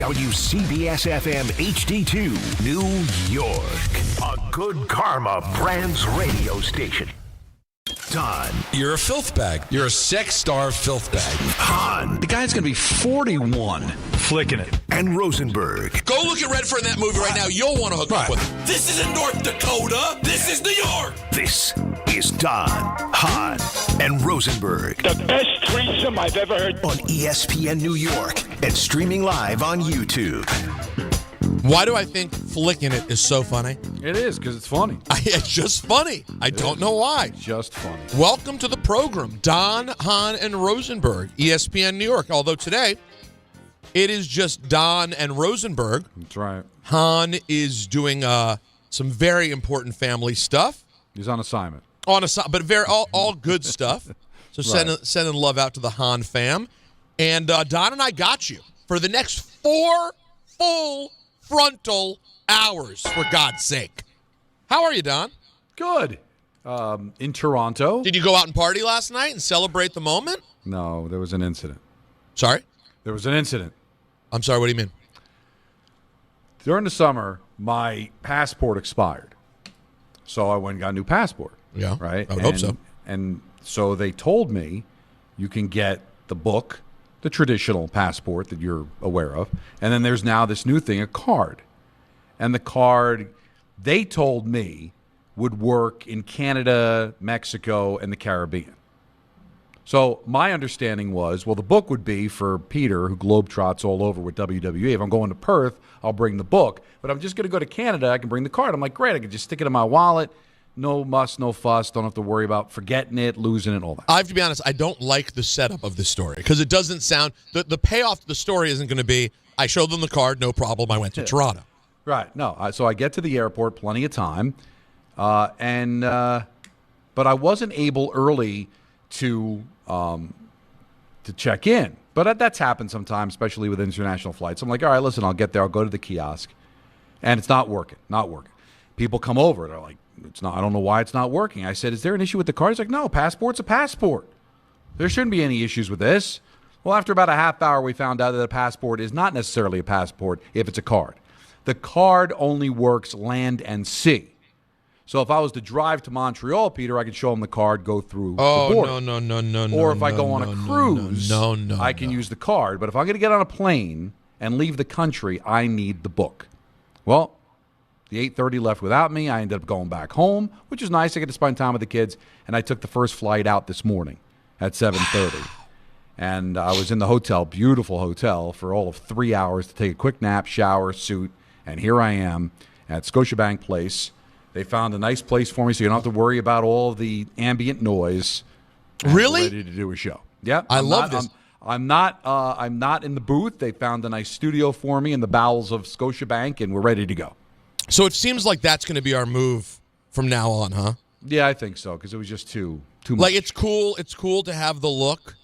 WCBS-FM HD2, New York. A Good Karma Brands radio station. Don. You're a filth bag. You're a sex star filth bag. Hahn. The guy's going to be 41. Flicking it. And Rosenberg. Go look at Redford in that movie right now. You'll want to hook up with him. This isn't North Dakota. This is New York. This is Don, Hahn, and Rosenberg. The best threesome I've ever heard. On ESPN New York and streaming live on YouTube. Why do I think flicking it is so funny? It is, because it's funny. It's just funny. I don't know why. Just funny. Welcome to the program, Don, Hahn, and Rosenberg, ESPN New York. Although today, it is just Don and Rosenberg. That's right. Hahn is doing some very important family stuff. He's on assignment. But all good stuff. So Right. sending love out to the Hahn fam. And Don and I got you for the next 4 full frontal hours, for God's sake. How are you, Don? Good. In Toronto. Did you go out and party last night and celebrate the moment? No, there was an incident. Sorry? There was an incident. I'm sorry, what do you mean? During the summer, my passport expired. So I went and got a new passport. Yeah, Right? I would hope so. And so they told me you can get the book, the traditional passport that you're aware of, and then there's now this new thing, a card. And the card, they told me, would work in Canada, Mexico, and the Caribbean. So my understanding was, well, the book would be for Peter, who globetrots all over with WWE. If I'm going to Perth, I'll bring the book. But I'm just going to go to Canada, I can bring the card. I'm like, great, I can just stick it in my wallet. No muss, no fuss. Don't have to worry about forgetting it, losing it, all that. I have to be honest, I don't like the setup of this story because it doesn't sound – the payoff to the story isn't going to be, I showed them the card, no problem, I went to Toronto. Right. No. So I get to the airport, plenty of time, but I wasn't able early to check in. But that's happened sometimes, especially with international flights. I'm like, all right, listen, I'll get there. I'll go to the kiosk, and it's not working. Not working. People come over. They're like, it's not. I don't know why it's not working. I said, is there an issue with the card? He's like, no, passport's a passport. There shouldn't be any issues with this. Well, after about a half hour, we found out that a passport is not necessarily a passport if it's a card. The card only works land and sea. So if I was to drive to Montreal, Peter, I could show them the card, go through the border. No. Or if I go on a cruise, I can use the card. But if I'm going to get on a plane and leave the country, I need the book. Well, the 8:30 left without me. I ended up going back home, which is nice. I get to spend time with the kids. And I took the first flight out this morning at 7:30. And I was in the hotel, beautiful hotel, for all of 3 hours to take a quick nap, shower, suit. And here I am at Scotiabank Place. They found a nice place for me so you don't have to worry about all the ambient noise. Really? Ready to do a show. Yeah. I love this. I'm not in the booth. They found a nice studio for me in the bowels of Scotiabank, and we're ready to go. So it seems like that's going to be our move from now on, huh? Yeah, I think so, because it was just too much. Like, it's cool to have the look,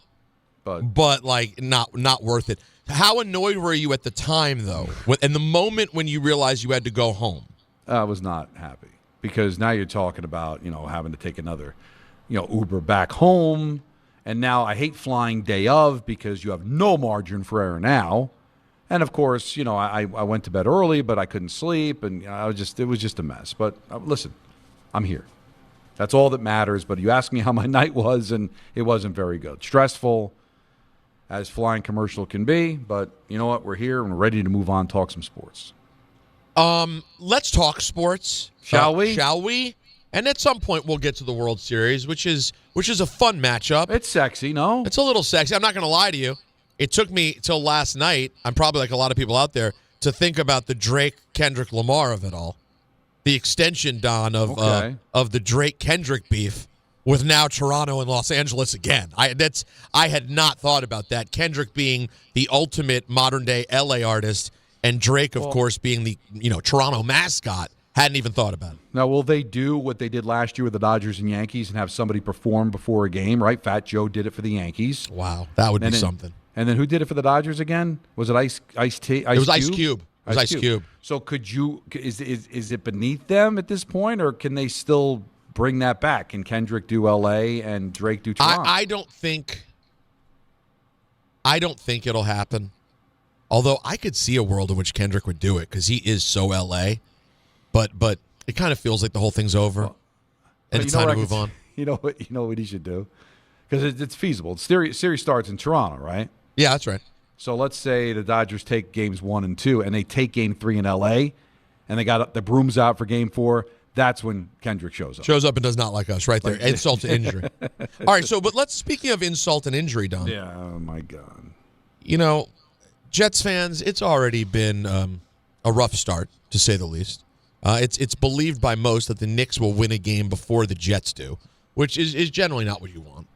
but like not worth it. How annoyed were you at the time, though, and the moment when you realized you had to go home? I was not happy, because now you're talking about, having to take another, Uber back home. And now I hate flying day of because you have no margin for error now. And, of course, I went to bed early, but I couldn't sleep, and it was just a mess. But listen, I'm here. That's all that matters. But you asked me how my night was, and it wasn't very good. Stressful, as flying commercial can be. But you know what? We're here, and we're ready to move on, talk some sports. Let's talk sports. Shall we? Shall we? And at some point, we'll get to the World Series, which is a fun matchup. It's sexy, no? It's a little sexy. I'm not going to lie to you. It took me till last night, I'm probably like a lot of people out there, to think about the Drake-Kendrick Lamar of it all. The extension, Don, of the Drake-Kendrick beef with now Toronto and Los Angeles again. I had not thought about that. Kendrick being the ultimate modern-day L.A. artist, and Drake, of course, being the Toronto mascot. Hadn't even thought about it. Now, will they do what they did last year with the Dodgers and Yankees and have somebody perform before a game, right? Fat Joe did it for the Yankees. Wow, that would be something. And then who did it for the Dodgers again? Was it Ice T? It was Ice Cube. It was Ice Cube. So is it beneath them at this point, or can they still bring that back? Can Kendrick do L.A. and Drake do Toronto? I don't think it'll happen. Although I could see a world in which Kendrick would do it because he is so L.A., but it kind of feels like the whole thing's over, and it's time to move on. You know what he should do? Because it's feasible. The series starts in Toronto, right? Yeah, that's right. So let's say the Dodgers take games 1 and 2, and they take game 3 in L.A., and they got the brooms out for game 4. That's when Kendrick shows up. Shows up and does not like us, right there. Insult to injury. All right, but speaking of insult and injury, Don. Yeah, oh my God. You know, Jets fans, it's already been a rough start, to say the least. It's believed by most that the Knicks will win a game before the Jets do, which is generally not what you want.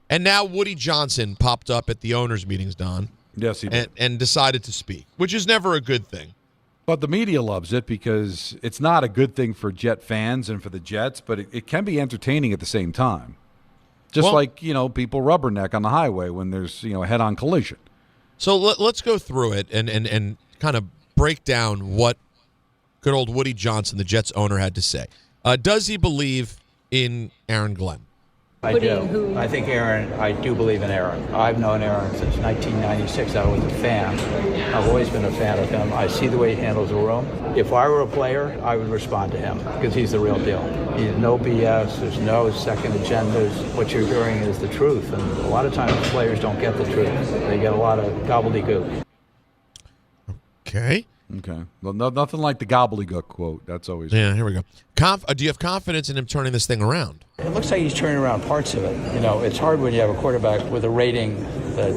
And now Woody Johnson popped up at the owners' meetings, Don. Yes, he did. And decided to speak, which is never a good thing. But the media loves it because it's not a good thing for Jet fans and for the Jets, but it can be entertaining at the same time. Just like, people rubberneck on the highway when there's, a head-on collision. So let's go through it and kind of break down what good old Woody Johnson, the Jets owner, had to say. Does he believe in Aaron Glenn? I do. I do believe in Aaron. I've known Aaron since 1996. I was a fan. I've always been a fan of him. I see the way he handles the room. If I were a player, I would respond to him because he's the real deal. He's no BS. There's no second agendas. What you're hearing is the truth. And a lot of times players don't get the truth. They get a lot of gobbledygook. Okay. Well, nothing like the gobbledygook quote. That's always here we go. Do you have confidence in him turning this thing around? It looks like he's turning around parts of it. It's hard when you have a quarterback with a rating that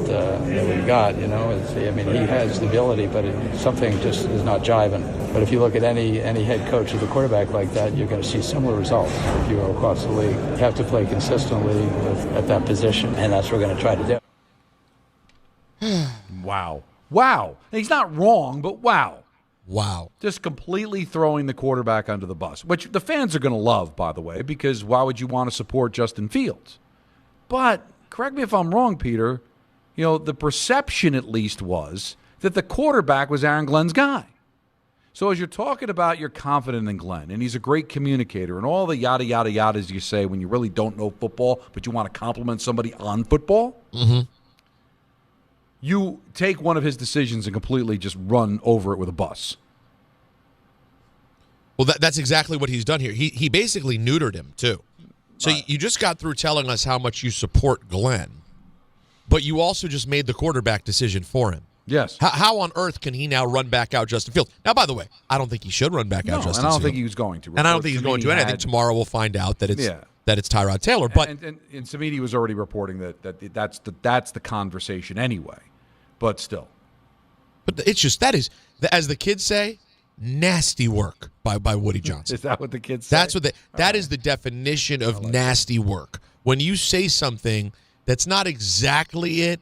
we've got. He has the ability, but something just is not jiving. But if you look at any head coach with a quarterback like that, you're going to see similar results if you go across the league. You have to play consistently at that position, and that's what we're going to try to do. Wow. He's not wrong, but wow. Just completely throwing the quarterback under the bus, which the fans are going to love, by the way, because why would you want to support Justin Fields? But correct me if I'm wrong, Peter, the perception at least was that the quarterback was Aaron Glenn's guy. So as you're talking about you're confident in Glenn, and he's a great communicator, and all the yada, yada, yadas you say when you really don't know football, but you want to compliment somebody on football, you take one of his decisions and completely just run over it with a bus. Well, that's exactly what he's done here. He basically neutered him, too. So you just got through telling us how much you support Glenn, but you also just made the quarterback decision for him. Yes. How on earth can he now run back out Justin Fields? Now, by the way, I don't think he should run back out Justin Fields. And I don't think he was going to. And I don't think he's going to. And I think tomorrow we'll find out that it's Tyrod Taylor. But and Samiti was already reporting that's the conversation anyway. But still. But it's just, that is, as the kids say, nasty work by Woody Johnson. Is that what the kids say? That is the definition of nasty work. When you say something that's not exactly it,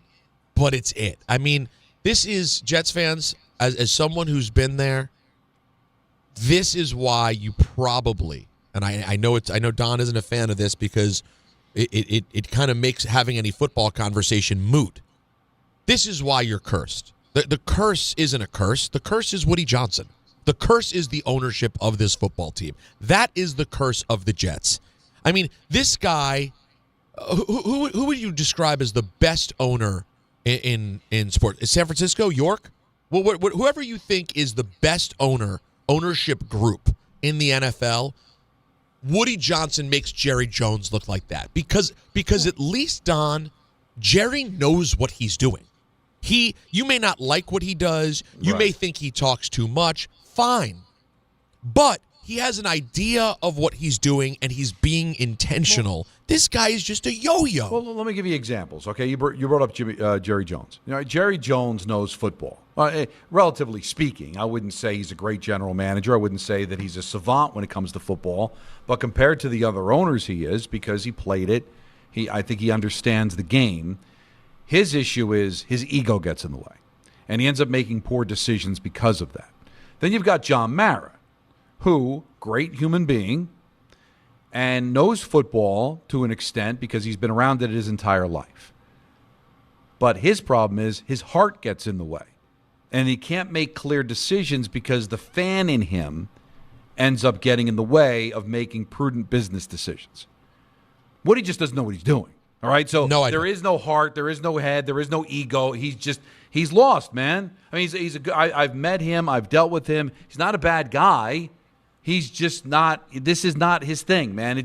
but it's it. I mean, this is, Jets fans, as someone who's been there, this is why you probably, and I know Don isn't a fan of this because it kind of makes having any football conversation moot. This is why you're cursed. The curse isn't a curse. The curse is Woody Johnson. The curse is the ownership of this football team. That is the curse of the Jets. I mean, this guy, who would you describe as the best owner in sport? Is San Francisco, York? Well, whoever you think is the best ownership group in the NFL, Woody Johnson makes Jerry Jones look like that. Because at least, Don, Jerry knows what he's doing. You may not like what he does. You may think he talks too much. Fine. But he has an idea of what he's doing, and he's being intentional. This guy is just a yo-yo. Well, let me give you examples, okay? You brought up Jerry Jones. Jerry Jones knows football. Relatively speaking, I wouldn't say he's a great general manager. I wouldn't say that he's a savant when it comes to football. But compared to the other owners, he is, because he played it. I think he understands the game. His issue is his ego gets in the way, and he ends up making poor decisions because of that. Then you've got John Mara, who, great human being, and knows football to an extent because he's been around it his entire life. But his problem is his heart gets in the way, and he can't make clear decisions because the fan in him ends up getting in the way of making prudent business decisions. Woody just doesn't know what he's doing. All right, so there is no heart, there is no head, there is no ego. He's lost, man. I mean, I've met him, I've dealt with him. He's not a bad guy. He's just not. This is not his thing, man.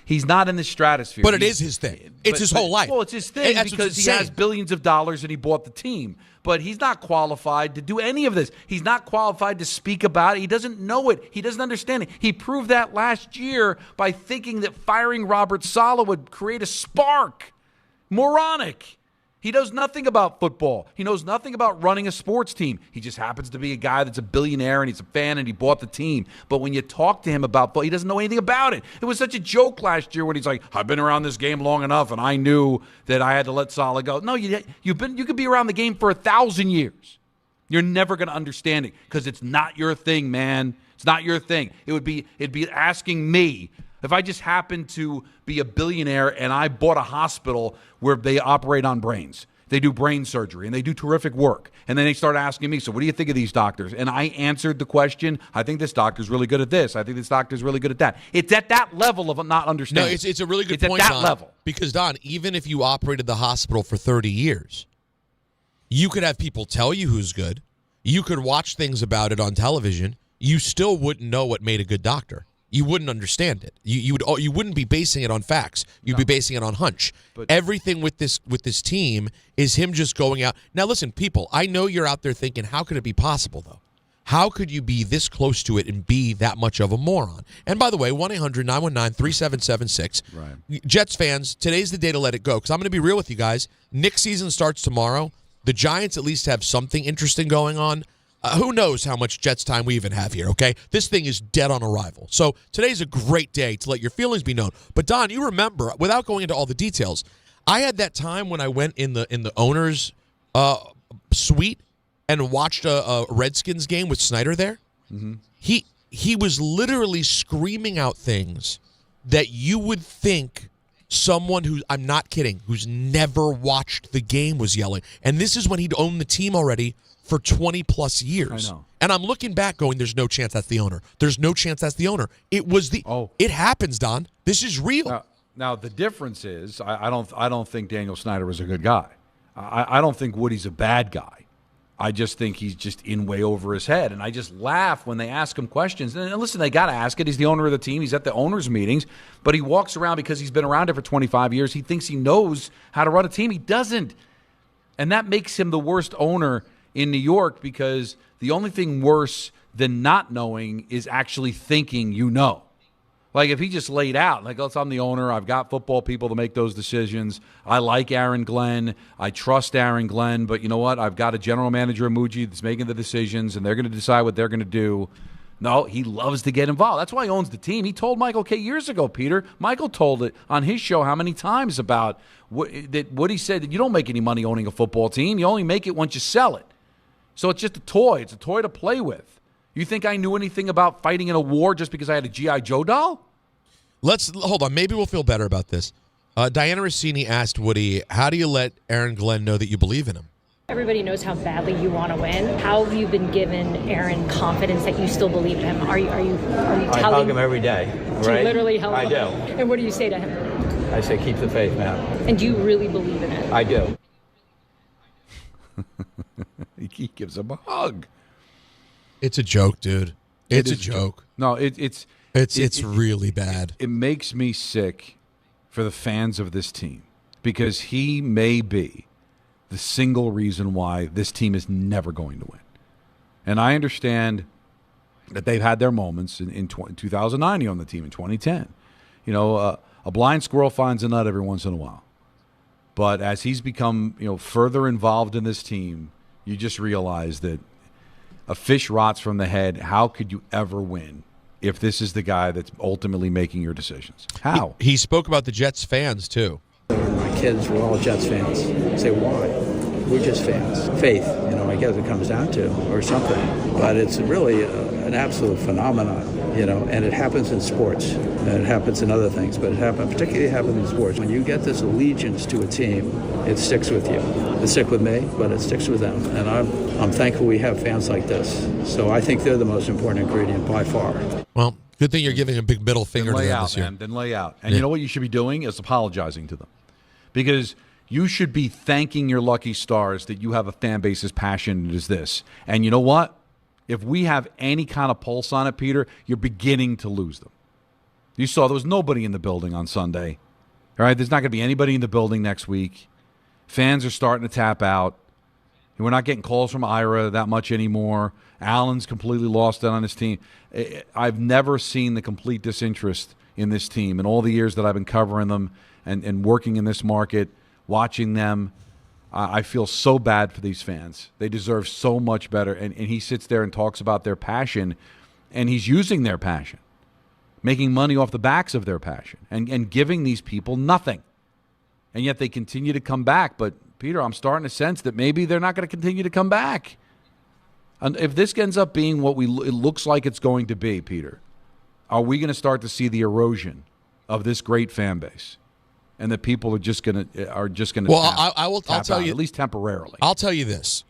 He's not in the stratosphere. But it is his thing. It's his whole life. Well, it's his thing because he has billions of dollars and he bought the team. But he's not qualified to do any of this. He's not qualified to speak about it. He doesn't know it. He doesn't understand it. He proved that last year by thinking that firing Robert Saleh would create a spark. Moronic. He knows nothing about football. He knows nothing about running a sports team. He just happens to be a guy that's a billionaire and he's a fan and he bought the team. But when you talk to him about football, he doesn't know anything about it. It was such a joke last year when he's like, I've been around this game long enough and I knew that I had to let Saleh go. No, you could be around the game for 1,000 years. You're never going to understand it because it's not your thing, man. It's not your thing. It'd be asking me if I just happened to be a billionaire and I bought a hospital where they operate on brains. They do brain surgery, and they do terrific work. And then they start asking me, so what do you think of these doctors? And I answered the question, I think this doctor's really good at this. I think this doctor's really good at that. It's at that level of not understanding. No, it's a really good point, It's at that Don, level. Because, Don, even if you operated the hospital for 30 years, you could have people tell you who's good. You could watch things about it on television. You still wouldn't know what made a good doctor. You wouldn't understand it. You wouldn't be basing it on facts. You'd be basing it on hunch. But everything with this team is him just going out. Now, listen, people, I know you're out there thinking, how could it be possible, though? How could you be this close to it and be that much of a moron? And by the way, 1-800-919-3776. Right. Jets fans, today's the day to let it go because I'm going to be real with you guys. Knicks season starts tomorrow. The Giants at least have something interesting going on. Who knows how much Jets time we even have here, okay? This thing is dead on arrival. So today's a great day to let your feelings be known. But, Don, you remember, without going into all the details, I had that time when I went in the owner's suite and watched a Redskins game with Snyder there. Mm-hmm. He was literally screaming out things that you would think someone who, I'm not kidding, who's never watched the game was yelling. And this is when he'd owned the team already for 20-plus years. I know. And I'm looking back going, there's no chance that's the owner. There's no chance that's the owner. It was the It happens, Don. This is real. Now the difference is I don't think Daniel Snyder was a good guy. I don't think Woody's a bad guy. I just think he's just in way over his head. And I just laugh when they ask him questions. And listen, they got to ask it. He's the owner of the team. He's at the owners' meetings. But he walks around because he's been around it for 25 years. He thinks he knows how to run a team. He doesn't. And that makes him the worst owner in New York because the only thing worse than not knowing is actually thinking you know. Like if he just laid out, like, I'm the owner, I've got football people to make those decisions. I like Aaron Glenn. I trust Aaron Glenn. But you know what? I've got a general manager, Muji, that's making the decisions, and they're going to decide what they're going to do. No, he loves to get involved. That's why he owns the team. He told Michael K. years ago, Peter. Michael told it on his show how many times about what he said that you don't make any money owning a football team. You only make it once you sell it. So it's just a toy. It's a toy to play with. You think I knew anything about fighting in a war just because I had a G.I. Joe doll? Hold on. Maybe we'll feel better about this. Diana Rossini asked Woody, how do you let Aaron Glenn know that you believe in him? Everybody knows how badly you want to win. How have you been given Aaron confidence that you still believe in him? Are you telling I hug him every day. Do you literally hug him? I do. And what do you say to him? I say, keep the faith, man. And do you really believe in it? I do. He gives him a hug. It's a joke, dude. It's a joke. No, it's really bad. It makes me sick for the fans of this team because he may be the single reason why this team is never going to win. And I understand that they've had their moments in 2009. He owned the team in 2010. You know, a blind squirrel finds a nut every once in a while. But as he's become, further involved in this team, you just realize that a fish rots from the head. How could you ever win if this is the guy that's ultimately making your decisions? How? He spoke about the Jets fans, too. My kids were all Jets fans. I say, why? We're just fans. Faith, I guess it comes down to, or something. But it's really an absolute phenomenon, and it happens in sports. And it happens in other things, but particularly happens in sports. When you get this allegiance to a team, it sticks with you. It sticks with me, but it sticks with them. And I'm thankful we have fans like this. So I think they're the most important ingredient by far. Well, good thing you're giving a big middle finger to them this year. Then lay out. And you know what you should be doing is apologizing to them. because you should be thanking your lucky stars that you have a fan base as passionate as this. And you know what? If we have any kind of pulse on it, Peter, you're beginning to lose them. You saw there was nobody in the building on Sunday. All right, there's not going to be anybody in the building next week. Fans are starting to tap out. We're not getting calls from Ira that much anymore. Allen's completely lost it on his team. I've never seen the complete disinterest in this team in all the years that I've been covering them and working in this market, watching them. I feel so bad for these fans. They deserve so much better. And he sits there and talks about their passion, and he's using their passion, making money off the backs of their passion, and giving these people nothing. And yet they continue to come back. But, Peter, I'm starting to sense that maybe they're not going to continue to come back. And if this ends up being what it looks like it's going to be, Peter, are we going to start to see the erosion of this great fan base? And that people are just going to Well, I'll tell you, at least temporarily. I'll tell you this,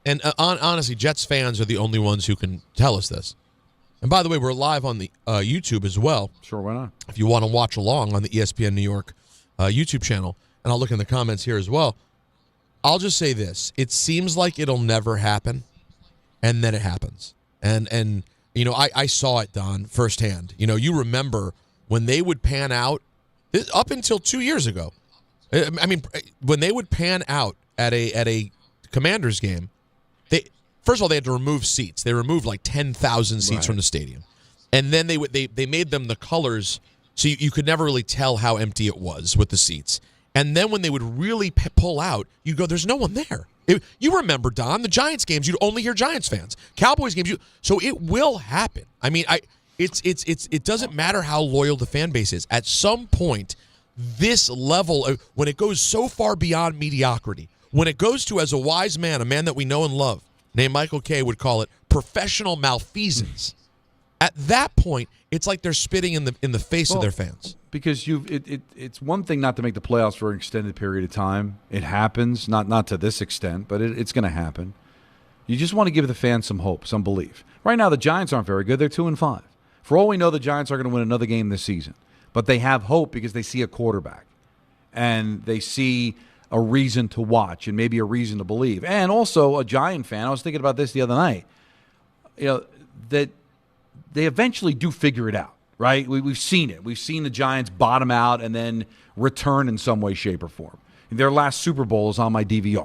and honestly, Jets fans are the only ones who can tell us this. And by the way, we're live on the YouTube as well. Sure, why not? If you want to watch along on the ESPN New York YouTube channel, and I'll look in the comments here as well. I'll just say this: it seems like it'll never happen, and then it happens. And you know, I saw it, Don, firsthand. You know, you remember when they would pan out. Up until 2 years ago, I mean, when they would pan out at a Commanders game, first of all they had to remove seats. They removed like 10,000 seats from the stadium, and then they made them the colors so you could never really tell how empty it was with the seats. And then when they would really pull out, you'd go, "There's no one there." You remember, Don, the Giants games, you'd only hear Giants fans. Cowboys games, so it will happen. I mean, It doesn't matter how loyal the fan base is. At some point, this level, when it goes so far beyond mediocrity, when it goes to, as a wise man, a man that we know and love, named Michael Kay, would call it professional malfeasance. At that point, it's like they're spitting in the face of their fans. Because it's one thing not to make the playoffs for an extended period of time. It happens, not to this extent, but it's going to happen. You just want to give the fans some hope, some belief. Right now, the Giants aren't very good. They're 2-5. For all we know, the Giants are going to win another game this season. But they have hope because they see a quarterback. And they see a reason to watch and maybe a reason to believe. And also, a Giant fan, I was thinking about this the other night, you know, that they eventually do figure it out, right? We've seen it. We've seen the Giants bottom out and then return in some way, shape, or form. Their last Super Bowl is on my DVR.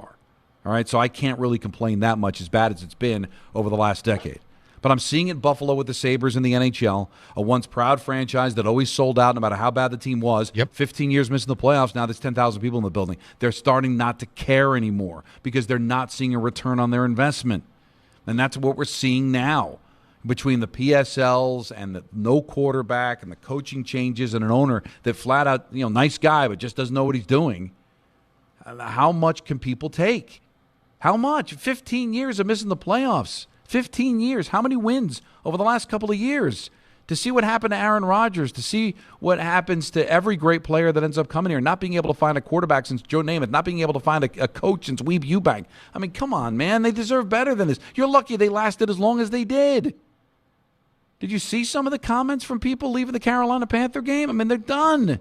All right, so I can't really complain that much, as bad as it's been over the last decade. But I'm seeing it in Buffalo with the Sabres in the NHL, a once proud franchise that always sold out no matter how bad the team was. 15 years missing the playoffs, now there's 10,000 people in the building. They're starting not to care anymore because they're not seeing a return on their investment. And that's what we're seeing now between the PSLs and the no quarterback and the coaching changes and an owner that flat out, you know, nice guy but just doesn't know what he's doing. How much can people take? How much? 15 years of missing the playoffs. 15 years. How many wins over the last couple of years? To see what happened to Aaron Rodgers, to see what happens to every great player that ends up coming here, not being able to find a quarterback since Joe Namath, not being able to find a coach since Weeb Ewbank. I mean, come on, man. They deserve better than this. You're lucky they lasted as long as they did. Did you see some of the comments from people leaving the Carolina Panther game? I mean, they're done.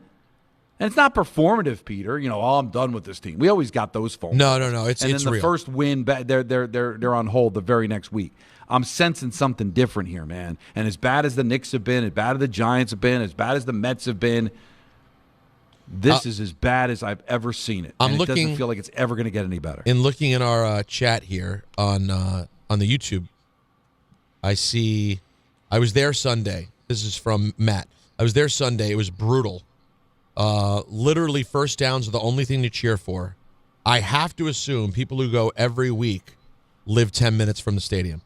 And it's not performative, Peter. You know, I'm done with this team. We always got those phone calls. No. It's then the real. First win, they're on hold the very next week. I'm sensing something different here, man. And as bad as the Knicks have been, as bad as the Giants have been, as bad as the Mets have been, this is as bad as I've ever seen it. It doesn't feel like it's ever going to get any better. In looking in our chat here on the YouTube, I see. I was there Sunday. This is from Matt. I was there Sunday. It was brutal. Literally, first downs are the only thing to cheer for. I have to assume people who go every week live 10 minutes from the stadium.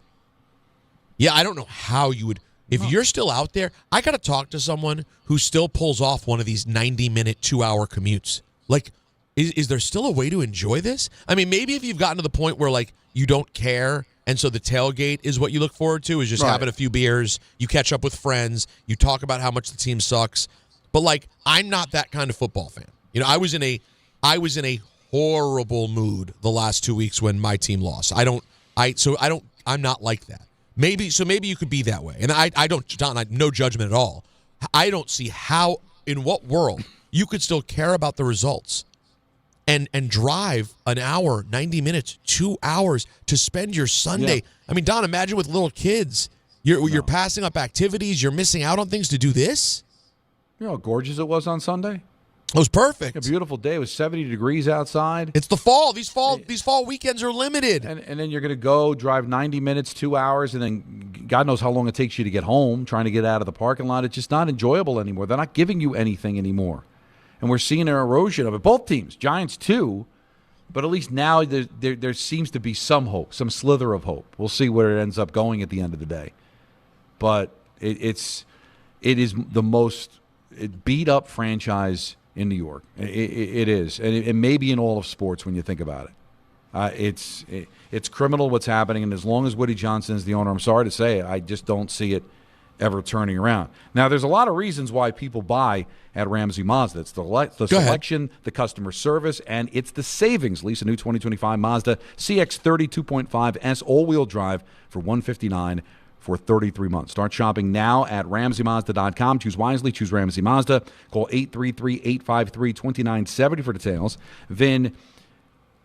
Yeah, I don't know how you would. If you're still out there, I got to talk to someone who still pulls off one of these 90-minute, 2-hour commutes. Like, is there still a way to enjoy this? I mean, maybe if you've gotten to the point where, like, you don't care, and so the tailgate is what you look forward to, is just having a few beers, you catch up with friends, you talk about how much the team sucks. But, like, I'm not that kind of football fan. You know, I was in a horrible mood the last 2 weeks when my team lost. I'm not like that. Maybe you could be that way. And I don't, Don, no judgment at all. I don't see how, in what world, you could still care about the results and drive an hour, 90 minutes, 2 hours to spend your Sunday. Yeah. I mean, Don, imagine with little kids. You're passing up activities. You're missing out on things to do this. You know how gorgeous it was on Sunday? It was perfect. A beautiful day. It was 70 degrees outside. It's the fall. These fall weekends are limited. And then you're going to go drive 90 minutes, 2 hours, and then God knows how long it takes you to get home, trying to get out of the parking lot. It's just not enjoyable anymore. They're not giving you anything anymore. And we're seeing an erosion of it. Both teams, Giants too, but at least now there seems to be some hope, some slither of hope. We'll see where it ends up going at the end of the day. But it is the most beat-up franchise in New York. It is. And it may be in all of sports when you think about it. It's criminal what's happening, and as long as Woody Johnson is the owner, I'm sorry to say it, I just don't see it ever turning around. Now, there's a lot of reasons why people buy at Ramsey Mazda. It's the selection, the customer service, and it's the savings. Lease a new 2025 Mazda CX-30 2.5S all-wheel drive for $159 for 33 months. Start shopping now at RamseyMazda.com. Choose wisely. Choose Ramsey Mazda. Call 833-853-2970 for details. VIN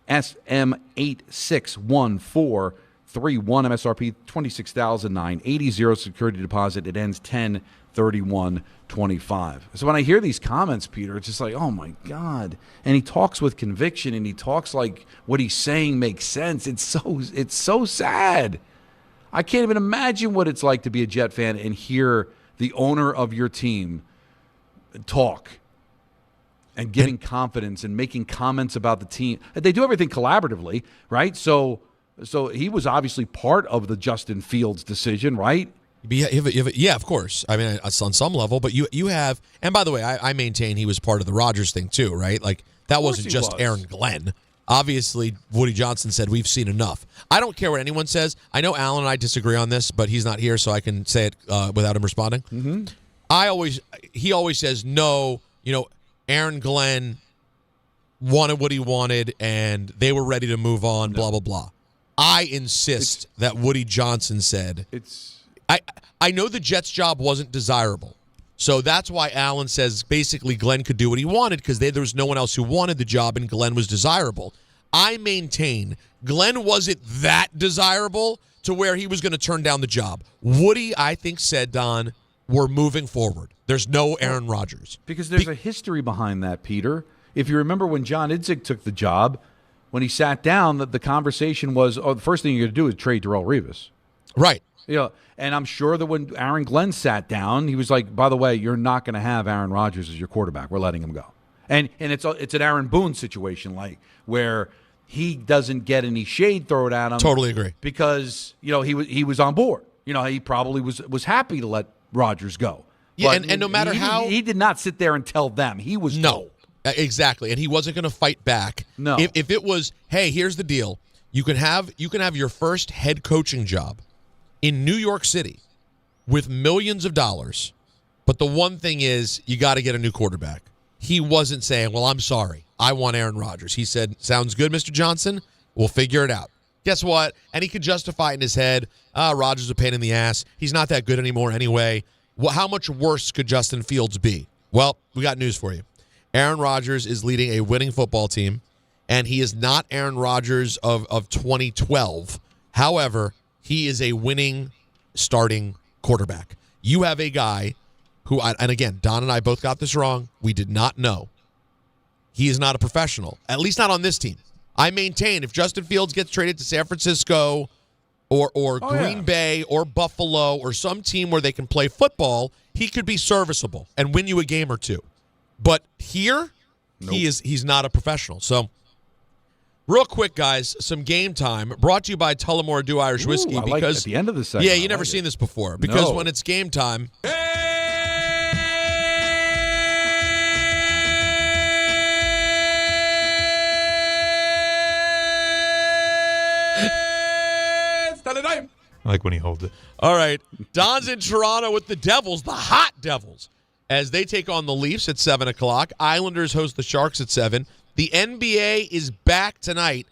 SM861431. MSRP $26,980. Zero security deposit. It ends 10/31/25. So when I hear these comments, Peter, it's just like, oh my God. And he talks with conviction, and he talks like what he's saying makes sense. It's so sad. I can't even imagine what it's like to be a Jet fan and hear the owner of your team talk and giving confidence and making comments about the team. They do everything collaboratively, right? So he was obviously part of the Justin Fields decision, right? Yeah, of course. I mean, it's on some level, but you have, and by the way, I maintain he was part of the Rodgers thing too, right? Like that wasn't just Aaron Glenn. Obviously, Woody Johnson said, we've seen enough. I don't care what anyone says. I know Alan and I disagree on this, but he's not here, so I can say it without him responding. Mm-hmm. He always says, no, Aaron Glenn wanted what he wanted, and they were ready to move on, blah, blah, blah. I insist that Woody Johnson said, I know the Jets job wasn't desirable. So that's why Alan says basically Glenn could do what he wanted because there was no one else who wanted the job and Glenn was desirable. I maintain Glenn wasn't that desirable to where he was going to turn down the job. Woody, I think, said, Don, we're moving forward. There's no Aaron Rodgers. Because there's a history behind that, Peter. If you remember when John Idzik took the job, when he sat down, the conversation was, the first thing you're going to do is trade Darrelle Revis. Right. And I'm sure that when Aaron Glenn sat down, he was like, by the way, you're not going to have Aaron Rodgers as your quarterback. We're letting him go. And it's an Aaron Boone situation, like where he doesn't get any shade thrown at him. Totally agree. Because, he was on board. He probably was happy to let Rodgers go. Yeah, but and no matter how... He did not sit there and tell them. He was told. Exactly. And he wasn't going to fight back. No. If it was, hey, here's the deal. You can have your first head coaching job in New York City with millions of dollars, but the one thing is you got to get a new quarterback. He wasn't saying, well, I'm sorry, I want Aaron Rodgers. He said, sounds good, Mr. Johnson. We'll figure it out. Guess what? And he could justify it in his head. Rodgers is a pain in the ass. He's not that good anymore anyway. Well, how much worse could Justin Fields be? Well, we got news for you. Aaron Rodgers is leading a winning football team, and he is not Aaron Rodgers of 2012. However, he is a winning starting quarterback. You have a guy who, and again, Don and I both got this wrong. We did not know. He is not a professional, at least not on this team. I maintain if Justin Fields gets traded to San Francisco or Green Bay or Buffalo or some team where they can play football, he could be serviceable and win you a game or two. But here, he's not a professional. So, real quick, guys, some game time brought to you by Tullamore Dew Irish Whiskey. Because like at the end of the segment, you never seen this before. Because when it's game time, I like when he holds it. All right, Don's in Toronto with the Devils, the hot Devils, as they take on the Leafs at 7 o'clock. Islanders host the Sharks at 7. The NBA is back tonight.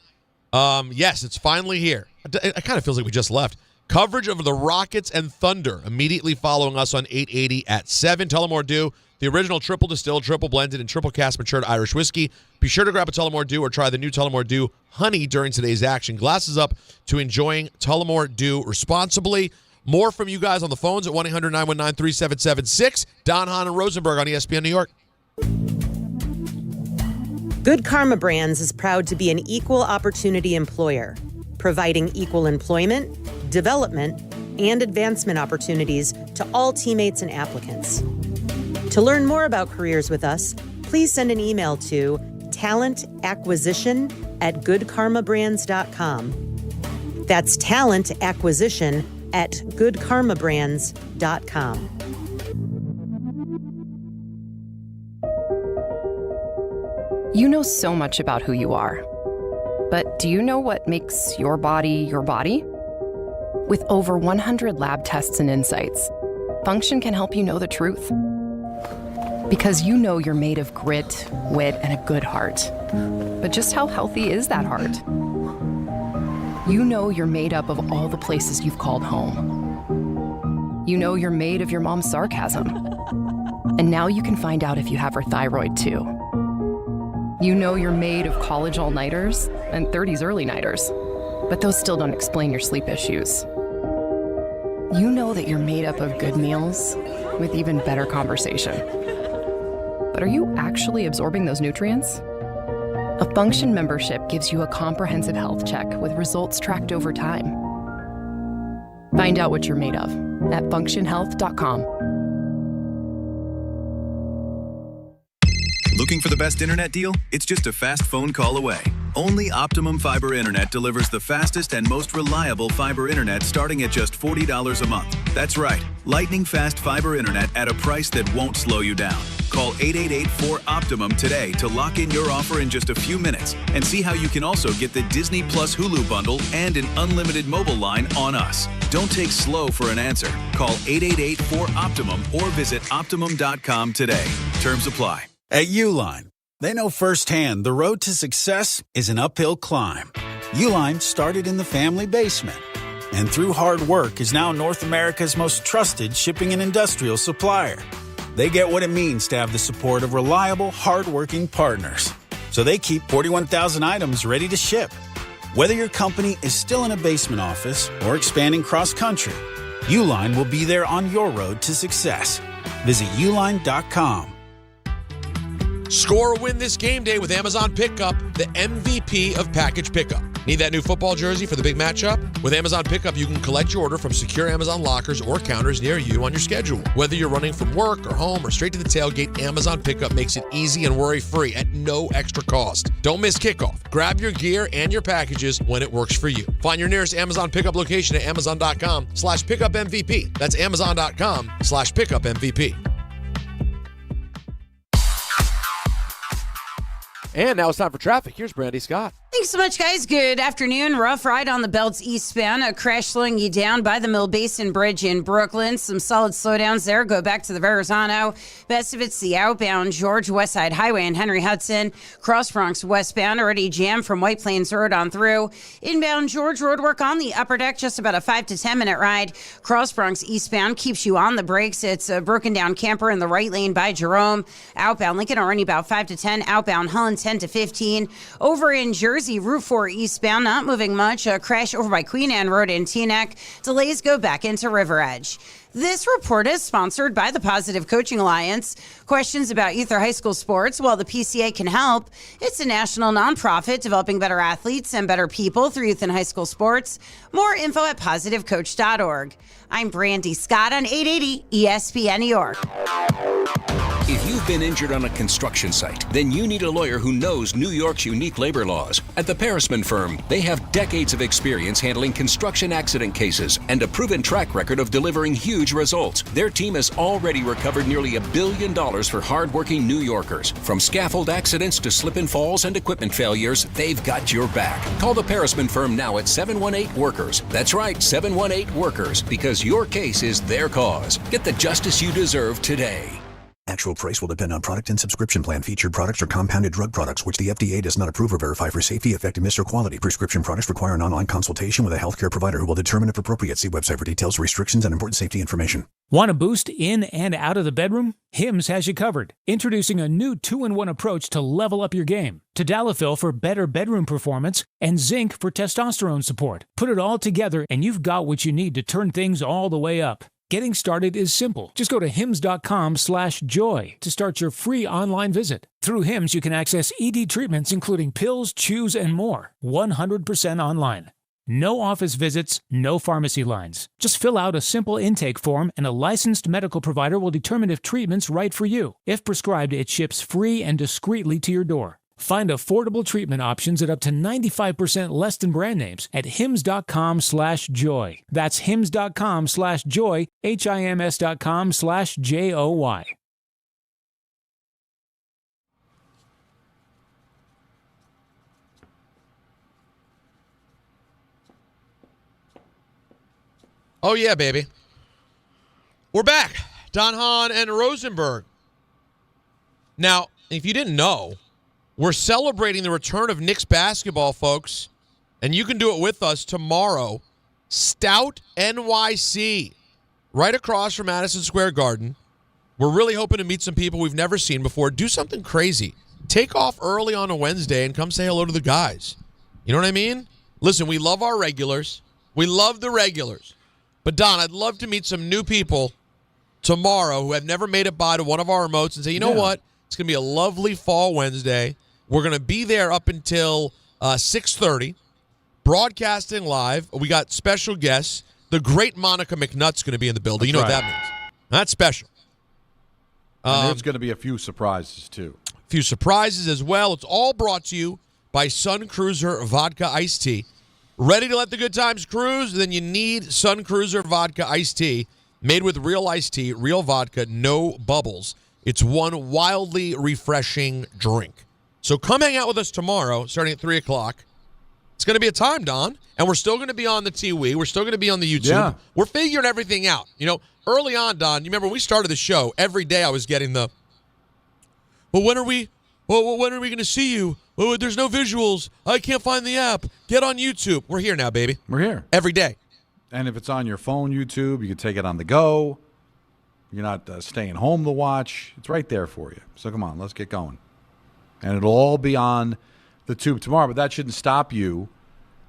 Yes, it's finally here. It kind of feels like we just left. Coverage of the Rockets and Thunder immediately following us on 880 at 7. Tullamore Dew, the original triple distilled, triple blended, and triple cast matured Irish whiskey. Be sure to grab a Tullamore Dew or try the new Tullamore Dew Honey during today's action. Glasses up to enjoying Tullamore Dew responsibly. More from you guys on the phones at 1-800-919-3776. Don, Hahn, and Rosenberg on ESPN New York. Good Karma Brands is proud to be an equal opportunity employer, providing equal employment, development, and advancement opportunities to all teammates and applicants. To learn more about careers with us, please send an email to talentacquisition@goodkarmabrands.com. That's talentacquisition@goodkarmabrands.com. You know so much about who you are. But do you know what makes your body your body? With over 100 lab tests and insights, Function can help you know the truth. Because you know you're made of grit, wit, and a good heart. But just how healthy is that heart? You know you're made up of all the places you've called home. You know you're made of your mom's sarcasm. And now you can find out if you have her thyroid too. You know you're made of college all-nighters and 30s early-nighters, but those still don't explain your sleep issues. You know that you're made up of good meals with even better conversation. But are you actually absorbing those nutrients? A Function membership gives you a comprehensive health check with results tracked over time. Find out what you're made of at functionhealth.com. Looking for the best internet deal? It's just a fast phone call away. Only Optimum Fiber Internet delivers the fastest and most reliable fiber internet starting at just $40 a month. That's right, lightning fast fiber internet at a price that won't slow you down. Call 888-4OPTIMUM today to lock in your offer in just a few minutes and see how you can also get the Disney Plus Hulu bundle and an unlimited mobile line on us. Don't take slow for an answer. Call 888-4OPTIMUM or visit Optimum.com today. Terms apply. At Uline, they know firsthand the road to success is an uphill climb. Uline started in the family basement and through hard work is now North America's most trusted shipping and industrial supplier. They get what it means to have the support of reliable, hard-working partners. So they keep 41,000 items ready to ship. Whether your company is still in a basement office or expanding cross-country, Uline will be there on your road to success. Visit uline.com. Score a win this game day with Amazon Pickup, the MVP of package pickup. Need that new football jersey for the big matchup? With Amazon Pickup, you can collect your order from secure Amazon lockers or counters near you on your schedule. Whether you're running from work or home or straight to the tailgate, Amazon Pickup makes it easy and worry-free at no extra cost. Don't miss kickoff. Grab your gear and your packages when it works for you. Find your nearest Amazon Pickup location at amazon.com/pickupmvp. That's amazon.com/pickupmvp. And now it's time for traffic. Here's Brandy Scott. Thanks so much, guys. Good afternoon. Rough ride on the Belt's eastbound. A crash slowing you down by the Mill Basin Bridge in Brooklyn. Some solid slowdowns there. Go back to the Verrazano. Best of it's the outbound George Westside Highway in Henry Hudson. Cross Bronx westbound already jammed from White Plains Road on through. Inbound George road work on the upper deck. Just about a 5 to 10 minute ride. Cross Bronx eastbound keeps you on the brakes. It's a broken down camper in the right lane by Jerome. Outbound Lincoln already about 5 to 10. Outbound Holland 10 to 15. Over in Jersey, Route 4 eastbound, not moving much. A crash over by Queen Anne Road in Teaneck. Delays go back into River Edge. This report is sponsored by the Positive Coaching Alliance. Questions about youth or high school sports? Well, the PCA can help. It's a national nonprofit developing better athletes and better people through youth and high school sports. More info at positivecoach.org. I'm Brandy Scott on 880 ESPN New York. If you've been injured on a construction site, then you need a lawyer who knows New York's unique labor laws. At the Parisman Firm, they have decades of experience handling construction accident cases and a proven track record of delivering huge results. Their team has already recovered nearly $1 billion for hardworking New Yorkers. From scaffold accidents to slip and falls and equipment failures, they've got your back. Call the Parisman Firm now at 718-WORKERS. That's right, 718-WORKERS, because your case is their cause. Get the justice you deserve today. Actual price will depend on product and subscription plan. Featured products are compounded drug products, which the FDA does not approve or verify for safety, effectiveness, or quality. Prescription products require an online consultation with a healthcare provider who will determine if appropriate. See website for details, restrictions, and important safety information. Want a boost in and out of the bedroom? Hims has you covered. Introducing a new 2-in-1 approach to level up your game. Tadalafil for better bedroom performance and zinc for testosterone support. Put it all together and you've got what you need to turn things all the way up. Getting started is simple. Just go to hims.com/joy to start your free online visit. Through Hims, you can access ED treatments including pills, chews, and more. 100% online. No office visits, no pharmacy lines. Just fill out a simple intake form and a licensed medical provider will determine if treatment's right for you. If prescribed, it ships free and discreetly to your door. Find affordable treatment options at up to 95% less than brand names at hims.com/joy. That's hims.com/joy, HIMS.com/JOY. Oh, yeah, baby. We're back. Don Hahn and Rosenberg. Now, if you didn't know, we're celebrating the return of Knicks basketball, folks, and you can do it with us tomorrow. Stout NYC, right across from Madison Square Garden. We're really hoping to meet some people we've never seen before. Do something crazy. Take off early on a Wednesday and come say hello to the guys. You know what I mean? Listen, we love our regulars. We love the regulars. But, Don, I'd love to meet some new people tomorrow who have never made it by to one of our remotes and say, you know what? It's going to be a lovely fall Wednesday. We're going to be there up until 6:30, broadcasting live. We got special guests. The great Monica McNutt's going to be in the building. You know what that means. That's special. And there's going to be a few surprises, too. A few surprises as well. It's all brought to you by Sun Cruiser Vodka Iced Tea. Ready to let the good times cruise? Then you need Sun Cruiser Vodka Iced Tea, made with real iced tea, real vodka, no bubbles. It's one wildly refreshing drink. So come hang out with us tomorrow, starting at 3 o'clock. It's going to be a time, Don, and we're still going to be on the TV. We're still going to be on the YouTube. Yeah. We're figuring everything out. You know, early on, Don, you remember when we started the show, every day I was getting the, well, when are we going to see you? Oh, there's no visuals. I can't find the app. Get on YouTube. We're here now, baby. We're here. Every day. And if it's on your phone, YouTube, you can take it on the go. You're not staying home to watch. It's right there for you. So come on, let's get going. And it'll all be on the tube tomorrow, but that shouldn't stop you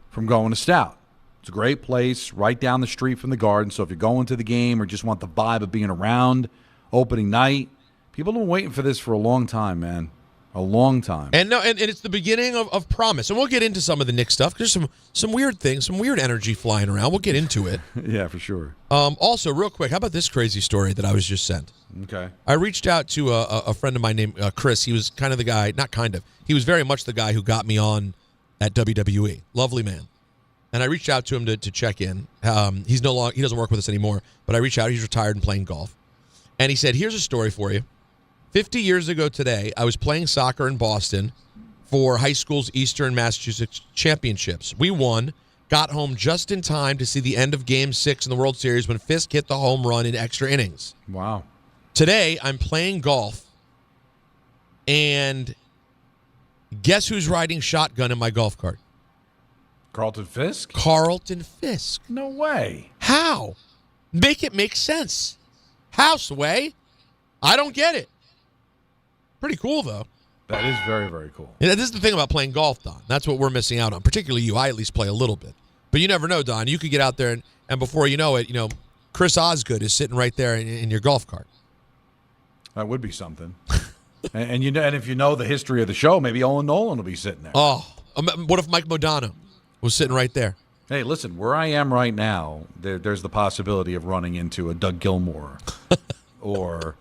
from going to Stout. It's a great place right down the street from the Garden. So if you're going to the game or just want the vibe of being around opening night, people have been waiting for this for a long time, man. A long time. And it's the beginning of promise. And we'll get into some of the Knicks stuff. There's some weird things, some weird energy flying around. We'll get into it. Yeah, for sure. Also, real quick, how about this crazy story that I was just sent? Okay. I reached out to a friend of mine named Chris. He was kind of the guy, not kind of, he was very much the guy who got me on at WWE. Lovely man. And I reached out to him to check in. He doesn't work with us anymore, but I reached out. He's retired and playing golf. And he said, here's a story for you. 50 years ago today, I was playing soccer in Boston for high school's Eastern Massachusetts Championships. We won, got home just in time to see the end of Game 6 in the World Series when Fisk hit the home run in extra innings. Wow. Today, I'm playing golf, and guess who's riding shotgun in my golf cart? Carlton Fisk? Carlton Fisk. No way. How? Make it make sense. How, Sway? I don't get it. Pretty cool, though. That is very, very cool. Yeah, this is the thing about playing golf, Don. That's what we're missing out on, particularly you. I at least play a little bit. But you never know, Don. You could get out there, and before you know it, Chris Osgood is sitting right there in your golf cart. That would be something. and if you know the history of the show, maybe Owen Nolan will be sitting there. Oh, what if Mike Modano was sitting right there? Hey, listen, where I am right now, there's the possibility of running into a Doug Gilmour or...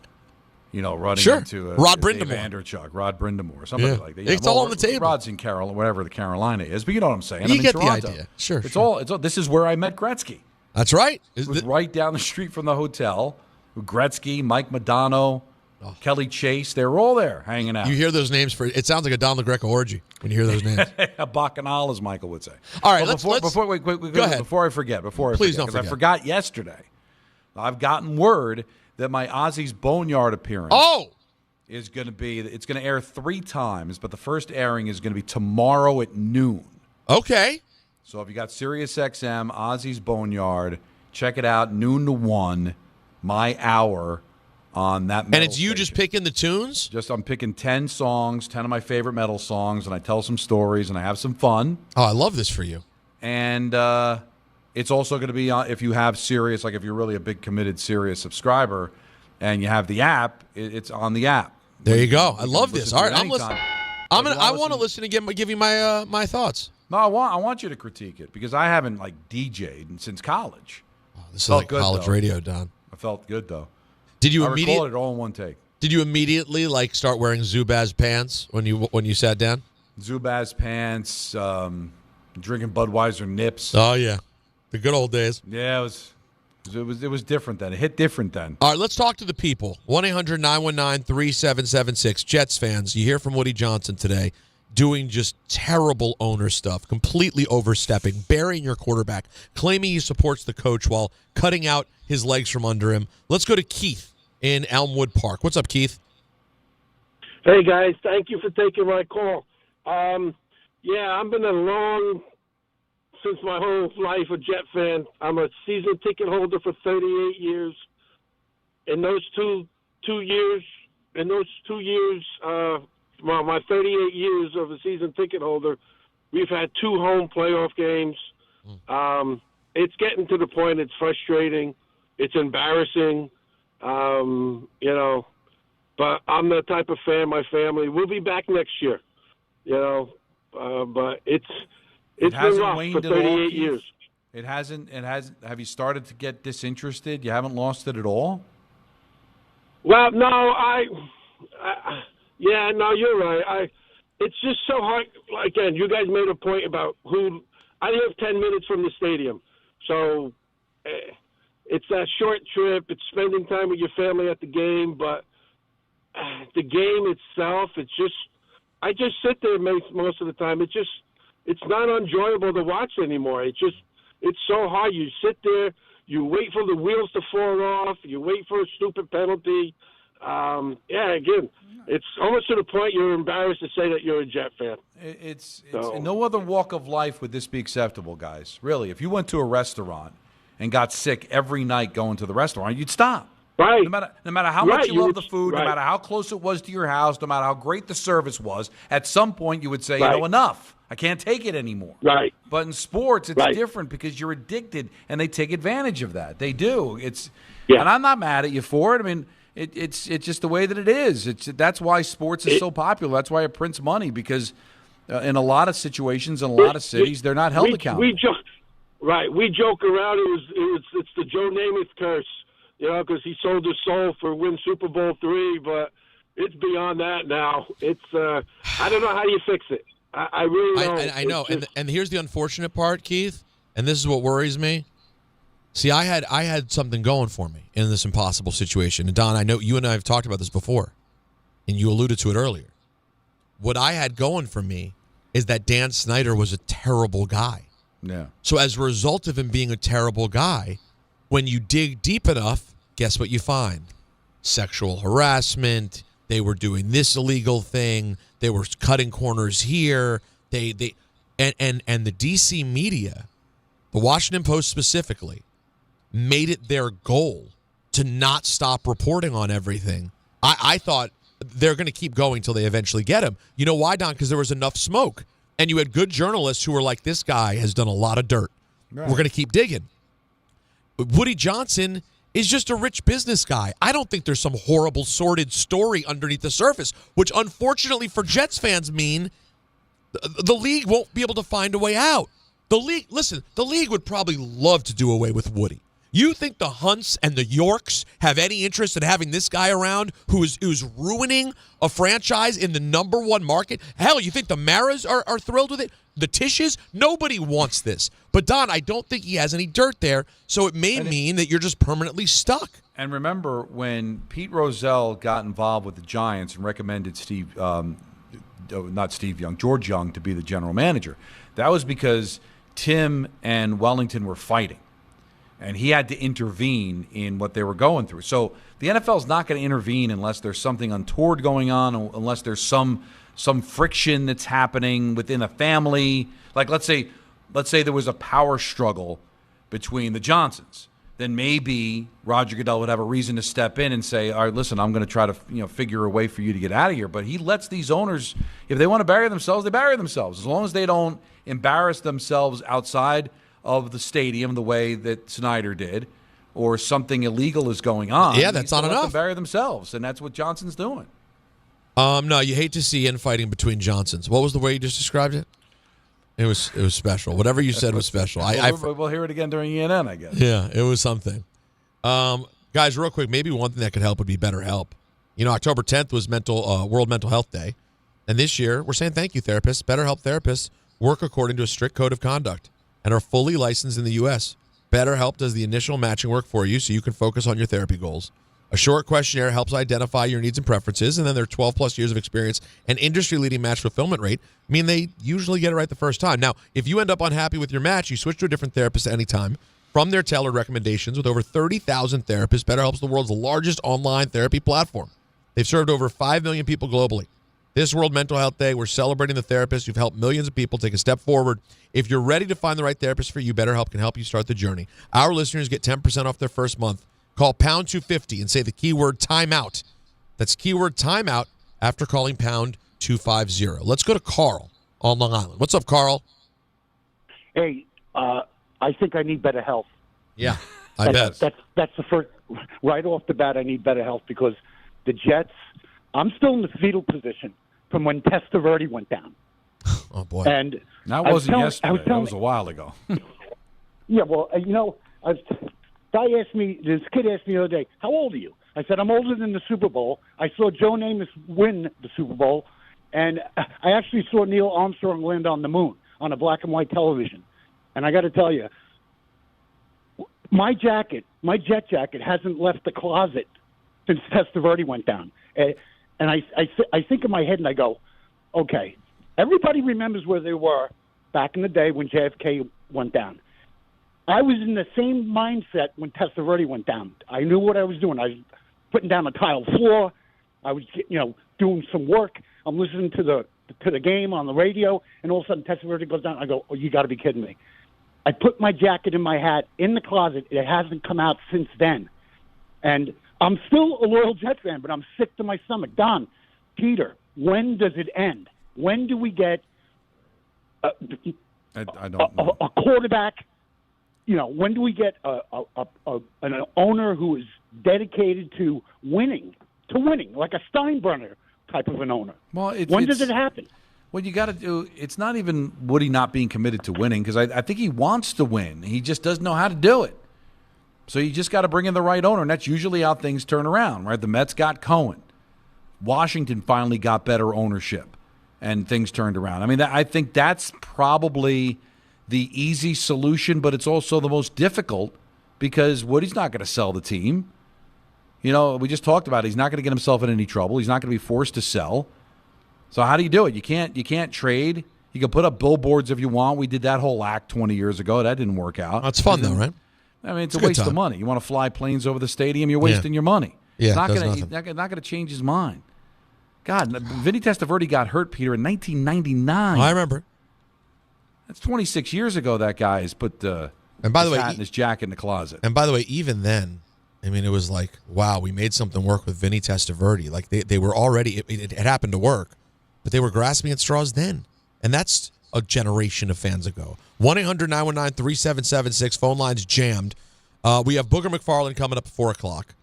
running into Rod Brindamore. Rod Brindamore, somebody like that. Yeah, it's all on the table. Rod's in Carolina, whatever the Carolina is, but you know what I'm saying. You get Toronto. the idea. Sure. It's all. This is where I met Gretzky. That's right. It was right down the street from the hotel. Gretzky, Mike Modano, Kelly Chase, they were all there hanging out. You hear those names it sounds like a Don LaGreca orgy when you hear those names. A bacchanal, as Michael would say. All right, go ahead. Before I forget, Please don't forget. I forgot yesterday. I've gotten word that my Ozzy's Boneyard appearance is going to be, it's going to air 3 times, but the first airing is going to be tomorrow at noon. Okay. So if you got Sirius XM, Ozzy's Boneyard, check it out, noon to 1, my hour on that metal And it's you station. just picking the tunes? I'm picking 10 songs, 10 of my favorite metal songs, and I tell some stories, and I have some fun. Oh, I love this for you. And it's also going to be on, if you have Sirius, like if you're really a big committed Sirius subscriber, and you have the app, it's on the app. There you go. I love this. All right, I'm anytime. listening. I want to listen and give you my my thoughts. No, I want you to critique it because I haven't DJ'd since college. Oh, this is like college radio, Don. I felt good though. Did you I recorded it all in one take? Did you immediately start wearing Zubaz pants when you sat down? Zubaz pants, drinking Budweiser nips. Oh yeah, the good old days. Yeah, it was different then. It hit different then. All right, let's talk to the people. 1-800-919-3776. Jets fans, you hear from Woody Johnson today doing just terrible owner stuff, completely overstepping, burying your quarterback, claiming he supports the coach while cutting out his legs from under him. Let's go to Keith in Elmwood Park. What's up, Keith? Hey, guys. Thank you for taking my call. I've been since my whole life a Jet fan. I'm a season ticket holder for 38 years. In those two years, my 38 years of a season ticket holder, we've had 2 home playoff games. It's getting to the point it's frustrating. It's embarrassing, but I'm the type of fan, my family, we'll be back next year, but it's been rough for 38 years. It hasn't. Have you started to get disinterested? You haven't lost it at all? Well, no, you're right. It's just so hard. Again, you guys made a point about who. I live 10 minutes from the stadium, so it's that short trip. It's spending time with your family at the game, but the game itself, I just sit there most of the time. It's not enjoyable to watch anymore. It's so hard. You sit there, you wait for the wheels to fall off, you wait for a stupid penalty. Again, it's almost to the point you're embarrassed to say that you're a Jet fan. It's in no other walk of life would this be acceptable, guys. Really, if you went to a restaurant and got sick every night going to the restaurant, you'd stop. Right. No matter how much you love the food, no matter how close it was to your house, no matter how great the service was, at some point you would say, enough. I can't take it anymore. Right. But in sports, it's different because you're addicted, and they take advantage of that. They do. And I'm not mad at you for it. I mean, it's just the way that it is. That's why sports is so popular. That's why it prints money because in a lot of situations, in a lot of cities, they're not held accountable. We joke around. It's the Joe Namath curse. Because he sold his soul for win Super Bowl III, but it's beyond that now. It's I don't know how you fix it. I really don't. I know, and here's the unfortunate part, Keith, and this is what worries me. See, I had something going for me in this impossible situation. And Don, I know you and I have talked about this before, and you alluded to it earlier. What I had going for me is that Dan Snyder was a terrible guy. Yeah. So as a result of him being a terrible guy, when you dig deep enough, guess what you find? Sexual harassment. They were doing this illegal thing. They were cutting corners here. And the DC media, the Washington Post specifically, made it their goal to not stop reporting on everything. I thought they're going to keep going till they eventually get him. You know why, Don? Because there was enough smoke. And you had good journalists who were like, this guy has done a lot of dirt. Right. We're going to keep digging. Woody Johnson is just a rich business guy. I don't think there's some horrible, sordid story underneath the surface, which unfortunately for Jets fans mean the league won't be able to find a way out. The league would probably love to do away with Woody. You think the Hunts and the Yorks have any interest in having this guy around who's ruining a franchise in the number one market? Hell, you think the Maras are thrilled with it? The Tishes? Nobody wants this. But, Don, I don't think he has any dirt there, so it may mean that you're just permanently stuck. And remember, when Pete Rozelle got involved with the Giants and recommended George Young to be the general manager, that was because Tim and Wellington were fighting. and he had to intervene in what they were going through. So the NFL is not going to intervene unless there's something untoward going on, unless there's some friction that's happening within a family. Like let's say there was a power struggle between the Johnsons. Then maybe Roger Goodell would have a reason to step in and say, all right, listen, I'm going to try to figure a way for you to get out of here. But he lets these owners, if they want to bury themselves, they bury themselves. As long as they don't embarrass themselves outside of the stadium the way that Snyder did, or something illegal is going on. Yeah, that's not enough. Let them bury themselves, and that's what Johnson's doing. No, you hate to see infighting between Johnsons. What was the way you just described it? It was special. Whatever you said was special. We'll hear it again during ENN, I guess. Yeah, it was something. Guys, real quick, maybe one thing that could help would be BetterHelp. October 10th was World Mental Health Day, and this year we're saying thank you, therapists. BetterHelp therapists work according to a strict code of conduct and are fully licensed in the U.S. BetterHelp does the initial matching work for you so you can focus on your therapy goals. A short questionnaire helps identify your needs and preferences, and then their 12-plus years of experience and industry-leading match fulfillment rate mean they usually get it right the first time. Now, if you end up unhappy with your match, you switch to a different therapist at any time. From their tailored recommendations, with over 30,000 therapists, BetterHelp is the world's largest online therapy platform. They've served over 5 million people globally. This World Mental Health Day, we're celebrating the therapists who've helped millions of people take a step forward. If you're ready to find the right therapist for you, BetterHelp can help you start the journey. Our listeners get 10% off their first month. Call pound 250 and say the keyword timeout. That's keyword timeout after calling pound 250. Let's go to Carl on Long Island. What's up, Carl? Hey, I think I need better health. Yeah, I bet. That's the first. Right off the bat, I need better health because the Jets, I'm still in the fetal position from when Testaverde went down. Oh, boy. And that wasn't yesterday. That was a while ago. Yeah, well, this kid asked me the other day, how old are you? I said, I'm older than the Super Bowl. I saw Joe Namath win the Super Bowl, and I actually saw Neil Armstrong land on the moon on a black and white television. And I got to tell you, my jet jacket, hasn't left the closet since Testaverde went down. And I think in my head and I go, okay, everybody remembers where they were back in the day when JFK went down. I was in the same mindset when Testaverde went down. I knew what I was doing. I was putting down a tile floor. I was, doing some work. I'm listening to the game on the radio, and all of a sudden Testaverde goes down. I go, oh, you got to be kidding me. I put my jacket and my hat in the closet. It hasn't come out since then. And I'm still a loyal Jet fan, but I'm sick to my stomach. Don, Peter, when does it end? When do we get I don't know. A quarterback? When do we get an owner who is dedicated to winning, like a Steinbrenner type of an owner? Well, when does it happen? What you got to do, it's not even Woody not being committed to winning, because I think he wants to win. He just doesn't know how to do it. So you just got to bring in the right owner, and that's usually how things turn around, right? The Mets got Cohen. Washington finally got better ownership, and things turned around. I mean, I think that's probably the easy solution, but it's also the most difficult because Woody's not going to sell the team. We just talked about it. He's not going to get himself in any trouble. He's not going to be forced to sell. So how do you do it? You can't trade. You can put up billboards if you want. We did that whole act 20 years ago. That didn't work out. That's fun, though, right? I mean, it's a waste of money. You want to fly planes over the stadium, you're wasting your money. Yeah, he's not going to change his mind. God, Vinny Testaverde got hurt, Peter, in 1999. I remember. That's 26 years ago. That guy has put and by the way, hat and his jacket in the closet. And by the way, even then, I mean, it was like, wow, we made something work with Vinny Testaverde. Like they were already, it happened to work, but they were grasping at straws then, and that's a generation of fans ago. 1-800-919-3776. Phone lines jammed. We have Booger McFarland coming up at 4 o'clock.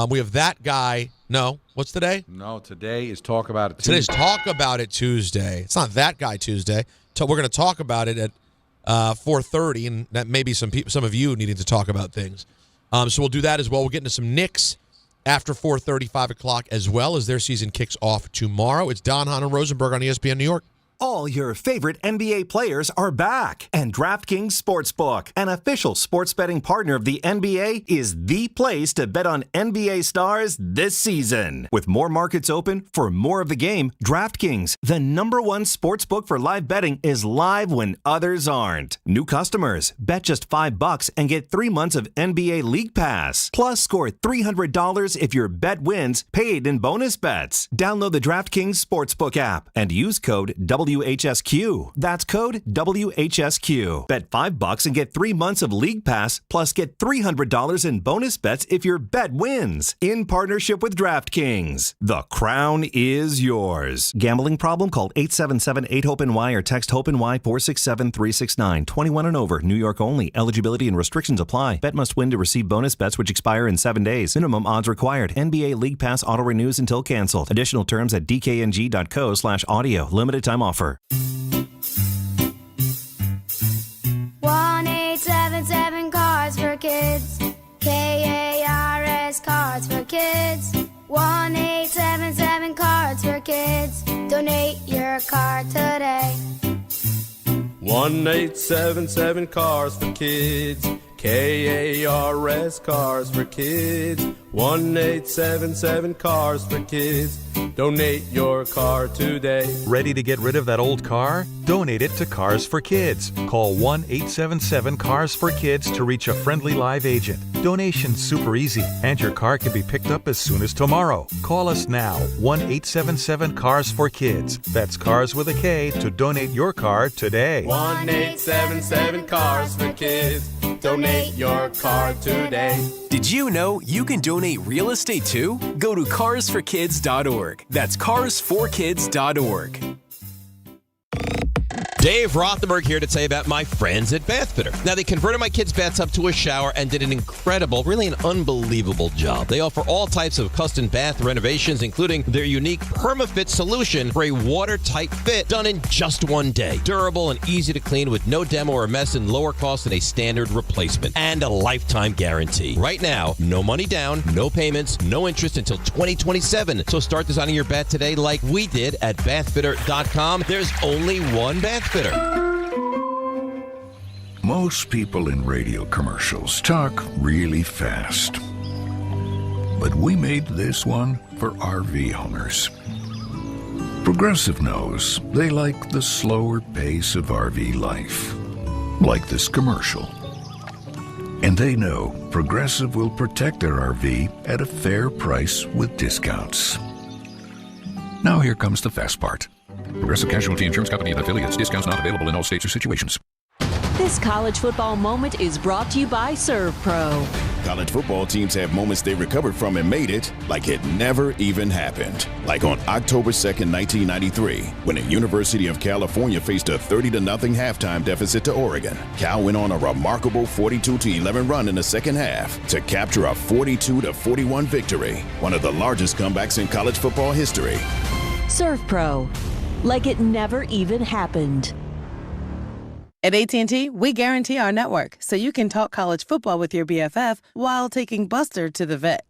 We have that guy. No, what's today? No, today is Talk About It Tuesday. Today's Talk About It Tuesday. It's not that guy Tuesday. So we're going to talk about it at 4:30, and that maybe some of you needing to talk about things. So we'll do that as well. We'll get into some Knicks after 4:30, 5 o'clock, as well as their season kicks off tomorrow. It's Don, Hahn, and Rosenberg on ESPN New York. All your favorite NBA players are back, and DraftKings Sportsbook, an official sports betting partner of the NBA, is the place to bet on NBA stars this season. With more markets open for more of the game, DraftKings, the #1 sportsbook for live betting, is live when others aren't. New customers, bet just $5 and get 3 months of NBA League Pass. Plus, score $300 if your bet wins, paid in bonus bets. Download the DraftKings Sportsbook app and use code WHSQ. That's code WHSQ. Bet $5 and get 3 months of League Pass, plus get $300 in bonus bets if your bet wins. In partnership with DraftKings. The crown is yours. Gambling problem? Call 877-8-HOPE-NY or text HOPE-NY 467-369. 21 and over. New York only. Eligibility and restrictions apply. Bet must win to receive bonus bets which expire in 7 days. Minimum odds required. NBA League Pass auto renews until canceled. Additional terms at dkng.co/audio. Limited time offer. 1-877 Cards for Kids. KARS Cards for Kids. 1-877 Cards for Kids. Donate your card today. 1-877 Cars for Kids. KARS Cars for Kids. 1-877 Cars for Kids. Donate your car today. Ready to get rid of that old car? Donate it to Cars for Kids. Call 1-877-CARS-FOR-KIDS to reach a friendly live agent. Donation's super easy, and your car can be picked up as soon as tomorrow. Call us now, 1-877-CARS-FOR-KIDS. That's Cars with a K to donate your car today. 1-877 Cars for Kids. Donate your car today. Did you know you can donate real estate too? Go to carsforkids.org. That's carsforkids.org. Dave Rothenberg here to tell you about my friends at Bath Fitter. Now, they converted my kids' bathtub to a shower and did an incredible, really an unbelievable job. They offer all types of custom bath renovations, including their unique PermaFit solution for a watertight fit done in just 1 day. Durable and easy to clean with no demo or mess and lower cost than a standard replacement. And a lifetime guarantee. Right now, no money down, no payments, no interest until 2027. So start designing your bath today like we did at bathfitter.com. There's only one bath fitter. Most people in radio commercials talk really fast. But we made this one for RV owners. Progressive knows they like the slower pace of RV life, like this commercial. And they know Progressive will protect their RV at a fair price with discounts. Now here comes the fast part. Progressive Casualty Insurance Company and affiliates. Discounts not available in all states or situations. This college football moment is brought to you by ServPro. College football teams have moments they recovered from and made it like it never even happened. Like on October 2nd, 1993, when the University of California faced a 30-0 halftime deficit to Oregon. Cal went on a remarkable 42-11 run in the second half to capture a 42-41 victory, one of the largest comebacks in college football history. ServPro. Like it never even happened. At AT&T, we guarantee our network so you can talk college football with your BFF while taking Buster to the vet.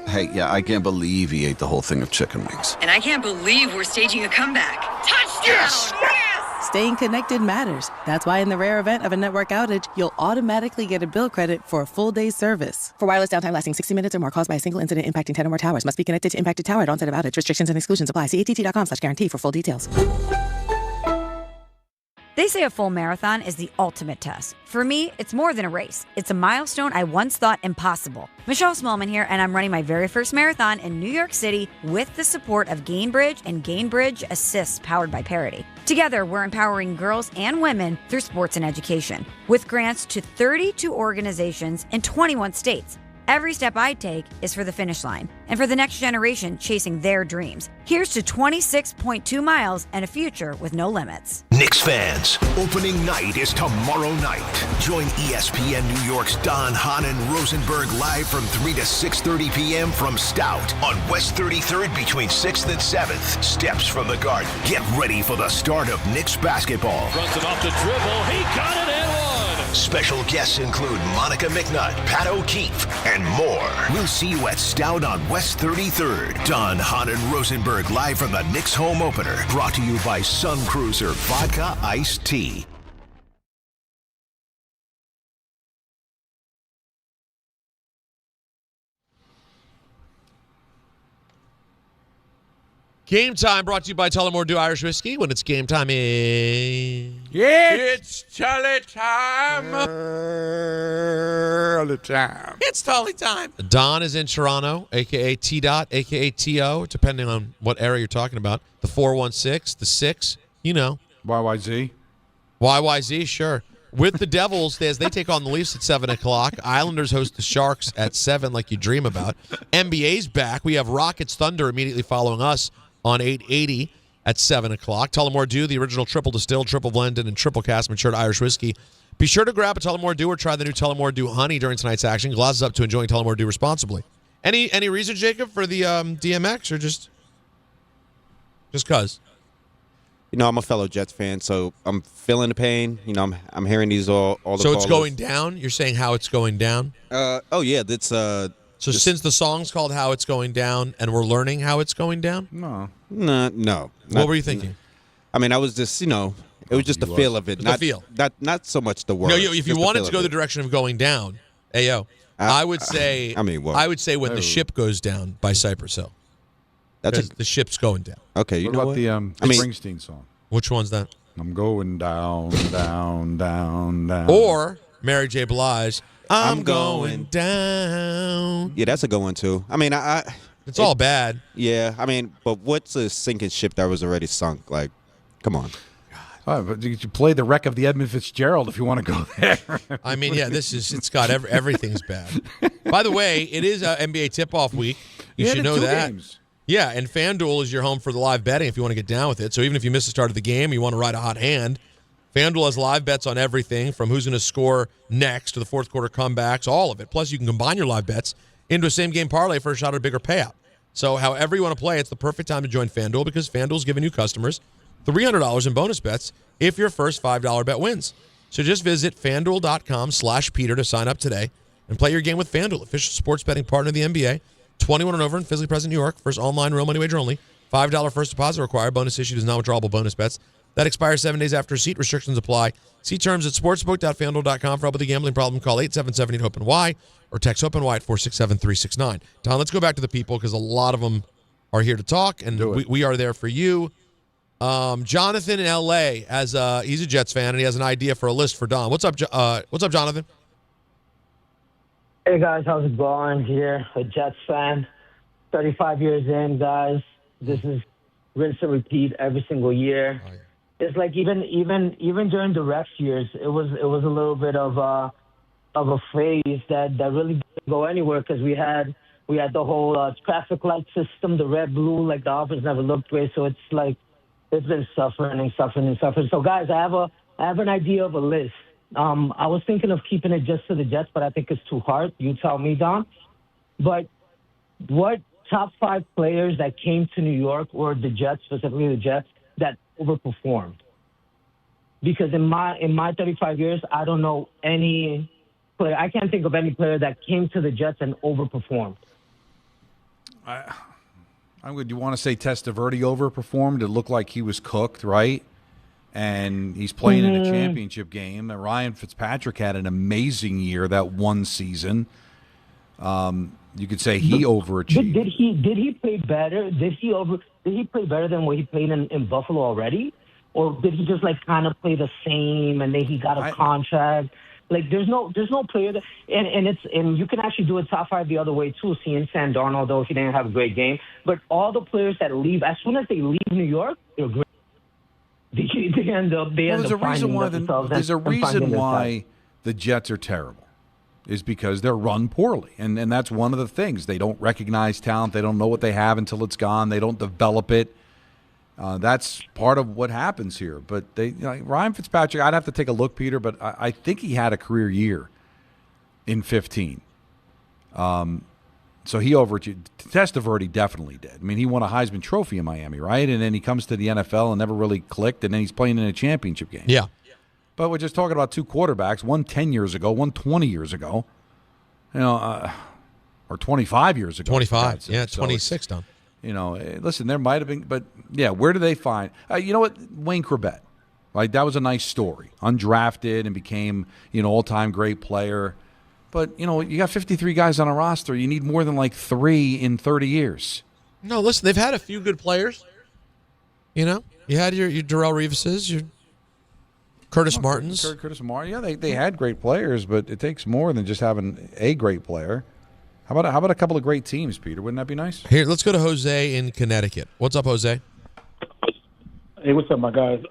Hey, yeah, I can't believe he ate the whole thing of chicken wings. And I can't believe we're staging a comeback. Touchdown! Yes! Staying connected matters. That's why in the rare event of a network outage, you'll automatically get a bill credit for a full day's service. For wireless downtime lasting 60 minutes or more caused by a single incident impacting 10 or more towers, must be connected to impacted tower at onset of outage. Restrictions and exclusions apply. See att.com/guarantee for full details. They say a full marathon is the ultimate test. For me, it's more than a race. It's a milestone I once thought impossible. Michelle Smallman here, and I'm running my very first marathon in New York City with the support of Gainbridge and Gainbridge Assists powered by Parity. Together, we're empowering girls and women through sports and education, with grants to 32 organizations in 21 states. Every step I take is for the finish line and for the next generation chasing their dreams. Here's to 26.2 miles and a future with no limits. Knicks fans, opening night is tomorrow night. Join ESPN New York's Don, Hahn, and Rosenberg live from 3 to 6:30 p.m. from Stout on West 33rd between 6th and 7th. Steps from the Garden. Get ready for the start of Knicks basketball. Runs it off the dribble. He got it and one. Special guests include Monica McNutt, Pat O'Keefe, and more. We'll see you at Stout on West 33rd. Don, Hahn, and Rosenberg live from the Knicks home opener. Brought to you by Sun Cruiser Vodka Iced Tea. Game time brought to you by Tullamore Dew Irish Whiskey. When it's game time, it's Tully time. Tully time. It's Tully time. Don is in Toronto, a.k.a. T-Dot, a.k.a. T.O., depending on what area you're talking about. The 416, the 6, you know. YYZ. YYZ, sure. With the Devils, as they take on the Leafs at 7 o'clock. Islanders host the Sharks at 7, like you dream about. NBA's back. We have Rockets Thunder immediately following us on 880 at 7 o'clock. Tullamore Dew, the original triple distilled, triple blended, and triple cask matured Irish whiskey. Be sure to grab a Tullamore Dew or try the new Tullamore Dew Honey during tonight's action. Glasses up to enjoying Tullamore Dew responsibly. Any reason, Jacob, for the DMX, or just cause? You know, I'm a fellow Jets fan, so I'm feeling the pain. You know, I'm hearing these all the So it's callers. going down? You're saying how it's going down? Oh yeah, that's So since the song's called How It's Going Down and we're learning how it's going down? No. No. What were you thinking? I mean, I was just, it was just the feel of it. The feel. Not so much the word. No, if you wanted to go the direction of going down, I would say I would say When the Ship Goes Down by Cypress Hill. That's the ship's going down. Okay, you what know about what? the Springsteen song? Which one's that? I'm going down, down, down, down. Or Mary J. Blige, I'm going down. Yeah, that's a good one too. I mean, it's all bad. Yeah, I mean, but what's a sinking ship that was already sunk? Like, come on. But you play the wreck of the Edmund Fitzgerald if you want to go there. I mean, yeah, it's got everything's bad. By the way, it is NBA tip-off week. You should know that. Games. Yeah, and FanDuel is your home for the live betting if you want to get down with it. So even if you miss the start of the game, you want to ride a hot hand, FanDuel has live bets on everything from who's going to score next to the fourth quarter comebacks, all of it. Plus, you can combine your live bets into a same-game parlay for a shot at a bigger payout. So however you want to play, it's the perfect time to join FanDuel because FanDuel's giving you customers $300 in bonus bets if your first $5 bet wins. So just visit FanDuel.com/Peter to sign up today and play your game with FanDuel, official sports betting partner of the NBA. 21 and over and physically present in New York. First online real money wager only. $5 first deposit required. Bonus issued is non-withdrawable bonus bets. That expires 7 days after receipt. Restrictions apply. See terms at sportsbook.fanduel.com. For help with a gambling problem, call 877-8-HOPE-NY or text HOPE-NY at 467-369. Tom, let's go back to the people because a lot of them are here to talk, and we are there for you. Jonathan in L.A. He's a Jets fan, and he has an idea for a list for Don. What's up, Jonathan? Hey, guys. How's it going? Here, a Jets fan. 35 years in, guys. This is rinse and repeat every single year. Oh, yeah. It's like even during the ref years, it was a little bit of a phase that really didn't go anywhere because we had the whole traffic light system, the red, blue, like the offense never looked great. So it's like it's been suffering. So, guys, I have an idea of a list. I was thinking of keeping it just to the Jets, but I think it's too hard. You tell me, Don. But what top 5 players that came to New York or the Jets, specifically the Jets, that overperformed? Because in my 35 years, I don't know any player. I can't think of any player that came to the Jets and overperformed. Would you want to say Testaverde overperformed? It looked like he was cooked, right? And he's playing in a championship game. Ryan Fitzpatrick had an amazing year that one season. You could say he overachieved. Did he play better? Did he play better than what he played in Buffalo already? Or did he just kind of play the same and then he got a contract? Like there's no player that and you can actually do a top 5 the other way too, seeing Sam Darnold, though he didn't have a great game. But all the players that leave, as soon as they leave New York, they're great. They end up finding themselves. There's a reason why the Jets are terrible, is because they're run poorly, and that's one of the things. They don't recognize talent. They don't know what they have until it's gone. They don't develop it. That's part of what happens here. But Ryan Fitzpatrick, I'd have to take a look, Peter, but I think he had a career year in 15. So he overachieved. Testaverde definitely did. I mean, he won a Heisman Trophy in Miami, right? And then he comes to the NFL and never really clicked, and then he's playing in a championship game. Yeah. But we're just talking about two quarterbacks, one 10 years ago, one 20 years ago, or 25 years ago. 25, yeah, 26 done. Listen, there might have been, but yeah, where do they find? You know what? Wayne Corbett, right? That was a nice story. Undrafted and became, all-time great player. But, you got 53 guys on a roster. You need more than like 3 in 30 years. No, listen, they've had a few good players. You had your Darrelle Reeveses, your Curtis Martins. Curtis Martin. Yeah, they had great players, but it takes more than just having a great player. How about a couple of great teams, Peter? Wouldn't that be nice? Here, let's go to Jose in Connecticut. What's up, Jose? Hey, what's up, my guys?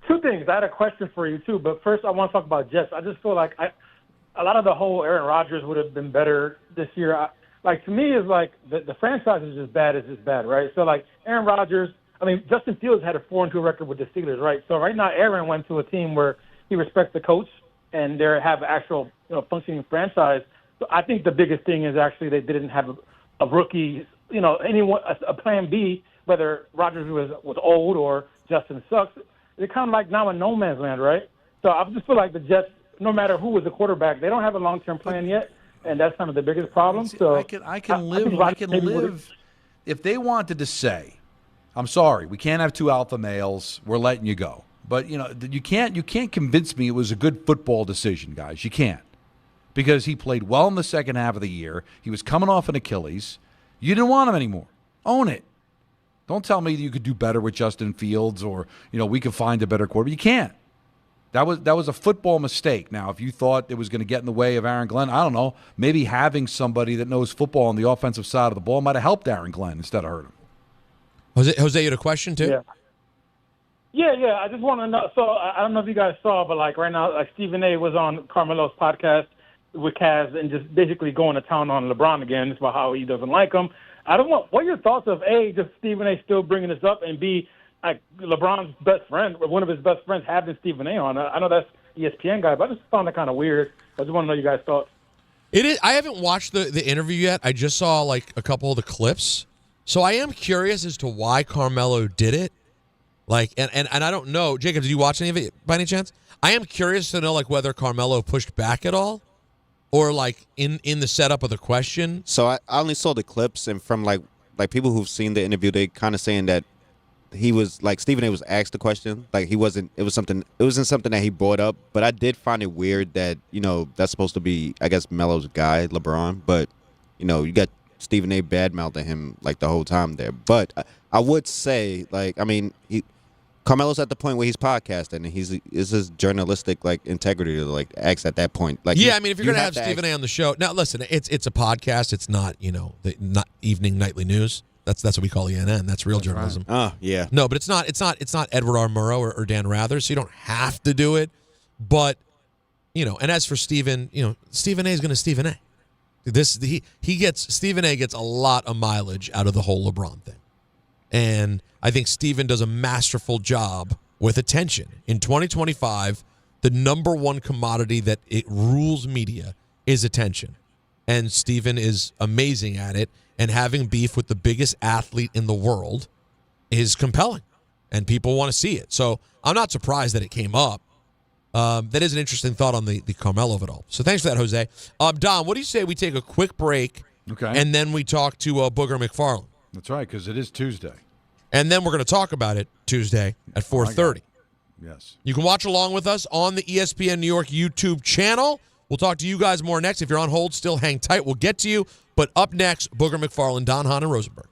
Two things. I had a question for you, too, but first I want to talk about Jets. I just feel like a lot of the whole Aaron Rodgers would have been better this year. To me, it's like the franchise is just bad. It's just bad, right? So, Aaron Rodgers, Justin Fields had a 4-2 record with the Steelers, right? So right now, Aaron went to a team where he respects the coach and they have an actual, functioning franchise. So I think the biggest thing is actually they didn't have a rookie, anyone, a plan B, whether Rodgers was old or Justin sucks. They're kind of like now in no man's land, right? So I just feel like the Jets, no matter who was the quarterback, they don't have a long-term plan yet, and that's kind of the biggest problem. So I can live if they wanted to say, I'm sorry, we can't have 2 alpha males. We're letting you go. But you can't convince me it was a good football decision, guys. You can't, because he played well in the second half of the year. He was coming off an Achilles. You didn't want him anymore. Own it. Don't tell me that you could do better with Justin Fields or we could find a better quarterback. You can't. That was a football mistake. Now, if you thought it was going to get in the way of Aaron Glenn, I don't know. Maybe having somebody that knows football on the offensive side of the ball might have helped Aaron Glenn instead of hurt him. Jose, you had a question too? Yeah. I just want to know. So I don't know if you guys saw, but right now, Stephen A. was on Carmelo's podcast with Kaz and just basically going to town on LeBron again. It's about how he doesn't like him. What are your thoughts of A, just Stephen A. still bringing this up, and B, LeBron's best friend, or one of his best friends, having Stephen A. on? I know that's ESPN guy, but I just found it kind of weird. I just want to know your guys' thoughts. It is. I haven't watched the interview yet. I just saw a couple of the clips. So I am curious as to why Carmelo did it. And I don't know. Jacob, did you watch any of it by any chance? I am curious to know whether Carmelo pushed back at all, or in the setup of the question. So I only saw the clips, and from people who've seen the interview, they kind of saying that he was Stephen A. was asked the question. It wasn't something that he brought up. But I did find it weird that that's supposed to be, I guess, Melo's guy, LeBron. But you got Stephen A. badmouthing him the whole time there. But I would say Carmelo's at the point where he's podcasting, and is his journalistic integrity to ask at that point. If you're gonna have Stephen A. on the show, now listen, it's a podcast. It's not the evening nightly news. That's what we call ENN. That's real journalism. Right. Oh yeah. No, but it's not Edward R. Murrow or Dan Rather. So you don't have to do it. But and as for Stephen, Stephen A. is going to Stephen A. Stephen A. gets a lot of mileage out of the whole LeBron thing, and I think Stephen does a masterful job with attention. In 2025, the number one commodity that it rules media is attention, and Stephen is amazing at it. And having beef with the biggest athlete in the world is compelling, and people want to see it. So I'm not surprised that it came up. That is an interesting thought on the Carmelo of it all. So thanks for that, Jose. Don, what do you say we take a quick break, and then we talk to Booger McFarland? That's right, because it is Tuesday. And then we're going to talk about it Tuesday at 4:30. Yes. You can watch along with us on the ESPN New York YouTube channel. We'll talk to you guys more next. If you're on hold, still hang tight. We'll get to you. But up next, Booger McFarland, Don Hahn, and Rosenberg.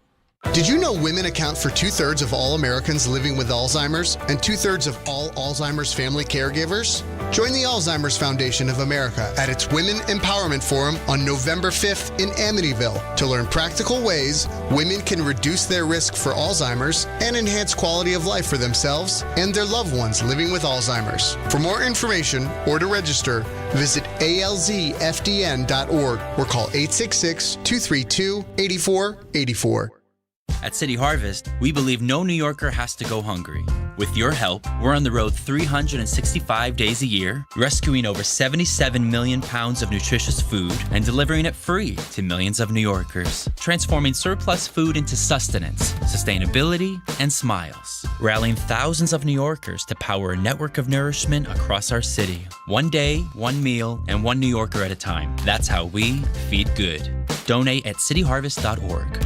Did you know women account for 2/3 of all Americans living with Alzheimer's and 2/3 of all Alzheimer's family caregivers? Join the Alzheimer's Foundation of America at its Women Empowerment Forum on November 5th in Amityville to learn practical ways women can reduce their risk for Alzheimer's and enhance quality of life for themselves and their loved ones living with Alzheimer's. For more information or to register, visit alzfdn.org or call 866-232-8484. At City Harvest, we believe no New Yorker has to go hungry. With your help, we're on the road 365 days a year, rescuing over 77 million pounds of nutritious food and delivering it free to millions of New Yorkers, transforming surplus food into sustenance, sustainability, and smiles, rallying thousands of New Yorkers to power a network of nourishment across our city. One day, one meal, and one New Yorker at a time. That's how we feed good. Donate at cityharvest.org.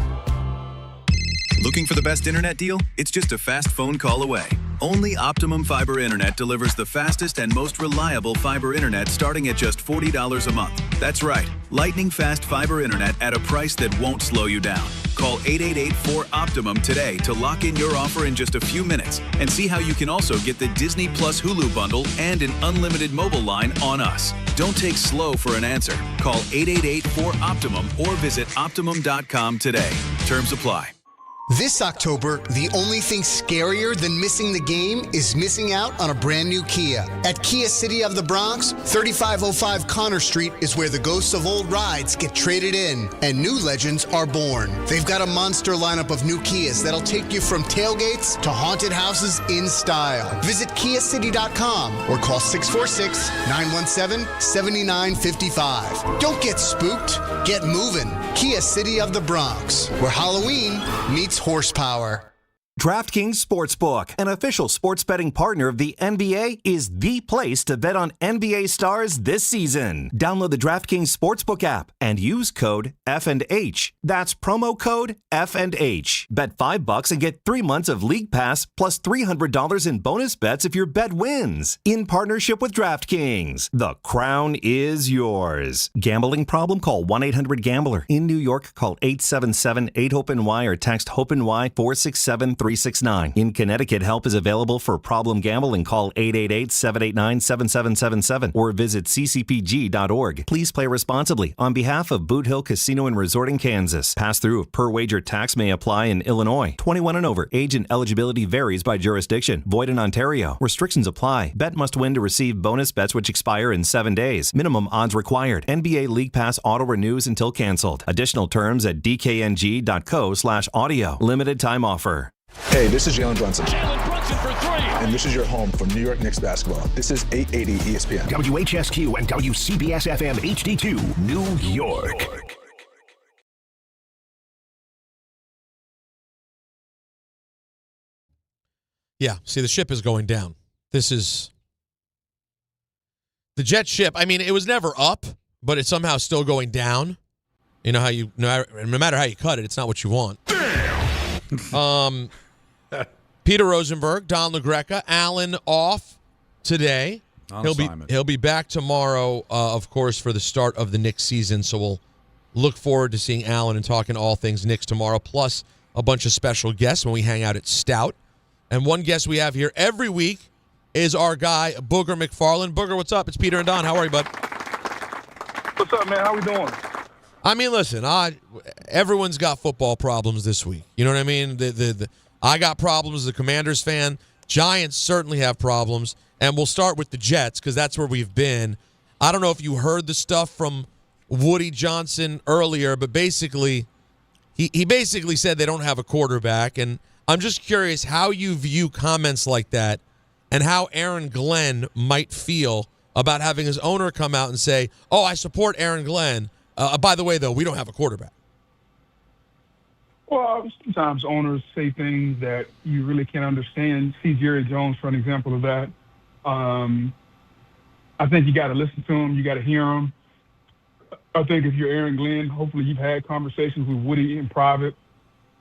Looking for the best internet deal? It's just a fast phone call away. Only Optimum Fiber Internet delivers the fastest and most reliable fiber internet starting at just $40 a month. That's right, lightning fast fiber internet at a price that won't slow you down. Call 888-4-OPTIMUM today to lock in your offer in just a few minutes and see how you can also get the Disney Plus Hulu bundle and an unlimited mobile line on us. Don't take slow for an answer. Call 888-4-OPTIMUM or visit Optimum.com today. Terms apply. This October, the only thing scarier than missing the game is missing out on a brand new Kia. At Kia City of the Bronx, 3505 Connor Street is where the ghosts of old rides get traded in and new legends are born. They've got a monster lineup of new Kias that'll take you from tailgates to haunted houses in style. Visit KiaCity.com or call 646-917-7955. Don't get spooked, get moving. Kia City of the Bronx, where Halloween meets horsepower. DraftKings Sportsbook, an official sports betting partner of the NBA, is the place to bet on NBA stars this season. Download the DraftKings Sportsbook app and use code F&H. That's promo code F&H. Bet $5 and get 3 months of League Pass plus $300 in bonus bets if your bet wins. In partnership with DraftKings, the crown is yours. Gambling problem? Call 1-800-GAMBLER. In New York, call 877-8-HOPE-NY or text HOPE-NY 467-369. In Connecticut, help is available for problem gambling. Call 888-789-7777 or visit ccpg.org. Please play responsibly. On behalf of Boot Hill Casino and Resort in Kansas, pass-through of per-wager tax may apply in Illinois. 21 and over. Age and eligibility varies by jurisdiction. Void in Ontario. Restrictions apply. Bet must win to receive bonus bets which expire in 7 days. Minimum odds required. NBA League Pass auto renews until canceled. Additional terms at dkng.co/audio. Limited time offer. Hey, this is Jalen Brunson. Jalen Brunson for three. And this is your home for New York Knicks basketball. This is 880 ESPN. WHSQ and WCBS-FM HD2, New York. Yeah, see, the ship is going down. This is the jet ship. I mean, it was never up, but it's somehow still going down. You know how no matter how you cut it, it's not what you want. Peter Rosenberg, Don LaGreca, Allen off today. He'll be back tomorrow, of course, for the start of the Knicks season. So we'll look forward to seeing Allen and talking all things Knicks tomorrow, plus a bunch of special guests when we hang out at Stout. And one guest we have here every week is our guy, Booger McFarland. Booger, what's up? It's Peter and Don. How are you, bud? What's up, man? How we doing? I mean, listen, everyone's got football problems this week. You know what I mean? I got problems as a Commanders fan. Giants certainly have problems. And we'll start with the Jets because that's where we've been. I don't know if you heard the stuff from Woody Johnson earlier, but basically, he basically said they don't have a quarterback. And I'm just curious how you view comments like that and how Aaron Glenn might feel about having his owner come out and say, oh, I support Aaron Glenn. By the way, though, we don't have a quarterback. Well, sometimes owners say things that you really can't understand. See Jerry Jones for an example of that. I think you got to listen to him. You got to hear him. I think if you're Aaron Glenn, hopefully you've had conversations with Woody in private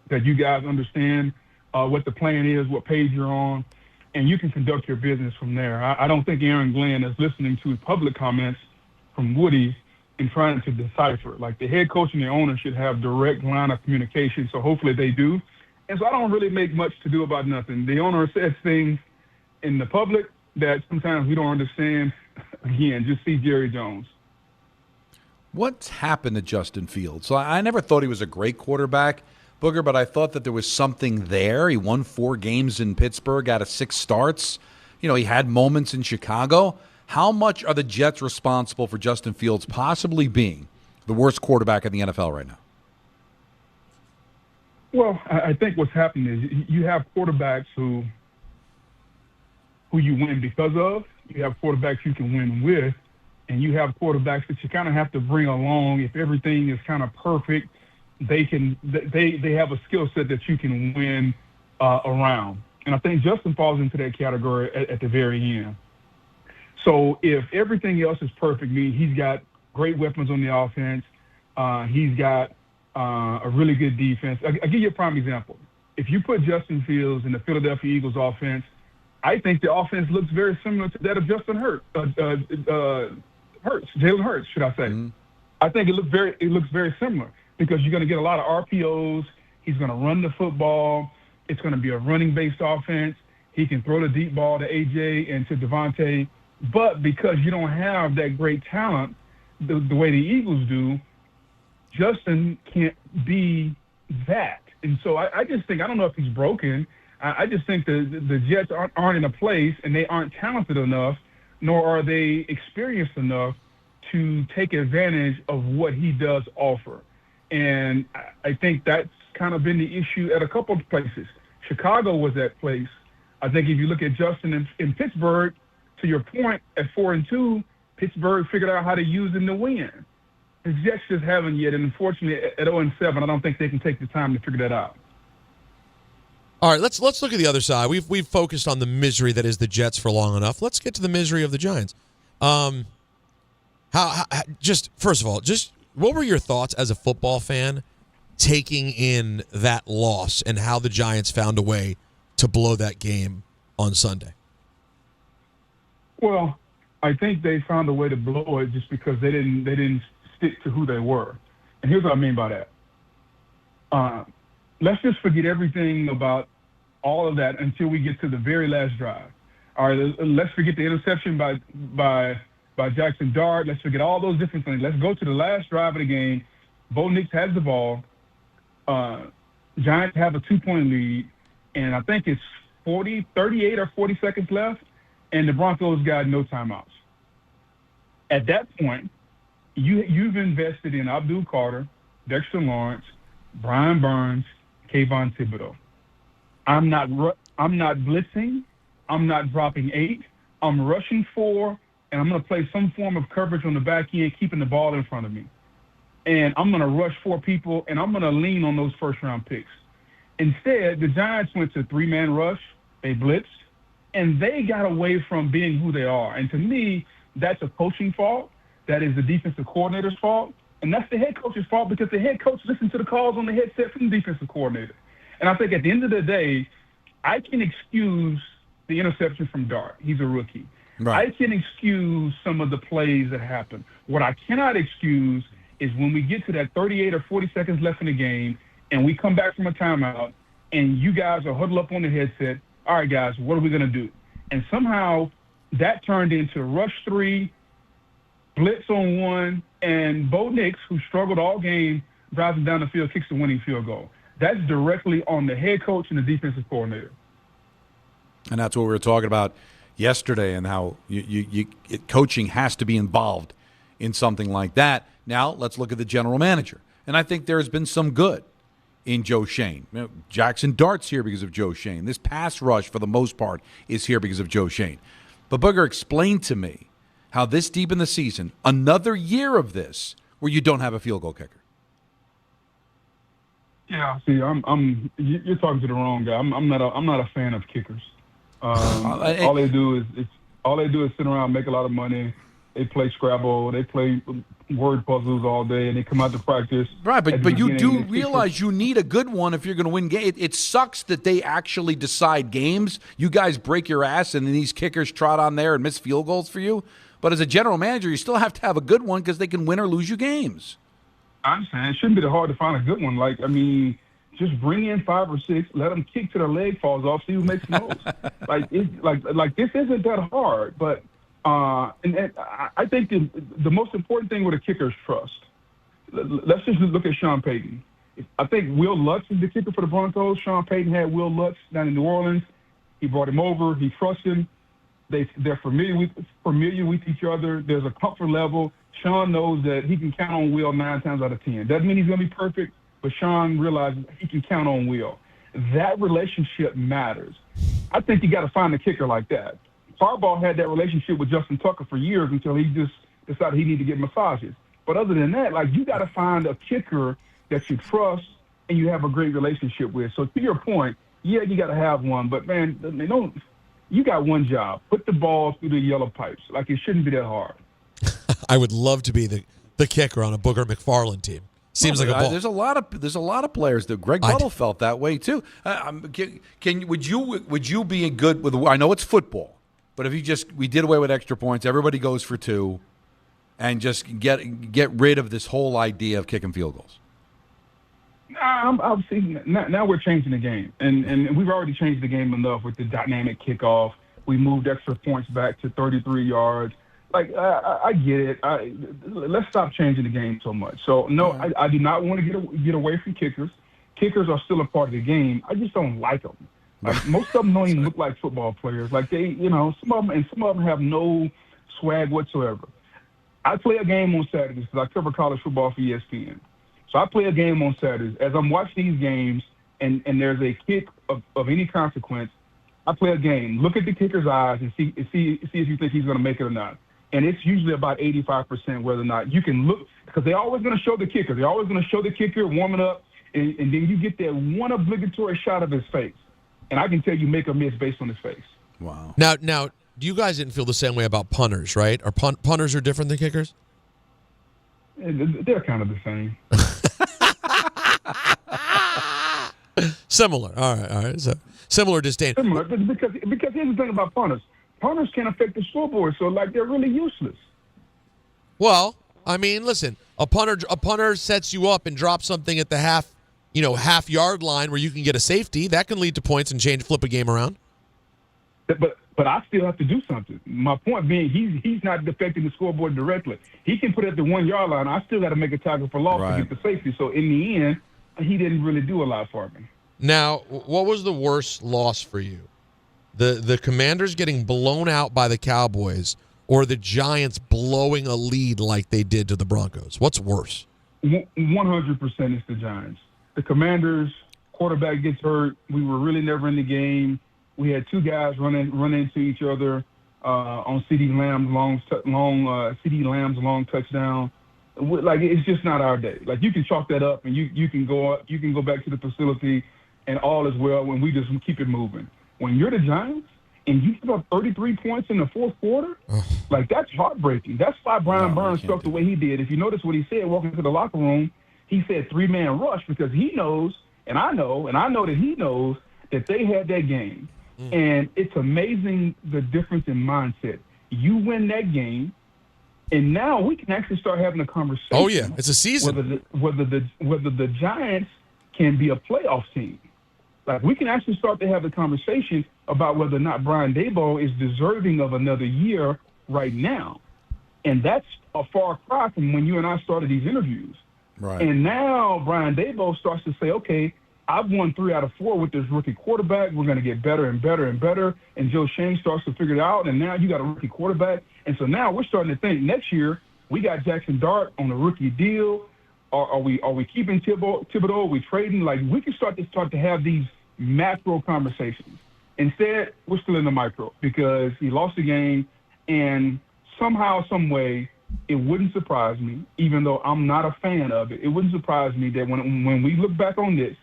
that you guys understand what the plan is, what page you're on, and you can conduct your business from there. I don't think Aaron Glenn is listening to public comments from Woody and trying to decipher. Like the head coach and the owner should have direct line of communication, so hopefully they do. And so I don't really make much to do about nothing. The owner says things in the public that sometimes we don't understand. Again, just see Jerry Jones. What's happened to Justin Fields? So I never thought he was a great quarterback, Booger, but I thought that there was something there. He won 4 games in Pittsburgh out of 6 starts. You know, he had moments in Chicago. How much are the Jets responsible for Justin Fields possibly being the worst quarterback in the NFL right now? Well, I think what's happening is you have quarterbacks who who you win because of. You have quarterbacks you can win with, and you have quarterbacks that you kind of have to bring along. If everything is kind of perfect, they have a skill set that you can win around. And I think Justin falls into that category at the very end. So if everything else is perfect, meaning he's got great weapons on the offense, he's got a really good defense. I'll give you a prime example. If you put Justin Fields in the Philadelphia Eagles offense, I think the offense looks very similar to that of Justin Jalen Hurts, should I say. Mm-hmm. I think it looks very similar because you're going to get a lot of RPOs. He's going to run the football. It's going to be a running-based offense. He can throw the deep ball to AJ and to Devontae. But because you don't have that great talent the way the Eagles do, Justin can't be that. And so I just think, I don't know if he's broken. I just think the Jets aren't in a place and they aren't talented enough, nor are they experienced enough to take advantage of what he does offer. And I think that's kind of been the issue at a couple of places. Chicago was that place. I think if you look at Justin in Pittsburgh, to your point, at 4-2, Pittsburgh figured out how to use him to win. The Jets just haven't yet, and unfortunately, at 0-7, I don't think they can take the time to figure that out. All right, let's look at the other side. We've focused on the misery that is the Jets for long enough. Let's get to the misery of the Giants. First of all, what were your thoughts as a football fan taking in that loss and how the Giants found a way to blow that game on Sunday? Well, I think they found a way to blow it just because they didn't stick to who they were. And here's what I mean by that. Let's just forget everything about all of that until we get to the very last drive. All right, let's forget the interception by Jackson Dart. Let's forget all those different things. Let's go to the last drive of the game. Bo Nix has the ball. Giants have a 2-point lead, and I think it's 38 or 40 seconds left, and the Broncos got no timeouts. At that point, you've invested in Abdul Carter, Dexter Lawrence, Brian Burns, Kayvon Thibodeau. I'm not blitzing. I'm not dropping 8. I'm rushing 4, and I'm going to play some form of coverage on the back end, keeping the ball in front of me. And I'm going to rush 4 people, and I'm going to lean on those first-round picks. Instead, the Giants went to 3-man rush. They blitzed, and they got away from being who they are. And to me, that's a coaching fault. That is the defensive coordinator's fault. And that's the head coach's fault because the head coach listened to the calls on the headset from the defensive coordinator. And I think at the end of the day, I can excuse the interception from Dart. He's a rookie. Right. I can excuse some of the plays that happen. What I cannot excuse is when we get to that 38 or 40 seconds left in the game and we come back from a timeout and you guys are huddled up on the headset, all right, guys, what are we going to do? And somehow that turned into rush 3, blitz on 1, and Bo Nix, who struggled all game, drives him down the field, kicks the winning field goal. That's directly on the head coach and the defensive coordinator. And that's what we were talking about yesterday and how coaching has to be involved in something like that. Now let's look at the general manager. And I think there has been some good in Joe Schoen. You know, Jackson Dart's here because of Joe Schoen. This pass rush, for the most part, is here because of Joe Schoen. But Booger, explain to me how this deep in the season, another year of this, where you don't have a field goal kicker. Yeah, see, you're talking to the wrong guy. I'm not a fan of kickers. All they do is sit around, make a lot of money. They play Scrabble, they play word puzzles all day, and they come out to practice. Right, but you do realize you need a good one if you're going to win games. It sucks that they actually decide games. You guys break your ass, and then these kickers trot on there and miss field goals for you. But as a general manager, you still have to have a good one because they can win or lose you games. I understand. It shouldn't be that hard to find a good one. Just bring in 5 or 6, let them kick till their leg falls off, see who makes the most. Like this isn't that hard. But and I think the most important thing with a kicker is trust. Let's just look at Sean Payton. I think Will Lutz is the kicker for the Broncos. Sean Payton had Will Lutz down in New Orleans. He brought him over. He trusts him. They're familiar with each other. There's a comfort level. Sean knows that he can count on Will 9 times out of 10. Doesn't mean he's going to be perfect, but Sean realizes he can count on Will. That relationship matters. I think you got to find a kicker like that. Harbaugh had that relationship with Justin Tucker for years until he just decided he needed to get massages. But other than that, like, you got to find a kicker that you trust and you have a great relationship with. So to your point, yeah, you got to have one. But, man, you got one job. Put the ball through the yellow pipes. Like, it shouldn't be that hard. I would love to be the kicker on a Booger McFarland team. Seems like a ball. There's a lot of players that Greg Buttle felt that way too. Would you be good with? I know it's football, but if we did away with extra points, everybody goes for 2, and just get rid of this whole idea of kicking field goals. I'm seeing now we're changing the game, and we've already changed the game enough with the dynamic kickoff. We moved extra points back to 33 yards. Like, I get it. Let's stop changing the game so much. So, no, I do not want to get away from kickers. Kickers are still a part of the game. I just don't like them. Like, most of them don't even look like football players. Like, some of them have no swag whatsoever. I play a game on Saturdays because I cover college football for ESPN. So I play a game on Saturdays. As I'm watching these games and there's a kick of any consequence, I play a game. Look at the kicker's eyes and see if you think he's going to make it or not. And it's usually about 85% whether or not you can look, because they're always going to show the kicker. They're always going to show the kicker warming up, and then you get that one obligatory shot of his face. And I can tell you make or miss based on his face. Wow. Now, you guys didn't feel the same way about punters, right? Or punters are different than kickers? They're kind of the same. Similar. All right. So, similar disdain. Similar, because here's the thing about punters. Punters can affect the scoreboard, so, like, they're really useless. Well, I mean, listen, a punter sets you up and drops something at the half yard line where you can get a safety. That can lead to points and flip a game around. But I still have to do something. My point being, he's not affecting the scoreboard directly. He can put it at the 1 yard line. I still got to make a tackle for loss to get the safety. So in the end, he didn't really do a lot for me. Now, what was the worst loss for you? The Commanders getting blown out by the Cowboys, or the Giants blowing a lead like they did to the Broncos? What's worse? 100% is the Giants. The Commanders, quarterback gets hurt. We were really never in the game. We had 2 guys run into each other on CeeDee Lamb's long touchdown. Like, it's just not our day. Like, you can chalk that up, and you can go back to the facility, and all is well when we just keep it moving. When you're the Giants and you give up 33 points in the fourth quarter, like, that's heartbreaking. That's why Brian Burns struck the way he did. If you notice what he said walking into the locker room, he said 3-man rush, because he knows, and I know that he knows that they had that game. And it's amazing the difference in mindset. You win that game, and now we can actually start having a conversation. Oh, yeah. It's a season. Whether the Giants can be a playoff team. Like, we can actually start to have a conversation about whether or not Brian Daboll is deserving of another year right now. And that's a far cry from when you and I started these interviews. Right. And now Brian Daboll starts to say, okay, I've won 3 out of 4 with this rookie quarterback. We're going to get better and better and better. And Joe Shane starts to figure it out. And now you got a rookie quarterback. And so now we're starting to think next year we got Jackson Dart on a rookie deal. Are we keeping Thibodeau? Are we trading? Like, we can start to have these macro conversations. Instead, we're still in the micro because he lost the game, and somehow, some way, it wouldn't surprise me, even though I'm not a fan of it. It wouldn't surprise me that when we look back on this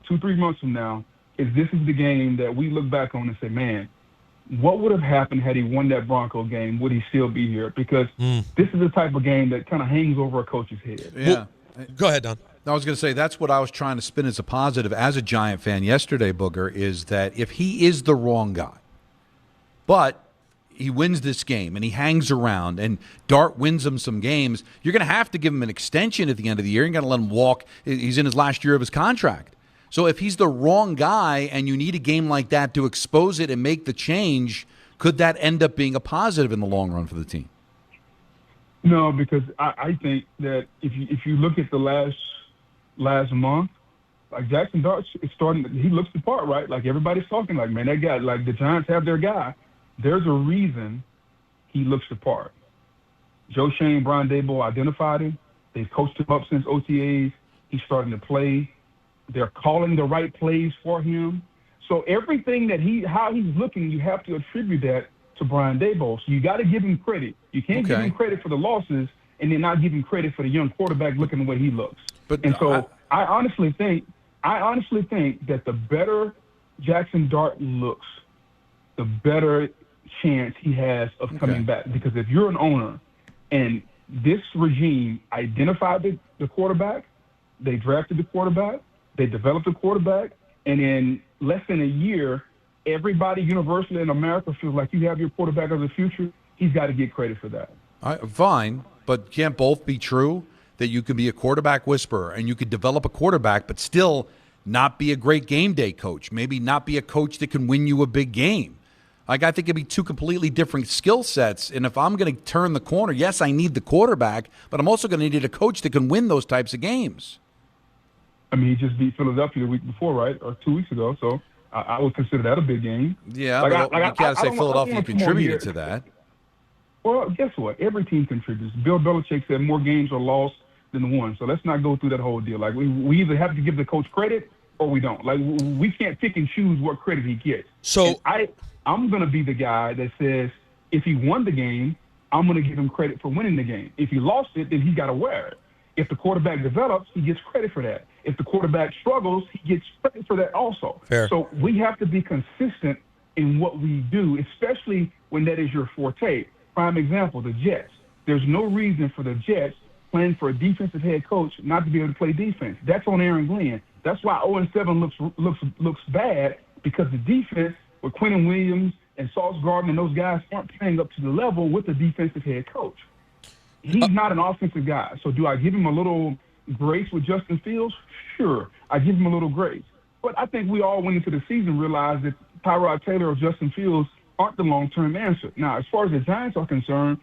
2-3 months from now, this is the game that we look back on and say, man, what would have happened had he won that Bronco game? Would he still be here? Because this is the type of game that kind of hangs over a coach's head. Yeah. Go ahead, Don. I was going to say, that's what I was trying to spin as a positive as a Giant fan yesterday, Booger, is that if he is the wrong guy, but he wins this game and he hangs around and Dart wins him some games, you're going to have to give him an extension at the end of the year. You're going to let him walk. He's in his last year of his contract. So if he's the wrong guy and you need a game like that to expose it and make the change, could that end up being a positive in the long run for the team? No, because I think that if you look at the last month, like Jackson Dart is starting, he looks the part, right? Like, everybody's talking like, man, that guy, like, the Giants have their guy. There's a reason he looks the part. Joe Shane, Brian Daboll identified him. They've coached him up since OTAs. He's starting to play. They're calling the right plays for him. So everything how he's looking, you have to attribute that to Brian Daboll. So you got to give him credit. You can't give him credit for the losses and then not give him credit for the young quarterback looking the way he looks. I honestly think that the better Jackson Dart looks, the better chance he has of coming back. Because if you're an owner and this regime identified the quarterback, they drafted the quarterback, they developed the quarterback, and in less than a year, everybody universally in America feels like you have your quarterback of the future. He's got to get credit for that. Fine, but can't both be true? That you could be a quarterback whisperer and you could develop a quarterback but still not be a great game day coach, maybe not be a coach that can win you a big game. Like, I think it'd be two completely different skill sets. And if I'm going to turn the corner, yes, I need the quarterback, but I'm also going to need a coach that can win those types of games. I mean, he just beat Philadelphia the week before, right? Or 2 weeks ago. So I would consider that a big game. Yeah, but you got to say Philadelphia contributed to that. Well, guess what? Every team contributes. Bill Belichick said more games are lost than won. So let's not go through that whole deal. Like, we either have to give the coach credit or we don't. Like, we can't pick and choose what credit he gets. So I'm going to be the guy that says if he won the game, I'm going to give him credit for winning the game. If he lost it, then he's got to wear it. If the quarterback develops, he gets credit for that. If the quarterback struggles, he gets credit for that also. Fair. So we have to be consistent in what we do, especially when that is your forte. Prime example, the Jets. There's no reason for the Jets playing for a defensive head coach not to be able to play defense. That's on Aaron Glenn. That's why 0-7 looks bad, because the defense with Quentin Williams and Sauce Gardner and those guys aren't playing up to the level with the defensive head coach. He's not an offensive guy. So do I give him a little grace with Justin Fields? Sure. I give him a little grace. But I think we all went into the season realized that Tyrod Taylor or Justin Fields aren't the long-term answer. Now, as far as the Giants are concerned,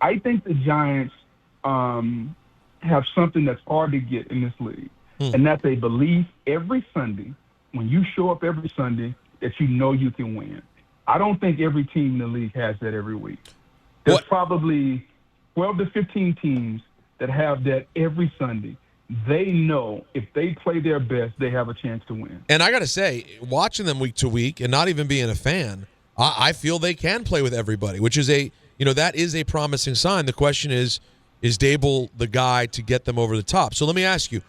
I think the Giants have something that's hard to get in this league, and that's a belief every Sunday, when you show up every Sunday, that you know you can win. I don't think every team in the league has that every week. There's probably 12 to 15 teams that have that every Sunday. They know if they play their best, they have a chance to win. And I got to say, watching them week to week and not even being a fan, I feel they can play with everybody, which is that is a promising sign. The question is Daboll the guy to get them over the top? So let me ask you,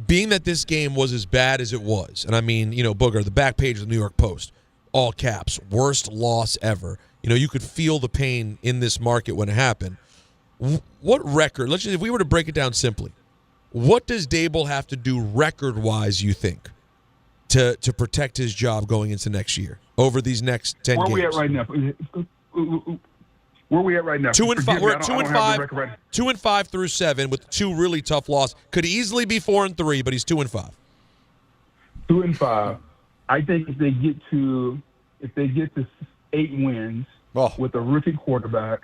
being that this game was as bad as it was, and I mean, Booger, the back page of the New York Post, all caps, worst loss ever. You could feel the pain in this market when it happened. What record, if we were to break it down simply, what does Daboll have to do record-wise, you think, to protect his job going into next year, over these next 10 games? Where are we at right now? Where are we at right now? 2-5. We're 2-5. 2-5 through 7 with 2 really tough losses. Could easily be 4-3, but he's 2-5. 2-5. I think if they get to 8 wins with a rookie quarterback,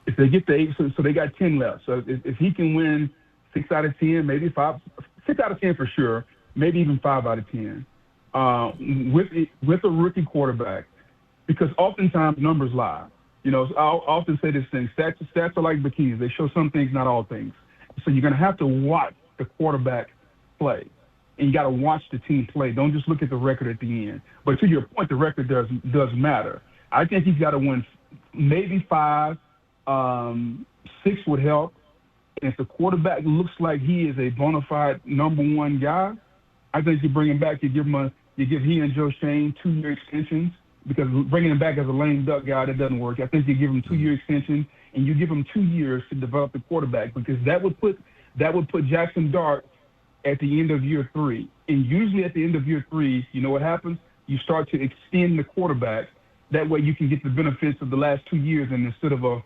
if they get to 8, so they got 10 left. So if he can win 6 out of 10, maybe 5, 6 out of 10 for sure, maybe even 5 out of 10, with a rookie quarterback, because oftentimes numbers lie. I'll often say this thing: stats are like bikinis; they show some things, not all things. So you're going to have to watch the quarterback play, and you got to watch the team play. Don't just look at the record at the end. But to your point, the record does matter. I think he's got to win maybe 5. 6 would help. And if the quarterback looks like he is a bona fide number 1 guy, I think you bring him back. You give he and Joe Shane 2-year extensions, because bringing him back as a lame duck guy, that doesn't work. I think you give him 2-year extensions, and you give him 2 years to develop the quarterback, because that would put Jackson Dart at the end of year 3. And usually at the end of year 3, you know what happens? You start to extend the quarterback. That way you can get the benefits of the last 2 years, and instead of a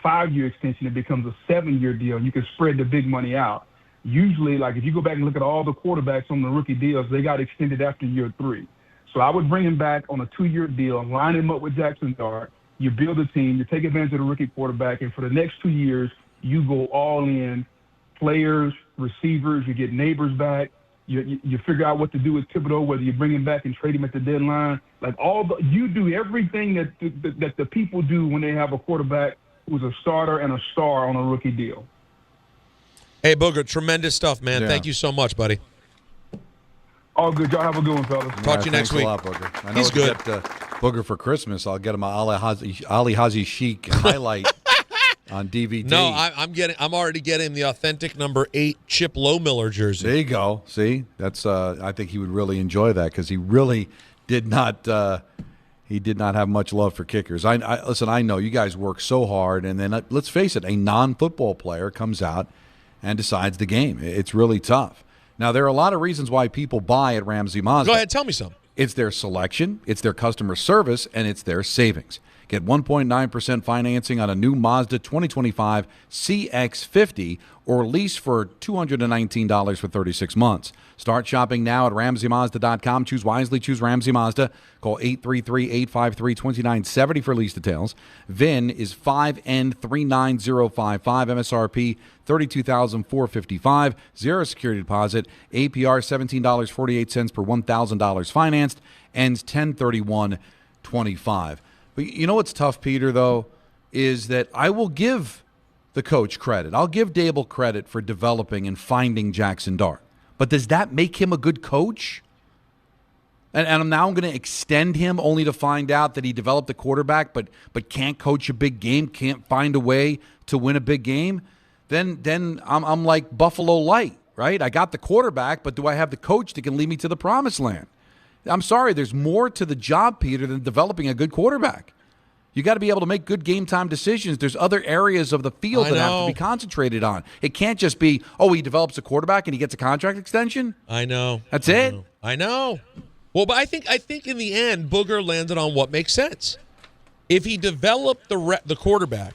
5-year extension, it becomes a 7-year deal. You can spread the big money out. Usually, like if you go back and look at all the quarterbacks on the rookie deals, they got extended after year 3. So I would bring him back on a 2-year deal, line him up with Jackson Dart. You build a team, you take advantage of the rookie quarterback, and for the next 2 years, you go all in. Players, receivers, you get Neighbors back. You figure out what to do with Thibodeau, whether you bring him back and trade him at the deadline. You do everything that the people do when they have a quarterback who's a starter and a star on a rookie deal. Hey, Booger, tremendous stuff, man. Yeah. Thank you so much, buddy. All good. Y'all have a good one, fellas. Talk to you next week. A lot, Booger. I know He's good. Booger for Christmas, I'll get him an Ali Hazi Sheik highlight on DVD. No, I'm already getting the authentic number 8 Chip Lowmiller jersey. There you go. See, that's I think he would really enjoy that because he really did not. He did not have much love for kickers. Listen. I know you guys work so hard, and then let's face it, a non-football player comes out and decides the game. It's really tough. Now there are a lot of reasons why people buy at Ramsey Mazda. Go ahead, tell me some. It's their selection, it's their customer service, and it's their savings. Get 1.9% financing on a new Mazda 2025 CX-50 or lease for $219 for 36 months. Start shopping now at RamseyMazda.com. Choose wisely. Choose Ramsey Mazda. Call 833-853-2970 for lease details. VIN is 5N39055. MSRP $32,455. Zero security deposit. APR $17.48 per $1,000 financed. Ends 10/31/25. But you know what's tough, Peter, though, is that I will give the coach credit. I'll give Dable credit for developing and finding Jackson Dart. But does that make him a good coach? And I'm going to extend him only to find out that he developed a quarterback but can't coach a big game, can't find a way to win a big game? Then I'm like Buffalo Light, right? I got the quarterback, but do I have the coach that can lead me to the promised land? I'm sorry, there's more to the job, Peter, than developing a good quarterback. You got to be able to make good game time decisions. There's other areas of the field that have to be concentrated on. It can't just be, he develops a quarterback and he gets a contract extension. I know. That's it? I know. Well, but I think in the end, Booger landed on what makes sense. If he developed the quarterback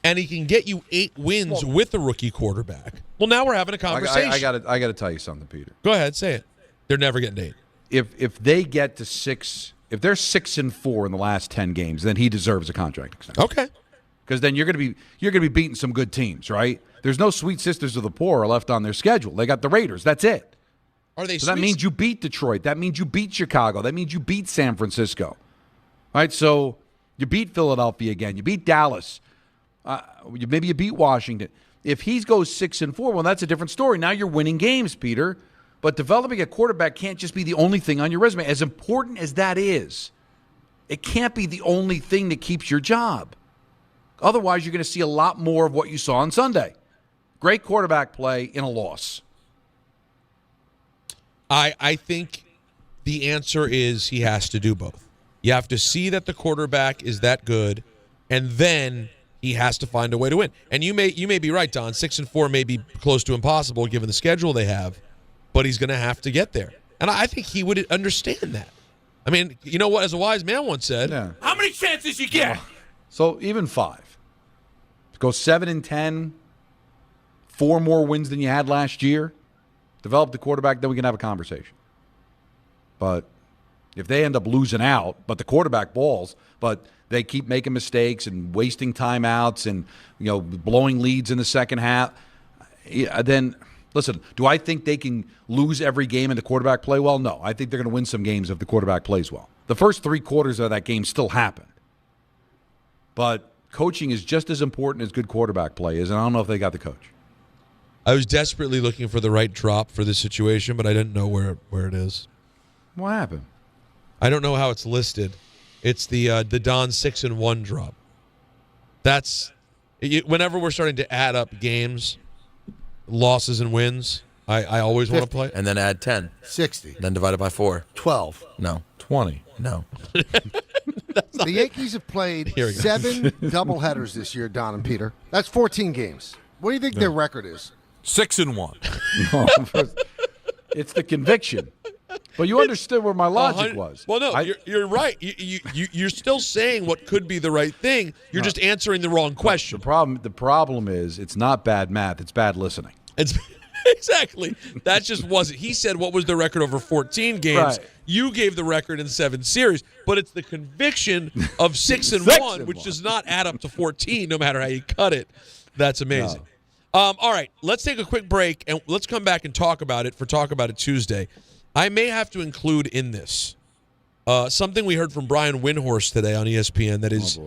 and he can get you 8 wins with the rookie quarterback, well, now we're having a conversation. I got to tell you something, Peter. Go ahead, say it. They're never getting 8. If they get to 6, if they're 6-4 in the last 10 games, then he deserves a contract extension. Okay. Because then you're going to be beating some good teams, right? There's no Sweet Sisters of the Poor left on their schedule. They got the Raiders. That's it. Are they? So that means you beat Detroit. That means you beat Chicago. That means you beat San Francisco. All right. So you beat Philadelphia again. You beat Dallas. Maybe you beat Washington. If he goes 6-4, well, that's a different story. Now you're winning games, Peter. But developing a quarterback can't just be the only thing on your resume. As important as that is, it can't be the only thing that keeps your job. Otherwise, you're going to see a lot more of what you saw on Sunday. Great quarterback play in a loss. I think the answer is he has to do both. You have to see that the quarterback is that good, and then he has to find a way to win. And you may be right, Don. 6-4 may be close to impossible given the schedule they have. But he's going to have to get there. And I think he would understand that. I mean, you know what? As a wise man once said, how many chances you get? So even 5. Go 7-10, 4 more wins than you had last year. Develop the quarterback, then we can have a conversation. But if they end up losing out, but the quarterback balls, but they keep making mistakes and wasting timeouts and blowing leads in the second half, then – listen, do I think they can lose every game and the quarterback play well? No. I think they're going to win some games if the quarterback plays well. The first 3 quarters of that game still happened. But coaching is just as important as good quarterback play is, and I don't know if they got the coach. I was desperately looking for the right drop for this situation, but I didn't know where it is. What happened? I don't know how it's listed. It's the Don 6-1 drop. That's whenever we're starting to add up games, losses and wins, I always want to play. And then add 10. 60. Then divide it by 4. 12. No. 20. No. The Yankees have played 7 doubleheaders this year, Don and Peter. That's 14 games. What do you think their record is? 6-1. It's the conviction. But you understood where my logic was. Well, no, you're right. You're still saying what could be the right thing. You're just answering the wrong question. The problem is it's not bad math. It's bad listening. It's exactly. That just wasn't. He said what was the record over 14 games. Right. You gave the record in 7 series. But it's the conviction of 6-1, which does not add up to 14 no matter how you cut it. That's amazing. No. All right, let's take a quick break, and let's come back and talk about it Tuesday. I may have to include in this something we heard from Brian Windhorst today on ESPN that is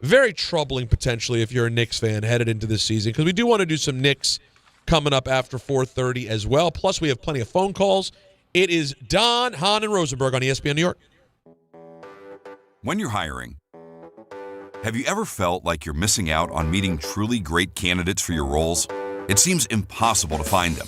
very troubling potentially if you're a Knicks fan headed into this season, because we do want to do some Knicks coming up after 4:30 as well. Plus, we have plenty of phone calls. It is Don, Hahn, and Rosenberg on ESPN New York. When you're hiring, have you ever felt like you're missing out on meeting truly great candidates for your roles? It seems impossible to find them,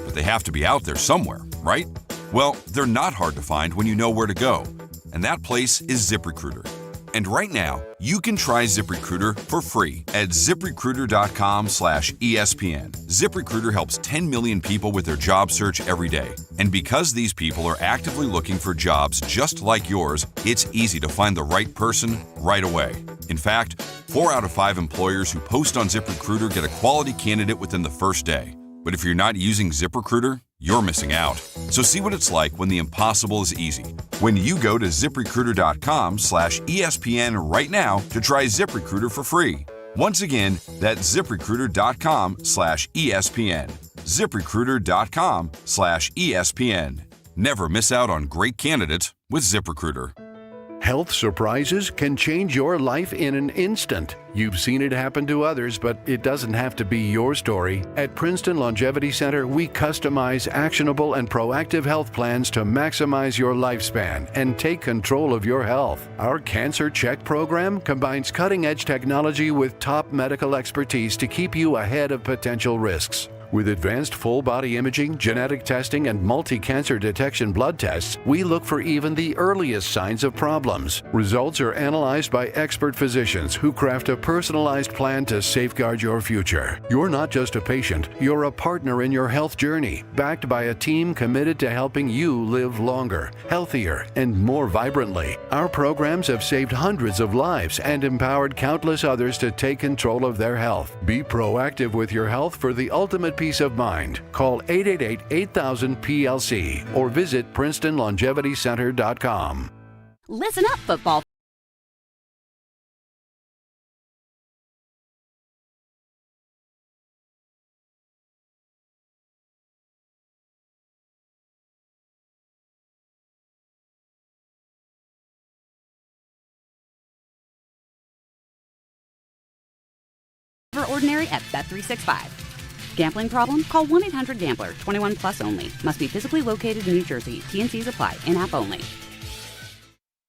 but they have to be out there somewhere, right? Well, they're not hard to find when you know where to go, and that place is ZipRecruiter. And right now, you can try ZipRecruiter for free at ZipRecruiter.com/ESPN. ZipRecruiter helps 10 million people with their job search every day. And because these people are actively looking for jobs just like yours, it's easy to find the right person right away. In fact, 4 out of 5 employers who post on ZipRecruiter get a quality candidate within the first day. But if you're not using ZipRecruiter, you're missing out. So see what it's like when the impossible is easy. When you go to ZipRecruiter.com/ESPN right now to try ZipRecruiter for free. Once again, that's ZipRecruiter.com/ESPN. ZipRecruiter.com/ESPN. Never miss out on great candidates with ZipRecruiter. Health surprises can change your life in an instant. You've seen it happen to others, but it doesn't have to be your story. At Princeton Longevity Center, we customize actionable and proactive health plans to maximize your lifespan and take control of your health. Our Cancer Check program combines cutting-edge technology with top medical expertise to keep you ahead of potential risks. With advanced full-body imaging, genetic testing, and multi-cancer detection blood tests, we look for even the earliest signs of problems. Results are analyzed by expert physicians who craft a personalized plan to safeguard your future. You're not just a patient, you're a partner in your health journey, backed by a team committed to helping you live longer, healthier, and more vibrantly. Our programs have saved hundreds of lives and empowered countless others to take control of their health. Be proactive with your health for the ultimate peace of mind. Call 888-8000-PLC or visit PrincetonLongevityCenter.com. Listen up, football. Ordinary at Bet365. Gambling problem? Call 1-800-GAMBLER. 21 plus only. Must be physically located in New Jersey. T&Cs apply. In-app only.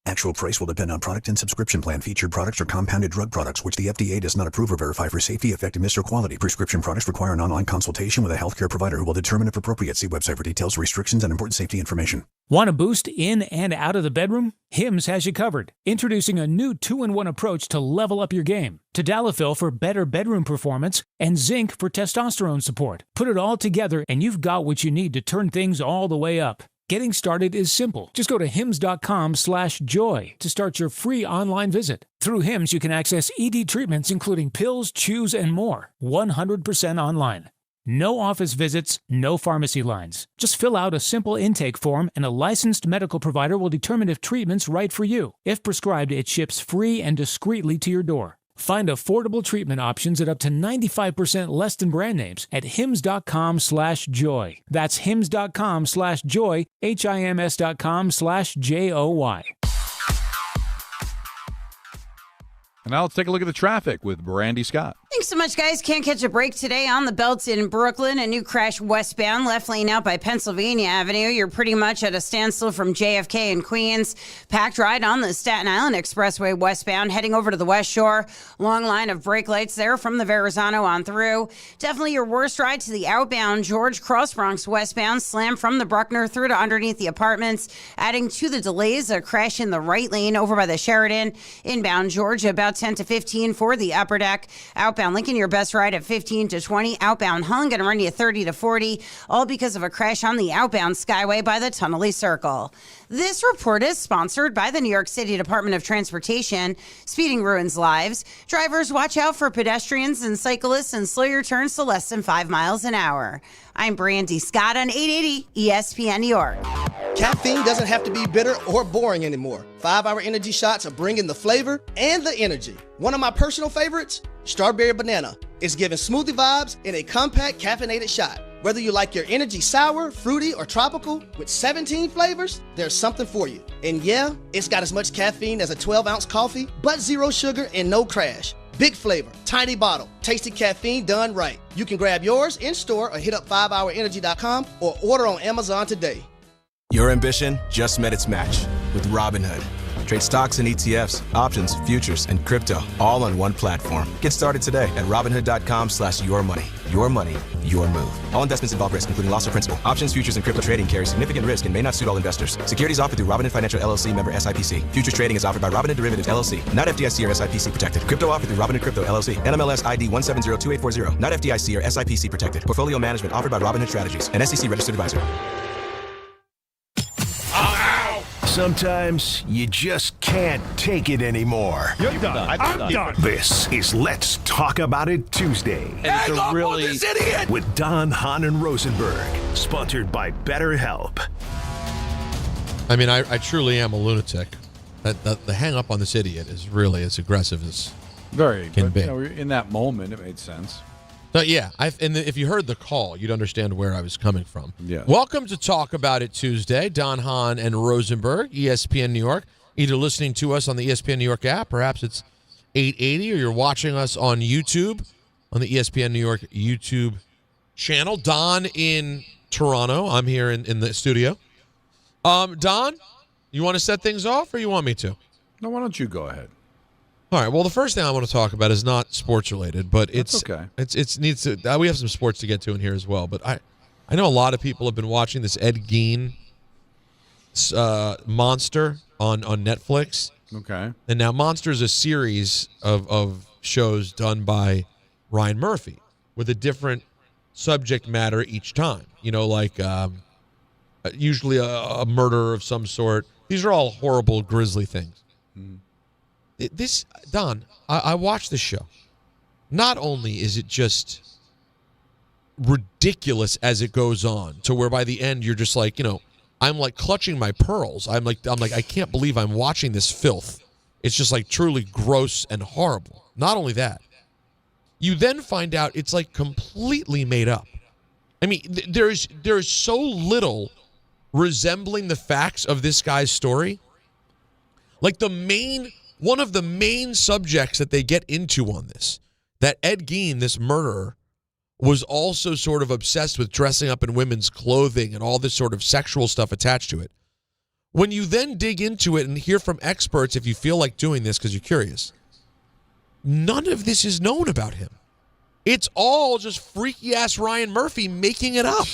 Actual price will depend on product and subscription plan. Featured products are compounded drug products, which the FDA does not approve or verify for safety, effectiveness, or quality. Prescription products require an online consultation with a healthcare provider who will determine if appropriate. See website for details, restrictions, and important safety information. Want a boost in and out of the bedroom? Hims has you covered. Introducing a new 2-in-1 approach to level up your game. Tadalafil for better bedroom performance and zinc for testosterone support. Put it all together and you've got what you need to turn things all the way up. Getting started is simple. Just go to hims.com/joy to start your free online visit. Through Hims, you can access ED treatments including pills, chews, and more. 100% online. No office visits, no pharmacy lines. Just fill out a simple intake form and a licensed medical provider will determine if treatment's right for you. If prescribed, it ships free and discreetly to your door. Find affordable treatment options at up to 95% less than brand names at hims.com/joy. That's hims.com/joy, HIMS.com/JOY. And now let's take a look at the traffic with Brandy Scott. Thanks so much, guys. Can't catch a break today on the belts in Brooklyn. A new crash westbound, left lane out by Pennsylvania Avenue. You're pretty much at a standstill from JFK and Queens. Packed ride on the Staten Island Expressway westbound, heading over to the West Shore. Long line of brake lights there from the Verrazano on through. Definitely your worst ride to the outbound George Cross Bronx westbound. Slam from the Bruckner through to underneath the apartments. Adding to the delays, a crash in the right lane over by the Sheridan. Inbound Georgia about 10 to 15 for the upper deck. Outbound Lincoln, your best ride at 15 to 20. Outbound Hung, going to run you 30 to 40, all because of a crash on the outbound Skyway by the Tunnelly Circle. This report is sponsored by the New York City Department of Transportation. Speeding ruins lives. Drivers, watch out for pedestrians and cyclists and slow your turns to less than 5 miles an hour. I'm Brandy Scott on 880 ESPN New York. Caffeine doesn't have to be bitter or boring anymore. 5-Hour Energy shots are bringing the flavor and the energy. One of my personal favorites, Strawberry Banana, is giving smoothie vibes in a compact caffeinated shot. Whether you like your energy sour, fruity, or tropical, with 17 flavors, there's something for you. And yeah, it's got as much caffeine as a 12-ounce coffee, but zero sugar and no crash. Big flavor, tiny bottle, tasty caffeine done right. You can grab yours in store or hit up 5hourenergy.com or order on Amazon today. Your ambition just met its match with Robinhood. Trade stocks and ETFs, options, futures, and crypto all on one platform. Get started today at Robinhood.com/yourmoney. Your money, your move. All investments involve risk, including loss of principal. Options, futures, and crypto trading carry significant risk and may not suit all investors. Securities offered through Robinhood Financial LLC, member SIPC. Futures trading is offered by Robinhood Derivatives LLC, not FDIC or SIPC protected. Crypto offered through Robinhood Crypto LLC, NMLS ID 1702840, not FDIC or SIPC protected. Portfolio management offered by Robinhood Strategies, an SEC registered advisor. Sometimes you just can't take it anymore. You're done. I'm done. This is Let's Talk About It Tuesday. And it's a really this idiot with Don, Hahn, and Rosenberg. Sponsored by BetterHelp. I mean, I truly am a lunatic. The hang up on this idiot is really as aggressive as can be. In that moment, it made sense. So yeah, if you heard the call, you'd understand where I was coming from. Yeah. Welcome to Talk About It Tuesday. Don, Hahn, and Rosenberg, ESPN New York. Either listening to us on the ESPN New York app, perhaps it's 880, or you're watching us on YouTube, on the ESPN New York YouTube channel. Don in Toronto. I'm here in the studio. Don, you want to set things off, or you want me to? No, why don't you go ahead? All right. Well, the first thing I want to talk about is not sports related, but That's okay. It needs to. We have some sports to get to in here as well. But I know a lot of people have been watching this Ed Gein Monster on Netflix. Okay. And now Monster is a series of shows done by Ryan Murphy with a different subject matter each time. You know, like usually a murder of some sort. These are all horrible, grisly things. Mm. Don, I watched this show. Not only is it just ridiculous as it goes on, to where by the end you're just like, I'm like clutching my pearls. I'm like, I can't believe I'm watching this filth. It's just like truly gross and horrible. Not only that, you then find out it's like completely made up. I mean, there's so little resembling the facts of this guy's story. Like one of the main subjects that they get into on this, that Ed Gein, this murderer, was also sort of obsessed with dressing up in women's clothing and all this sort of sexual stuff attached to it. When you then dig into it and hear from experts, if you feel like doing this because you're curious, none of this is known about him. It's all just freaky-ass Ryan Murphy making it up.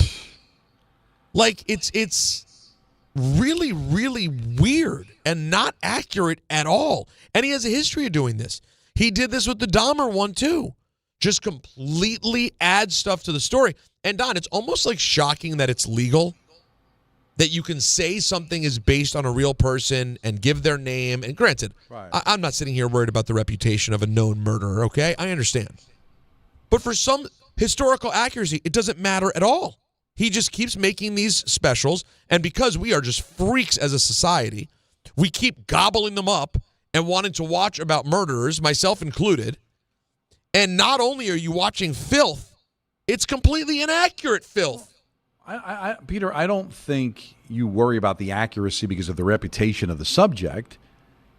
Like, it's really, really weird and not accurate at all. And he has a history of doing this. He did this with the Dahmer one, too. Just completely add stuff to the story. And, Don, it's almost like shocking that it's legal, that you can say something is based on a real person and give their name. And granted, right. I'm not sitting here worried about the reputation of a known murderer, okay? I understand. But for some historical accuracy, it doesn't matter at all. He just keeps making these specials, and because we are just freaks as a society, we keep gobbling them up and wanting to watch about murderers, myself included. And not only are you watching filth, it's completely inaccurate filth. Peter, I don't think you worry about the accuracy because of the reputation of the subject.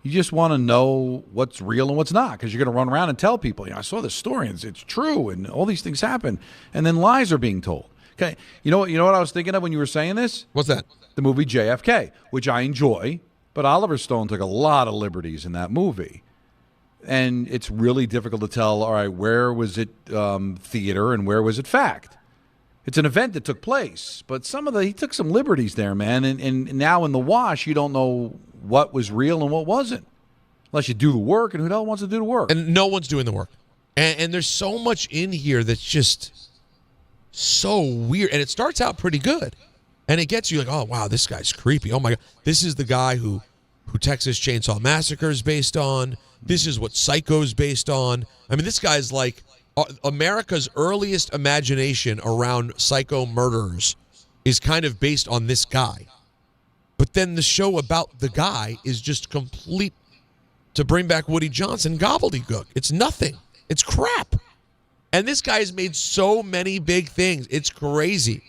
You just want to know what's real and what's not, because you're going to run around and tell people, I saw this story and it's true and all these things happen, and then lies are being told. Okay, you know what I was thinking of when you were saying this? What's that? The movie JFK, which I enjoy, but Oliver Stone took a lot of liberties in that movie. And it's really difficult to tell, all right, where was it theater and where was it fact? It's an event that took place, but he took some liberties there, man. And now in the wash, you don't know what was real and what wasn't, unless you do the work, and who the hell wants to do the work? And no one's doing the work. And there's so much in here that's just so weird. And it starts out pretty good. And it gets you like, oh, wow, this guy's creepy. Oh, my God. This is the guy who Texas Chainsaw Massacre is based on. This is what Psycho's based on. I mean, this guy's like America's earliest imagination around psycho murderers is kind of based on this guy. But then the show about the guy is just complete, to bring back Woody Johnson, gobbledygook. It's nothing. It's crap. And this guy has made so many big things. It's crazy.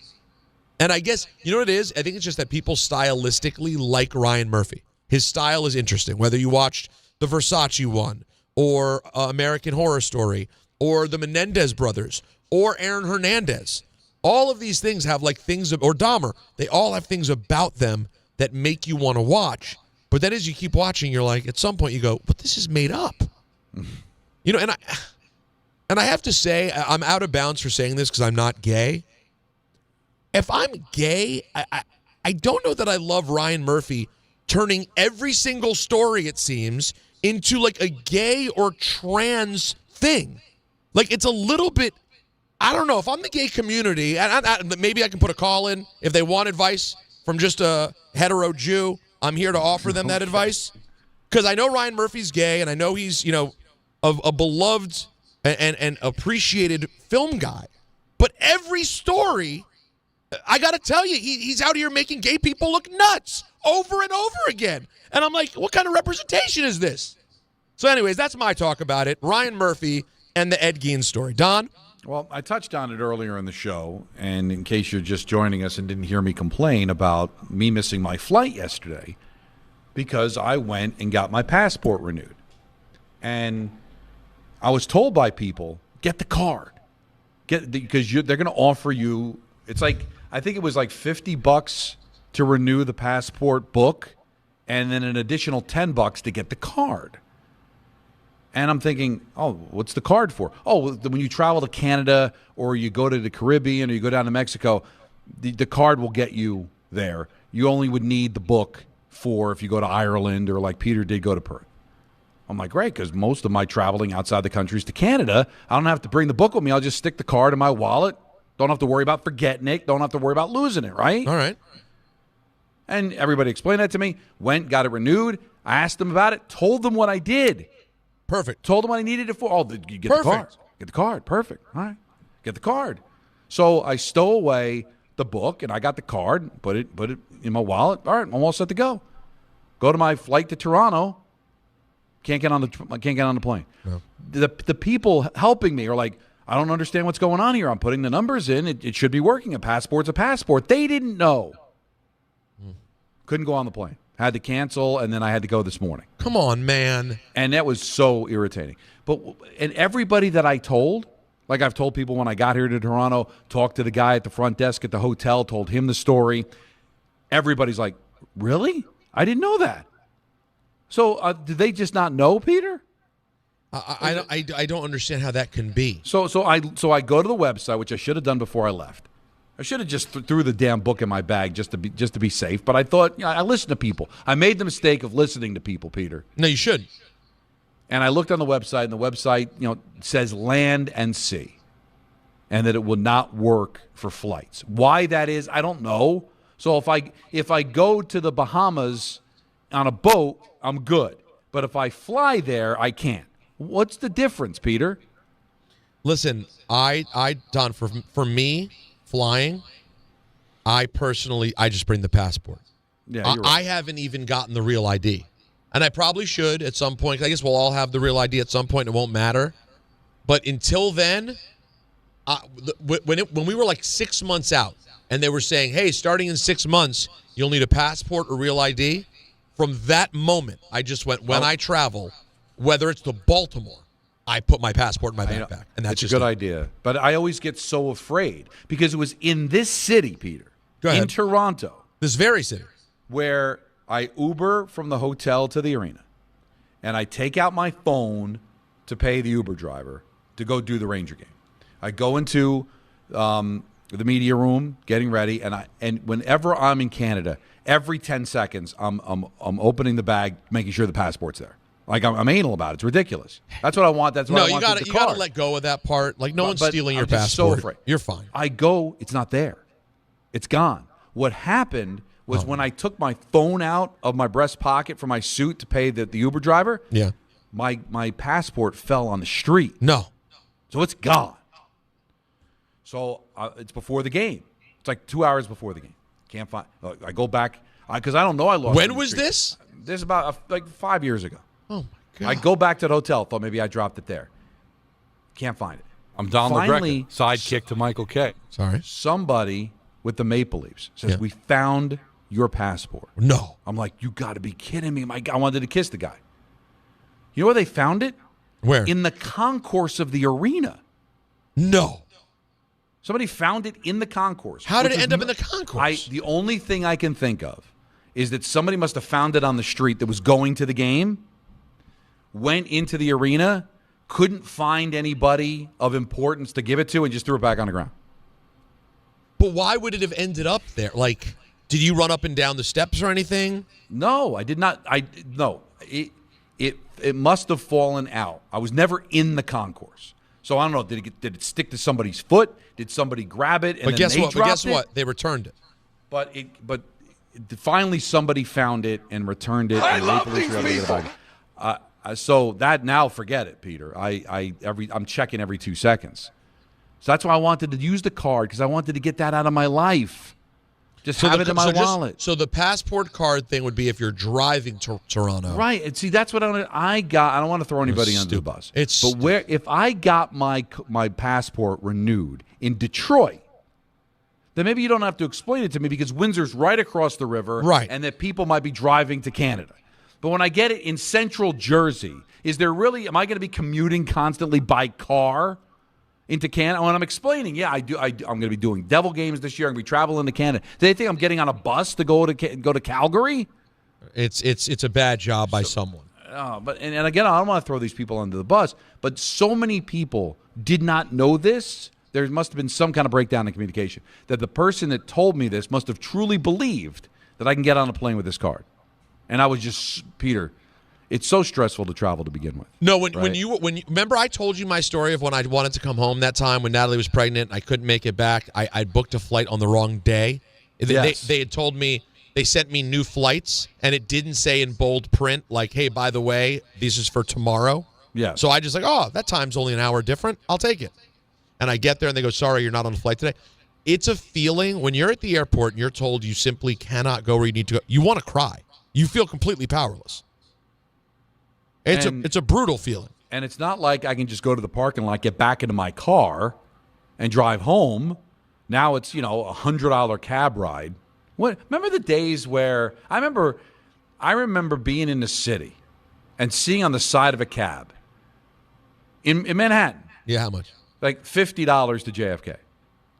And I guess, you know what it is? I think it's just that people stylistically like Ryan Murphy. His style is interesting. Whether you watched the Versace one, or American Horror Story, or the Menendez brothers, or Aaron Hernandez. All of these things have like things, or Dahmer, they all have things about them that make you want to watch. But then as you keep watching, you're like, at some point you go, but this is made up. You know, and I have to say, I'm out of bounds for saying this because I'm not gay. If I'm gay, I don't know that I love Ryan Murphy turning every single story, it seems, into like a gay or trans thing. Like, it's a little bit, I don't know. If I'm the gay community, and maybe I can put a call in if they want advice from just a hetero Jew. I'm here to offer them that advice. Because I know Ryan Murphy's gay, and I know he's, a beloved and appreciated film guy. But every story, I got to tell you, he's out here making gay people look nuts over and over again. And I'm like, what kind of representation is this? So anyways, that's my talk about it. Ryan Murphy and the Ed Gein story. Don? Well, I touched on it earlier in the show, and in case you're just joining us and didn't hear me complain about me missing my flight yesterday, because I went and got my passport renewed. And I was told by people, get the card. Because they're going to offer you, it's like, I think it was like $50 to renew the passport book, and then an additional $10 to get the card. And I'm thinking, oh, what's the card for? Oh, when you travel to Canada or you go to the Caribbean or you go down to Mexico, the card will get you there. You only would need the book for if you go to Ireland or like Peter did go to Perth. I'm like, great, because most of my traveling outside the country is to Canada. I don't have to bring the book with me. I'll just stick the card in my wallet. Don't have to worry about forgetting it. Don't have to worry about losing it, right? All right. And everybody explained that to me. Went, got it renewed. I asked them about it. Told them what I did. Perfect. Told them what I needed it for. Oh, you get the card. Get the card. Perfect. All right. Get the card. So I stow away the book, and I got the card, put it in my wallet. All right, I'm all set to go. Go to my flight to Toronto. Can't get on the plane. No. The people helping me are like, I don't understand what's going on here. I'm putting the numbers in. It should be working. A passport's a passport. They didn't know. Couldn't go on the plane. Had to cancel, and then I had to go this morning. Come on, man. And that was so irritating. And everybody that I told, like I've told people when I got here to Toronto, talked to the guy at the front desk at the hotel, told him the story. Everybody's like, really? I didn't know that. So did they just not know, Peter? I don't understand how that can be. So I go to the website, which I should have done before I left. I should have just threw the damn book in my bag just to be safe. But I thought, I listen to people. I made the mistake of listening to people, Peter. No, you should. And I looked on the website, and the website, says land and sea, and that it will not work for flights. Why that is, I don't know. So if I go to the Bahamas on a boat, I'm good. But if I fly there, I can't. What's the difference, Peter? Listen, Don, for me, flying, I just bring the passport. Yeah, you're right. I haven't even gotten the real ID. And I probably should at some point. I guess we'll all have the real ID at some point. It won't matter. But until then, when we were like 6 months out and they were saying, hey, starting in 6 months, you'll need a passport or real ID. From that moment, I just went, when I travel, whether it's to Baltimore, I put my passport in my backpack. And that's a good idea. But I always get so afraid because it was in this city, Peter, in Toronto. This very city. Where I Uber from the hotel to the arena, and I take out my phone to pay the Uber driver to go do the Ranger game. I go into the media room, getting ready, and whenever I'm in Canada, every 10 seconds, I'm opening the bag, making sure the passport's there. Like I'm anal about it. It's ridiculous. That's what I want. That's what I want. No, you got to let go of that part. Like no one's stealing your passport. I'm so afraid. You're fine. I go, it's not there. It's gone. What happened was when I took my phone out of my breast pocket for my suit to pay the Uber driver, my passport fell on the street. No. So it's gone. So it's before the game. It's like 2 hours before the game. Can't find. I go back because I don't know I lost. When was this? This is about like 5 years ago. Oh my God! I go back to the hotel. Thought maybe I dropped it there. Can't find it. I'm Don LaGreca, sidekick to Michael K. Sorry. Somebody with the Maple Leafs says we found your passport. No. I'm like, you got to be kidding me! My God, I wanted to kiss the guy. You know where they found it? Where? In the concourse of the arena. No. Somebody found it in the concourse. How did it end up in the concourse? The only thing I can think of is that somebody must have found it on the street that was going to the game, went into the arena, couldn't find anybody of importance to give it to, and just threw it back on the ground. But why would it have ended up there? Like, did you run up and down the steps or anything? No, I did not. No. It must have fallen out. I was never in the concourse. So I don't know. Did it stick to somebody's foot? Did somebody grab it and then they dropped it? But guess what? They returned it. But finally somebody found it and returned it. I and love these people. So that now, forget it, Peter. I'm checking every 2 seconds. So that's why I wanted to use the card, because I wanted to get that out of my life. Just have it in my wallet. So the passport card thing would be if you're driving to Toronto. Right. And see, that's what I got. I don't want to throw anybody under the bus. If I got my passport renewed in Detroit, then maybe you don't have to explain it to me, because Windsor's right across the river. Right. And that people might be driving to Canada. But when I get it in central Jersey, am I going to be commuting constantly by car into Canada? When I'm explaining, I'm going to be doing Devil games this year. I'm going to be traveling to Canada. Do they think I'm getting on a bus to go to Calgary? It's a bad job by someone. But again, I don't want to throw these people under the bus, but so many people did not know this. There must have been some kind of breakdown in communication, that the person that told me this must have truly believed that I can get on a plane with this card. And I was just, Peter, it's so stressful to travel to begin with. No, when you remember, I told you my story of when I wanted to come home that time when Natalie was pregnant and I couldn't make it back. I booked a flight on the wrong day. Yes. They had told me, they sent me new flights, and it didn't say in bold print, like, hey, by the way, this is for tomorrow. Yeah. So I just that time's only an hour different. I'll take it. And I get there and they go, sorry, you're not on the flight today. It's a feeling when you're at the airport and you're told you simply cannot go where you need to go. You want to cry. You feel completely powerless. It's a brutal feeling. And it's not like I can just go to the parking lot, get back into my car, and drive home. Now it's, a $100 cab ride. Remember the days where I remember being in the city and seeing on the side of a cab in Manhattan. Yeah, how much? Like $50 to JFK.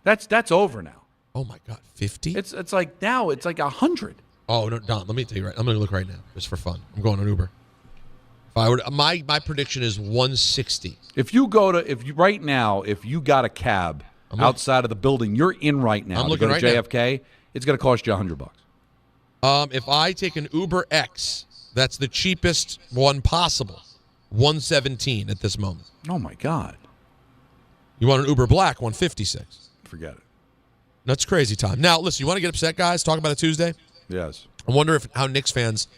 That's over now. Oh my God, 50? It's like now it's like 100. Oh no, Don, let me tell you right. I'm going to look right now just for fun. I'm going on Uber. If I were my prediction is 160. If you got a cab outside of the building you're in right now, I'm looking to go to JFK, it's going to cost you $100. If I take an Uber X, that's the cheapest one possible, 117 at this moment. Oh my God. You want an Uber Black, 156. Forget it. That's crazy time. Now, listen, you want to get upset, guys? Talk about it Tuesday? Yes. I wonder how Knicks fans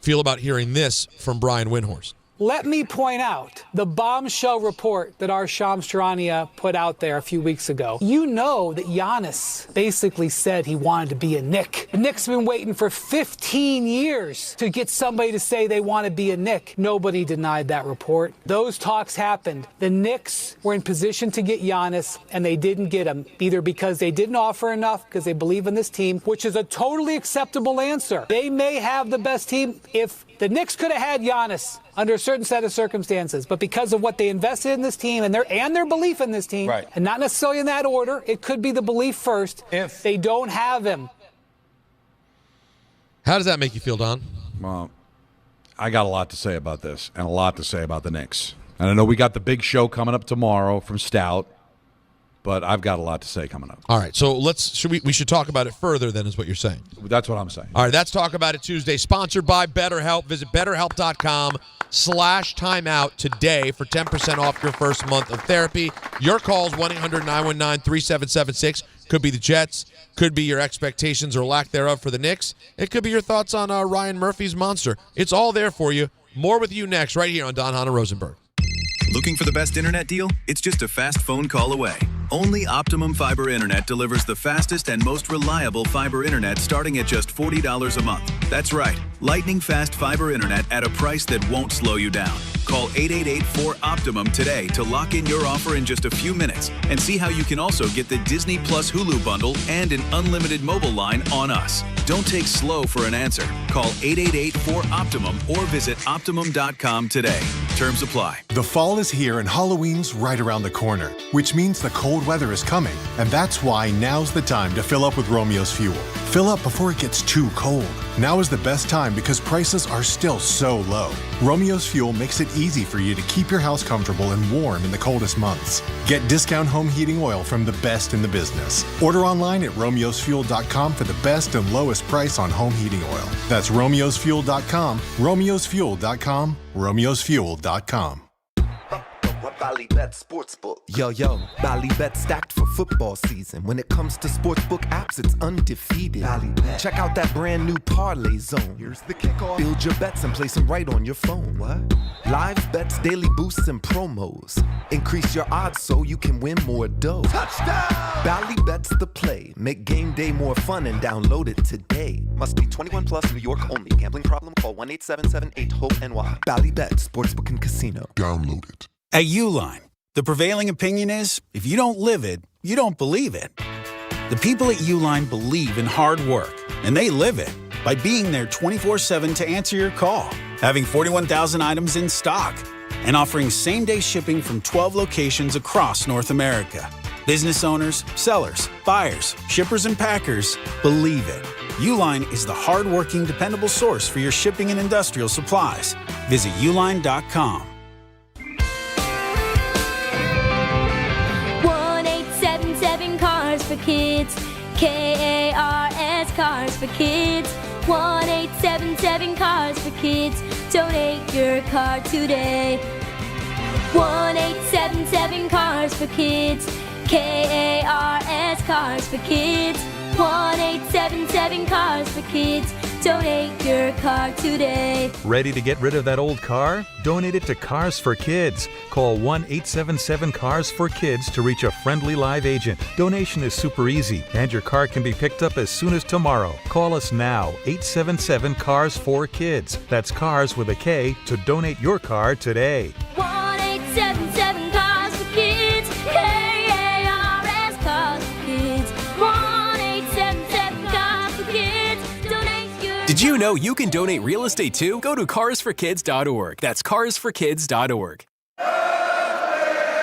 feel about hearing this from Brian Windhorst. Let me point out the bombshell report that our Shams Charania put out there a few weeks ago. You know that Giannis basically said he wanted to be a Knick. The Knicks have been waiting for 15 years to get somebody to say they want to be a Knick. Nobody denied that report. Those talks happened. The Knicks were in position to get Giannis, and they didn't get him, either because they didn't offer enough, because they believe in this team, which is a totally acceptable answer. They may have the best team. If the Knicks could have had Giannis under a certain set of circumstances, but because of what they invested in this team and their belief in this team, right, and not necessarily in that order, it could be the belief first. If they don't have him. How does that make you feel, Don? Well, I got a lot to say about this and a lot to say about the Knicks. And I know we got the big show coming up tomorrow from Stout, but I've got a lot to say coming up. All right, so we should talk about it further then is what you're saying. That's what I'm saying. All right, that's Talk About It Tuesday, sponsored by BetterHelp. Visit BetterHelp.com/timeout today for 10% off your first month of therapy. Your calls, 1-800-919-3776. Could be the Jets. Could be your expectations or lack thereof for the Knicks. It could be your thoughts on Ryan Murphy's monster. It's all there for you. More with you next right here on Don, Hahn, and Rosenberg. Looking for the best internet deal? It's just a fast phone call away. Only Optimum Fiber Internet delivers the fastest and most reliable fiber internet starting at just $40 a month. That's right, lightning fast fiber internet at a price that won't slow you down. Call 888-4OPTIMUM today to lock in your offer in just a few minutes and see how you can also get the Disney Plus Hulu bundle and an unlimited mobile line on us. Don't take slow for an answer. Call 888-4OPTIMUM or visit Optimum.com today. Terms apply. The fall is here and Halloween's right around the corner, which means the cold weather is coming, and that's why now's the time to fill up with Romeo's Fuel. Fill up before it gets too cold. Now is the best time because prices are still so low. Romeo's Fuel makes it easy for you to keep your house comfortable and warm in the coldest months. Get discount home heating oil from the best in the business. Order online at romeosfuel.com for the best and lowest price on home heating oil. That's romeosfuel.com, romeosfuel.com, romeosfuel.com. Bally Bet Sportsbook. Yo, Bally Bet stacked for football season. When it comes to sportsbook apps, it's undefeated. Check out that brand new Parlay Zone. Here's the kickoff. Build your bets and place them right on your phone. What? Live bets, daily boosts, and promos. Increase your odds so you can win more dough. Touchdown! Bally Bet's the play. Make game day more fun and download it today. Must be 21 plus, New York only. Gambling problem? Call 1-877-8-HOPE-NY. Bally Bet Sportsbook and Casino. Download it. At Uline, the prevailing opinion is, if you don't live it, you don't believe it. The people at Uline believe in hard work, and they live it by being there 24/7 to answer your call, having 41,000 items in stock, and offering same-day shipping from 12 locations across North America. Business owners, sellers, buyers, shippers, and packers believe it. Uline is the hard-working, dependable source for your shipping and industrial supplies. Visit uline.com. 1-877 Cars for Kids. KARS Cars for Kids. 1-877 Cars for Kids. Donate your car today. 1-877 Cars for Kids. KARS Cars for Kids. 1-877 Cars for Kids. Donate your car today. Ready to get rid of that old car? Donate it to Cars for Kids. Call 1-877-CARS-FOR-KIDS to reach a friendly live agent. Donation is super easy, and your car can be picked up as soon as tomorrow. Call us now, 877-CARS-FOR-KIDS. That's Cars with a K to donate your car today. 1-877 Cars for Kids. KARS Cars for Kids. 1-877 Cars for Kids. Donate your. Did you know you can donate real estate too? Go to carsforkids.org. That's carsforkids.org.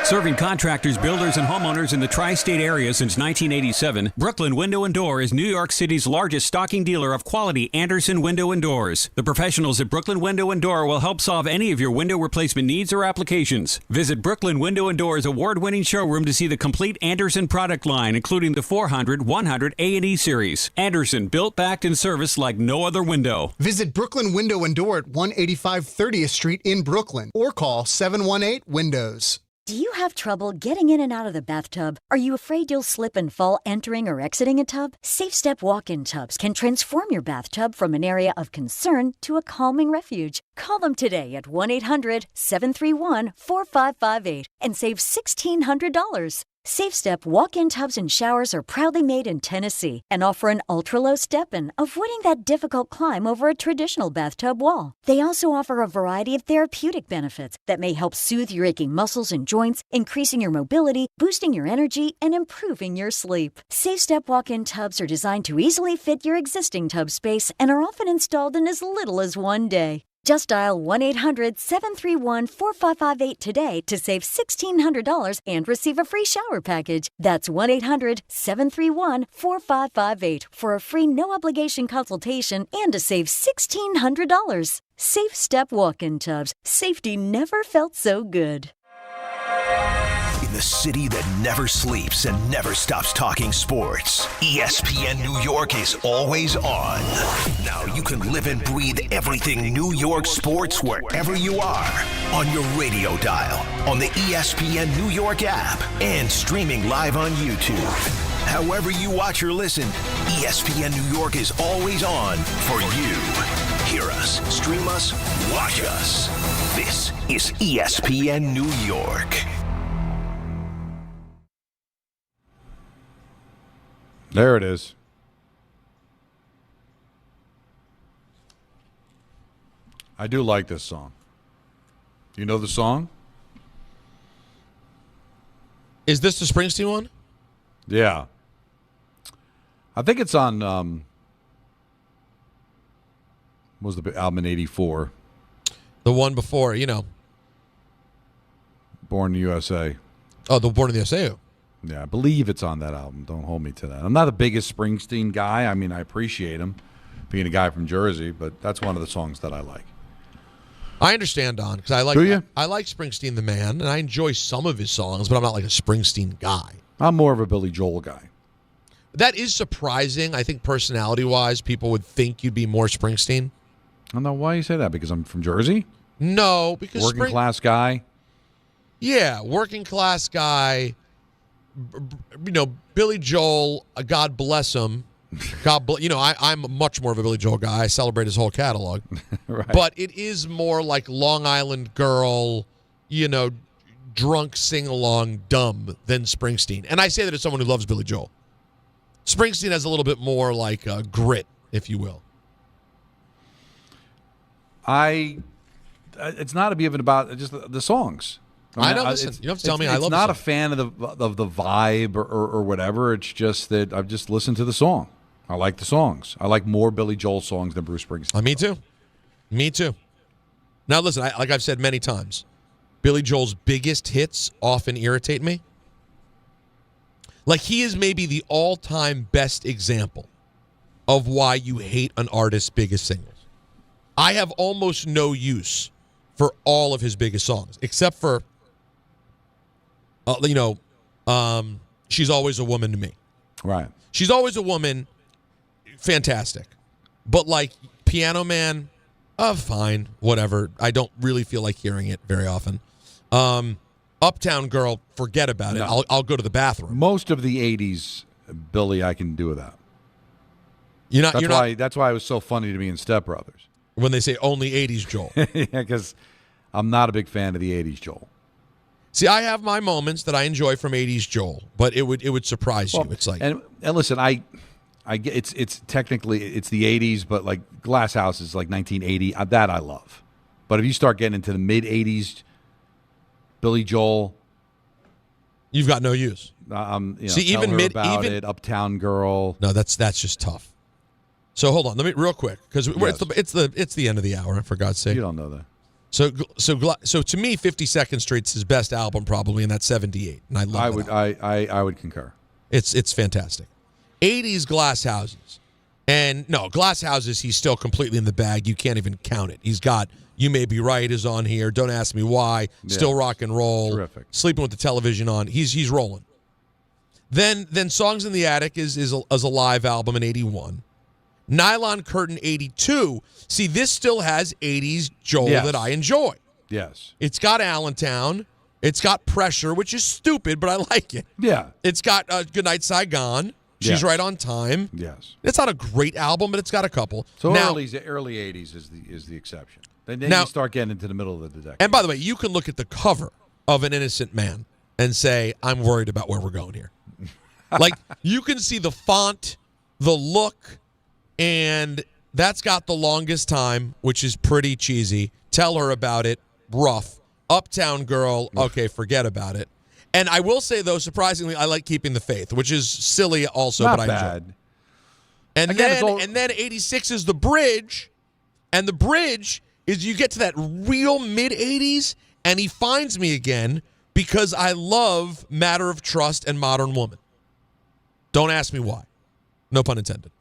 Serving contractors, builders, and homeowners in the tri-state area since 1987, Brooklyn Window & Door is New York City's largest stocking dealer of quality Andersen window and doors. The professionals at Brooklyn Window & Door will help solve any of your window replacement needs or applications. Visit Brooklyn Window & Door's award-winning showroom to see the complete Andersen product line, including the 400, 100, A&E series. Andersen, built, backed, and serviced like no other window. Visit Brooklyn Window & Door at 185 30th Street in Brooklyn or call 718-WINDOWS. Do you have trouble getting in and out of the bathtub? Are you afraid you'll slip and fall entering or exiting a tub? Safe Step walk-in tubs can transform your bathtub from an area of concern to a calming refuge. Call them today at 1-800-731-4558 and save $1,600. Safe Step walk-in tubs and showers are proudly made in Tennessee and offer an ultra-low step-in, avoiding that difficult climb over a traditional bathtub wall. They also offer a variety of therapeutic benefits that may help soothe your aching muscles and joints, increasing your mobility, boosting your energy, and improving your sleep. Safe Step walk-in tubs are designed to easily fit your existing tub space and are often installed in as little as one day. Just dial 1-800-731-4558 today to save $1,600 and receive a free shower package. That's 1-800-731-4558 for a free no-obligation consultation and to save $1,600. Safe Step walk-in tubs. Safety never felt so good. In the city that never sleeps and never stops talking sports, ESPN New York is always on. Now you can live and breathe everything New York sports wherever you are. On your radio dial, on the ESPN New York app, and streaming live on YouTube. However you watch or listen, ESPN New York is always on for you. Hear us, stream us, watch us. This is ESPN New York. There it is. I do like this song. You know the song? Is this the Springsteen one? Yeah. I think it's on, what was the album in 84? The one before, Born in the USA. Oh, the Born in the USA. Yeah, I believe it's on that album. Don't hold me to that. I'm not the biggest Springsteen guy. I mean, I appreciate him being a guy from Jersey, but that's one of the songs that I like. I understand, Don, because I like I like Springsteen the man, and I enjoy some of his songs, but I'm not like a Springsteen guy. I'm more of a Billy Joel guy. That is surprising. I think personality-wise, people would think you'd be more Springsteen. I don't know why you say that, because I'm from Jersey? No, because working class guy? Yeah, working class guy. You know, Billy Joel, God bless him. I'm much more of a Billy Joel guy. I celebrate his whole catalog. Right. But it is more like Long Island Girl, drunk sing-along dumb than Springsteen. And I say that as someone who loves Billy Joel. Springsteen has a little bit more like grit, if you will. It's not even about just the songs. I know. Listen, you don't have to tell me I love. It's not a fan of the vibe or whatever. It's just that I've just listened to the song. I like the songs. I like more Billy Joel songs than Bruce Springsteen. Me too. Now listen, like I've said many times, Billy Joel's biggest hits often irritate me. Like he is maybe the all-time best example of why you hate an artist's biggest singles. I have almost no use for all of his biggest songs, except for, She's Always a Woman to Me. Right. She's Always a Woman, fantastic. But like Piano Man, fine, whatever. I don't really feel like hearing it very often. Uptown Girl, forget about it. I'll go to the bathroom. Most of the 80s, Billy, I can do without. That's why it was so funny to me in Step Brothers. When they say only 80s Joel. Yeah, because I'm not a big fan of the 80s Joel. See, I have my moments that I enjoy from 80s Joel, but it would surprise you. It's like and listen, I get it's technically it's the 80s, but like Glass House is like 1980. That I love. But if you start getting into the mid 80s, Billy Joel, you've got no use. See, even Uptown Girl. No, that's just tough. So hold on, let me real quick because it's the end of the hour. For God's sake, you don't know that. So to me, 52nd Street's his best album probably, and that's 78, and I love it. I would concur. It's fantastic. 80s Glass Houses, and no Glass Houses. He's still completely in the bag. You can't even count it. He's got You May Be Right is on here. Don't Ask Me Why. Still Rock and Roll. Terrific. Sleeping with the Television On. He's rolling. Then Songs in the Attic is a live album in 81. Nylon Curtain 82. See, this still has 80s Joel that I enjoy. Yes. It's got Allentown. It's got Pressure, which is stupid, but I like it. Yeah. It's got Goodnight Saigon. She's Right on Time. Yes. It's not a great album, but it's got a couple. So early 80s is the exception. Then you start getting into the middle of the decade. And by the way, you can look at the cover of An Innocent Man and say, I'm worried about where we're going here. Like, you can see the font, the look, and that's got The Longest Time, which is pretty cheesy. Tell Her About It, rough. Uptown Girl, okay, forget about it. And I will say, though, surprisingly, I like Keeping the Faith, which is silly also, Not but bad. I enjoy it. And then 86 is The Bridge, and The Bridge is you get to that real mid-80s, and he finds me again because I love Matter of Trust and Modern Woman. Don't ask me why. No pun intended.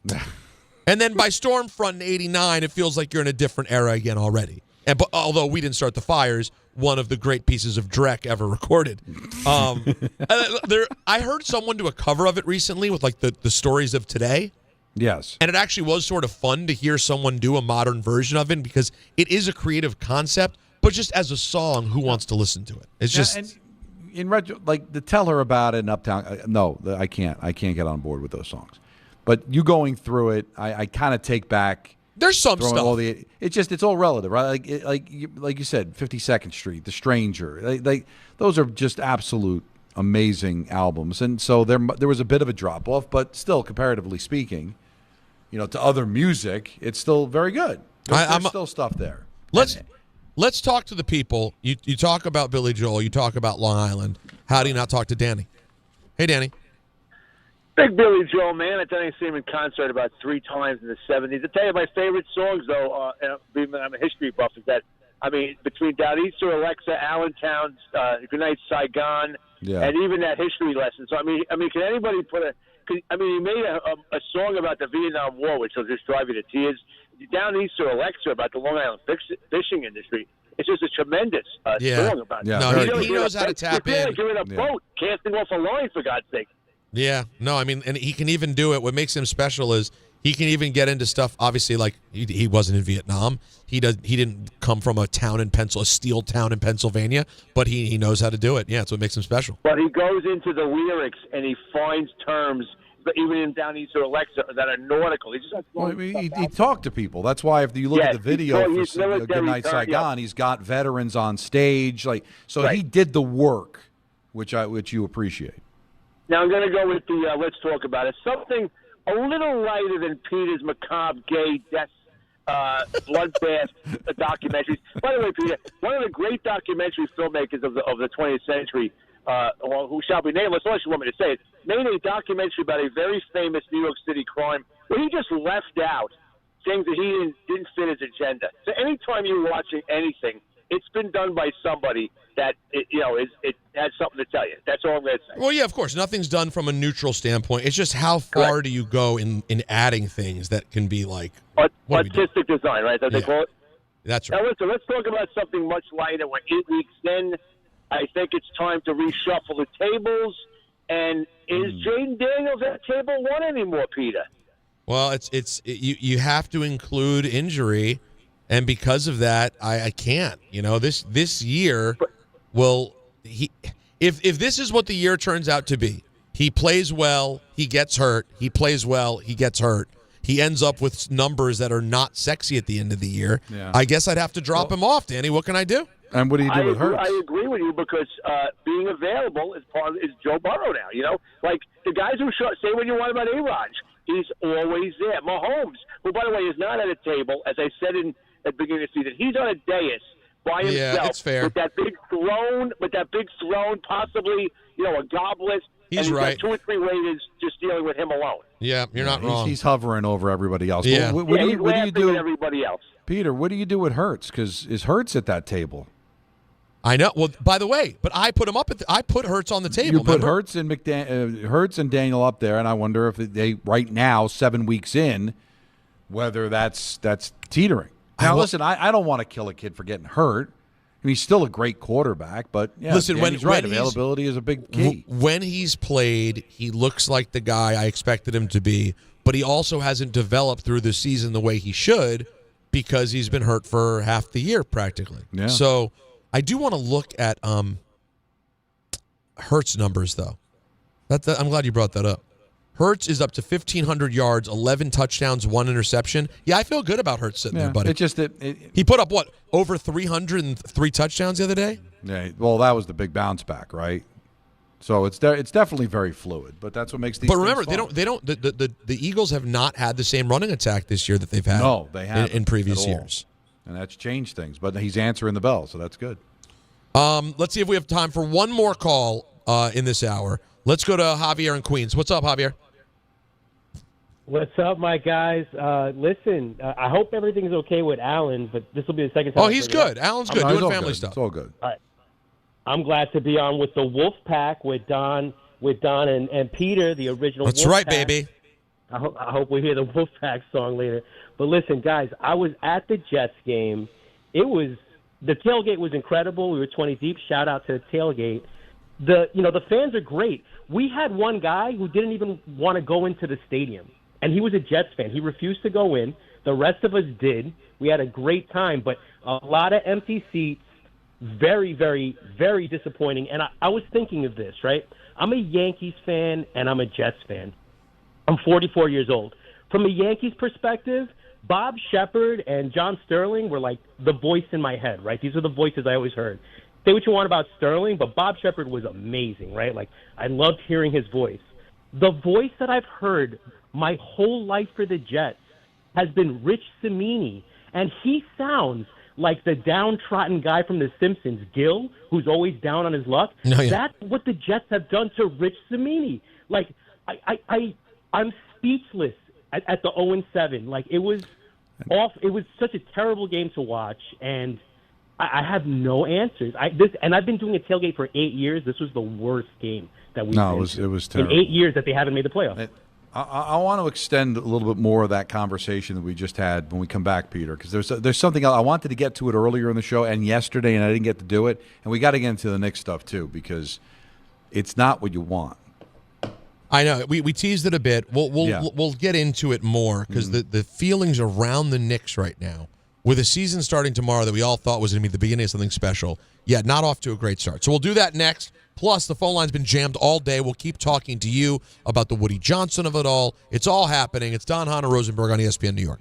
And then by Stormfront in 89, it feels like you're in a different era again already. But although we didn't start the fires, one of the great pieces of Drek ever recorded. I heard someone do a cover of it recently with like the stories of today. Yes. And it actually was sort of fun to hear someone do a modern version of it because it is a creative concept, but just as a song, who wants to listen to it? It's just... And in retro, like the Tell Her About It and Uptown, no, I can't get on board with those songs. But you going through it, I kind of take back. There's some stuff. It's all relative, right? Like you said, 52nd Street, The Stranger. Those are just absolute amazing albums. And so there was a bit of a drop off, but still, comparatively speaking, to other music, it's still very good. There's still stuff there. Let's talk to the people. You talk about Billy Joel. You talk about Long Island. How do you not talk to Danny? Hey, Danny. Big Billy Joel, man. I think I see him in concert about 3 times in the 70s. I tell you, my favorite songs, though, I'm a history buff, is that, between Down East or Alexa, Allentown, Goodnight Saigon, Yeah. And even that history lesson. So, I mean, can anybody he made a song about the Vietnam War, which will just drive you to tears. Down East or Alexa about the Long Island fishing industry. It's just a tremendous song about it. No, he knows how to tap in. Like you're in a boat casting off a line, for God's sake. Yeah, no, I mean, and he can even do it. What makes him special is he can even get into stuff. Obviously, like he wasn't in Vietnam. He didn't come from a steel town in Pennsylvania, but he knows how to do it. Yeah, that's what makes him special. But he goes into the lyrics and he finds terms, even in Down East or Alexa, that are nautical. He just he talked to people. That's why if you look at the video for Good Night Saigon, he's got veterans on stage. He did the work, which you appreciate. Now I'm going to go with the let's talk about it. Something a little lighter than Peter's macabre gay death bloodbath documentaries. By the way, Peter, one of the great documentary filmmakers of the 20th century, who shall be nameless, unless you want me to say it, made a documentary about a very famous New York City crime where he just left out things that he didn't fit his agenda. So anytime you're watching anything, it's been done by somebody that it has something to tell you. That's all I'm going to say. Well, yeah, of course, nothing's done from a neutral standpoint. It's just how far do you go in adding things that can be like artistic design, right? That's what they call it. That's right. Now listen, let's talk about something much lighter. We're 8 weeks in. I think it's time to reshuffle the tables. And is Jaden Daniels at table one anymore, Peter? Well, you have to include injury, and because of that, I can't. This year if this is what the year turns out to be, he plays well, he gets hurt. He plays well, he gets hurt. He ends up with numbers that are not sexy at the end of the year. Yeah. I guess I'd have to drop him off, Danny. What can I do? And what do you do with Hurts? I agree with you because being available is Joe Burrow now. Like the guys who say what you want about A-Rod, he's always there. Mahomes, who by the way is not at a table, as I said at the beginning of the season, he's on a dais by himself. Yeah, it's fair. With that big throne, possibly a goblet. He's and right. Got 2 or 3 waiters just dealing with him alone. Yeah, you're not wrong. He's hovering over everybody else. Yeah. What do you do with everybody else? Peter, what do you do with Hurts? Because is Hurts at that table? I know. Well, by the way, but I put him up I put Hurts on the table. You put Hurts and Daniel up there, and I wonder if they right now, 7 weeks in, whether that's teetering. Now, listen, I don't want to kill a kid for getting hurt. I mean, he's still a great quarterback, but listen, when availability is a big key. When he's played, he looks like the guy I expected him to be, but he also hasn't developed through the season the way he should because he's been hurt for half the year practically. Yeah. So I do want to look at Hurts numbers, though. I'm glad you brought that up. Hurts is up to 1,500 yards, 11 touchdowns, 1 interception. Yeah, I feel good about Hurts sitting there, buddy. He put up, over 303 touchdowns the other day? Yeah, well, that was the big bounce back, right? So it's definitely very fluid, but that's what makes these. But remember, fun. the Eagles have not had the same running attack this year that they've had. No, they haven't in previous years, and that's changed things. But he's answering the bell, so that's good. Let's see if we have time for one more call in this hour. Let's go to Javier in Queens. What's up, Javier? What's up, my guys? Listen, I hope everything's okay with Alan, but this will be the second time. Oh, he's good. Alan's good, doing family stuff. It's all good. All right. I'm glad to be on with the Wolf Pack with Don and Peter, the original That's Wolf right, Pack. baby. I hope we hear the Wolf Pack song later. But listen, guys, I was at the Jets game. The tailgate was incredible. We were 20 deep. Shout out to the tailgate. The fans are great. We had one guy who didn't even want to go into the stadium. And he was a Jets fan. He refused to go in. The rest of us did. We had a great time, but a lot of empty seats. Very, very, very disappointing. And I was thinking of this, right? I'm a Yankees fan and I'm a Jets fan. I'm 44 years old. From a Yankees perspective, Bob Shepard and John Sterling were like the voice in my head, right? These are the voices I always heard. Say what you want about Sterling, but Bob Shepard was amazing, right? Like, I loved hearing his voice. The voice that I've heard my whole life for the Jets has been Rich Cimini, and he sounds like the downtrodden guy from The Simpsons, Gil, who's always down on his luck. No, yeah. That's what the Jets have done to Rich Cimini. Like, I'm speechless at the 0-7. Like, it was off. It was such a terrible game to watch, and I have no answers. And I've been doing a tailgate for 8 years. This was the worst game that we've been it was terrible. in 8 years that they haven't made the playoffs. I want to extend a little bit more of that conversation that we just had when we come back, Peter, because there's something else. I wanted to get to it earlier in the show and yesterday, and I didn't get to do it. And we got to get into the Knicks stuff, too, because it's not what you want. I know. We teased it a bit. We'll get into it more because the feelings around the Knicks right now, with a season starting tomorrow that we all thought was going to be the beginning of something special, not off to a great start. So we'll do that next. Plus, the phone line's been jammed all day. We'll keep talking to you about the Woody Johnson of it all. It's all happening. It's Don, Hahn, and Rosenberg on ESPN New York.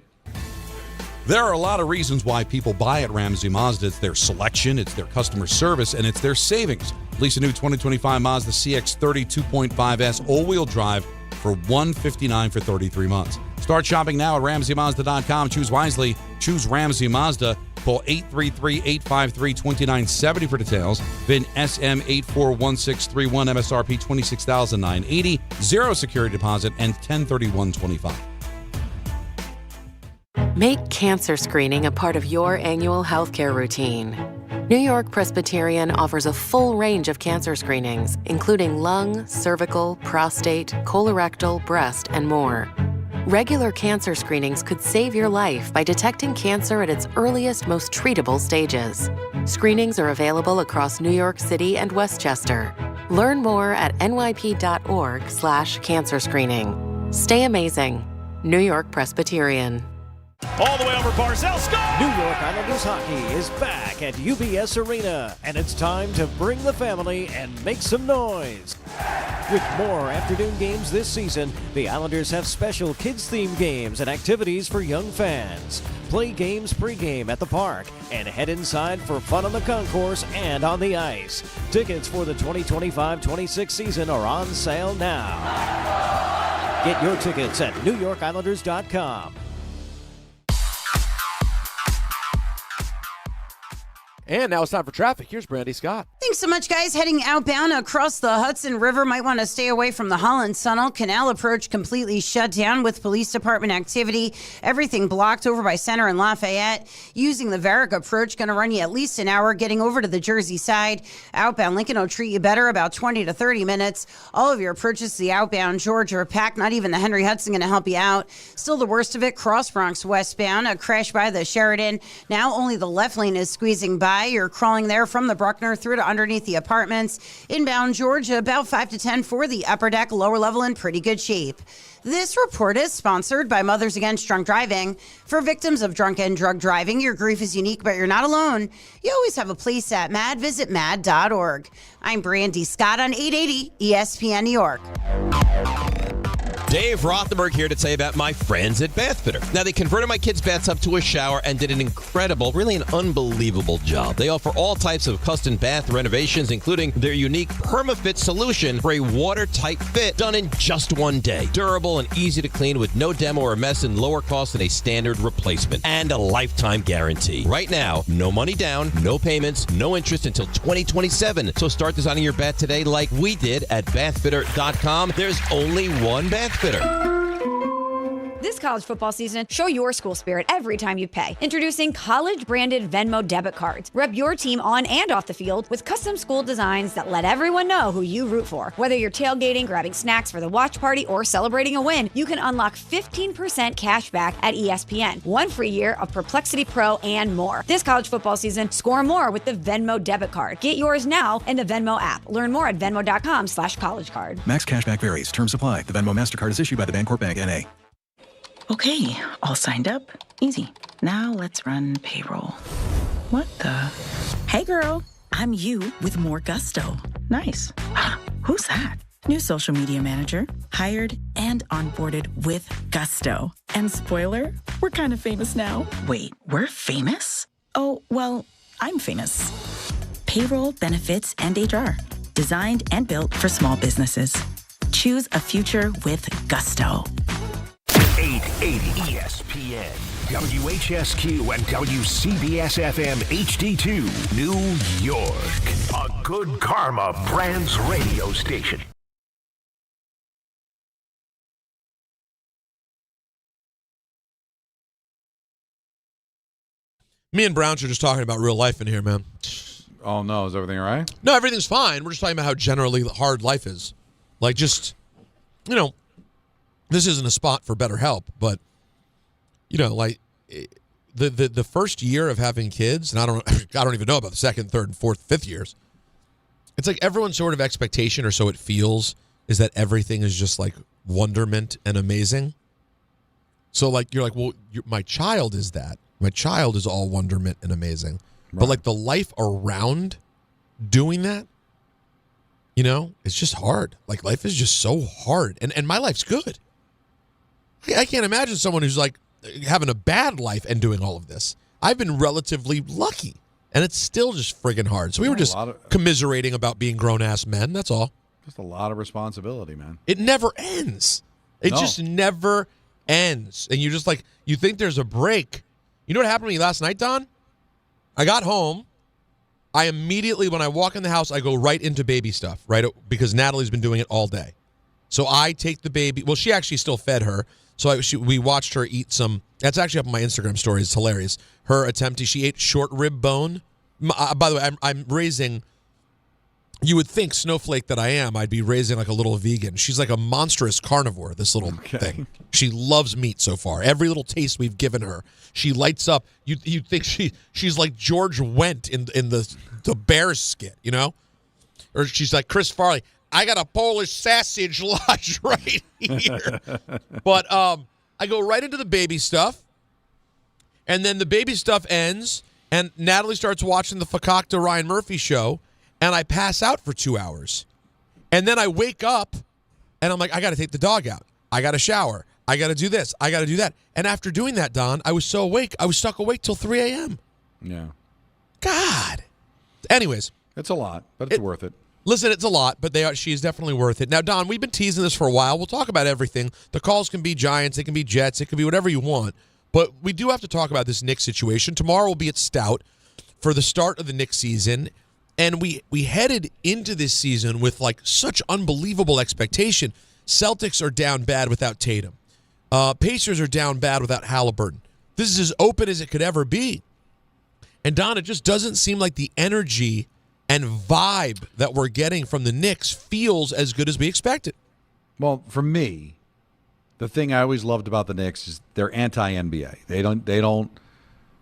There are a lot of reasons why people buy at Ramsey Mazda. It's their selection, it's their customer service, and it's their savings. Lease a new 2025 Mazda CX-30 2.5S all-wheel drive for $159 for 33 months. Start shopping now at RamseyMazda.com. Choose wisely. Choose Ramsey Mazda. Call 833-853-2970 for details. VIN SM841631, MSRP $26,980, 0 security deposit, and 1031.25. Make cancer screening a part of your annual healthcare routine. New York Presbyterian offers a full range of cancer screenings, including lung, cervical, prostate, colorectal, breast, and more. Regular cancer screenings could save your life by detecting cancer at its earliest, most treatable stages. Screenings are available across New York City and Westchester. Learn more at nyp.org/cancer screening. Stay amazing. New York Presbyterian. All the way over Barzell, score! New York Islanders hockey is back at UBS Arena, and it's time to bring the family and make some noise. With more afternoon games this season, the Islanders have special kids-themed games and activities for young fans. Play games pregame at the park and head inside for fun on the concourse and on the ice. Tickets for the 2025-26 season are on sale now. Get your tickets at NewYorkIslanders.com. And now it's time for traffic. Here's Brandy Scott. Thanks so much, guys. Heading outbound across the Hudson River, might want to stay away from the Holland Tunnel. Canal approach completely shut down with police department activity. Everything blocked over by Center and Lafayette. Using the Varick approach, going to run you at least an hour getting over to the Jersey side. Outbound Lincoln will treat you better, about 20 to 30 minutes. All of your approaches to the outbound Georgia are packed. Not even the Henry Hudson going to help you out. Still the worst of it, Cross Bronx westbound. A crash by the Sheridan. Now only the left lane is squeezing by. You're crawling there from the Bruckner through to underneath the apartments. Inbound Georgia, about 5 to 10 for the upper deck, lower level in pretty good shape. This report is sponsored by Mothers Against Drunk Driving. For victims of drunk and drug driving, your grief is unique, but you're not alone. You always have a place at MAD. Visit MAD.org. I'm Brandy Scott on 880 ESPN New York. Dave Rothenberg here to tell you about my friends at Bath Fitter. Now, they converted my kids' bathtub to a shower and did an incredible, really an unbelievable job. They offer all types of custom bath renovations, including their unique PermaFit solution for a watertight fit done in just one day. Durable and easy to clean with no demo or mess and lower cost than a standard replacement. And a lifetime guarantee. Right now, no money down, no payments, no interest until 2027. So start designing your bath today like we did at bathfitter.com. There's only one bath fitter. This college football season, show your school spirit every time you pay. Introducing college-branded Venmo debit cards. Rep your team on and off the field with custom school designs that let everyone know who you root for. Whether you're tailgating, grabbing snacks for the watch party, or celebrating a win, you can unlock 15% cash back at ESPN, 1 free year of Perplexity Pro, and more. This college football season, score more with the Venmo debit card. Get yours now in the Venmo app. Learn more at venmo.com/collegecard. Max cashback varies. Terms apply. The Venmo MasterCard is issued by the Bancorp Bank, N.A. Okay, all signed up. Easy. Now let's run payroll. What the? Hey girl, I'm you with more gusto. Nice. Who's that? New social media manager, hired and onboarded with gusto. And spoiler, we're kind of famous now. Wait, we're famous? Oh, well, I'm famous. Payroll, benefits, and HR. Designed and built for small businesses. Choose a future with gusto. 880 ESPN, WHSQ, and WCBS-FM HD2, New York. A Good Karma Brands radio station. Me and Brown are just talking about real life in here, man. Oh, no. Is everything all right? No, everything's fine. We're just talking about how generally hard life is. Like, just, this isn't a spot for better help, but, like, the first year of having kids, and I don't even know about the second, third, and fourth, fifth years. It's like everyone's sort of expectation, or so it feels, is that everything is just like wonderment and amazing. So like you're like, well, my child is that. My child is all wonderment and amazing. Right. But like the life around doing that, it's just hard. Like life is just so hard, and my life's good. I can't imagine someone who's like having a bad life and doing all of this. I've been relatively lucky. And it's still just friggin' hard. So we were just commiserating about being grown-ass men. That's all. Just a lot of responsibility, man. It never ends. It just never ends. And you just like, you think there's a break. You know what happened to me last night, Don? I got home. I immediately, when I walk in the house, I go right into baby stuff, right? Because Natalie's been doing it all day. So I take the baby. Well, she actually still fed her. So we watched her eat some. That's actually up on my Instagram story. It's hilarious. Her attempt. She ate short rib bone. By the way, I'm raising. You would think, snowflake that I am, I'd be raising like a little vegan. She's like a monstrous carnivore. This little thing. She loves meat so far. Every little taste we've given her, she lights up. You think she's like George Wendt in the Bears skit, or she's like Chris Farley. I got a Polish sausage lodge right here. But I go right into the baby stuff, and then the baby stuff ends, and Natalie starts watching the Fakakta Ryan Murphy show, and I pass out for 2 hours. And then I wake up, and I'm like, I got to take the dog out. I got to shower. I got to do this. I got to do that. And after doing that, Don, I was so awake. I was stuck awake till 3 a.m. Yeah. God. Anyways. It's a lot, but it's worth it. Listen, it's a lot, but she is definitely worth it. Now, Don, we've been teasing this for a while. We'll talk about everything. The calls can be Giants. It can be Jets. It can be whatever you want. But we do have to talk about this Knicks situation. Tomorrow we'll be at Stout for the start of the Knicks season. And we headed into this season with, like, such unbelievable expectation. Celtics are down bad without Tatum. Pacers are down bad without Halliburton. This is as open as it could ever be. And, Don, it just doesn't seem like the energy and vibe that we're getting from the Knicks feels as good as we expected. Well, for me, the thing I always loved about the Knicks is they're anti-NBA. They don't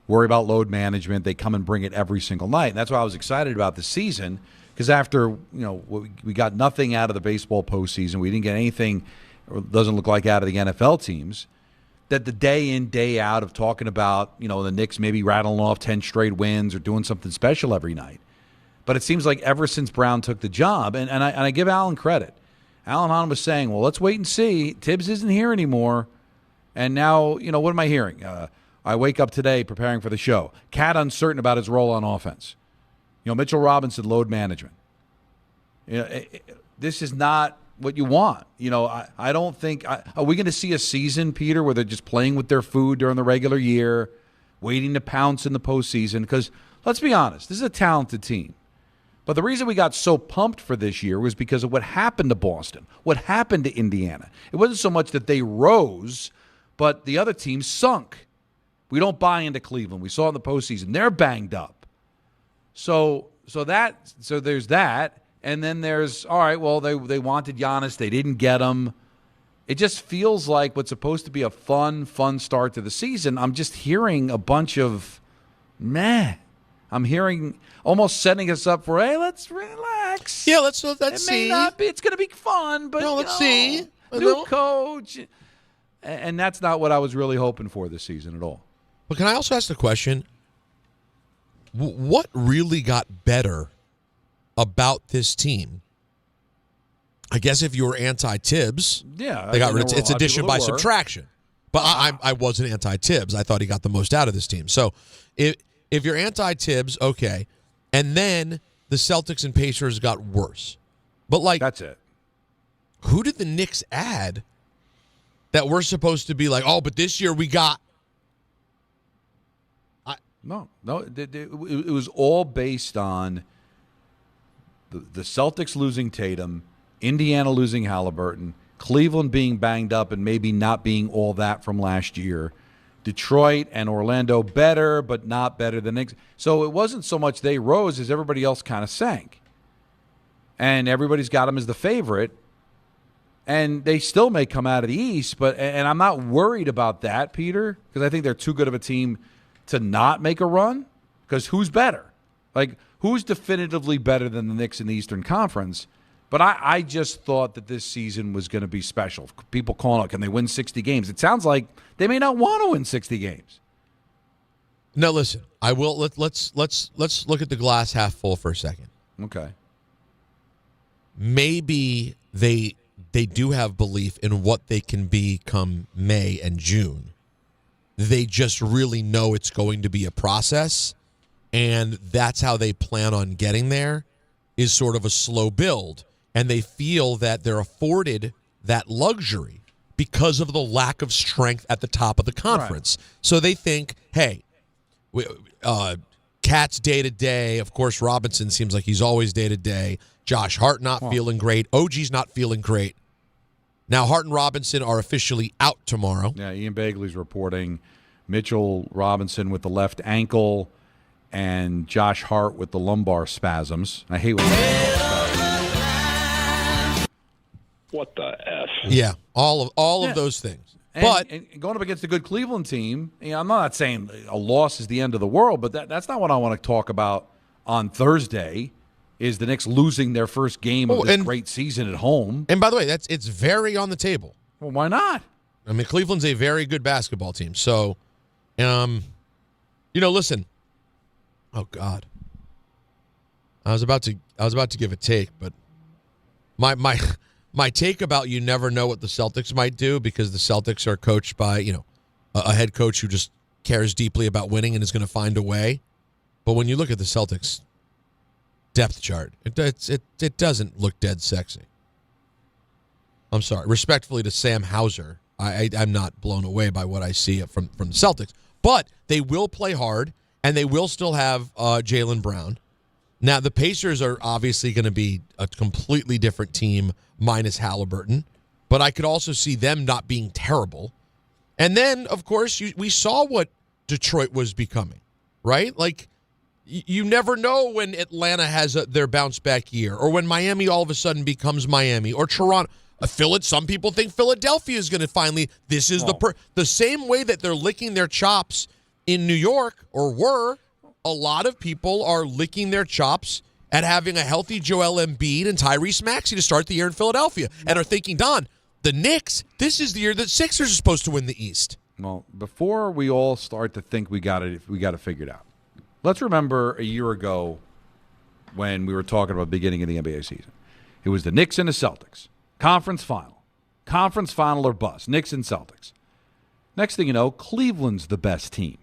worry about load management. They come and bring it every single night. And that's why I was excited about the season, because after, we got nothing out of the baseball postseason. We didn't get anything, or doesn't look like, out of the NFL teams. That the day in, day out of talking about, the Knicks maybe rattling off 10 straight wins or doing something special every night. But it seems like ever since Brown took the job, and I give Alan credit. Alan Hahn was saying, well, let's wait and see. Tibbs isn't here anymore. And now, what am I hearing? I wake up today preparing for the show. Cat uncertain about his role on offense. Mitchell Robinson, load management. This is not what you want. I don't think – are we going to see a season, Peter, where they're just playing with their food during the regular year, waiting to pounce in the postseason? Because let's be honest, this is a talented team. But the reason we got so pumped for this year was because of what happened to Boston, what happened to Indiana. It wasn't so much that they rose, but the other teams sunk. We don't buy into Cleveland. We saw it in the postseason. They're banged up. So there's that. And then there's, all right, well, they wanted Giannis. They didn't get him. It just feels like what's supposed to be a fun start to the season. I'm just hearing a bunch of meh. I'm hearing almost setting us up for, hey, let's relax. Yeah, let's see. It may not be. It's going to be fun, but let's see. New coach. And that's not what I was really hoping for this season at all. But can I also ask the question, what really got better about this team? I guess if you were anti-Tibbs, they got rid of it's addition by subtraction. But I wasn't anti-Tibbs. I thought he got the most out of this team. So if you're anti-Tibbs, okay. And then the Celtics and Pacers got worse. But, like, that's it. Who did the Knicks add that we're supposed to be like, oh, but this year we got? No. It was all based on the Celtics losing Tatum, Indiana losing Halliburton, Cleveland being banged up and maybe not being all that from last year, Detroit and Orlando better, but not better than Knicks. So it wasn't so much they rose as everybody else kind of sank. And everybody's got them as the favorite. And they still may come out of the East, and I'm not worried about that, Peter, because I think they're too good of a team to not make a run. Because who's better? Like, who's definitively better than the Knicks in the Eastern Conference? But I just thought that this season was going to be special. People calling out, can they win 60 games? It sounds like they may not want to win 60 games. No, listen. I will. Let's look at the glass half full for a second. Okay. Maybe they do have belief in what they can be come May and June. They just really know it's going to be a process, and that's how they plan on getting there, is sort of a slow build. And they feel that they're afforded that luxury because of the lack of strength at the top of the conference. Right. So they think, hey, Cat's day-to-day. Of course, Robinson seems like he's always day-to-day. Josh Hart not feeling great. OG's not feeling great. Now, Hart and Robinson are officially out tomorrow. Yeah, Ian Begley's reporting Mitchell Robinson with the left ankle and Josh Hart with the lumbar spasms. I hate when what the F? Yeah, all of those things. And going up against a good Cleveland team, I'm not saying a loss is the end of the world, but that's not what I want to talk about on Thursday. Is the Knicks losing their first game of this great season at home? And by the way, it's very on the table. Well, why not? I mean, Cleveland's a very good basketball team. So, listen. Oh God, I was about to give a take, but my take about you never know what the Celtics might do, because the Celtics are coached by a head coach who just cares deeply about winning and is going to find a way. But when you look at the Celtics depth chart, it doesn't look dead sexy. I'm sorry. Respectfully to Sam Hauser, I'm not blown away by what I see from the Celtics. But they will play hard, and they will still have Jaylen Brown. Now, the Pacers are obviously going to be a completely different team minus Halliburton, but I could also see them not being terrible. And then, of course, we saw what Detroit was becoming, right? Like, you never know when Atlanta has their bounce-back year, or when Miami all of a sudden becomes Miami, or Toronto. Some people think Philadelphia is going to finally. This is the same way that they're licking their chops in New York, or were. A lot of people are licking their chops at having a healthy Joel Embiid and Tyrese Maxey to start the year in Philadelphia, and are thinking, Don, the Knicks, this is the year that Sixers are supposed to win the East. Well, before we all start to think we got it figured out, let's remember a year ago when we were talking about the beginning of the NBA season. It was the Knicks and the Celtics. Conference final or bust. Knicks and Celtics. Next thing you know, Cleveland's the best team.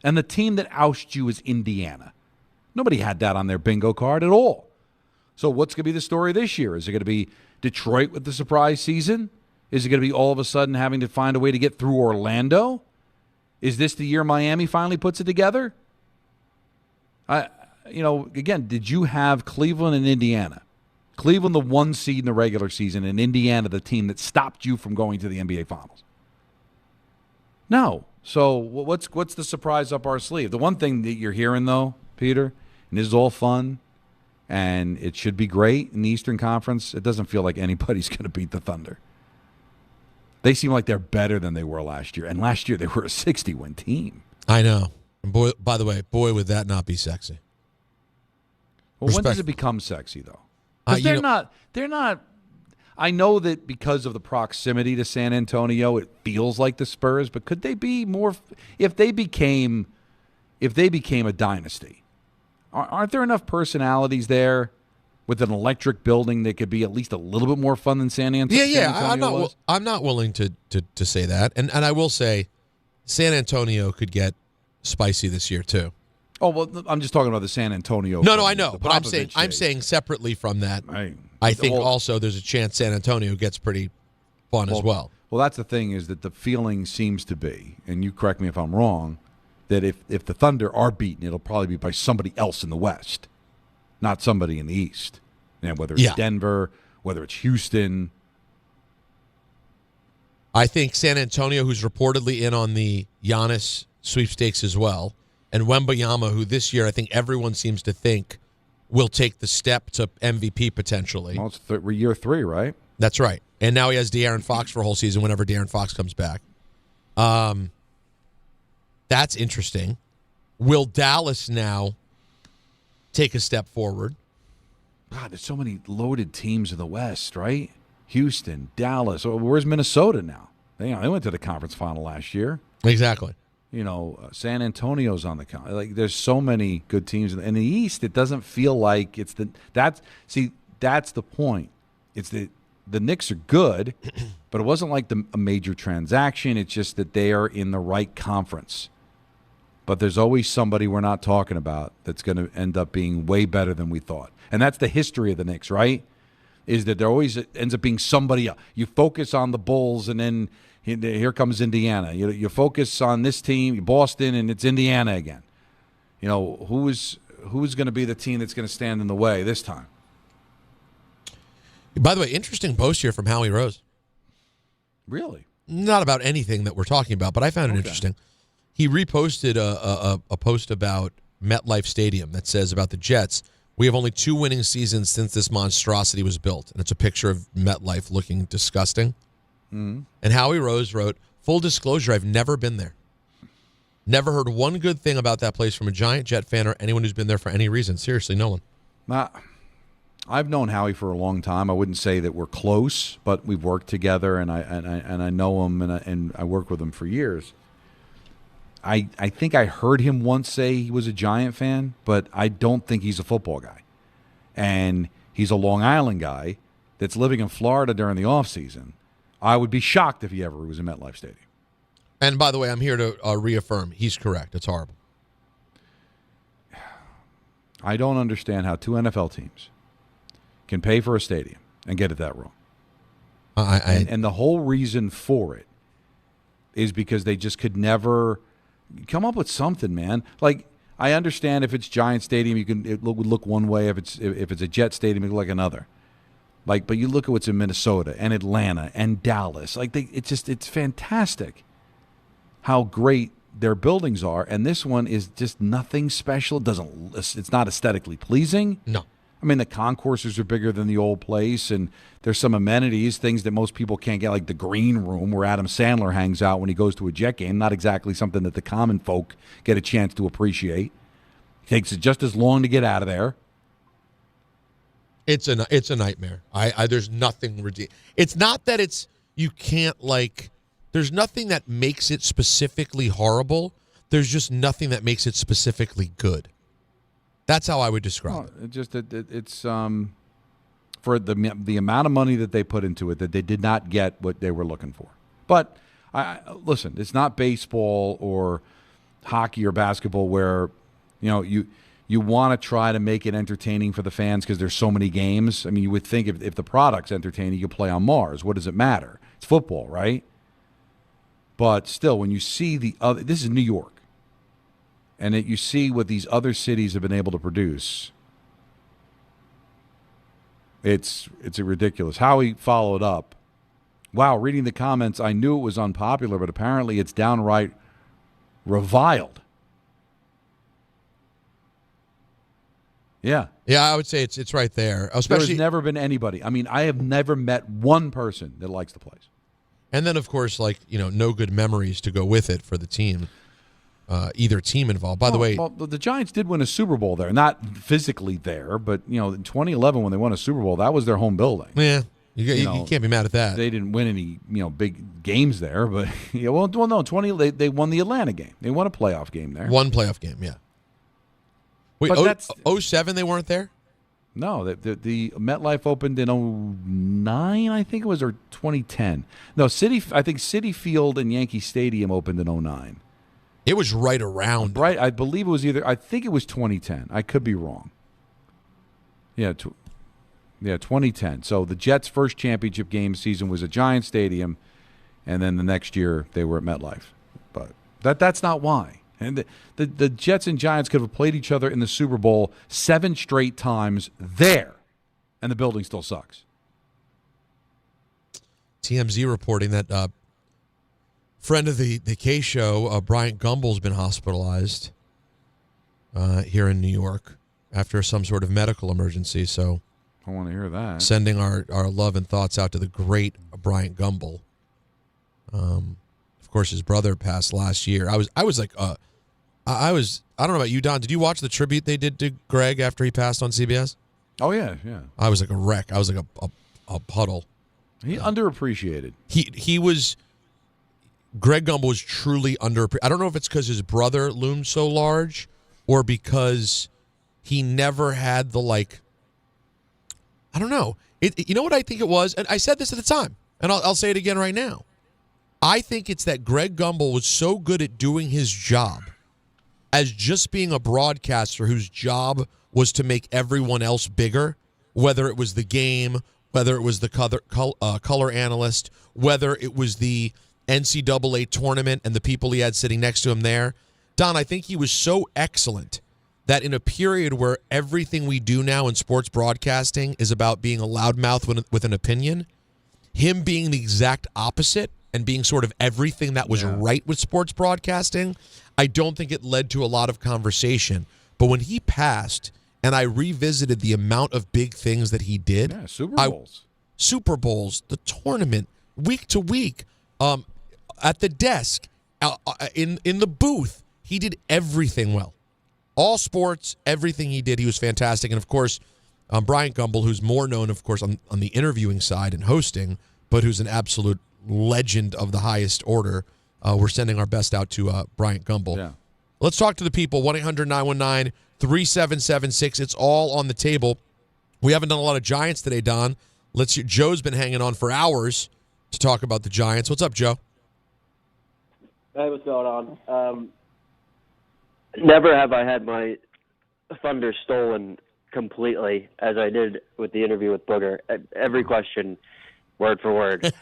And the team that ousted you is Indiana. Nobody had that on their bingo card at all. So what's going to be the story this year? Is it going to be Detroit with the surprise season? Is it going to be all of a sudden having to find a way to get through Orlando? Is this the year Miami finally puts it together? Again, did you have Cleveland and Indiana? Cleveland the 1 seed in the regular season, and Indiana the team that stopped you from going to the NBA Finals? No. So what's the surprise up our sleeve? The one thing that you're hearing, though, Peter, and this is all fun, and it should be great in the Eastern Conference, it doesn't feel like anybody's going to beat the Thunder. They seem like they're better than they were last year, and last year they were a 60-win team. I know. And boy, by the way, would that not be sexy. Well, when does it become sexy, though? Because they're not. I know that because of the proximity to San Antonio, it feels like the Spurs. But could they be more? If they became a dynasty, aren't there enough personalities there with an electric building that could be at least a little bit more fun than San Antonio? Yeah. I'm not willing to say that, and I will say, San Antonio could get spicy this year too. Oh, well, I'm just talking about the San Antonio. No, I know, but I'm saying separately from that. I think also there's a chance San Antonio gets pretty fun as well. Well, that's the thing, is that the feeling seems to be, and you correct me if I'm wrong, that if the Thunder are beaten, it'll probably be by somebody else in the West, not somebody in the East. And whether it's Denver, whether it's Houston. I think San Antonio, who's reportedly in on the Giannis sweepstakes as well, and Wembayama, who this year I think everyone seems to think will take the step to MVP potentially. Well, it's year 3, right? That's right. And now he has De'Aaron Fox for a whole season whenever De'Aaron Fox comes back. That's interesting. Will Dallas now take a step forward? God, there's so many loaded teams in the West, right? Houston, Dallas. Oh, where's Minnesota now? They went to the conference final last year. Exactly. San Antonio's on the like. There's so many good teams in the East. It doesn't feel like it's that's the point. It's the Knicks are good, but it wasn't like a major transaction. It's just that they are in the right conference. But there's always somebody we're not talking about that's going to end up being way better than we thought. And that's the history of the Knicks, right? Is that there always ends up being somebody else. You focus on the Bulls, and then here comes Indiana. You focus on this team, Boston, and it's Indiana again. Who's going to be the team that's going to stand in the way this time? By the way, interesting post here from Howie Rose. Really? Not about anything that we're talking about, but I found it interesting. He reposted a post about MetLife Stadium that says about the Jets, we have only 2 winning seasons since this monstrosity was built. And it's a picture of MetLife looking disgusting. Mm-hmm. And Howie Rose wrote, full disclosure, I've never been there. Never heard one good thing about that place from a Giant Jet fan or anyone who's been there for any reason. Seriously, no one. I've known Howie for a long time. I wouldn't say that we're close, but we've worked together, and I know him, and I worked with him for years. I think I heard him once say he was a Giant fan, but I don't think he's a football guy. And he's a Long Island guy that's living in Florida during the offseason. I would be shocked if he ever was in MetLife Stadium. And by the way, I'm here to reaffirm, he's correct. It's horrible. I don't understand how 2 NFL teams can pay for a stadium and get it that wrong. And the whole reason for it is because they just could never come up with something, man. Like, I understand if it's Giant Stadium, it would look one way. If it's a Jet Stadium, it would look like another. Like, but you look at what's in Minnesota and Atlanta and Dallas. Like, it's fantastic how great their buildings are, and this one is just nothing special. It's not aesthetically pleasing. No. I mean, the concourses are bigger than the old place, and there's some amenities, things that most people can't get, like the green room where Adam Sandler hangs out when he goes to a Jet game. Not exactly something that the common folk get a chance to appreciate. It takes just as long to get out of there. It's a nightmare. There's nothing ridiculous. It's not that you can't there's nothing that makes it specifically horrible. There's just nothing that makes it specifically good. That's how I would describe it. It's for the amount of money that they put into it, that they did not get what they were looking for. But listen, it's not baseball or hockey or basketball where you want to try to make it entertaining for the fans because there's so many games. I mean, you would think if the product's entertaining, you could play on Mars. What does it matter? It's football, right? But still, when you see this is New York. And that you see what these other cities have been able to produce, it's ridiculous. Howie followed up. Wow, reading the comments, I knew it was unpopular, but apparently it's downright reviled. Yeah. Yeah, I would say it's right there. Especially, there's never been anybody. I mean, I have never met one person that likes the place. And then, of course, no good memories to go with it for the team. Either team involved. By the way, the Giants did win a Super Bowl there, not physically there, but in 2011 when they won a Super Bowl, that was their home building. Yeah, you can't be mad at that. They didn't win any big games there, but they won the Atlanta game. They won a playoff game there. One playoff game, yeah. Wait, 07 they weren't there? No, the MetLife opened in 09, I think it was, or 2010. No, I think Citi Field and Yankee Stadium opened in 09. It was right around. Right, I believe it was I think it was 2010. I could be wrong. Yeah, 2010. So the Jets' first championship game season was at Giant Stadium, and then the next year they were at MetLife. But that's not why. And the Jets and Giants could have played each other in the Super Bowl 7 straight times there, and the building still sucks. TMZ reporting that friend of the K show, Bryant Gumbel's been hospitalized here in New York after some sort of medical emergency. So I want to hear that. Sending our love and thoughts out to the great Bryant Gumbel. Of course, his brother passed last year. I don't know about you, Don. Did you watch the tribute they did to Greg after he passed on CBS? Oh, yeah. I was like a wreck. I was like a puddle. He underappreciated. He was. Greg Gumbel was truly underappreciated. I don't know if it's because his brother loomed so large, or because he never had the I don't know. You know what I think it was, and I said this at the time, and I'll say it again right now. I think it's that Greg Gumbel was so good at doing his job as just being a broadcaster whose job was to make everyone else bigger, whether it was the game, whether it was the color analyst, whether it was the NCAA tournament and the people he had sitting next to him there. Don, I think he was so excellent that in a period where everything we do now in sports broadcasting is about being a loudmouth with an opinion, him being the exact opposite and being sort of everything that was right with sports broadcasting, I don't think it led to a lot of conversation. But when he passed and I revisited the amount of big things that he did, Super Bowls, the tournament, week to week, at the desk, in the booth, he did everything well. All sports, everything he did, he was fantastic. And, of course, Bryant Gumbel, who's more known, of course, on the interviewing side and hosting, but who's an absolute legend of the highest order. We're sending our best out to Bryant Gumbel. Yeah. Let's talk to the people. 1-800-919-3776. It's all on the table. We haven't done a lot of Giants today, Don. Joe's been hanging on for hours to talk about the Giants. What's up, Joe? Hey, what's going on? Never have I had my thunder stolen completely as I did with the interview with Booger. Every question, word for word.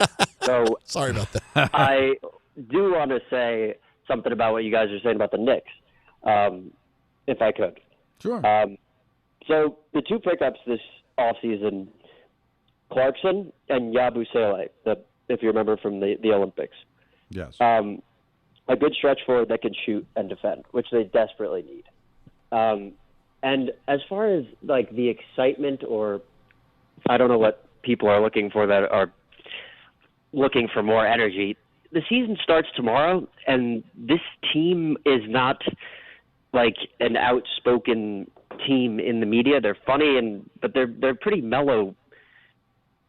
So sorry about that. I do want to say something about what you guys are saying about the Knicks, if I could. Sure. So the two pickups this offseason, Clarkson and Yabusele, if you remember from the Olympics. Yes. A good stretch forward that can shoot and defend, which they desperately need. And as far as the excitement, or I don't know what people are looking for that are looking for more energy, the season starts tomorrow, and this team is not like an outspoken team in the media. They're funny, but they're pretty mellow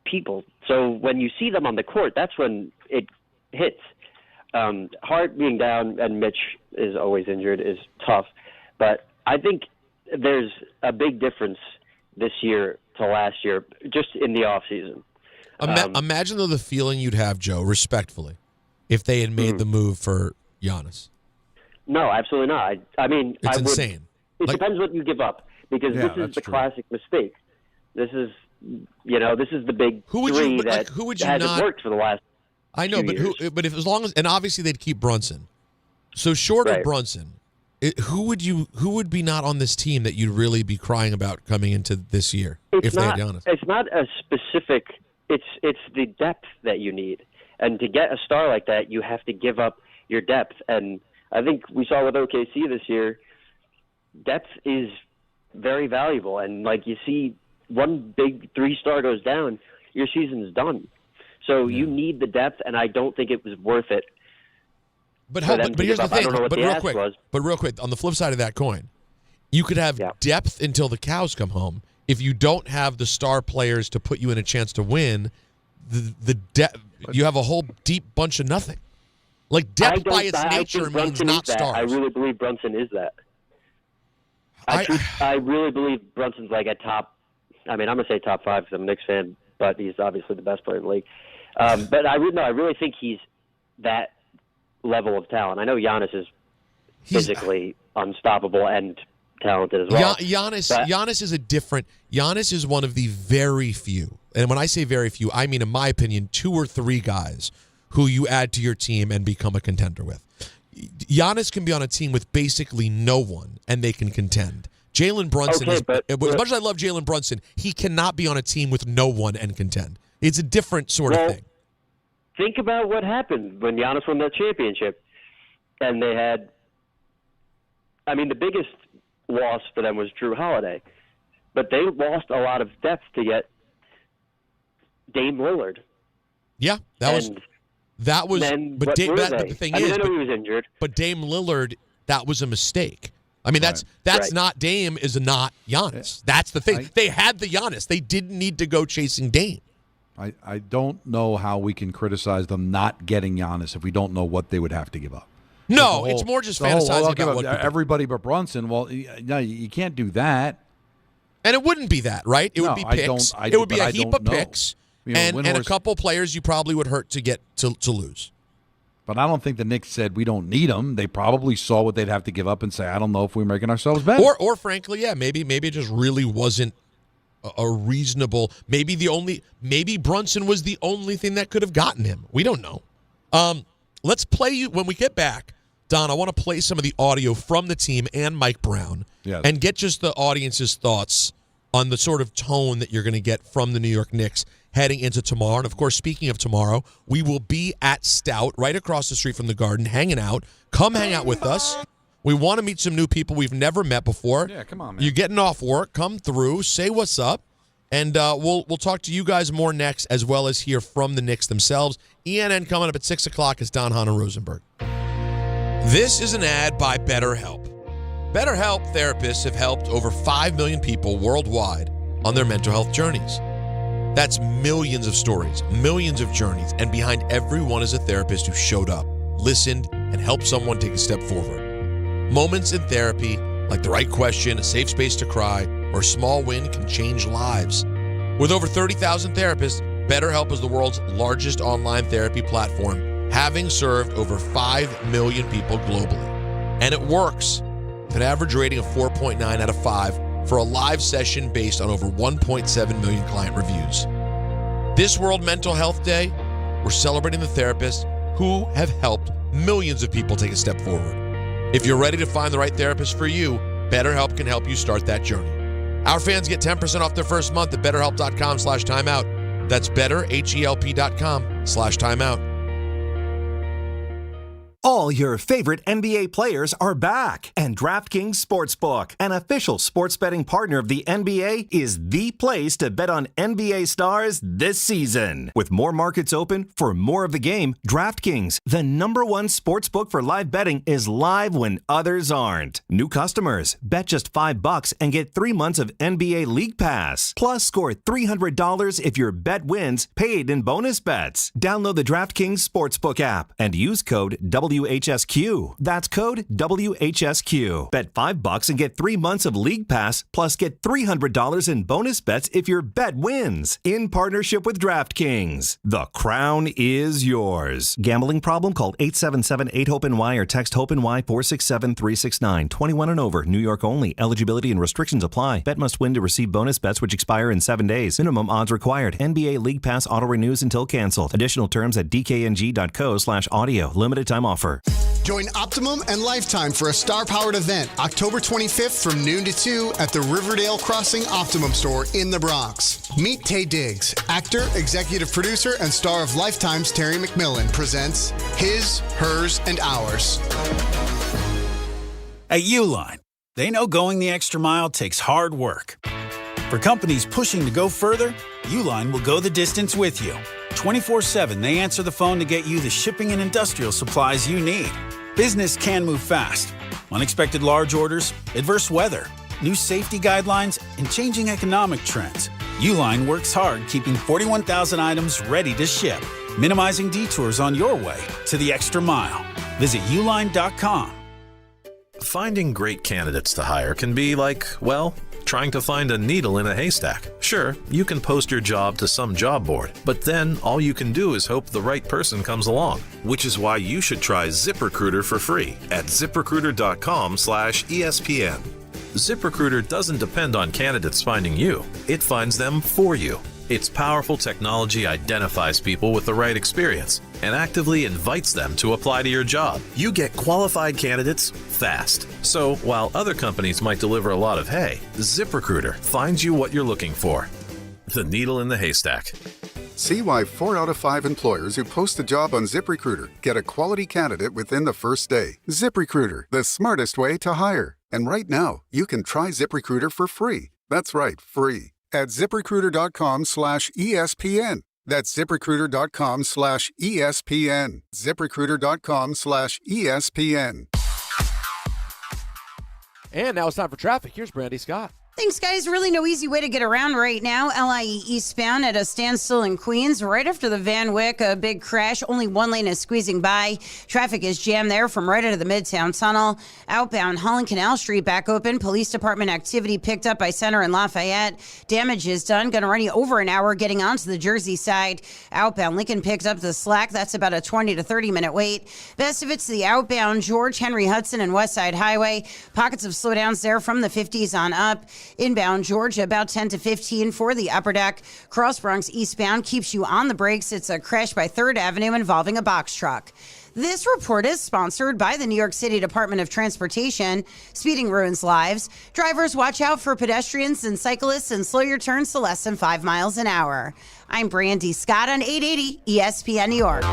people. So when you see them on the court, that's when it hits. Hart being down and Mitch is always injured is tough, but I think there's a big difference this year to last year, just in the offseason. Imagine though the feeling you'd have, Joe, respectfully, if they had made the move for Giannis. No, absolutely not. I mean, it's insane. It depends what you give up, because this is the classic mistake. This is the big three that hasn't worked for the last. I know, but as long as, and obviously they'd keep Brunson. So short of Brunson, who would be not on this team that you'd really be crying about coming into this year if they had Giannis? It's not a specific. It's the depth that you need, and to get a star like that, you have to give up your depth. And I think we saw with OKC this year, depth is very valuable. And you see, one big 3-star goes down, your season's done. So you need the depth, and I don't think it was worth it. But here's the thing. But real quick, on the flip side of that coin, you could have depth until the cows come home. If you don't have the star players to put you in a chance to win, you have a whole deep bunch of nothing. Depth by its nature means not stars. I really believe Brunson is that. I really believe Brunson's a top. I mean, I'm gonna say top 5 because I'm a Knicks fan, but he's obviously the best player in the league. But I really think he's that level of talent. I know Giannis is physically unstoppable and talented as well. Giannis is Giannis is one of the very few, and when I say very few, I mean, in my opinion, 2 or 3 guys who you add to your team and become a contender with. Giannis can be on a team with basically no one, and they can contend. Jalen Brunson, as much as I love Jalen Brunson, he cannot be on a team with no one and contend. It's a different sort of thing. think about what happened when Giannis won that championship. And they had, the biggest loss for them was Drew Holiday. But they lost a lot of depth to get Dame Lillard. Yeah, that was. But the thing is, I know he was injured. But Dame Lillard, that was a mistake. I mean, that's not Dame is not Giannis. That's the thing. They had the Giannis. They didn't need to go chasing Dame. I don't know how we can criticize them not getting Giannis if we don't know what they would have to give up. No, it's more just fantasizing about what everybody but Brunson. Well, no, you can't do that. And it wouldn't be that, right? It would be picks. It would be a heap of picks and a couple players you probably would hurt to get to lose. But I don't think the Knicks said we don't need them. They probably saw what they'd have to give up and say, I don't know if we're making ourselves better. Or frankly, yeah, maybe it just really wasn't a reasonable. Maybe Brunson was the only thing that could have gotten him. We don't know. Let's play you when we get back. Don, I want to play some of the audio from the team and Mike Brown and get just the audience's thoughts on the sort of tone that you're going to get from the New York Knicks heading into tomorrow. And, of course, speaking of tomorrow, we will be at Stout right across the street from the Garden hanging out. Come hang out with us. We want to meet some new people we've never met before. Yeah, come on, man. You're getting off work. Come through. Say what's up. And we'll talk to you guys more next, as well as hear from the Knicks themselves. ENN coming up at 6 o'clock is Don, Hahn, and Rosenberg. This is an ad by BetterHelp. BetterHelp therapists have helped over 5 million people worldwide on their mental health journeys. That's millions of stories, millions of journeys, and behind every one is a therapist who showed up, listened, and helped someone take a step forward. Moments in therapy, like the right question, a safe space to cry, or a small win can change lives. With over 30,000 therapists, BetterHelp is the world's largest online therapy platform, having served over 5 million people globally. And it works. With an average rating of 4.9 out of 5 for a live session based on over 1.7 million client reviews. This World Mental Health Day, we're celebrating the therapists who have helped millions of people take a step forward. If you're ready to find the right therapist for you, BetterHelp can help you start that journey. Our fans get 10% off their first month at BetterHelp.com/timeout. That's BetterHelp.com/timeout. All your favorite NBA players are back, and DraftKings Sportsbook, an official sports betting partner of the NBA, is the place to bet on NBA stars this season. With more markets open for more of the game, DraftKings, the #1 sportsbook for live betting, is live when others aren't. New customers, bet just $5 and get 3 months of NBA League Pass. Plus, score $300 if your bet wins, paid in bonus bets. Download the DraftKings Sportsbook app and use code WHSQ. That's code WHSQ. Bet $5 and get 3 months of League Pass, plus get $300 in bonus bets if your bet wins. In partnership with DraftKings. The crown is yours. Gambling problem? Call 877-8-HOPE-NY or text HOPE-NY 467-369. 21 and over. New York only. Eligibility and restrictions apply. Bet must win to receive bonus bets which expire in 7 days. Minimum odds required. NBA League Pass auto renews until canceled. Additional terms at dkng.co/audio. Limited time offer. Join Optimum and Lifetime for a star-powered event October 25th from noon to 2 at the Riverdale Crossing Optimum store in the Bronx. Meet Taye Diggs, actor, executive producer, and star of Lifetime's Terry McMillan presents His, Hers, and Ours. At Uline, they know going the extra mile takes hard work. For companies pushing to go further, Uline will go the distance with you. 24/7, they answer the phone to get you the shipping and industrial supplies you need. Business can move fast. Unexpected large orders, adverse weather, new safety guidelines, and changing economic trends. Uline works hard keeping 41,000 items ready to ship, minimizing detours on your way to the extra mile. Visit uline.com. Finding great candidates to hire can be like, well, trying to find a needle in a haystack. Sure, you can post your job to some job board, but then all you can do is hope the right person comes along, which is why you should try ZipRecruiter for free at ZipRecruiter.com/ESPN. ZipRecruiter doesn't depend on candidates finding you. It finds them for you. Its powerful technology identifies people with the right experience and actively invites them to apply to your job. You get qualified candidates fast. So while other companies might deliver a lot of hay, ZipRecruiter finds you what you're looking for. The needle in the haystack. See why 4 out of 5 employers who post a job on ZipRecruiter get a quality candidate within the first day. ZipRecruiter, the smartest way to hire. And right now, you can try ZipRecruiter for free. That's right, free. At ZipRecruiter.com/ESPN. That's ZipRecruiter.com/ESPN. ZipRecruiter.com/ESPN. And now it's time for traffic. Here's Brandy Scott. Thanks, guys. Really no easy way to get around right now. LIE eastbound at a standstill in Queens. Right after the Van Wyck, a big crash. Only one lane is squeezing by. Traffic is jammed there from right into the Midtown Tunnel. Outbound Holland Canal Street back open. Police department activity picked up by Center and Lafayette. Damage is done. Going to run you over an hour getting onto the Jersey side. Outbound Lincoln picked up the slack. That's about a 20 to 30 minute wait. Best of it's the outbound George, Henry Hudson, and West Side Highway. Pockets of slowdowns there from the 50s on up. Inbound Georgia about 10 to 15 for the upper deck. Cross Bronx eastbound keeps you on the brakes. It's a crash by 3rd Avenue involving a box truck. This report is sponsored by the New York City Department of Transportation. Speeding ruins lives. Drivers, watch out for pedestrians and cyclists and slow your turns to less than 5 miles an hour. I'm Brandy Scott on 880 ESPN New York.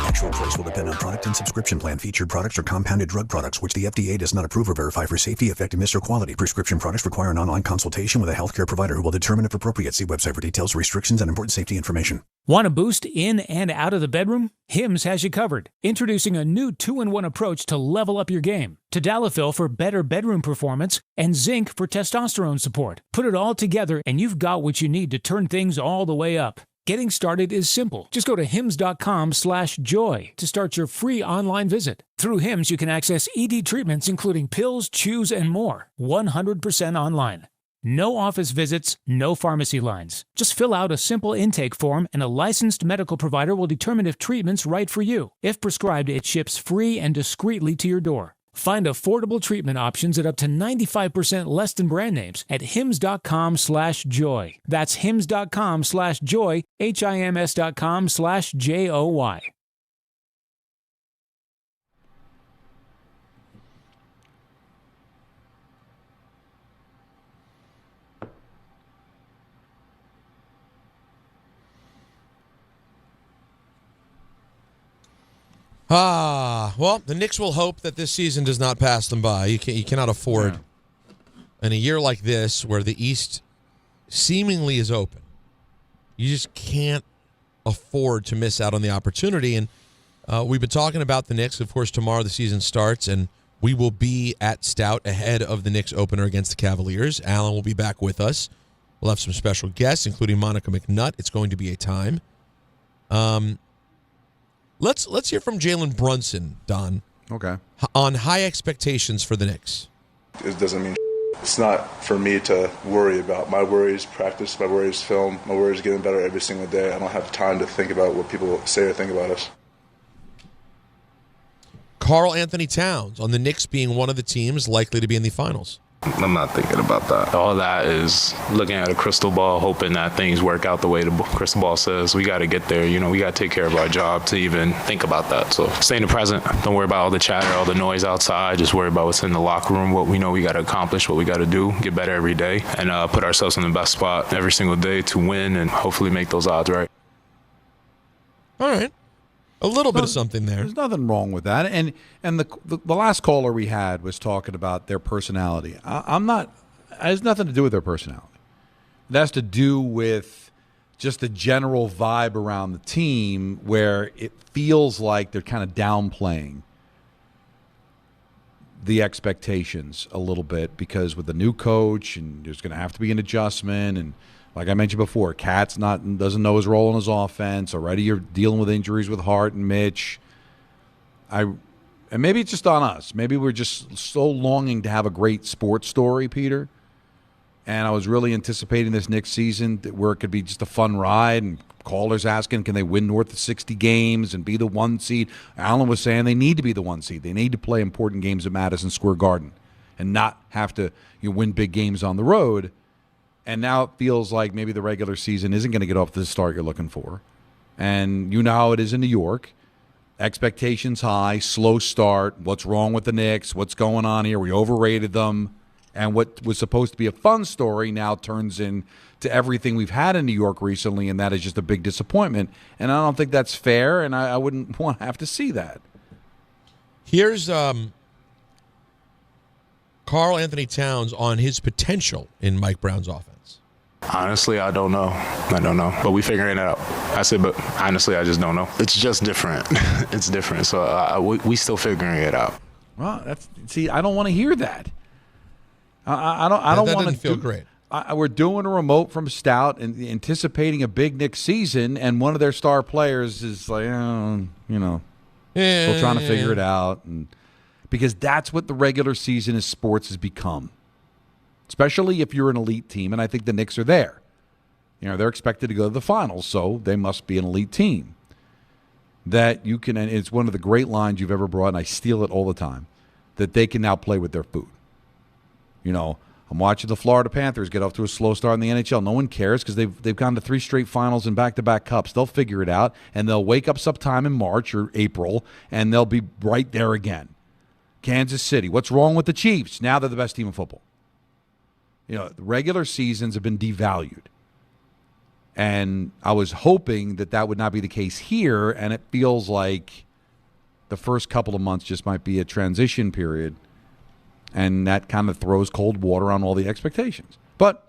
Actual price will depend on product and subscription plan. Featured products are compounded drug products, which the FDA does not approve or verify for safety, effectiveness, or quality. Prescription products require an online consultation with a healthcare provider who will determine if appropriate. See website for details, restrictions, and important safety information. Want a boost in and out of the bedroom? Hims has you covered. Introducing a new 2-in-1 approach to level up your game. Tadalafil for better bedroom performance and zinc for testosterone support. Put it all together and you've got what you need to turn things all the way up. Getting started is simple. Just go to hims.com/joy to start your free online visit. Through Hims, you can access ED treatments including pills, chews, and more. 100% online. No office visits, no pharmacy lines. Just fill out a simple intake form and a licensed medical provider will determine if treatment's right for you. If prescribed, it ships free and discreetly to your door. Find affordable treatment options at up to 95% less than brand names at hims.com/joy. That's hims.com/joy, HIMS.com/JOY. Well, the Knicks will hope that this season does not pass them by. You cannot afford, in a year like this where the East seemingly is open, you just can't afford to miss out on the opportunity. And we've been talking about the Knicks. Of course, tomorrow the season starts, and we will be at Stout ahead of the Knicks opener against the Cavaliers. Alan will be back with us. We'll have some special guests, including Monica McNutt. It's going to be a time. Let's hear from Jalen Brunson, Don. Okay. On high expectations for the Knicks. It doesn't mean it's not for me to worry about. My worry is practice. My worry is film. My worry is getting better every single day. I don't have time to think about what people say or think about us. Karl Anthony Towns on the Knicks being one of the teams likely to be in the finals. I'm not thinking about that. All that is looking at a crystal ball, hoping that things work out the way the crystal ball says. We got to get there. We got to take care of our job to even think about that. So stay in the present. Don't worry about all the chatter, all the noise outside. Just worry about what's in the locker room, what we know we got to accomplish, what we got to do, get better every day, and put ourselves in the best spot every single day to win and hopefully make those odds right. All right. A little bit of something there. There's nothing wrong with that. And the last caller we had was talking about their personality. I'm not. It has nothing to do with their personality. It has to do with just the general vibe around the team where it feels like they're kind of downplaying the expectations a little bit because with the new coach and there's going to have to be an adjustment and. Like I mentioned before, Cat's doesn't know his role in his offense. Already you're dealing with injuries with Hart and Mitch. And maybe it's just on us. Maybe we're just so longing to have a great sports story, Peter. And I was really anticipating this next season where it could be just a fun ride and callers asking, can they win north of 60 games and be the 1 seed? Alan was saying they need to be the 1 seed. They need to play important games at Madison Square Garden and not have to win big games on the road. And now it feels like maybe the regular season isn't going to get off to the start you're looking for. And you know how it is in New York. Expectations high, slow start. What's wrong with the Knicks? What's going on here? We overrated them. And what was supposed to be a fun story now turns into everything we've had in New York recently, and that is just a big disappointment. And I don't think that's fair, and I wouldn't want to have to see that. Here's Karl Anthony Towns on his potential in Mike Brown's offense. Honestly, I don't know. But we figuring it out. But honestly, I just don't know. It's just different. It's different. So we still figuring it out. Well, I don't want to hear that. I don't want to feel great. We're doing a remote from Stout and anticipating a big Knicks season, and one of their star players is like, still trying to figure it out, and because that's what the regular season of sports has become. Especially if you're an elite team, and I think the Knicks are there. They're expected to go to the finals, so they must be an elite team. That you can, and it's one of the great lines you've ever brought, and I steal it all the time, that they can now play with their food. I'm watching the Florida Panthers get off to a slow start in the NHL. No one cares because they've gone to 3 straight finals and back-to-back cups. They'll figure it out, and they'll wake up sometime in March or April, and they'll be right there again. Kansas City, what's wrong with the Chiefs? Now they're the best team in football. The regular seasons have been devalued. And I was hoping that would not be the case here, and it feels like the first couple of months just might be a transition period. And that kind of throws cold water on all the expectations. But,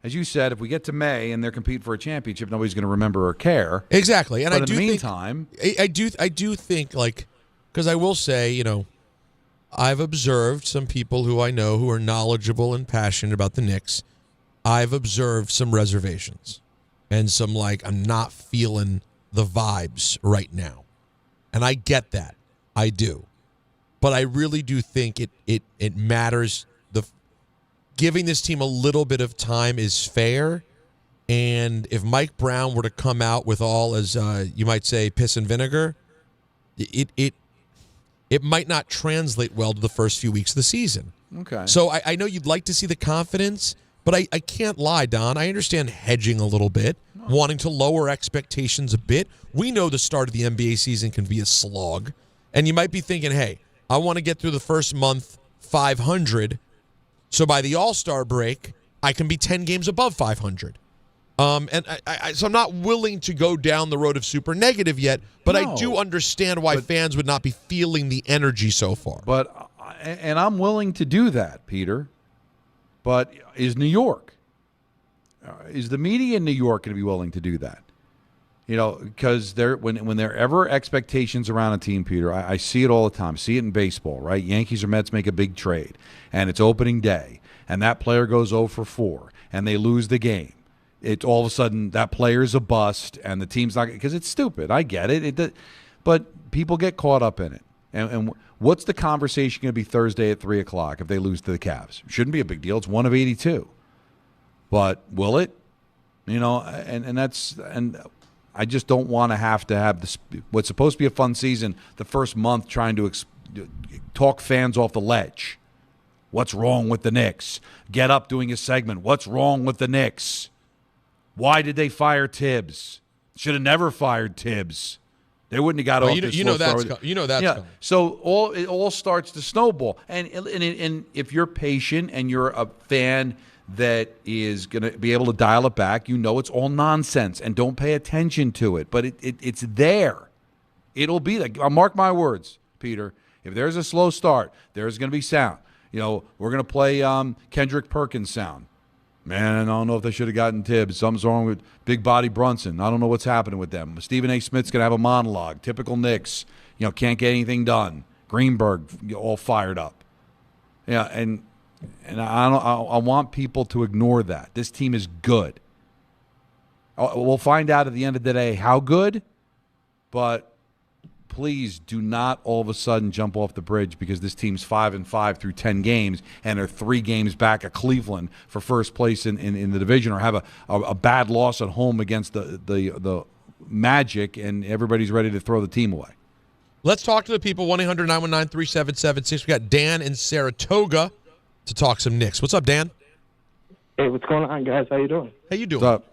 as you said, if we get to May and they're competing for a championship, nobody's going to remember or care. Exactly. And but in the meantime, I do think, because I will say, I've observed some people who I know who are knowledgeable and passionate about the Knicks. I've observed some reservations and some I'm not feeling the vibes right now. And I get that. I do. But I really do think it matters. Giving this team a little bit of time is fair. And if Mike Brown were to come out with all, as you might say, piss and vinegar, it might not translate well to the first few weeks of the season. Okay. So I know you'd like to see the confidence, but I can't lie, Don. I understand hedging a little bit, wanting to lower expectations a bit. We know the start of the NBA season can be a slog. And you might be thinking, hey, I want to get through the first month 500, so by the All-Star break, I can be 10 games above 500. So I'm not willing to go down the road of super negative yet, but I do understand why fans would not be feeling the energy so far. And I'm willing to do that, Peter. But is New York? Is the media in New York going to be willing to do that? Because when there are ever expectations around a team, Peter, I see it all the time. I see it in baseball, right? Yankees or Mets make a big trade, and it's opening day, and that player goes 0 for 4, and they lose the game. It's all of a sudden that player's a bust, and the team's not, because it's stupid. I get it. But people get caught up in it. And what's the conversation going to be Thursday at 3 o'clock if they lose to the Cavs? Shouldn't be a big deal. It's 1 of 82. But will it? And I just don't want to have this, what's supposed to be a fun season, the first month trying to talk fans off the ledge. What's wrong with the Knicks? Get up doing a segment. What's wrong with the Knicks? Why did they fire Tibbs? Should have never fired Tibbs. They wouldn't have got off this slow start. You know that's coming. So it all starts to snowball. And if you're patient and you're a fan that is going to be able to dial it back, it's all nonsense, and don't pay attention to it. But it's there. It'll be like, mark my words, Peter. If there's a slow start, there's going to be sound. We're going to play Kendrick Perkins sound. Man, I don't know if they should have gotten Tibbs. Something's wrong with Big Body Brunson. I don't know what's happening with them. Stephen A. Smith's going to have a monologue. Typical Knicks. Can't get anything done. Greenberg all fired up. Yeah, and I want people to ignore that. This team is good. We'll find out at the end of the day how good, but please do not all of a sudden jump off the bridge because this team's 5-5 through 10 games and are 3 games back at Cleveland for first place in the division, or have a bad loss at home against the Magic and everybody's ready to throw the team away. Let's talk to the people. 1-800-919-3776. We got Dan in Saratoga to talk some Knicks. What's up, Dan? Hey, what's going on, guys? How you doing? How you doing? What's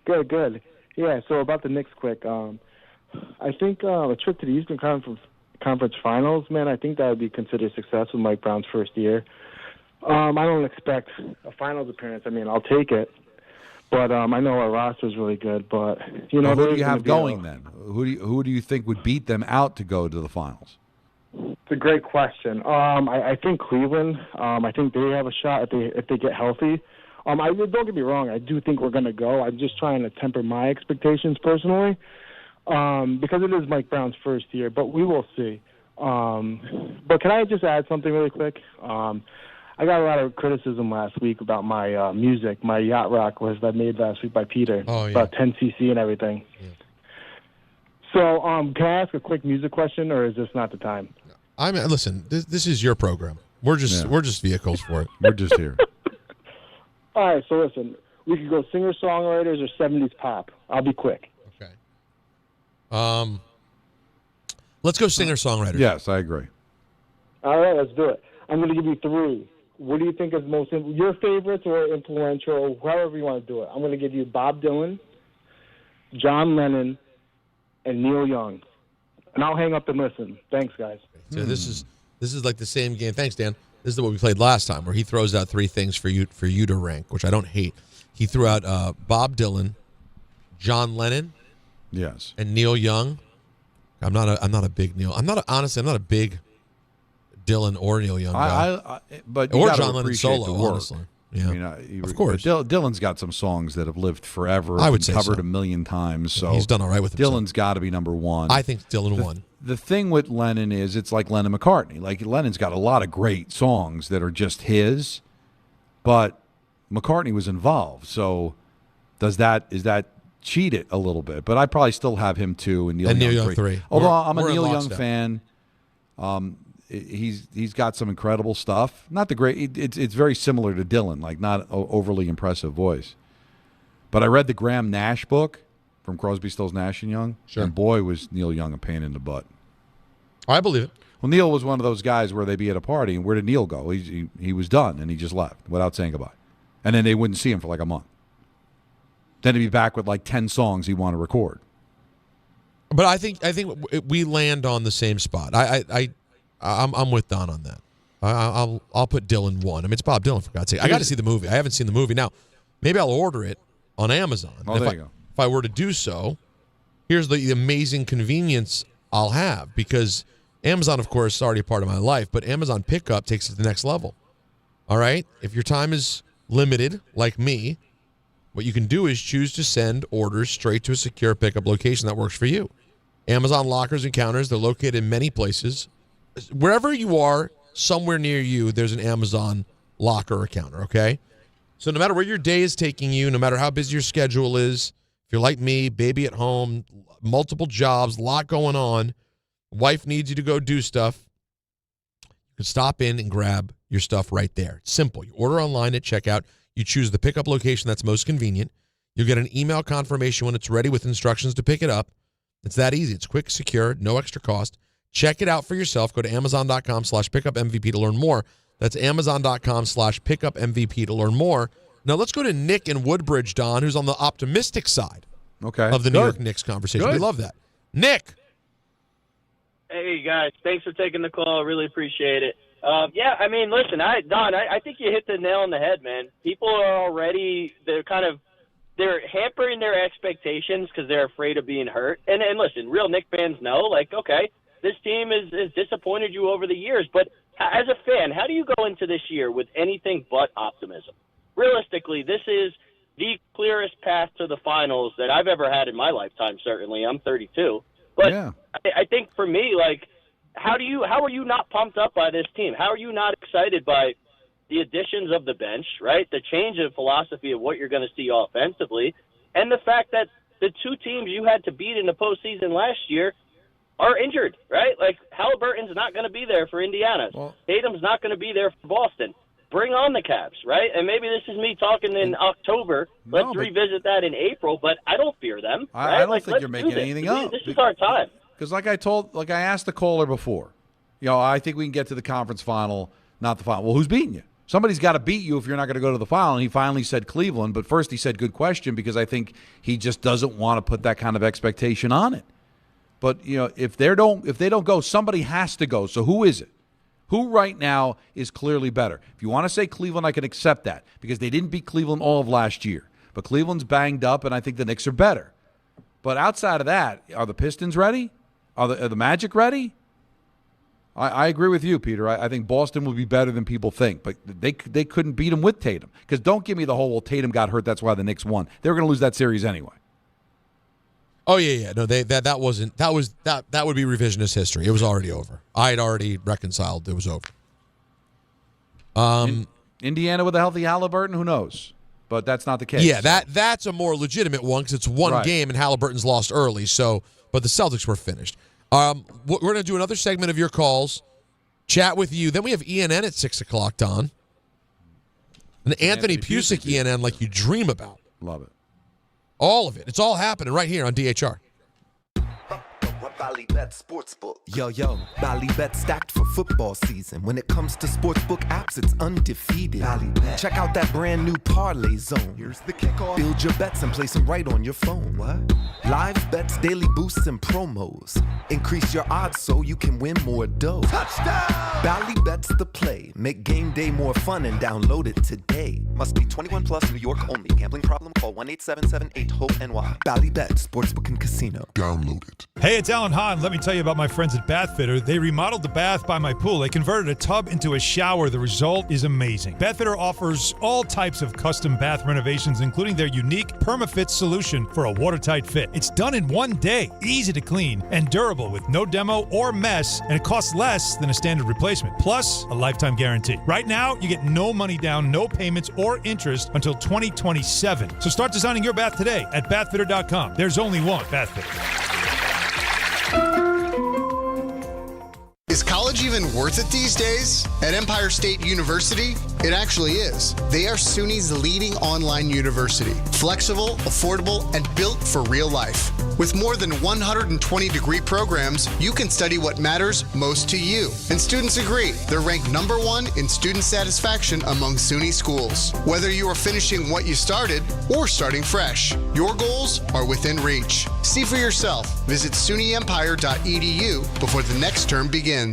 up? Good. Yeah, so about the Knicks quick. I think a trip to the Eastern Conference Finals, man, I think that would be considered success with Mike Brown's first year. I don't expect a finals appearance. I mean, I'll take it. But I know our roster is really good. But, you know, who do you have going then? Who do you think would beat them out to go to the finals? It's a great question. I think Cleveland. I think they have a shot if they get healthy. Don't get me wrong. I do think we're going to go. I'm just trying to temper my expectations personally because it is Mike Brown's first year. But we will see. But can I just add something really quick? I got a lot of criticism last week about my music, my yacht rock list I made last week by Peter about 10cc and everything. Yeah. So, can I ask a quick music question, or is this not the time? Listen. This is your program. We're just vehicles for it. We're just here. All right. So listen, we could go singer-songwriters or 70s pop. I'll be quick. Okay. Let's go singer-songwriters. Yes, I agree. All right, let's do it. I'm going to give you 3. What do you think is most your favorites or influential, however you want to do it? I'm going to give you Bob Dylan, John Lennon, and Neil Young. And I'll hang up and listen. Thanks, guys. So this is like the same game. Thanks, Dan. This is what we played last time, where he throws out 3 things for you to rank, which I don't hate. He threw out Bob Dylan, John Lennon, yes, and Neil Young. I'm not a big Neil. I'm not a big Dylan or Neil Young guy. But or John Lennon solo, honestly. Yeah, I mean, of course. Dylan's got some songs that have lived forever. I would say covered so. 1,000,000 times. So he's done all right with himself. Dylan's got to be number 1. I think Dylan won. The thing with Lennon is it's like Lennon McCartney. Like Lennon's got a lot of great songs that are just his, but McCartney was involved. So is that cheat it a little bit? But I probably still have him 2 and Neil Young 3. Although I'm a Neil Young fan. He's got some incredible stuff. Not the great. It's very similar to Dylan, like not overly impressive voice. But I read the Graham Nash book from Crosby, Stills, Nash and Young, and boy was Neil Young a pain in the butt. I believe it. Well, Neil was one of those guys where they'd be at a party, and where did Neil go? He was done, and he just left without saying goodbye. And then they wouldn't see him for like a month. Then he'd be back with like 10 songs he wanted to record. But I think we land on the same spot. I'm with Don on that. I'll put Dylan 1. I mean, it's Bob Dylan, for God's sake. I got to see the movie. I haven't seen the movie. Now, maybe I'll order it on Amazon. Oh, there you go. If I were to do so, here's the amazing convenience I'll have, because Amazon, of course, is already a part of my life, but Amazon Pickup takes it to the next level. All right? If your time is limited, like me, what you can do is choose to send orders straight to a secure pickup location that works for you. Amazon lockers and counters, they're located in many places. Wherever you are, somewhere near you, there's an Amazon locker or counter, okay? So no matter where your day is taking you, no matter how busy your schedule is, if you're like me, baby at home, multiple jobs, a lot going on, wife needs you to go do stuff, you can stop in and grab your stuff right there. It's simple. You order online at checkout. You choose the pickup location that's most convenient. You'll get an email confirmation when it's ready with instructions to pick it up. It's that easy. It's quick, secure, no extra cost. Check it out for yourself. Go to Amazon.com/pickupMVP to learn more. That's Amazon.com/pickupMVP to learn more. Now let's go to Nick in Woodbridge, Don, who's on the optimistic side of the New York Knicks conversation. We love that. Nick. Hey, guys. Thanks for taking the call. I really appreciate it. Yeah, I mean, listen, Don, I think you hit the nail on the head, man. People are already, they're hampering their expectations because they're afraid of being hurt. And listen, real Knicks fans know, like, okay, this team has disappointed you over the years. But as a fan, how do you go into this year with anything but optimism? Realistically, this is the clearest path to the finals that I've ever had in my lifetime, certainly. I'm 32. But yeah. I think for me, like, how are you not pumped up by this team? How are you not excited by the additions of the bench, right? The change of philosophy of what you're going to see offensively, and the fact that the 2 teams you had to beat in the postseason last year are injured, right? Like, Halliburton's not going to be there for Indiana. Tatum's not going to be there for Boston. Bring on the Cavs, right? And maybe this is me talking in October. Let's revisit that in April, but I don't fear them. I don't think you're making anything up. This is our time. Because like I asked the caller before, I think we can get to the conference final, not the final. Well, who's beating you? Somebody's got to beat you if you're not going to go to the final. And he finally said Cleveland, but first he said good question because I think he just doesn't want to put that kind of expectation on it. But if they don't go, somebody has to go. So who is it? Who right now is clearly better? If you want to say Cleveland, I can accept that because they didn't beat Cleveland all of last year. But Cleveland's banged up, and I think the Knicks are better. But outside of that, are the Pistons ready? Are the Magic ready? I agree with you, Peter. I think Boston would be better than people think, but they couldn't beat them with Tatum. Because don't give me the whole, well, Tatum got hurt, that's why the Knicks won. They were going to lose that series anyway. Oh yeah. No, that would be revisionist history. It was already over. I had already reconciled. It was over. Indiana with a healthy Halliburton, who knows? But that's not the case. Yeah, that's a more legitimate one because it's one game and Halliburton's lost early. So, but the Celtics were finished. We're going to do another segment of your calls, chat with you. Then we have ENN at 6 o'clock, Don. And Anthony Pusick ENN like you dream about. Love it. All of it. It's all happening right here on DHR. Ballybet Sportsbook. Yo, Ballybet stacked for football season. When it comes to sportsbook apps, it's undefeated. Ballybet. Check out that brand new parlay zone. Here's the kickoff. Build your bets and place them right on your phone. What? Live bets, daily boosts, and promos. Increase your odds so you can win more dough. Touchdown! Ballybet's the play. Make game day more fun and download it today. Must be 21 plus, New York only. Gambling problem? Call 1-877-8-HOPE-NY. Ballybet Sportsbook and Casino. Download it. Hey, it's Alan Hahn. Let me tell you about my friends at Bath Fitter. They remodeled the bath by my pool. They converted a tub into a shower. The result is amazing. Bath Fitter offers all types of custom bath renovations, including their unique PermaFit solution for a watertight fit. It's done in one day, easy to clean, and durable with no demo or mess, and it costs less than a standard replacement. Plus, a lifetime guarantee. Right now, you get no money down, no payments or interest until 2027. So start designing your bath today at bathfitter.com. There's only one Bath Fitter. Is college even worth it these days? At Empire State University, it actually is. They are SUNY's leading online university. Flexible, affordable, and built for real life. With more than 120 degree programs, you can study what matters most to you. And students agree, they're ranked #1 in student satisfaction among SUNY schools. Whether you are finishing what you started or starting fresh, your goals are within reach. See for yourself. Visit sunyempire.edu before the next term begins.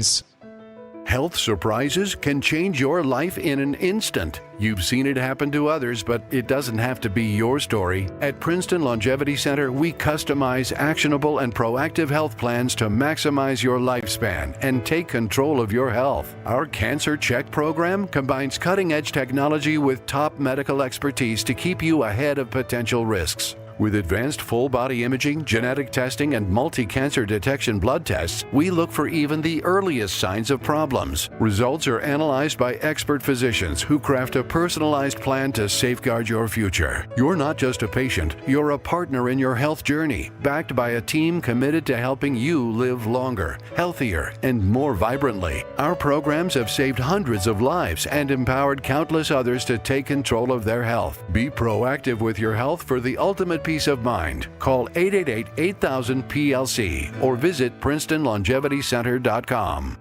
Health surprises can change your life in an instant. You've seen it happen to others, but it doesn't have to be your story. At Princeton Longevity Center, we customize actionable and proactive health plans to maximize your lifespan and take control of your health. Our Cancer Check program combines cutting-edge technology with top medical expertise to keep you ahead of potential risks. With advanced full-body imaging, genetic testing, and multi-cancer detection blood tests, we look for even the earliest signs of problems. Results are analyzed by expert physicians who craft a personalized plan to safeguard your future. You're not just a patient, you're a partner in your health journey, backed by a team committed to helping you live longer, healthier, and more vibrantly. Our programs have saved hundreds of lives and empowered countless others to take control of their health. Be proactive with your health for the ultimate peace of mind. Call 888-8000-PLC or visit PrincetonLongevityCenter.com.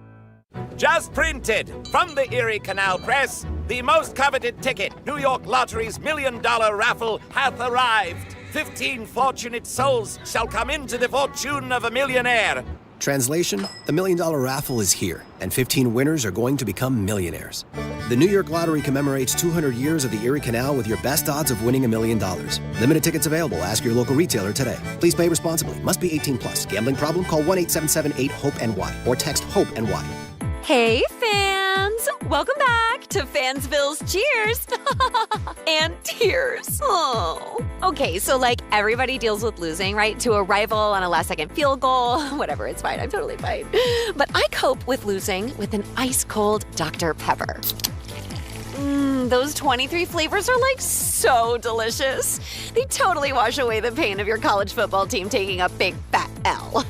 Just printed from the Erie Canal Press, the most coveted ticket, New York Lottery's $1 million raffle, hath arrived. 15 fortunate souls shall come into the fortune of a millionaire. Translation, the $1 million raffle is here, and 15 winners are going to become millionaires. The New York Lottery commemorates 200 years of the Erie Canal with your best odds of winning $1 million. Limited tickets available. Ask your local retailer today. Please play responsibly. Must be 18 plus. Gambling problem? Call 1-877-8-HOPE-NY or text HOPE-NY. Hey, fans! Welcome back to Fansville's Cheers and Tears. Oh. Okay, so everybody deals with losing, right? To a rival on a last-second field goal. Whatever, it's fine. I'm totally fine. But I cope with losing with an ice-cold Dr. Pepper. Those 23 flavors are so delicious. They totally wash away the pain of your college football team taking a big fat L.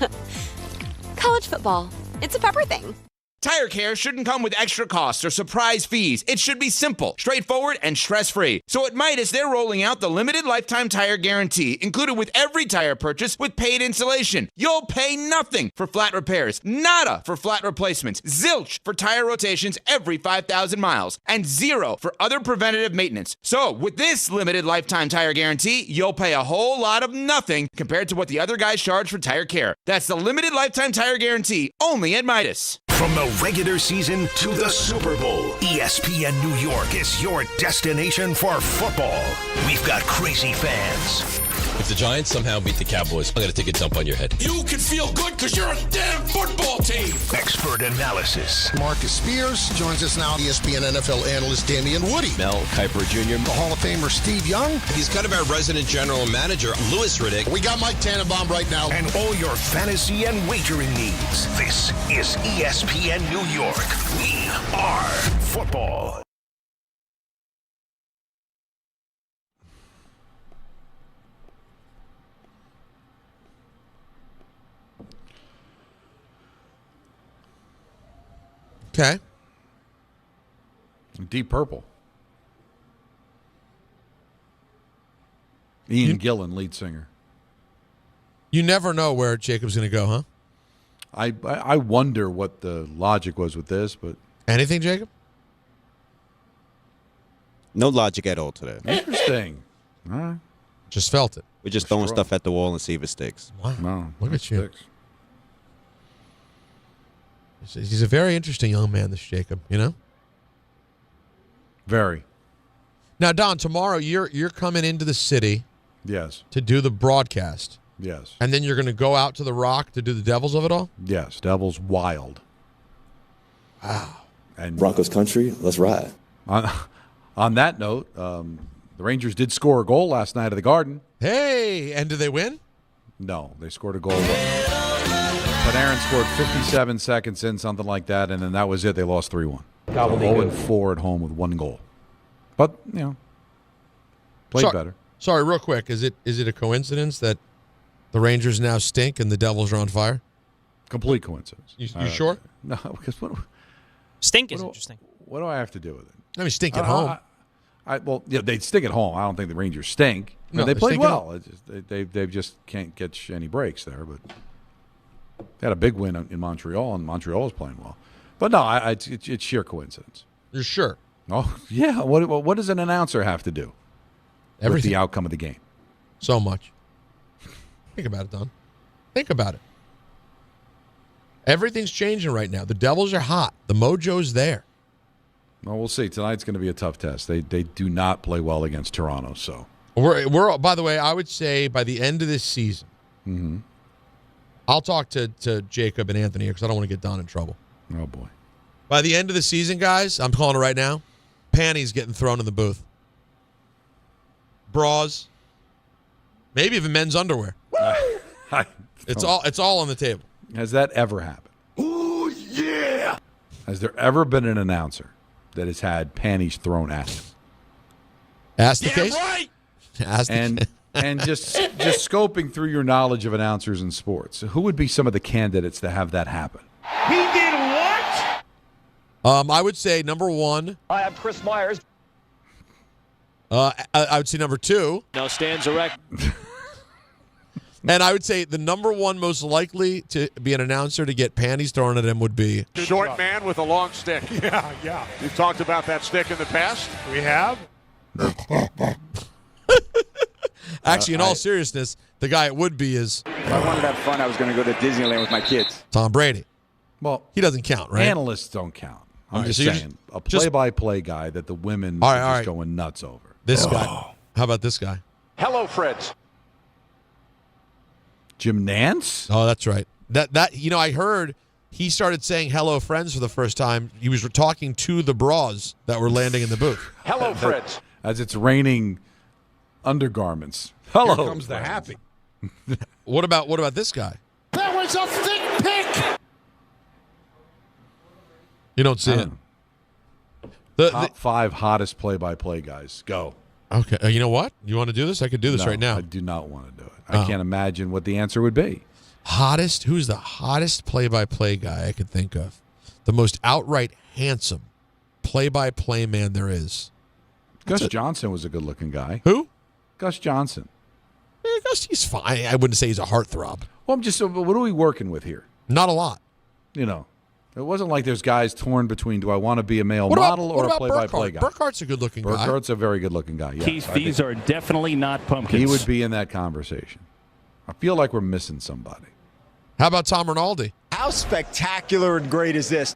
College football. It's a pepper thing. Tire care shouldn't come with extra costs or surprise fees. It should be simple, straightforward, and stress-free. So at Midas, they're rolling out the limited lifetime tire guarantee, included with every tire purchase with paid installation. You'll pay nothing for flat repairs, nada for flat replacements, zilch for tire rotations every 5,000 miles, and zero for other preventative maintenance. So with this limited lifetime tire guarantee, you'll pay a whole lot of nothing compared to what the other guys charge for tire care. That's the limited lifetime tire guarantee, only at Midas. From the regular season to the Super Bowl, ESPN New York is your destination for football. We've got crazy fans. If the Giants somehow beat the Cowboys, I'm going to take a dump on your head. You can feel good because you're a damn football team. Expert analysis. Marcus Spears joins us now. ESPN NFL analyst Damian Woody. Mel Kiper Jr. The Hall of Famer Steve Young. He's kind of our resident general manager, Louis Riddick. We got Mike Tannenbaum right now. And all your fantasy and wagering needs. This is ESPN New York. We are football. Okay. Deep Purple. Ian Gillan, lead singer. You never know where Jacob's going to go, huh? I wonder what the logic was with this, but anything, Jacob? No logic at all today. Interesting. All right. Just felt it. We're just throwing stuff at the wall and see if it sticks. Wow. No, look at you. Sticks. He's a very interesting young man, this Jacob, you know? Very. Now, Don, tomorrow you're coming into the city. Yes. To do the broadcast. Yes. And then you're going to go out to the Rock to do the Devils of it all? Yes. Devils Wild. Wow. And Broncos country, let's ride. On that note, the Rangers did score a goal last night at the Garden. Hey, and did they win? No, they scored a goal. Panarin scored 57 seconds in, something like that, and then that was it. They lost 3-1. So 0-4 at home with one goal. But, you know, played better. Sorry, real quick. Is it a coincidence that the Rangers now stink and the Devils are on fire? Complete coincidence. You sure? No, because stink is interesting. What do I have to do with it? I mean, stink at home. Well, yeah, they stink at home. I don't think the Rangers stink. No, they played stink well. It's just, they just can't catch any breaks there. But they had a big win in Montreal, and Montreal was playing well. But no, it's sheer coincidence. You're sure? Oh, yeah. What does an announcer have to do with the outcome of the game? So much. Think about it, Don. Think about it. Everything's changing right now. The Devils are hot. The mojo's there. Well, we'll see. Tonight's going to be a tough test. They do not play well against Toronto. So we're by the way, I would say by the end of this season, I'll talk to Jacob and Anthony because I don't want to get Don in trouble. Oh boy! By the end of the season, guys, I'm calling it right now. Panties getting thrown in the booth. Bras, maybe even men's underwear. It's all on the table. Has that ever happened? Oh, yeah! Has there ever been an announcer that has had panties thrown at him? Ask the case. Right. And just scoping through your knowledge of announcers in sports, who would be some of the candidates to have that happen? He did what? I would say number one. I am Chris Myers. I would say number two. Now stands erect. And I would say the number one most likely to be an announcer to get panties thrown at him would be short man with a long stick. Yeah. We've talked about that stick in the past. We have. Actually, in all seriousness, the guy it would be is. If I wanted to have fun, I was going to go to Disneyland with my kids. Tom Brady. Well, he doesn't count, right? Analysts don't count. I'm just so saying, a play-by-play guy that the women are just going nuts over. This guy. How about this guy? Hello, Fritz. Jim Nance? Oh, that's right. That I heard he started saying hello friends for the first time. He was talking to the bras that were landing in the booth. Hello, Fritz. As it's raining undergarments. Hello. Here comes the happy. What about this guy? That was a thick pick. You don't see it. Top 5 hottest play-by-play guys. Go. Okay. You know what? You want to do this? I could do this right now. I do not want to do it. I can't imagine what the answer would be. Hottest? Who's the hottest play-by-play guy I could think of? The most outright handsome play-by-play man there is. Gus Johnson was a good-looking guy. Who? Gus Johnson. Gus, he's fine. I wouldn't say he's a heartthrob. Well, what are we working with here? Not a lot. You know, it wasn't like there's guys torn between, do I want to be a male model or a play-by-play guy? Burkhart's a good-looking guy. Burkhart's a very good-looking guy, yes. These are definitely not pumpkins. He would be in that conversation. I feel like we're missing somebody. How about Tom Rinaldi? How spectacular and great is this?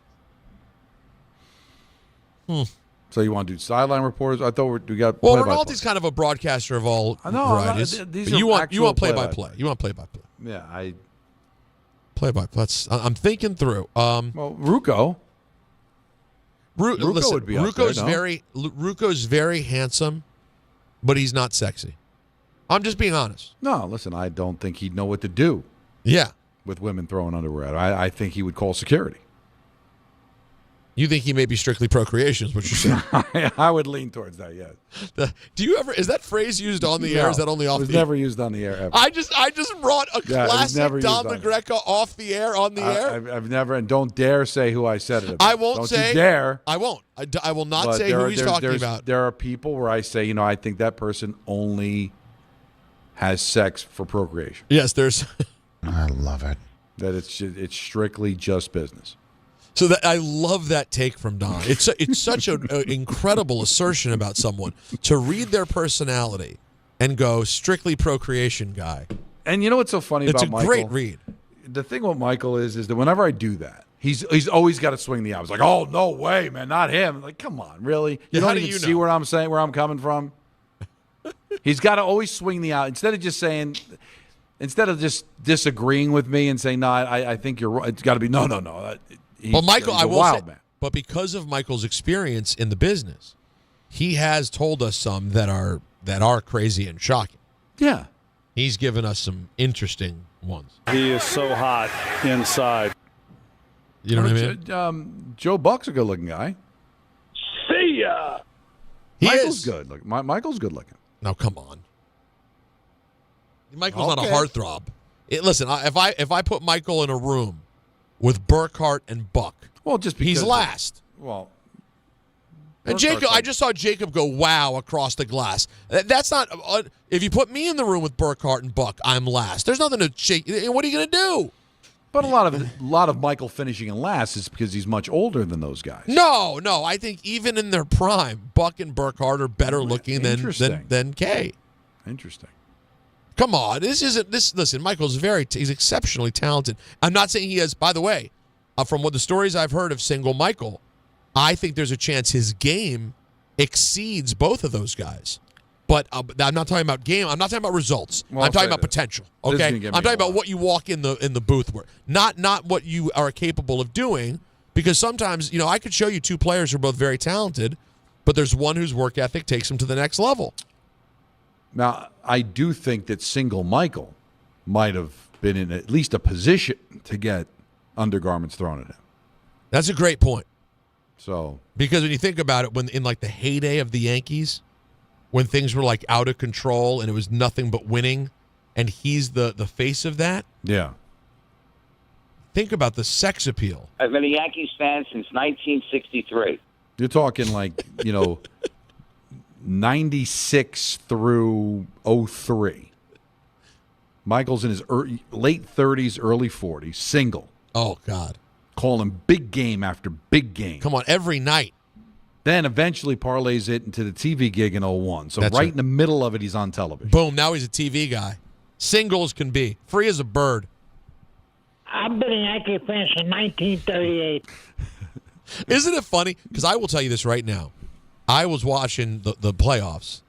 So you want to do sideline reporters? I thought we got. Well, play-by-play. Ronaldo's kind of a broadcaster of all varieties. These But are you want actual play-by-play. You want play-by-play. Yeah, Play-by-play. I'm thinking through. Well, Ruocco. Listen, would be up there, no? Ruocco's very handsome, but he's not sexy. I'm just being honest. No, listen, I don't think he'd know what to do. Yeah. With women throwing underwear at him. I think he would call security. You think he may be strictly procreation is what you're saying. I would lean towards that, yes. Do you ever, is that phrase used on the air? Is that only off the air? It was never used on the air ever. I just brought a classic Don McGreco off the air on the air. I've never, and don't dare say who I said it about. I won't don't say. You dare. I won't. I will not say who he's talking about. There are people where I say, I think that person only has sex for procreation. Yes, there's. I love it. That it's strictly just business. So that I love that take from Don. It's such an incredible assertion about someone to read their personality and go strictly procreation guy. And you know what's so funny about Michael? It's a great read. The thing with Michael is that whenever I do that, he's always got to swing the eyes. Like, oh no way, man, not him. Like, come on, really? You don't even see where I'm saying where I'm coming from. He's got to always swing the eye instead of just disagreeing with me and saying no, I think you're right. It's got to be no. Well, Michael, I will say, man. But because of Michael's experience in the business, he has told us some that are crazy and shocking. Yeah, he's given us some interesting ones. He is so hot inside. You know what I mean? Joe Buck's a good-looking guy. See ya. Michael's good. Look, Michael's good looking. Now, come on. Michael's not a heartthrob. Listen, if I put Michael in a room with Burkhart and Buck, well, just because he's last. And Jacob, I just saw Jacob go wow across the glass. That's not. If you put me in the room with Burkhart and Buck, I'm last. There's nothing to shake. What are you going to do? But a lot of Michael finishing in last is because he's much older than those guys. No. I think even in their prime, Buck and Burkhart are better looking than Kay. Interesting. Come on, listen, Michael's he's exceptionally talented. I'm not saying he has, by the way, from what the stories I've heard of single Michael, I think there's a chance his game exceeds both of those guys. But I'm not talking about game. I'm not talking about results. I'm talking about potential. Okay, I'm talking about what you walk in the booth with, not what you are capable of doing. Because sometimes, I could show you two players who are both very talented, but there's one whose work ethic takes him to the next level. Now, I do think that single Michael might have been in at least a position to get undergarments thrown at him. That's a great point. So, because when you think about it, when in like the heyday of the Yankees, when things were like out of control and it was nothing but winning, and he's the face of that. Yeah. Think about the sex appeal. I've been a Yankees fan since 1963. You're talking like, 96 through 03. Michael's in his late 30s, early 40s, single. Oh, God. Calling big game after big game. Come on, every night. Then eventually parlays it into the TV gig in 01. So That's right it. in the middle of it, he's on television. Boom, now he's a TV guy. Singles can be. Free as a bird. I've been a Yankee fan since 1938. Isn't it funny? Because I will tell you this right now. I was watching the playoffs.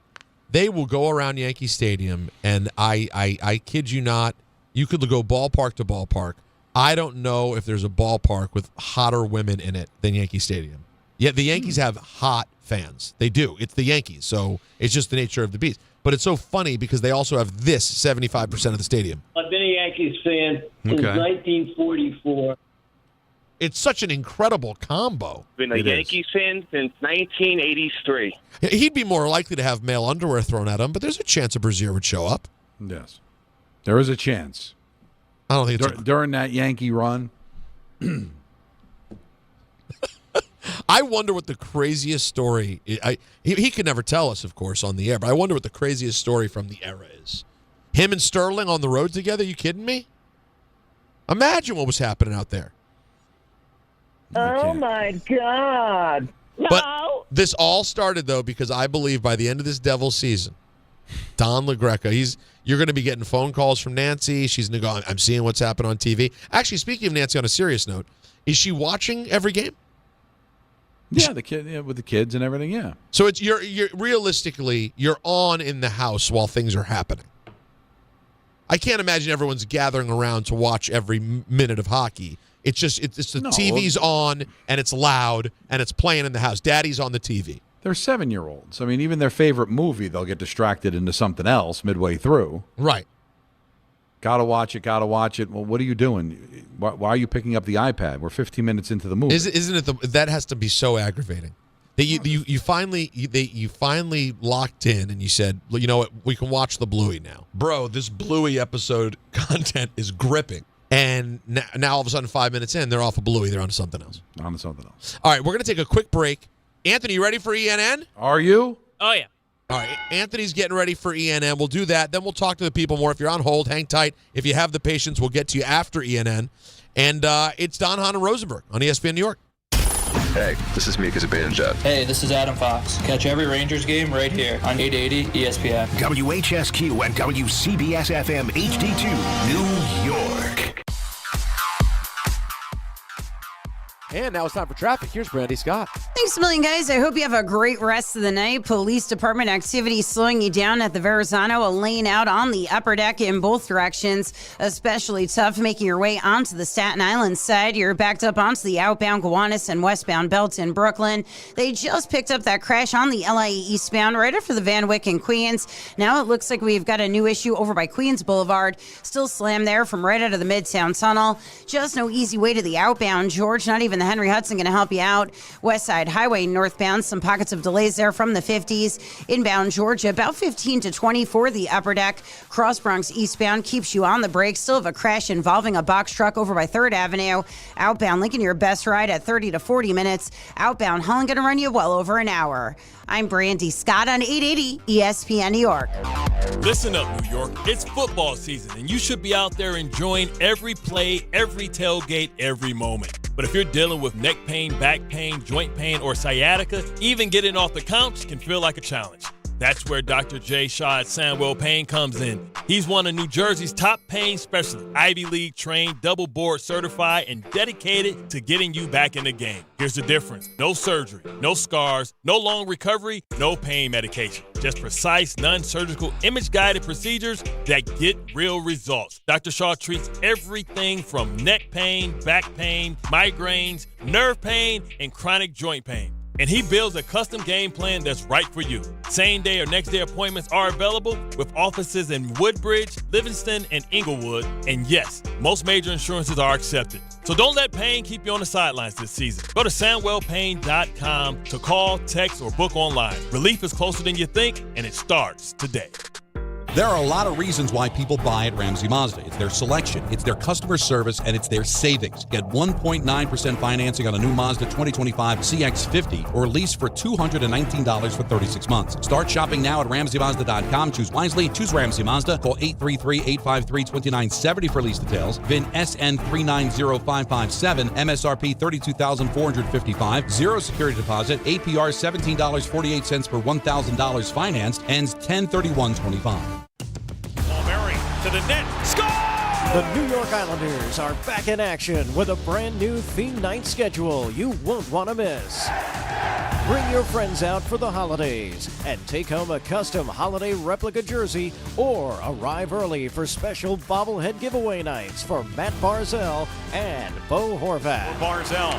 They will go around Yankee Stadium, and I kid you not, you could go ballpark to ballpark. I don't know if there's a ballpark with hotter women in it than Yankee Stadium. Yet the Yankees have hot fans. They do. It's the Yankees, so it's just the nature of the beast. But it's so funny because they also have this 75% of the stadium. I've been a Yankees fan since 1944. It's such an incredible combo. Been a Yankees fan since 1983. He'd be more likely to have male underwear thrown at him, but there's a chance a brassiere would show up. Yes. There is a chance. I don't think it's during that Yankee run. I wonder what the craziest story he could never tell us, of course, on the air, but I wonder what the craziest story from the era is. Him and Sterling on the road together? You kidding me? Imagine what was happening out there. Oh, my God. No. But this all started, though, because I believe by the end of this Devils season, Don LaGreca. You're going to be getting phone calls from Nancy. She's going to go, I'm seeing what's happened on TV. Actually, speaking of Nancy, on a serious note, is she watching every game? Yeah, with the kids and everything, yeah. So it's you're realistically, you're on in the house while things are happening. I can't imagine everyone's gathering around to watch every minute of hockey. It's just the TV's on and it's loud and it's playing in the house. Daddy's on the TV. They're 7-year-olds. I mean, even their favorite movie, they'll get distracted into something else midway through. Right. Gotta watch it. Well, what are you doing? Why are you picking up the iPad? We're 15 minutes into the movie. Isn't it that has to be so aggravating? That you finally locked in and you said, well, you know what, we can watch the Bluey now. Bro, this Bluey episode content is gripping. And now all of a sudden 5 minutes in, they're off of Bluey. They're on to something else. All right, we're going to take a quick break. Anthony, you ready for ENN? Are you? Oh, yeah. All right, Anthony's getting ready for ENN. We'll do that. Then we'll talk to the people more. If you're on hold, hang tight. If you have the patience, we'll get to you after ENN. And it's Don, Hahn, and Rosenberg on ESPN New York. Hey, this is Mika Zibanejad. Hey, this is Adam Fox. Catch every Rangers game right here on 880 ESPN. WHSQ and WCBS FM HD2, New York. And now it's time for traffic. Here's Brandy Scott. Thanks a million, guys. I hope you have a great rest of the night. Police department activity slowing you down at the Verrazano, a lane out on the upper deck in both directions. Especially tough making your way onto the Staten Island side. You're backed up onto the outbound Gowanus and westbound belt in Brooklyn. They just picked up that crash on the LIE eastbound right after the Van Wyck in Queens. Now it looks like we've got a new issue over by Queens Boulevard. Still slammed there from right out of the Midtown Tunnel. Just no easy way to the outbound, George. Not even the Henry Hudson going to help you out. West Side Highway northbound, some pockets of delays there from the 50s. Inbound Georgia, about 15 to 20 for the upper deck. Cross Bronx eastbound keeps you on the brakes. Still have a crash involving a box truck over by 3rd Avenue. Outbound Lincoln, your best ride at 30 to 40 minutes. Outbound Holland going to run you well over an hour. I'm Brandy Scott on 880 ESPN New York. Listen up, New York. It's football season, and you should be out there enjoying every play, every tailgate, every moment. But if you're dealing with neck pain, back pain, joint pain, or sciatica, even getting off the couch can feel like a challenge. That's where Dr. Jay Shaw at Sandwell Pain comes in. He's one of New Jersey's top pain specialists, Ivy League trained, double board certified, and dedicated to getting you back in the game. Here's the difference. No surgery, no scars, no long recovery, no pain medication. Just precise, non-surgical, image-guided procedures that get real results. Dr. Shaw treats everything from neck pain, back pain, migraines, nerve pain, and chronic joint pain. And he builds a custom game plan that's right for you. Same day or next day appointments are available with offices in Woodbridge, Livingston, and Inglewood. And yes, most major insurances are accepted. So don't let pain keep you on the sidelines this season. Go to SandwellPain.com to call, text, or book online. Relief is closer than you think, and it starts today. There are a lot of reasons why people buy at Ramsey Mazda. It's their selection, it's their customer service, and it's their savings. Get 1.9% financing on a new Mazda 2025 CX-50 or lease for $219 for 36 months. Start shopping now at RamseyMazda.com. Choose wisely. Choose Ramsey Mazda. Call 833-853-2970 for lease details. VIN SN390557. MSRP $32,455. Zero security deposit. APR $17.48 per $1,000 financed. Ends 10/31/25. To the net. Score! The New York Islanders are back in action with a brand new theme night schedule you won't want to miss. Bring your friends out for the holidays and take home a custom holiday replica jersey or arrive early for special bobblehead giveaway nights for Matt Barzell and Bo Horvat. Barzell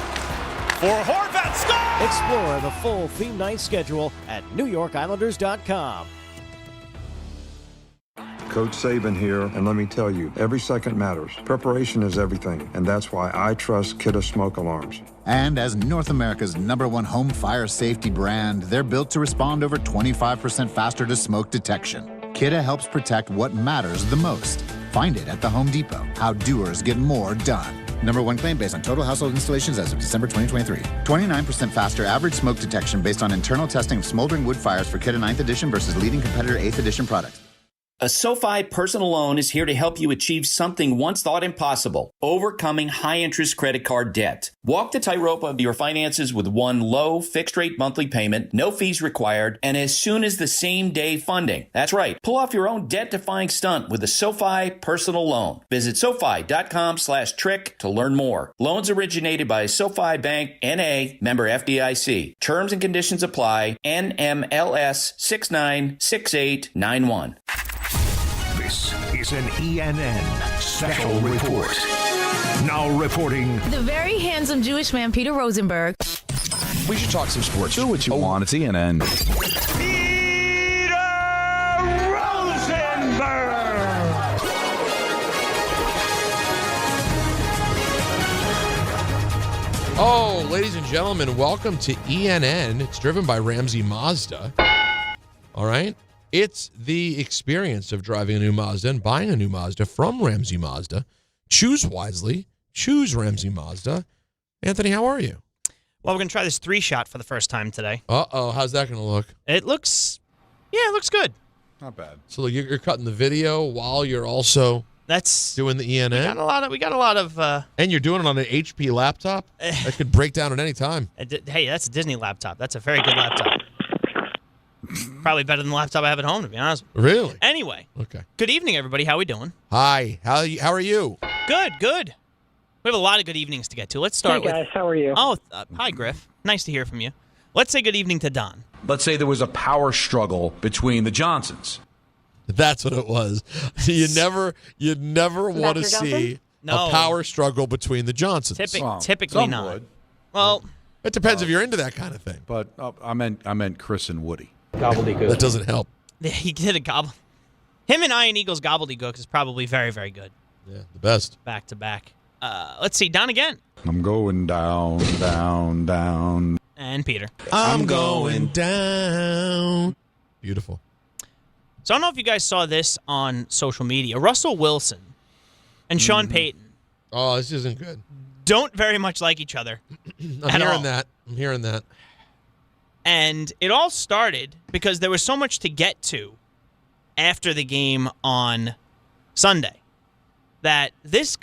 for Horvat. Score! Explore the full theme night schedule at NewYorkIslanders.com. Coach Saban here, and let me tell you, every second matters. Preparation is everything, and that's why I trust Kidde Smoke Alarms. And as North America's #1 home fire safety brand, they're built to respond over 25% faster to smoke detection. Kidde helps protect what matters the most. Find it at the Home Depot. How doers get more done. #1 claim based on total household installations as of December 2023. 29% faster average smoke detection based on internal testing of smoldering wood fires for Kidde 9th edition versus leading competitor 8th edition products. A SoFi personal loan is here to help you achieve something once thought impossible, overcoming high-interest credit card debt. Walk the tightrope of your finances with one low, fixed-rate monthly payment, no fees required, and as soon as the same-day funding. That's right. Pull off your own debt-defying stunt with a SoFi personal loan. Visit SoFi.com/trick to learn more. Loans originated by SoFi Bank, N.A., member FDIC. Terms and conditions apply. NMLS 696891. This is an ENN Special Report. Now reporting. The very handsome Jewish man, Peter Rosenberg. We should talk some sports. Do what you want. It's ENN. Oh, ladies and gentlemen, welcome to ENN. It's driven by Ramsey Mazda. All right? It's the experience of driving a new Mazda and buying a new Mazda from Ramsey Mazda. Choose wisely. Choose Ramsey Mazda. Anthony, how are you? Well, we're going to try this 3-shot for the first time today. Uh-oh. How's that going to look? It looks good. Not bad. So you're cutting the video while you're also doing the ENN? We got a lot of and you're doing it on an HP laptop? That could break down at any time. Hey, that's a Disney laptop. That's a very good laptop. Probably better than the laptop I have at home, to be honest. Really? Anyway. Okay. Good evening, everybody. How we doing? Hi. How are you? Good. We have a lot of good evenings to get to. Let's start with... Hey, guys. How are you? Oh, hi, Griff. Nice to hear from you. Let's say good evening to Don. Let's say there was a power struggle between the Johnsons. That's what it was. You never want to see a power struggle between the Johnsons. Typically not. Would. Well, it depends if you're into that kind of thing. But I meant Chris and Woody. Gobbledygook. That doesn't help. He did a gobble. Him and Ian Eagles gobbledygook is probably very, very good. Yeah, the best. Back to back. Let's see, Don again. I'm going down, down, down. And Peter. I'm going down. Beautiful. So I don't know if you guys saw this on social media. Russell Wilson and Sean Payton. Oh, this isn't good. Don't very much like each other. I'm hearing that. And it all started because there was so much to get to after the game on Sunday that this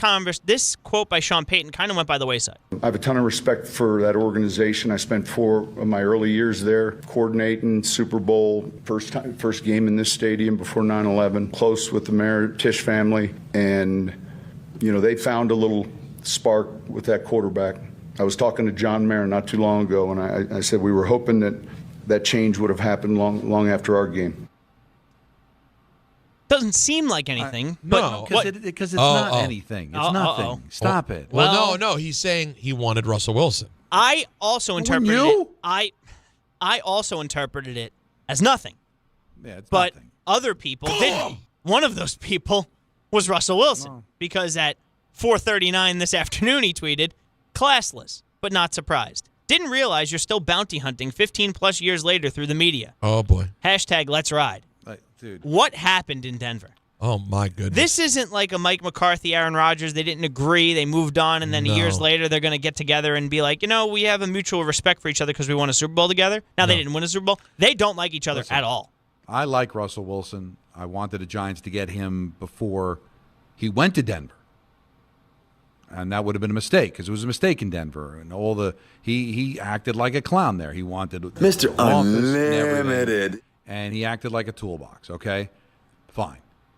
quote by Sean Payton kind of went by the wayside. I have a ton of respect for that organization. I spent 4 of my early years there coordinating Super Bowl, first game in this stadium before 9/11, close with the Mayor Tisch family. And, they found a little spark with that quarterback. I was talking to John Mayer not too long ago, and I said we were hoping that change would have happened long after our game. Doesn't seem like anything. Because it's not anything. It's nothing. Stop it. Well, no. He's saying he wanted Russell Wilson. I also interpreted it. I also interpreted it as nothing. Yeah, it's but nothing. Other people didn't. One of those people was Russell Wilson because at 4:39 this afternoon he tweeted, "Classless, but not surprised. Didn't realize you're still bounty hunting 15 plus years later through the media. Oh boy. #Let's ride." Dude. What happened in Denver? Oh, my goodness. This isn't like a Mike McCarthy, Aaron Rodgers. They didn't agree. They moved on, and then years later, they're going to get together and be like, we have a mutual respect for each other because we won a Super Bowl together. Now, they didn't win a Super Bowl. They don't like each other at all. I like Russell Wilson. I wanted the Giants to get him before he went to Denver. And that would have been a mistake because it was a mistake in Denver. And he acted like a clown there. He wanted Mr. Unlimited. And he acted like a toolbox, okay? Fine.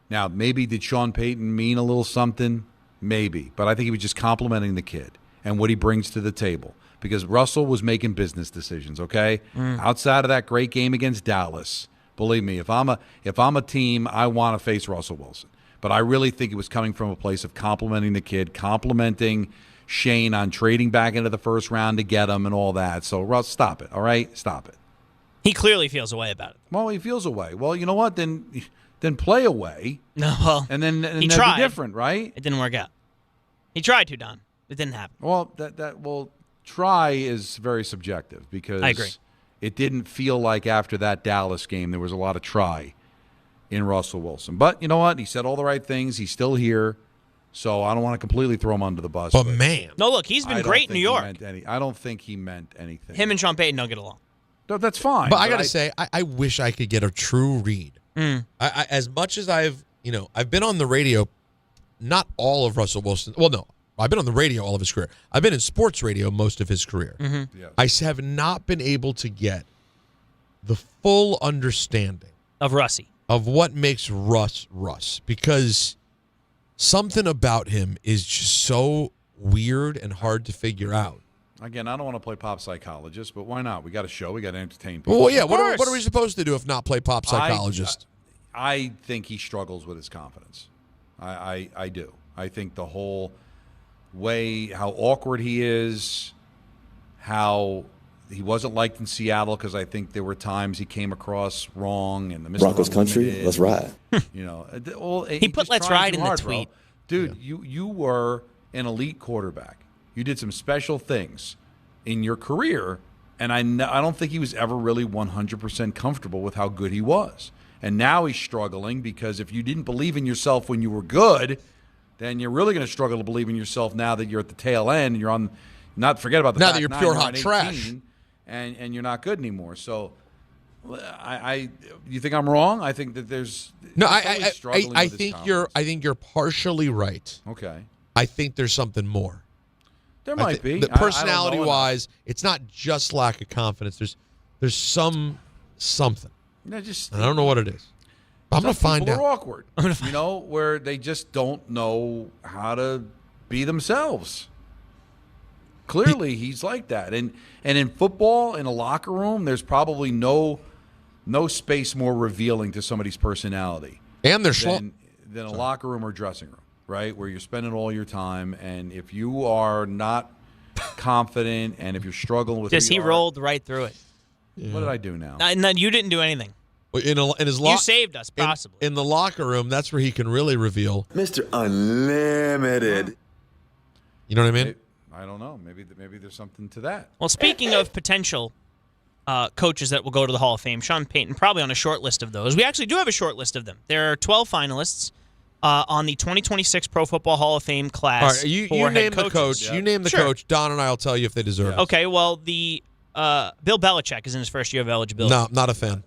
Now, maybe did Sean Payton mean a little something? Maybe. But I think he was just complimenting the kid and what he brings to the table. Because Russell was making business decisions, okay? Outside of that great game against Dallas, believe me, if I'm a team, I want to face Russell Wilson. But I really think it was coming from a place of complimenting the kid, complimenting Shane on trading back into the first round to get him and all that. So, Russ, stop it, all right? Stop it. He clearly feels a way about it. Well, he feels a way. Well, you know what? Then play away. No, well, and then he tried. Be different, right? It didn't work out. He tried to, Don. It didn't happen. Well, try is very subjective because I agree. It didn't feel like after that Dallas game there was a lot of try in Russell Wilson. But you know what? He said all the right things. He's still here. So I don't want to completely throw him under the bus. But man. No, look, he's been great in New York. I don't think he meant anything. Him and Sean Payton don't get along. No, that's fine. But I got to say, I wish I could get a true read I as much as I've been on the radio, not all of Russell Wilson. Well, no, I've been on the radio all of his career. I've been in sports radio most of his career. Mm-hmm. Yes. I have not been able to get the full understanding of Russie, of what makes Russ, because something about him is just so weird and hard to figure out. Again, I don't want to play pop psychologist, but why not? We got a show. We got to entertain people. Well, yeah. What are we supposed to do if not play pop psychologist? I think he struggles with his confidence. I do. I think the whole way, how awkward he is, how he wasn't liked in Seattle because I think there were times he came across wrong and the Broncos country, let's ride. He put "let's ride" in the tweet. Dude, you were an elite quarterback. You did some special things in your career, and I don't think he was ever really 100% comfortable with how good he was. And now he's struggling because if you didn't believe in yourself when you were good, then you're really going to struggle to believe in yourself now that you're at the tail end and you're on. Not forget about the now fact that you're now pure you're hot on 18, trash, and you're not good anymore. So, you think I'm wrong? I think that there's no. I think you're partially right. Okay. I think there's something more. There might be. Personality-wise, it's not just lack of confidence. There's something. No, just I don't know what it is. I'm going to find out. People are awkward. Where they just don't know how to be themselves. Clearly, he's like that. And in football, in a locker room, there's probably no space more revealing to somebody's personality. And they're than a locker room or dressing room, right? Where you're spending all your time. And if you are not confident and if you're struggling with he rolled right through it. Yeah. What did I do now? No, you didn't do anything. In his you saved us, possibly. In the locker room, that's where he can really reveal. Mr. Unlimited. You know what I mean? I don't know. Maybe there's something to that. Well, speaking of potential coaches that will go to the Hall of Fame, Sean Payton probably on a short list of those. We actually do have a short list of them. There are 12 finalists on the 2026 Pro Football Hall of Fame class. All right, you name the coach. Yeah. You name the coach. Don and I will tell you if they deserve it. Okay, well, the Bill Belichick is in his first year of eligibility. No, not a fan.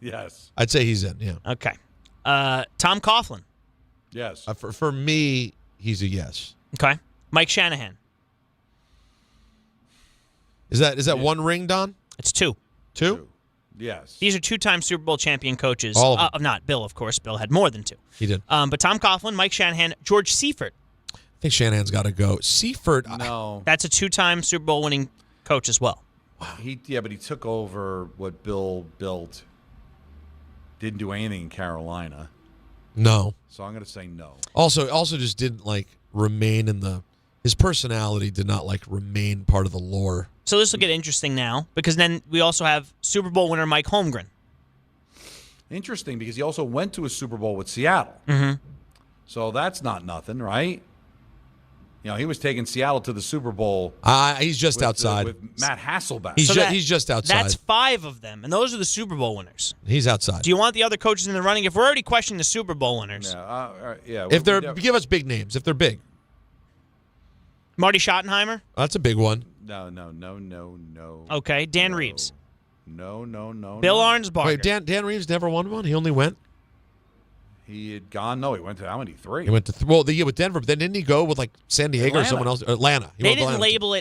Yes. I'd say he's in, yeah. Okay. Tom Coughlin. Yes. For me, he's a yes. Okay. Mike Shanahan. Is that one ring, Don? It's two. Two? Yes. These are two-time Super Bowl champion coaches. All of them. Not Bill, of course. Bill had more than two. He did. But Tom Coughlin, Mike Shanahan, George Seifert. I think Shanahan's got to go. Seifert. No. That's a two-time Super Bowl winning coach as well. But he took over what Bill built. Didn't do anything in Carolina. No. So I'm going to say no. Also just didn't remain in his personality did not remain part of the lore. So this will get interesting now because then we also have Super Bowl winner Mike Holmgren. Interesting because he also went to a Super Bowl with Seattle. Mm-hmm. So that's not nothing, right? He was taking Seattle to the Super Bowl. He's just outside. With Matt Hasselbeck. He's just outside. That's 5 of them, and those are the Super Bowl winners. He's outside. Do you want the other coaches in the running? If we're already questioning the Super Bowl winners. Yeah. If give us big names. If they're big. Marty Schottenheimer? That's a big one. No. Okay, Dan Reeves. No. Bill Arnsbarger. Wait, Dan Reeves never won one? He only went? He had gone. No, he went to how many? 3. He went to the year with Denver, but then didn't he go with San Diego or someone else? Atlanta. They didn't label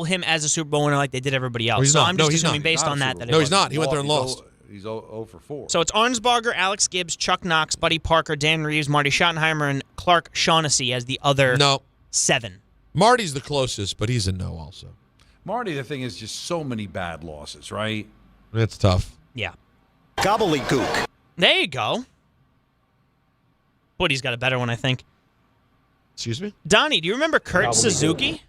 him as a Super Bowl winner like they did everybody else. So I'm just assuming based on that. No, he's not. He went there and lost. He's 0 for 4. So it's Arnsbarger, Alex Gibbs, Chuck Knox, Buddy Parker, Dan Reeves, Marty Schottenheimer, and Clark Shaughnessy as the other 7. Marty's the closest, but he's a no also. Marty, the thing is just so many bad losses, right? It's tough. Yeah. Gobbledygook. There you go. Woody's got a better one, I think. Excuse me? Donnie, do you remember Kurt Suzuki?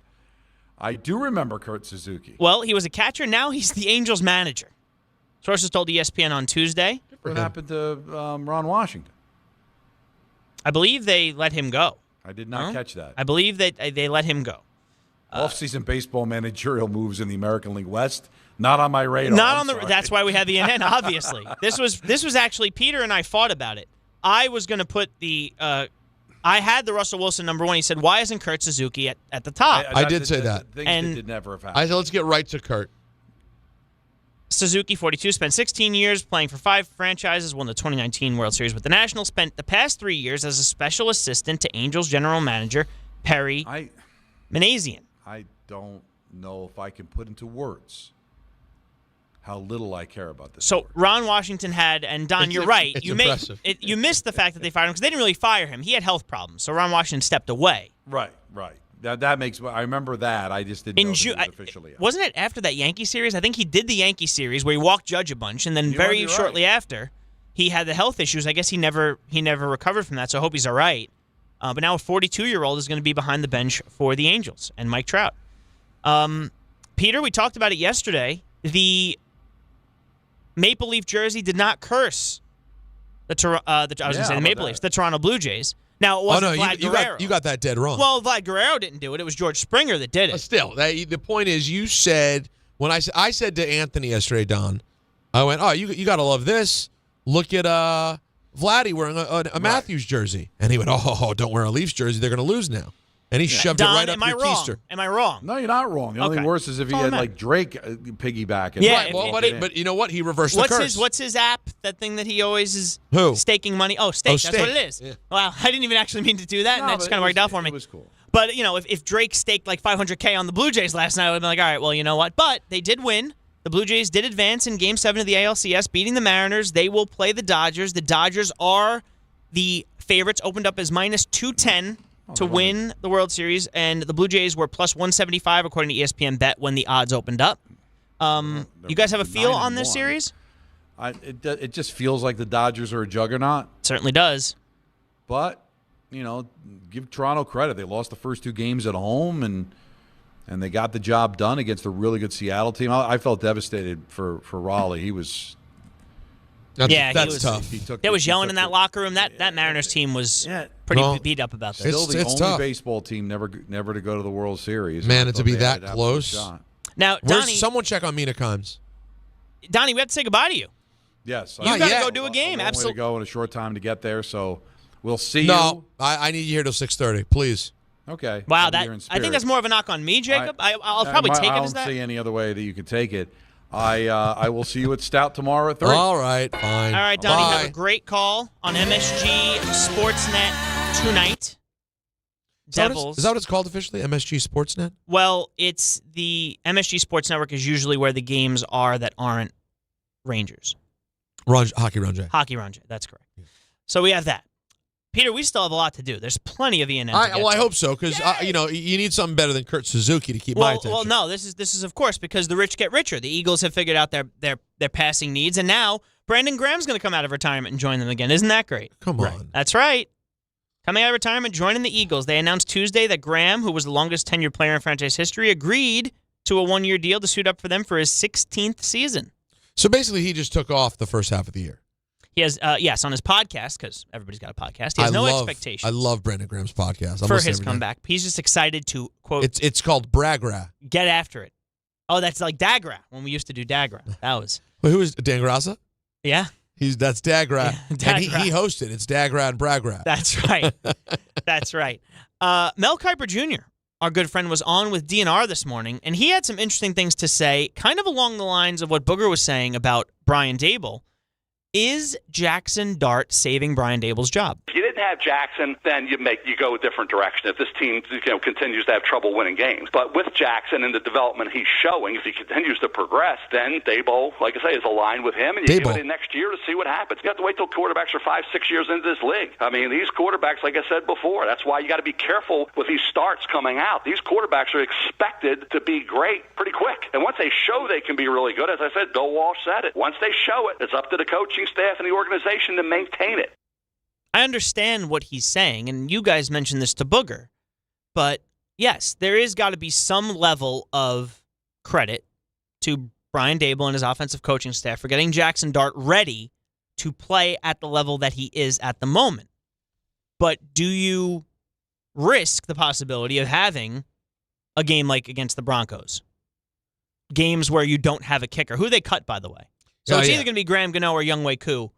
I do remember Kurt Suzuki. Well, he was a catcher. Now he's the Angels manager. Sources told ESPN on Tuesday. What happened to Ron Washington? I believe they let him go. I did not catch that. I believe that they let him go. Off-season baseball managerial moves in the American League West, not on my radar. That's why we have the NN, obviously. This was actually, Peter and I fought about it. I was going to put I had the Russell Wilson number 1. He said, why isn't Kurt Suzuki at the top? I did say that. Things that did never have happened. I said, let's get right to Kurt. Suzuki, 42, spent 16 years playing for 5 franchises, won the 2019 World Series with the Nationals, spent the past 3 years as a special assistant to Angels general manager Perry Manassian. I don't know if I can put into words how little I care about this. So Ron Washington had, and Don, you're right. It's You impressive. you missed the fact that they fired him because they didn't really fire him. He had health problems, so Ron Washington stepped away. Right. That makes. I remember that. I just didn't know that it was officially out. Wasn't it after that Yankee series? I think he did the Yankee series where he walked Judge a bunch, and then very shortly after, he had the health issues. I guess he never recovered from that. So I hope he's all right. But now a 42-year-old is going to be behind the bench for the Angels and Mike Trout. Peter, we talked about it yesterday. The Maple Leaf jersey did not curse the Maple Leafs, the Toronto Blue Jays. Now, it wasn't Vlad Guerrero. You got that dead wrong. Well, Vlad Guerrero didn't do it. It was George Springer that did it. Still, the point is, you said, when I said to Anthony yesterday, Don, I went, oh, you got to love this. Look at Vladdy wearing a Matthews jersey. And he went, oh, don't wear a Leafs jersey. They're going to lose now. And he shoved it right up your keister. Am I wrong? No, you're not wrong. The only thing worse is if he had like Drake piggybacking. Yeah, right, but you know what? He reversed the curse. What's his app? That thing that he always is staking money. Oh, Stake. That's what it is. Yeah. Wow, I didn't even actually mean to do that, and that just kind of worked out for me. It was cool. But if Drake staked like $500K on the Blue Jays last night, I would have been like, all right, well, you know what? But they did win. The Blue Jays did advance in Game 7 of the ALCS, beating the Mariners. They will play the Dodgers. The Dodgers are the favorites, opened up as minus 210 to win the World Series, and the Blue Jays were plus 175 according to ESPN Bet when the odds opened up. You guys have a feel on this series? It just feels like the Dodgers are a juggernaut. It certainly does. But, give Toronto credit. They lost the first 2 games at home, and they got the job done against a really good Seattle team. I felt devastated for Raleigh. He was... That's tough. They was yelling in that locker room. That Mariners team was pretty beat up about this. Still the only tough. baseball team never to go to the World Series. Man, and to be that close. Now, Donnie, someone check on Mina Kimes. Donnie, we have to say goodbye to you. Yes. You got to go do a game. Absolutely. To go in a short time to get there, so we'll see No, I need you here till 6:30, please. Okay. Wow, I think that's more of a knock on me, Jacob. I'll probably take it as that. I don't see any other way that you could take it. I will see you at Stout tomorrow at 3. All right, fine. All right, Donnie, have a great call on MSG Sportsnet tonight. Devils. Is that what it's called officially? MSG Sportsnet? Well, it's the MSG Sports Network is usually where the games are that aren't Rangers. Hockey Ron J. Hockey Ron J. That's correct. So we have that. Peter, we still have a lot to do. There's plenty of ENN. I hope so, because you need something better than Kurt Suzuki to keep my attention. Well, no, this is of course because the rich get richer. The Eagles have figured out their passing needs, and now Brandon Graham's going to come out of retirement and join them again. Isn't that great? Come on, that's right. Coming out of retirement, joining the Eagles. They announced Tuesday that Graham, who was the longest tenured player in franchise history, agreed to a 1-year deal to suit up for them for his 16th season. So basically, he just took off the first half of the year. He has, on his podcast, because everybody's got a podcast, he has expectations. I love Brandon Graham's podcast. For his comeback. He's just excited to, quote... It's called Bragra. Get after it. Oh, that's like Dagra, when we used to do Dagra. That was... Wait, who is Dan Grassa? Yeah. That's Dagra. Yeah, Dagra. And he hosted. It's Dagra and Bragra. That's right. That's right. Mel Kiper Jr., our good friend, was on with DNR this morning, and he had some interesting things to say, kind of along the lines of what Booger was saying about Brian Daboll. Is Jackson Dart saving Brian Dable's job? If you didn't have Jackson, then you go a different direction. If this team continues to have trouble winning games, but with Jackson and the development he's showing, if he continues to progress, then Daboll, like I say, is aligned with him, and you give it in next year to see what happens. You have to wait till quarterbacks are 5-6 years into this league. I mean, these quarterbacks, like I said before, that's why you got to be careful with these starts coming out. These quarterbacks are expected to be great pretty quick, and once they show they can be really good, as I said, Bill Walsh said it. Once they show it, it's up to the coaching staff and the organization to maintain it. I understand what he's saying, and you guys mentioned this to Booger, but yes, there is got to be some level of credit to Brian Daboll and his offensive coaching staff for getting Jackson Dart ready to play at the level that he is at the moment. But do you risk the possibility of having a game like against the Broncos? Games where you don't have a kicker, who they cut, by the way. So it's either going to be Graham Gano or Younghoe Koo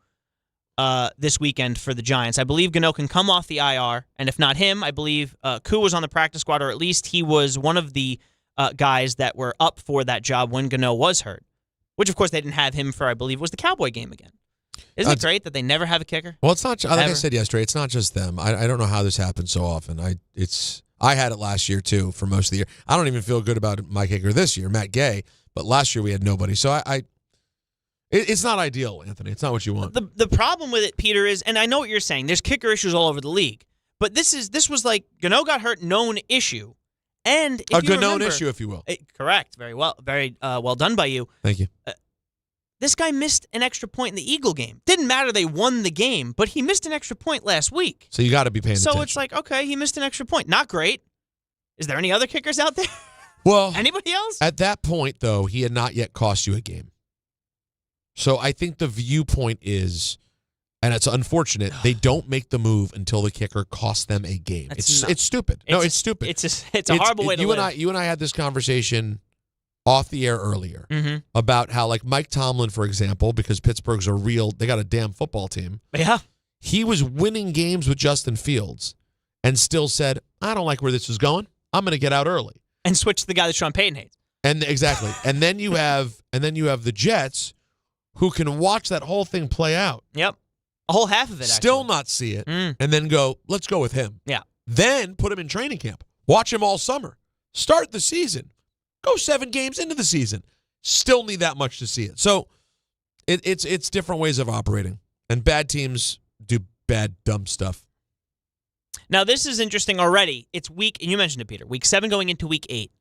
this weekend for the Giants. I believe Gano can come off the IR, and if not him, I believe Koo was on the practice squad, or at least he was one of the guys that were up for that job when Gano was hurt. which, of course, they didn't have him for, I believe, was the Cowboy game again. Isn't it great that they never have a kicker? Well, it's not, like I said yesterday, it's not just them. I don't know how this happens so often. I had it last year, too, for most of the year. I don't even feel good about my kicker this year, Matt Gay, but last year we had nobody. So it's not ideal, Anthony. It's not what you want. The problem with it, Peter, is, and I know what you're saying, there's kicker issues all over the league, but this was like Gano got hurt, known issue. And if a known issue, if you will. Correct. Very well. Very well done by you. Thank you. This guy missed an extra point in the Eagle game. Didn't matter they won the game, but he missed an extra point last week. So you got to be paying attention. So it's like, okay, he missed an extra point. Not great. Is there any other kickers out there? Well, anybody else? At that point, though, he had not yet cost you a game. So I think the viewpoint is, and it's unfortunate, they don't make the move until the kicker costs them a game. It's stupid. It's stupid. It's a horrible way to live. You and I had this conversation off the air earlier about how, like, Mike Tomlin, for example, because Pittsburgh's they got a damn football team. Yeah. He was winning games with Justin Fields and still said, I don't like where this is going. I'm going to get out early. And switch to the guy that Sean Payton hates. And exactly. and then you have the Jets who can watch that whole thing play out. Yep. A whole half of it, Still not see it, and then go, let's go with him. Yeah. Then put him in training camp. Watch him all summer. Start the season. Go 7 games into the season. Still need that much to see it. So it's different ways of operating. And bad teams do bad, dumb stuff. Now, this is interesting already. It's week, and you mentioned it, Peter, week 7 going into week 8.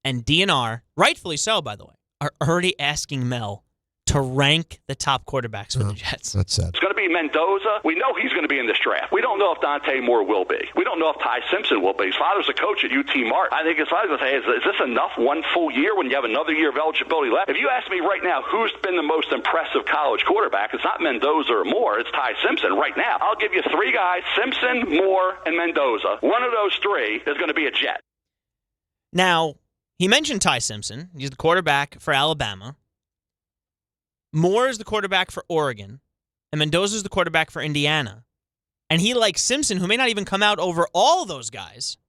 And DNR, rightfully so, by the way, are already asking Mel to rank the top quarterbacks for the Jets. That's sad. It's going to be Mendoza. We know he's going to be in this draft. We don't know if Dante Moore will be. We don't know if Ty Simpson will be. His father's a coach at UT Martin. I think his father's going to say, is this enough one full year when you have another year of eligibility left? If you ask me right now who's been the most impressive college quarterback, it's not Mendoza or Moore. It's Ty Simpson right now. I'll give you 3 guys, Simpson, Moore, and Mendoza. One of those 3 is going to be a Jet. Now, he mentioned Ty Simpson. He's the quarterback for Alabama. Moore is the quarterback for Oregon, and Mendoza is the quarterback for Indiana. And he likes Simpson, who may not even come out over all those guys.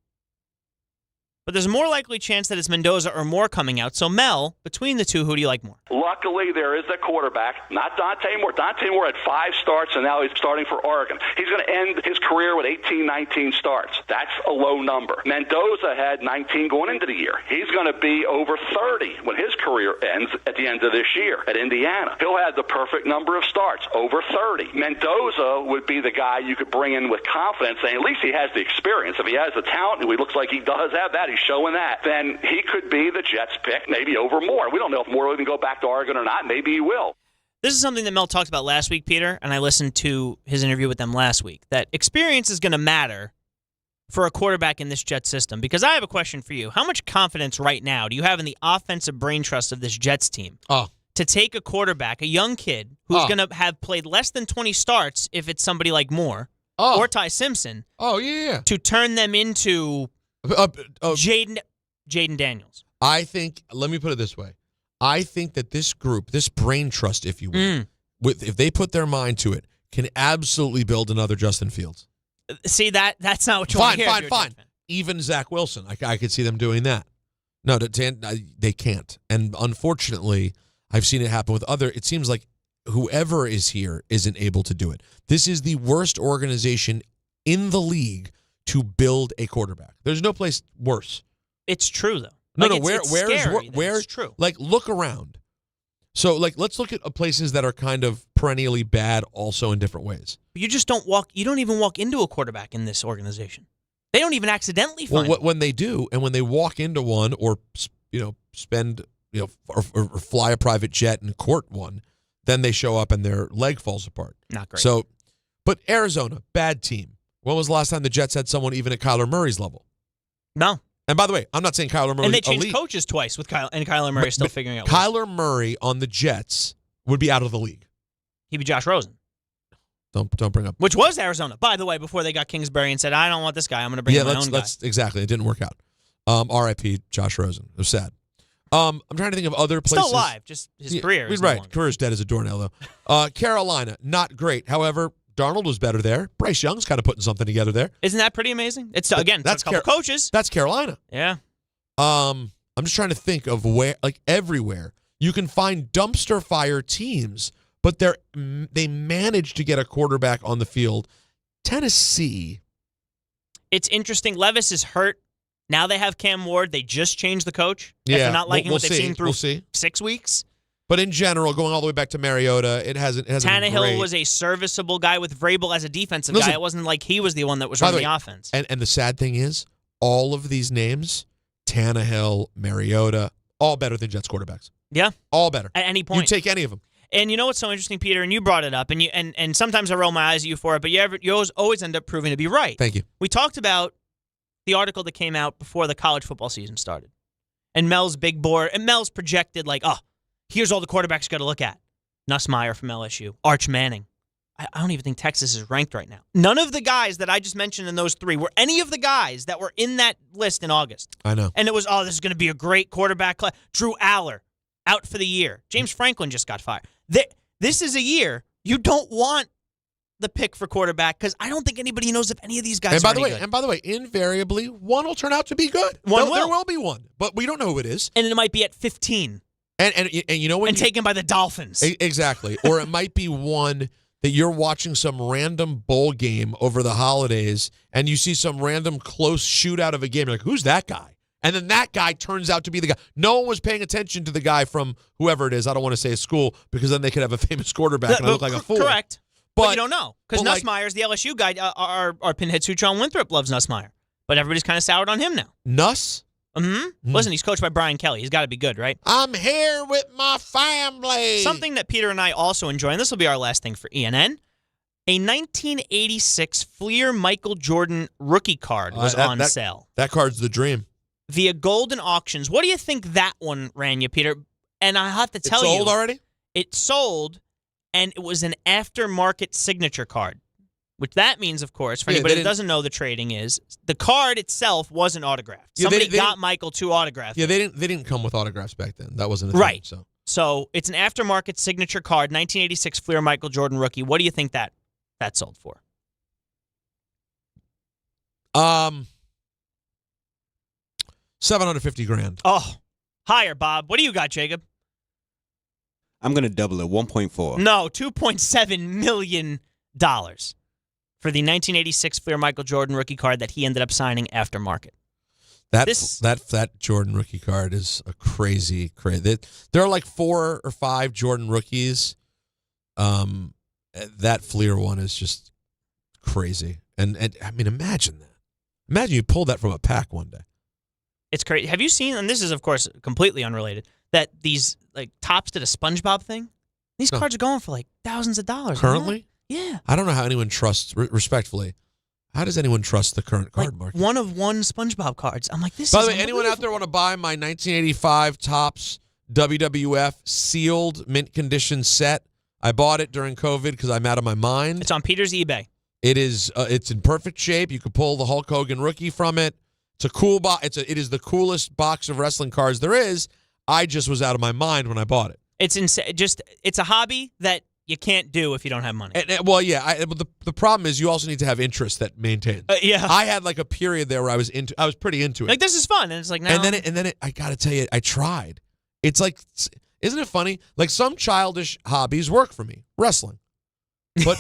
But there's a more likely chance that it's Mendoza or Moore coming out. So, Mel, between the two, who do you like more? Luckily, there is a quarterback, not Dante Moore. Dante Moore had 5 starts, and now he's starting for Oregon. He's going to end his career with 18, 19 starts. That's a low number. Mendoza had 19 going into the year. He's going to be over 30 when his career ends at the end of this year at Indiana. He'll have the perfect number of starts, over 30. Mendoza would be the guy you could bring in with confidence, and at least he has the experience. If he has the talent, and he looks like he does have that, he's showing that, then he could be the Jets pick, maybe over Moore. We don't know if Moore will even go back to Oregon or not. Maybe he will. This is something that Mel talked about last week, Peter, and I listened to his interview with them last week, that experience is going to matter for a quarterback in this Jets system. Because I have a question for you. How much confidence right now do you have in the offensive brain trust of this Jets team to take a quarterback, a young kid, who's going to have played less than 20 starts if it's somebody like Moore or Ty Simpson, to turn them into Jaden Daniels? I think, let me put it this way. I think that this group, this brain trust, if you will, if they put their mind to it, can absolutely build another Justin Fields. See, that's not what you want to hear. Fine. Even Zach Wilson, I could see them doing that. No, they can't. And unfortunately, I've seen it happen with it seems like whoever is here isn't able to do it. This is the worst organization in the league to build a quarterback. There's no place worse. It's true, though. Where's true? Like, look around. So, like, let's look at places that are kind of perennially bad also in different ways. You just don't even walk into a quarterback in this organization. They don't even accidentally find one. When they do, and when they walk into one or, spend, or fly a private jet and court one, then they show up and their leg falls apart. Not great. So, but Arizona, bad team. When was the last time the Jets had someone even at Kyler Murray's level? No. And by the way, I'm not saying Kyler Murray. And they changed coaches twice with Kyler Murray still figuring out. Kyler Murray on the Jets would be out of the league. He'd be Josh Rosen. Don't bring up. Which was Arizona, by the way, before they got Kingsbury and said, I don't want this guy. I'm going to bring my own guy. Exactly. It didn't work out. R.I.P. Josh Rosen. It was sad. I'm trying to think of other places. Still alive. Just his career is right. Career's dead as a doornail, though. Carolina, not great. However, Darnold was better there. Bryce Young's kind of putting something together there. Isn't that pretty amazing? It's a couple coaches. That's Carolina. Yeah. I'm just trying to think of where, like everywhere. You can find dumpster fire teams, but they managed to get a quarterback on the field. Tennessee. It's interesting. Levis is hurt. Now they have Cam Ward. They just changed the coach. Yeah, They're not liking we'll what they've seen through we'll 6 weeks. But in general, going all the way back to Mariota, it hasn't been Tannehill great. was a serviceable guy with Vrabel as a defensive guy. It wasn't like he was the one that was running the offense. And the sad thing is, all of these names, Tannehill, Mariota, all better than Jets quarterbacks. Yeah. All better. At any point. You take any of them. And you know what's so interesting, Peter, and you brought it up, and sometimes I roll my eyes at you for it, but you always end up proving to be right. Thank you. We talked about the article that came out before the college football season started. And Mel's big board, and Mel's projected here's all the quarterbacks you got to look at. Nussmeier from LSU, Arch Manning. I don't even think Texas is ranked right now. None of the guys that I just mentioned in those three were any of the guys that were in that list in August. I know. And it was, this is going to be a great quarterback class. Drew Aller, out for the year. James Franklin just got fired. This is a year you don't want the pick for quarterback because I don't think anybody knows if any of these guys are any good. And by the way, invariably, one will turn out to be good. There will be one, but we don't know who it is. And it might be at 15. And you know when taken by the Dolphins. Exactly. Or it might be one that you're watching some random bowl game over the holidays and you see some random close shootout of a game. You're like, who's that guy? And then that guy turns out to be the guy. No one was paying attention to the guy from whoever it is. I don't want to say a school because then they could have a famous quarterback and I look like a fool. Correct. But you don't know because Nussmeier's the LSU guy. Our pinhead Suchon Winthrop loves Nussmeier. But everybody's kind of soured on him now. Nuss? Mm-hmm. Listen, he's coached by Brian Kelly. He's got to be good, right? I'm here with my family. Something that Peter and I also enjoy, and this will be our last thing for ENN, a 1986 Fleer Michael Jordan rookie card was on sale. That card's the dream. Via Golden Auctions. What do you think that one ran you, Peter? And I have to tell you. It sold already? It sold, and it was an aftermarket signature card. Which that means, of course, for anybody that doesn't know the trading is, the card itself wasn't autographed. Somebody got Michael to autograph. Yeah, they didn't come with autographs back then. That wasn't a thing. Right. So it's an aftermarket signature card, 1986 Fleer Michael Jordan rookie. What do you think that sold for? $750,000. Oh, higher, Bob. What do you got, Jacob? I'm going to double it, 1.4. No, $2.7 million. For the 1986 Fleer Michael Jordan rookie card that he ended up signing aftermarket. That Jordan rookie card is a crazy. There are like 4 or 5 Jordan rookies. That Fleer one is just crazy. And I mean, imagine that. Imagine you pulled that from a pack one day. It's crazy. Have you seen, and this is, of course, completely unrelated, that these like Topps did a SpongeBob thing? These cards are going for like thousands of dollars. Currently? Yeah. I don't know how anyone trusts, respectfully, how does anyone trust the current card market? One of one SpongeBob cards. I'm like, this By is the way, anyone out there want to buy my 1985 Topps WWF sealed mint condition set? I bought it during COVID because I'm out of my mind. It's on Peter's eBay. It is. It's in perfect shape. You could pull the Hulk Hogan rookie from it. It's a cool box. It is the coolest box of wrestling cards there is. I just was out of my mind when I bought it. It's insane. It's a hobby that you can't do if you don't have money. Well, yeah. But the problem is you also need to have interest that maintains. Yeah. I had like a period there where I was pretty into it. Like, this is fun, and it's like now. And then I got to tell you, I tried. It's like, isn't it funny? Like some childish hobbies work for me, wrestling, but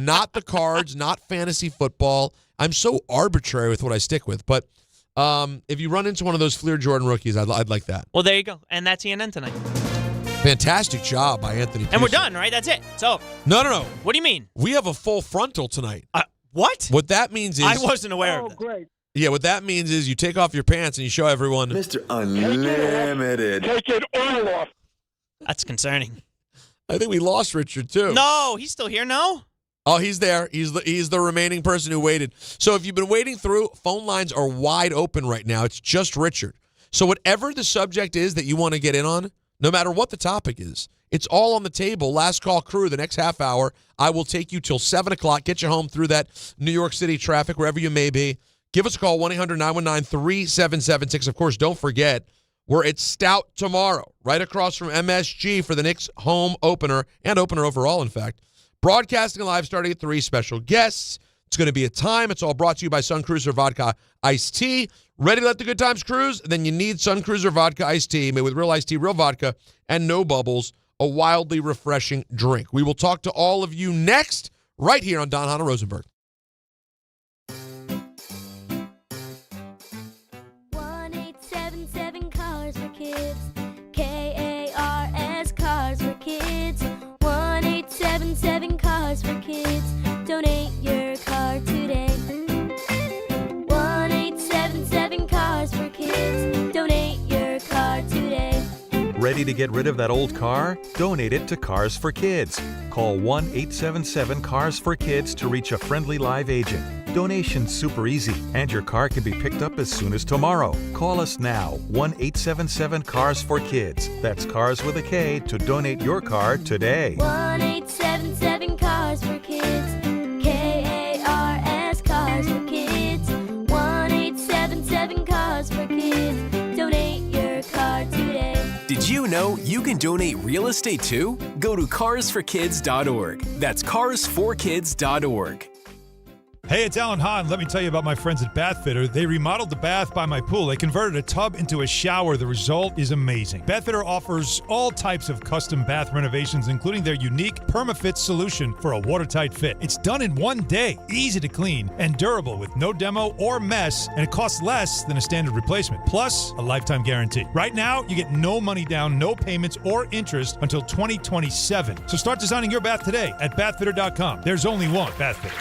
not the cards, not fantasy football. I'm so arbitrary with what I stick with. But if you run into one of those Fleer Jordan rookies, I'd like that. Well, there you go, and that's ENN tonight. Fantastic job by Anthony. And we're done, right? That's it. So no. What do you mean? We have a full frontal tonight. What? What that means is I wasn't aware of that. Great. Yeah, what that means is you take off your pants and you show everyone. Mr. Unlimited. Take it all off. That's concerning. I think we lost Richard too. No, he's still here. No. Oh, he's there. He's the remaining person who waited. So if you've been waiting through, phone lines are wide open right now. It's just Richard. So whatever the subject is that you want to get in on, no matter what the topic is, it's all on the table. Last call crew, the next half hour, I will take you till 7 o'clock, get you home through that New York City traffic, wherever you may be. Give us a call, 1-800-919-3776. Of course, don't forget, we're at Stout tomorrow, right across from MSG for the Knicks home opener, and opener overall, in fact. Broadcasting live starting at 3, special guests. It's going to be a time. It's all brought to you by Sun Cruiser Vodka Iced Tea. Ready to let the good times cruise? Then you need Sun Cruiser Vodka Iced Tea made with real iced tea, real vodka, and no bubbles. A wildly refreshing drink. We will talk to all of you next, right here on Don, Hahn, and Rosenberg. 1-877 Cars for Kids. KARS Cars for Kids. 1-877 Cars for Kids. Donate your car today. 1-877 Cars for Kids. Donate your car today. Ready to get rid of that old car? Donate it to Cars for Kids. Call 1-877-CARS-FOR-KIDS to reach a friendly live agent. Donation's super easy, and your car can be picked up as soon as tomorrow. Call us now, 1-877-CARS-FOR-KIDS. That's Cars with a K to donate your car today. 1-877 Cars for Kids. KARS Cars for Kids. 1-877 Cars for Kids. Donate your car today. Did you know you can donate real estate too? Go to carsforkids.org. That's carsforkids.org. Hey, it's Alan Hahn. Let me tell you about my friends at Bath Fitter. They remodeled the bath by my pool. They converted a tub into a shower. The result is amazing. Bath Fitter offers all types of custom bath renovations, including their unique PermaFit solution for a watertight fit. It's done in one day, easy to clean, and durable with no demo or mess, and it costs less than a standard replacement. Plus, a lifetime guarantee. Right now, you get no money down, no payments or interest until 2027. So start designing your bath today at bathfitter.com. There's only one Bath Fitter.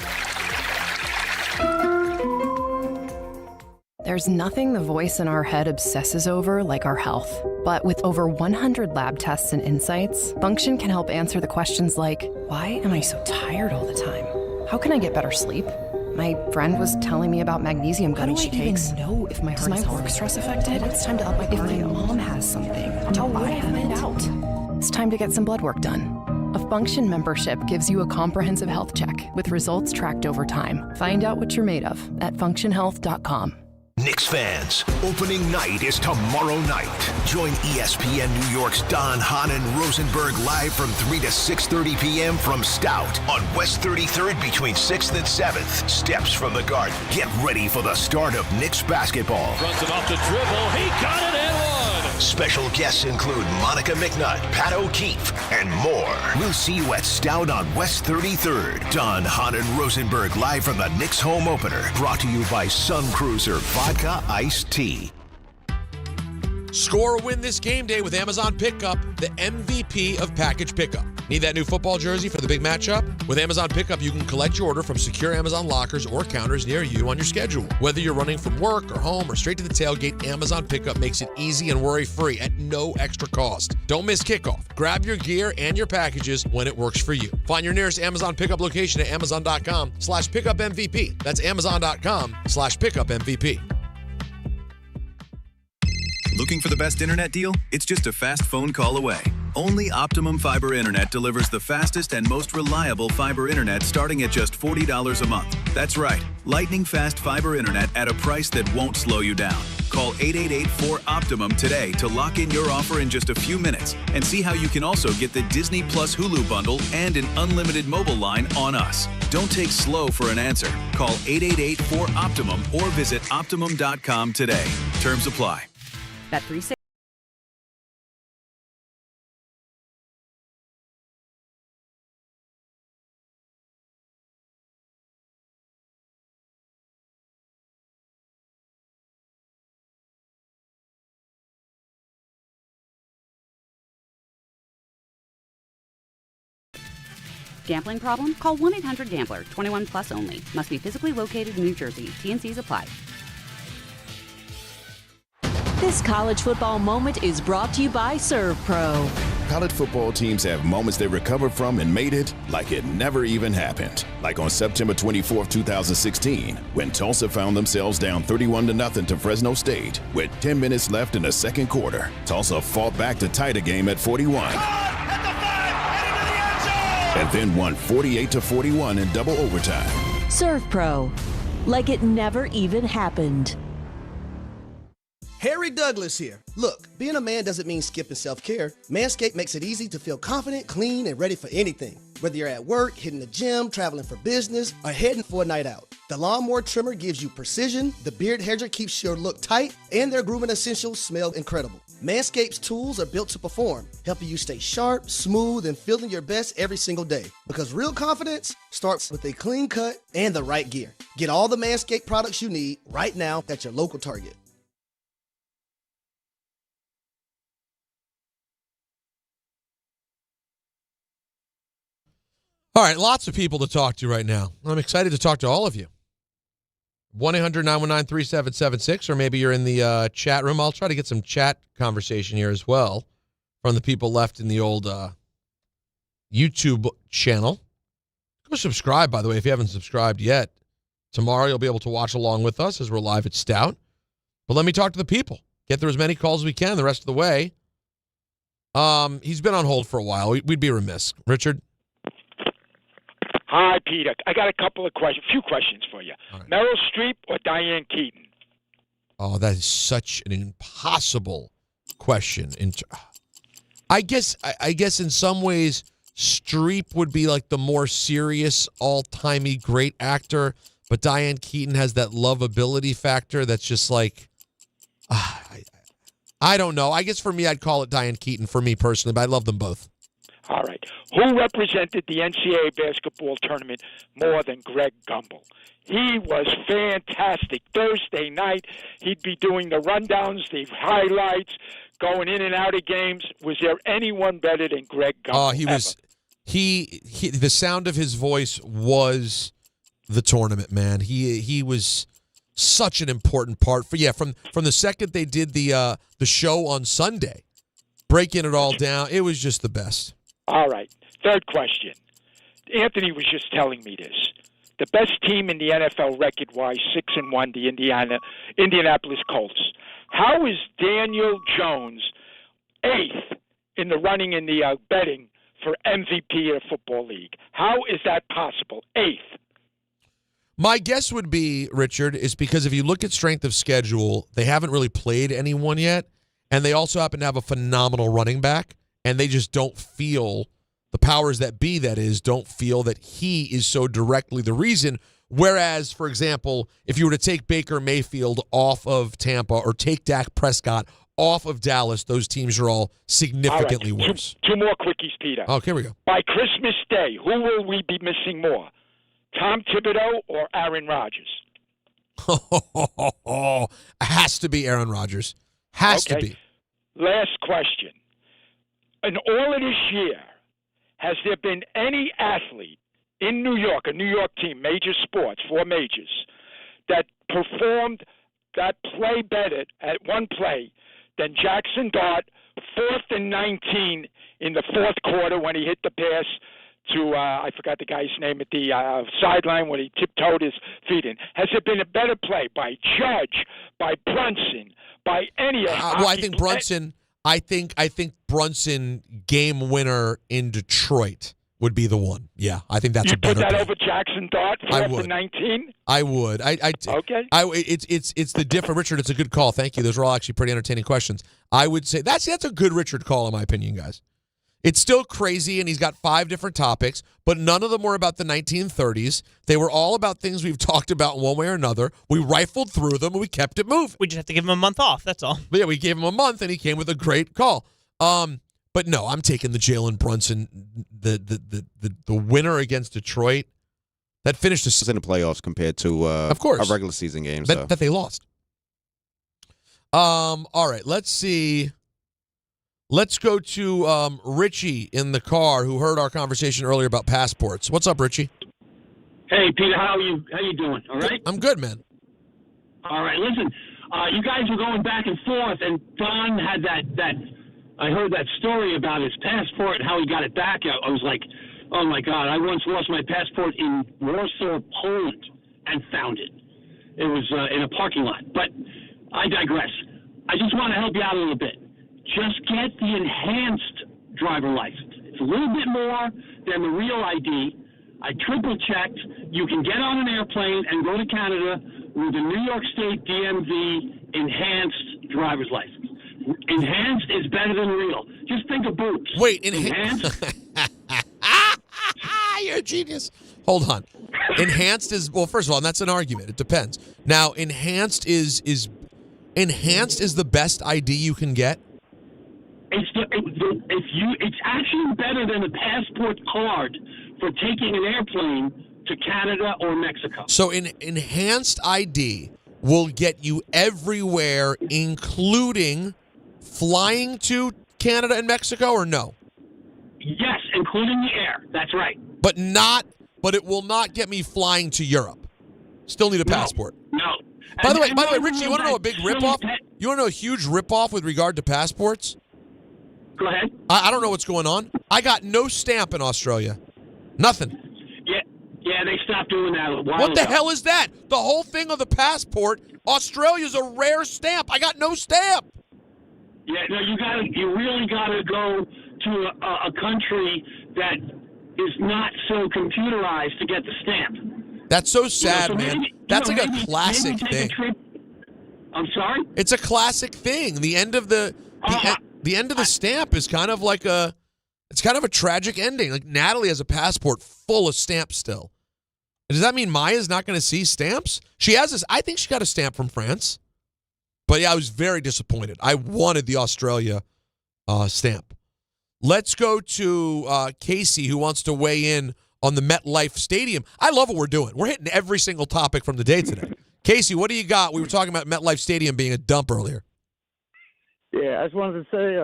There's nothing the voice in our head obsesses over like our health. But with over 100 lab tests and insights, Function can help answer the questions like, why am I so tired all the time? How can I get better sleep? My friend was telling me about magnesium gummies she takes. How do I even know if my heart is work stress affected? It's time to up my cardio. If my mom has something, how will I find out? It's time to get some blood work done. A Function membership gives you a comprehensive health check with results tracked over time. Find out what you're made of at functionhealth.com. Knicks fans, opening night is tomorrow night. Join ESPN New York's Don, Hahn, and Rosenberg live from 3 to 6:30 p.m. from Stout on West 33rd between 6th and 7th. Steps from the Garden. Get ready for the start of Knicks basketball. Runs it off the dribble. He got it and one. Special guests include Monica McNutt, Pat O'Keefe, and more. We'll see you at Stout on West 33rd. Don, Hahn, and Rosenberg live from the Knicks home opener. Brought to you by Sun Cruiser Vodka Iced Tea. Score a win this game day with Amazon Pickup, the MVP of package pickup. Need that new football jersey for the big matchup? With Amazon Pickup, you can collect your order from secure Amazon lockers or counters near you on your schedule. Whether you're running from work or home or straight to the tailgate, Amazon Pickup makes it easy and worry-free at no extra cost. Don't miss kickoff. Grab your gear and your packages when it works for you. Find your nearest Amazon Pickup location at amazon.com/pickupmvp. That's amazon.com/pickupmvp. Looking for the best internet deal? It's just a fast phone call away. Only Optimum Fiber Internet delivers the fastest and most reliable fiber internet starting at just $40 a month. That's right, lightning fast fiber internet at a price that won't slow you down. Call 888-4OPTIMUM today to lock in your offer in just a few minutes and see how you can also get the Disney Plus Hulu bundle and an unlimited mobile line on us. Don't take slow for an answer. Call 888-4OPTIMUM or visit Optimum.com today. Terms apply. That 3-6. Gambling problem? Call 1-800-GAMBLER. 21 plus only. Must be physically located in New Jersey. T&Cs apply. This college football moment is brought to you by Serve Pro. College football teams have moments they recovered from and made it like it never even happened. Like on September 24, 2016, when Tulsa found themselves down 31-0 to Fresno State. With 10 minutes left in the second quarter, Tulsa fought back to tie the game at 41. And then won 48-41 in double overtime. Serve Pro. Like it never even happened. Harry Douglas here. Look, being a man doesn't mean skipping self-care. Manscaped makes it easy to feel confident, clean, and ready for anything. Whether you're at work, hitting the gym, traveling for business, or heading for a night out, the Lawnmower Trimmer gives you precision, the Beard Hedger keeps your look tight, and their grooming essentials smell incredible. Manscaped's tools are built to perform, helping you stay sharp, smooth, and feeling your best every single day. Because real confidence starts with a clean cut and the right gear. Get all the Manscaped products you need right now at your local Target. All right, lots of people to talk to right now. I'm excited to talk to all of you. 1-800-919-3776, or maybe you're in the chat room. I'll try to get some chat conversation here as well from the people left in the old YouTube channel. Go subscribe, by the way, if you haven't subscribed yet. Tomorrow you'll be able to watch along with us as we're live at Stout. But let me talk to the people. Get through as many calls as we can the rest of the way. He's been on hold for a while. We'd be remiss. Richard? Hi, Peter. I got a few questions for you. Right. Meryl Streep or Diane Keaton? Oh, that is such an impossible question. I guess in some ways, Streep would be like the more serious, all-timey great actor, but Diane Keaton has that lovability factor that's just like, I don't know. I guess for me, I'd call it Diane Keaton for me personally, but I love them both. All right. Who represented the NCAA basketball tournament more than Greg Gumbel? He was fantastic. Thursday night, he'd be doing the rundowns, the highlights, going in and out of games. Was there anyone better than Greg Gumbel? Oh, he was. He. The sound of his voice was the tournament, man. He was such an important part for. Yeah, from the second they did the show on Sunday, breaking it all down, it was just the best. All right. Third question. Anthony was just telling me this. The best team in the NFL record-wise, 6-1, the Indianapolis Colts. How is Daniel Jones 8th in the running in the betting for MVP of the Football League? How is that possible? 8th. My guess would be, Richard, is because if you look at strength of schedule, they haven't really played anyone yet, and they also happen to have a phenomenal running back. And they just don't feel, the powers that be, that is, don't feel that he is so directly the reason. Whereas, for example, if you were to take Baker Mayfield off of Tampa or take Dak Prescott off of Dallas, those teams are all significantly worse. Two more quickies, Peter. Oh, here we go. By Christmas Day, who will we be missing more? Tom Thibodeau or Aaron Rodgers? It has to be Aaron Rodgers. Has to be. Last question. In all of this year, has there been any athlete in New York, a New York team, major sports, 4 majors, that performed that play better at one play than Jackson Dart, 4th and 19 in the fourth quarter when he hit the pass to, I forgot the guy's name, at the sideline when he tiptoed his feet in? Has there been a better play by Judge, by Brunson, by any of well, I think Brunson... I think Brunson game winner in Detroit would be the one. Yeah, I think that's a better. You put that over Jackson Dart for 19? I would. Okay. It's the different. Richard, it's a good call. Thank you. Those are all actually pretty entertaining questions. I would say that's a good Richard call in my opinion, guys. It's still crazy, and he's got 5 different topics, but none of them were about the 1930s. They were all about things we've talked about in one way or another. We rifled through them, and we kept it moving. We just have to give him a month off, that's all. But yeah, we gave him a month, and he came with a great call. But no, I'm taking the Jalen Brunson, the winner against Detroit. That finished in the playoffs compared to of course. A regular season game. That they lost. All right, let's see. Let's go to Richie in the car who heard our conversation earlier about passports. What's up, Richie? Hey, Peter, how you doing? All right? I'm good, man. All right, listen, you guys were going back and forth, and Don had that I heard that story about his passport and how he got it back. I was like, oh, my God, I once lost my passport in Warsaw, Poland, and found it. It was in a parking lot. But I digress. I just want to help you out a little bit. Just get the enhanced driver license. It's a little bit more than the real ID. I triple-checked. You can get on an airplane and go to Canada with a New York State DMV enhanced driver's license. Enhanced is better than real. Just think of boots. Wait, enhanced? genius. Hold on. Enhanced is, well, first of all, and that's an argument. It depends. Now, enhanced is the best ID you can get? It's actually better than a passport card for taking an airplane to Canada or Mexico. So enhanced ID will get you everywhere, including flying to Canada and Mexico, or no? Yes, including the air. That's right. But it will not get me flying to Europe. Still need a passport. No. By the way, Richie, you want to know a big ripoff? You want to know a huge ripoff with regard to passports? Go ahead. I don't know what's going on. I got no stamp in Australia. Nothing. Yeah, they stopped doing that a while What the ago. hell is that? The whole thing of the passport, Australia's a rare stamp. I got no stamp. Yeah, no, you really gotta go to a country that is not so computerized to get the stamp. That's so sad, so man. maybe, That's like maybe, a classic maybe thing. take a trip. I'm sorry? It's a classic thing. The end of the end of the stamp is kind of like it's kind of a tragic ending. Like Natalie has a passport full of stamps still. Does that mean Maya's not going to see stamps? She has this. I think she got a stamp from France. But yeah, I was very disappointed. I wanted the Australia stamp. Let's go to Casey, who wants to weigh in on the MetLife Stadium. I love what we're doing. We're hitting every single topic from the day today. Casey, what do you got? We were talking about MetLife Stadium being a dump earlier. Yeah, I just wanted to say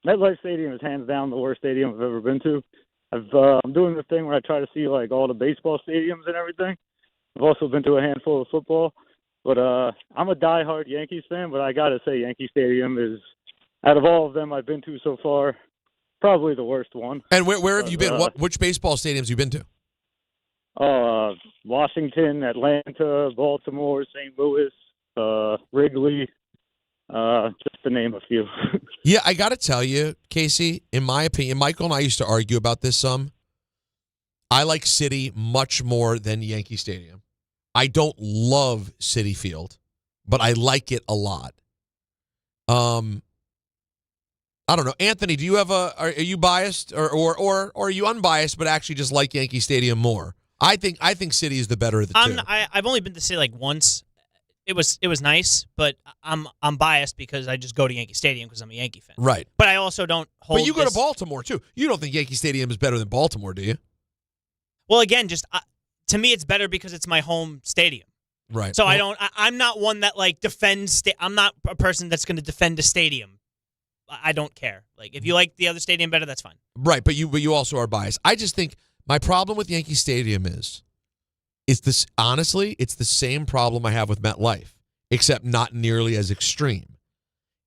MetLife Stadium is hands down the worst stadium I've ever been to. I'm doing the thing where I try to see like all the baseball stadiums and everything. I've also been to a handful of football, but I'm a diehard Yankees fan. But I gotta say, Yankee Stadium is, out of all of them I've been to so far, probably the worst one. And where have you been? Which baseball stadiums have you been to? Washington, Atlanta, Baltimore, St. Louis, Wrigley, just to name a few. Yeah, I got to tell you, Casey, in my opinion, Michael and I used to argue about this some. I like City much more than Yankee Stadium. I don't love Citi Field, but I like it a lot. I don't know. Anthony, do you have are you biased or are you unbiased but actually just like Yankee Stadium more? I think City is the better of the two. I've only been to City like once. It was nice, but I'm biased because I just go to Yankee Stadium because I'm a Yankee fan. Right. But I also don't hold. But you go to Baltimore too. You don't think Yankee Stadium is better than Baltimore, do you? Well, again, just to me, it's better because it's my home stadium. Right. So I'm not one that like defends. I'm not a person that's going to defend a stadium. I don't care. Like if you like the other stadium better, that's fine. Right, but you also are biased. I just think my problem with Yankee Stadium is this. Honestly, it's the same problem I have with MetLife, except not nearly as extreme.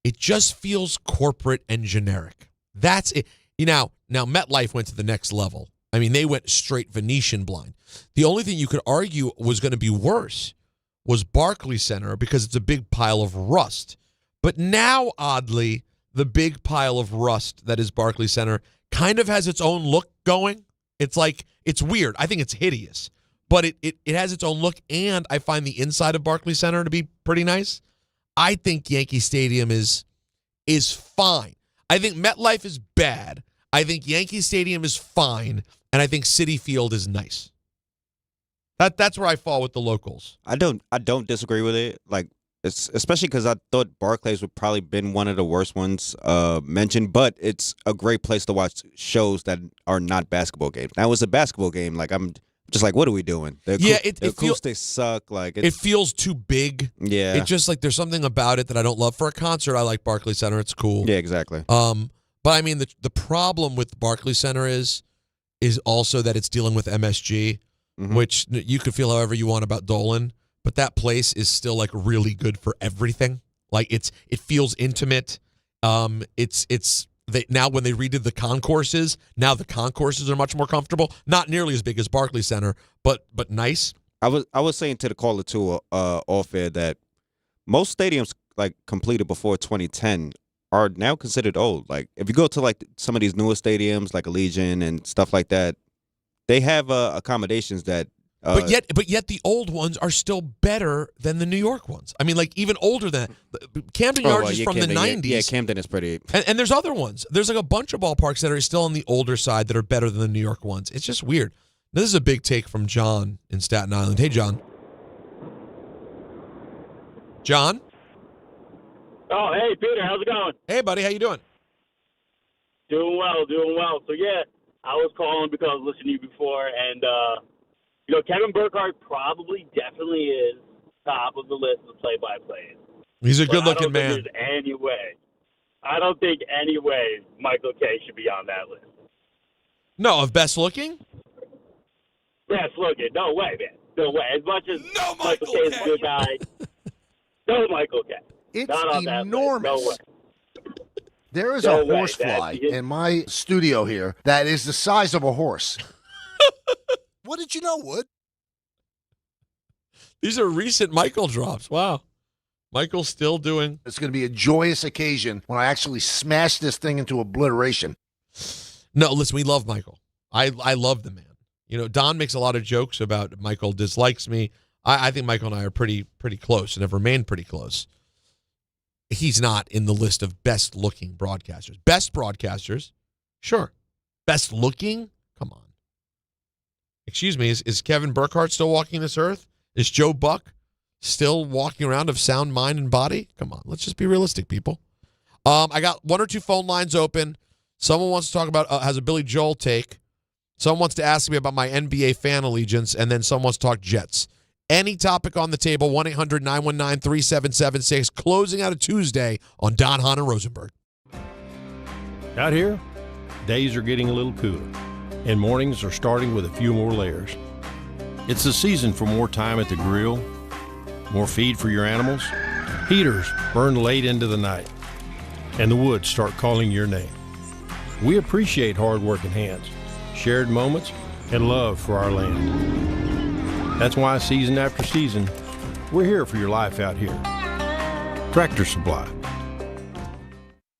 It just feels corporate and generic. That's it. Now MetLife went to the next level. I mean, they went straight Venetian blind. The only thing you could argue was going to be worse was Barclays Center because it's a big pile of rust. But now, oddly, the big pile of rust that is Barclays Center kind of has its own look going. It's like, it's weird. I think it's hideous. But it has its own look, and I find the inside of Barclays Center to be pretty nice. I think Yankee Stadium is fine. I think MetLife is bad. I think Yankee Stadium is fine, and I think Citi Field is nice. That's where I fall with the locals. I don't disagree with it. Like, especially because I thought Barclays would probably been one of the worst ones mentioned, but it's a great place to watch shows that are not basketball games. Now, it's a basketball game. Like, I'm just like, what are we doing? The acoustics suck. Like, it feels too big. Yeah. It just like there's something about it that I don't love. For a concert, I like Barclays Center. It's cool. Yeah, exactly. But I mean, the problem with Barclays Center is also that it's dealing with MSG, which you could feel however you want about Dolan, but that place is still like really good for everything. Like it feels intimate. Now when they redid the concourses, now the concourses are much more comfortable. Not nearly as big as Barclays Center, but nice. I was saying to the caller too off air that most stadiums like completed before 2010 are now considered old. Like if you go to like some of these newer stadiums like Allegiant and stuff like that, they have accommodations that. But yet the old ones are still better than the New York ones. I mean, like even older than Camden Yards is from Camden, the 90s. Yeah, Camden is pretty. And there's other ones. There's like a bunch of ballparks that are still on the older side that are better than the New York ones. It's just weird. This is a big take from John in Staten Island. Hey, John. John? Oh, hey, Peter. How's it going? Hey, buddy. How you doing? Doing well. So, yeah, I was calling because I was listening to you before, and, Kevin Burkhardt definitely is top of the list of play-by-plays. He's a good-looking man. I don't think any way Michael K should be on that list. No, of best looking? Best looking. No way, man. No way. As much as Michael K is a good guy, no Michael K. It's not on enormous. That list. No way. There is a horsefly in my studio here that is the size of a horse. What did you know, Wood? These are recent Michael drops. Wow. Michael's still doing. It's going to be a joyous occasion when I actually smash this thing into obliteration. No, listen, we love Michael. I love the man. Don makes a lot of jokes about Michael dislikes me. I think Michael and I are pretty close and have remained pretty close. He's not in the list of best-looking broadcasters. Best broadcasters, sure. Best looking? Come on. Excuse me, is Kevin Burkhardt still walking this earth? Is Joe Buck still walking around of sound mind and body? Come on, let's just be realistic, people. I got one or two phone lines open. Someone wants to talk about, has a Billy Joel take. Someone wants to ask me about my NBA fan allegiance, and then someone wants to talk Jets. Any topic on the table, 1-800-919-3776, closing out a Tuesday on Don, Hahn, and Rosenberg. Out here, days are getting a little cooler, and mornings are starting with a few more layers. It's the season for more time at the grill, more feed for your animals. Heaters burn late into the night, and the woods start calling your name. We appreciate hard-working hands, shared moments, and love for our land. That's why season after season, we're here for your life out here. Tractor Supply.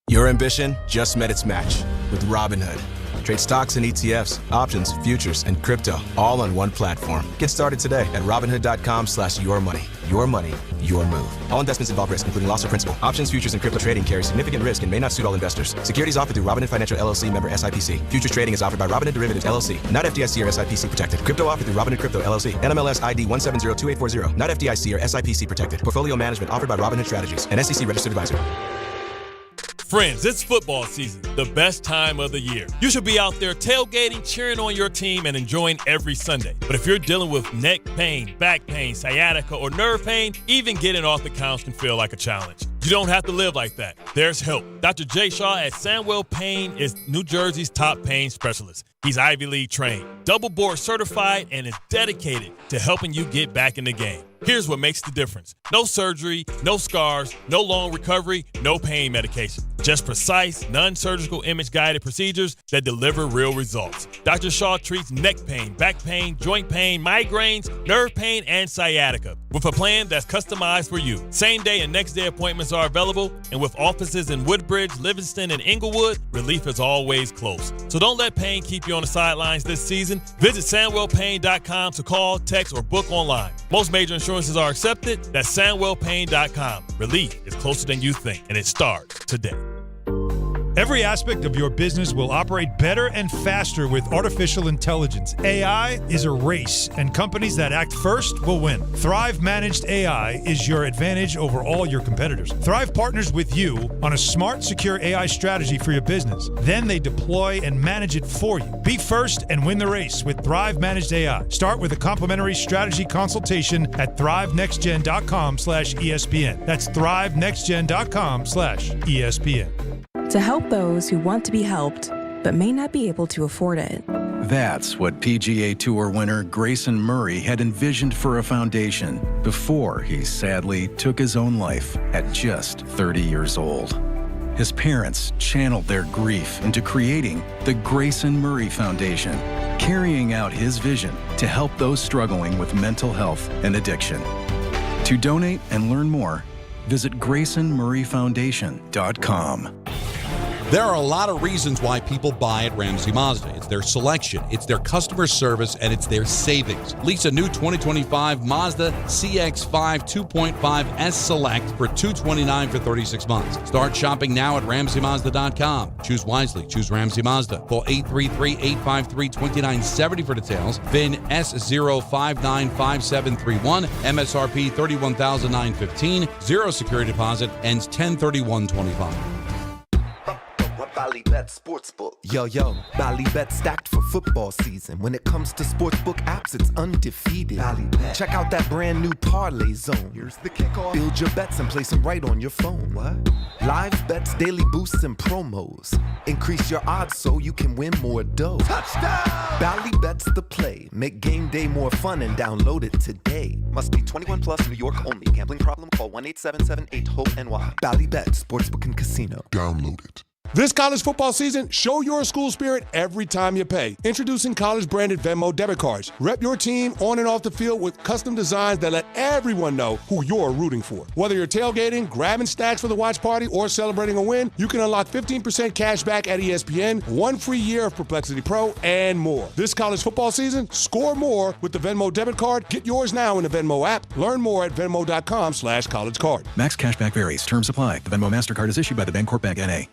Your ambition just met its match with Robinhood. Trade stocks and ETFs, options, futures, and crypto all on one platform. Get started today at Robinhood.com/yourmoney. Your money, your move. All investments involve risk, including loss of principal. Options, futures, and crypto trading carry significant risk and may not suit all investors. Securities offered through Robinhood Financial LLC, member SIPC. Futures trading is offered by Robinhood Derivatives LLC, not FDIC or SIPC protected. Crypto offered through Robinhood Crypto LLC, NMLS ID 1702840, not FDIC or SIPC protected. Portfolio management offered by Robinhood Strategies, an SEC registered advisor. Friends, it's football season, the best time of the year. You should be out there tailgating, cheering on your team, and enjoying every Sunday. But if you're dealing with neck pain, back pain, sciatica, or nerve pain, even getting off the couch can feel like a challenge. You don't have to live like that. There's help. Dr. Jay Shaw at Sandwell Pain is New Jersey's top pain specialist. He's Ivy League trained, double board certified, and is dedicated to helping you get back in the game. Here's what makes the difference. No surgery, no scars, no long recovery, no pain medication. Just precise, non-surgical image-guided procedures that deliver real results. Dr. Shaw treats neck pain, back pain, joint pain, migraines, nerve pain, and sciatica with a plan that's customized for you. Same-day and next-day appointments are available, and with offices in Woodbridge, Livingston, and Inglewood, relief is always close. So don't let pain keep you on the sidelines this season. Visit SandwellPain.com to call, text, or book online. Most major insurances are accepted. That's SandwellPain.com. Relief is closer than you think, and it starts today. Every aspect of your business will operate better and faster with artificial intelligence. AI is a race, and companies that act first will win. Thrive Managed AI is your advantage over all your competitors. Thrive partners with you on a smart, secure AI strategy for your business. Then they deploy and manage it for you. Be first and win the race with Thrive Managed AI. Start with a complimentary strategy consultation at thrivenextgen.com/ESPN. That's thrivenextgen.com/ESPN. To help those who want to be helped, but may not be able to afford it. That's what PGA Tour winner Grayson Murray had envisioned for a foundation before he sadly took his own life at just 30 years old. His parents channeled their grief into creating the Grayson Murray Foundation, carrying out his vision to help those struggling with mental health and addiction. To donate and learn more, visit GraysonMurrayFoundation.com. There are a lot of reasons why people buy at Ramsey Mazda. It's their selection, it's their customer service, and it's their savings. Lease a new 2025 Mazda CX-5 2.5 S Select for $229 for 36 months. Start shopping now at RamseyMazda.com. Choose wisely. Choose Ramsey Mazda. Call 833-853-2970 for details. VIN S0595731. MSRP $31,915. Zero security deposit. Ends 10/31/25. Ballybet Sportsbook. Yo, Ballybet stacked for football season. When it comes to sportsbook apps, it's undefeated. Ballybet. Check out that brand new Parlay Zone. Here's the kickoff. Build your bets and place them right on your phone. What? Live bets, daily boosts, and promos. Increase your odds so you can win more dough. Touchdown! Ballybet's the play. Make game day more fun and download it today. Must be 21 plus, New York only. Gambling problem? Call 1-877-8-HOPE-NY. Ballybet Sportsbook and Casino. Download it. This college football season, show your school spirit every time you pay. Introducing college-branded Venmo debit cards. Rep your team on and off the field with custom designs that let everyone know who you're rooting for. Whether you're tailgating, grabbing stacks for the watch party, or celebrating a win, you can unlock 15% cash back at ESPN, 1 free year of Perplexity Pro, and more. This college football season, score more with the Venmo debit card. Get yours now in the Venmo app. Learn more at venmo.com/collegecard. Max cashback varies. Terms apply. The Venmo MasterCard is issued by the Bancorp Bank N.A.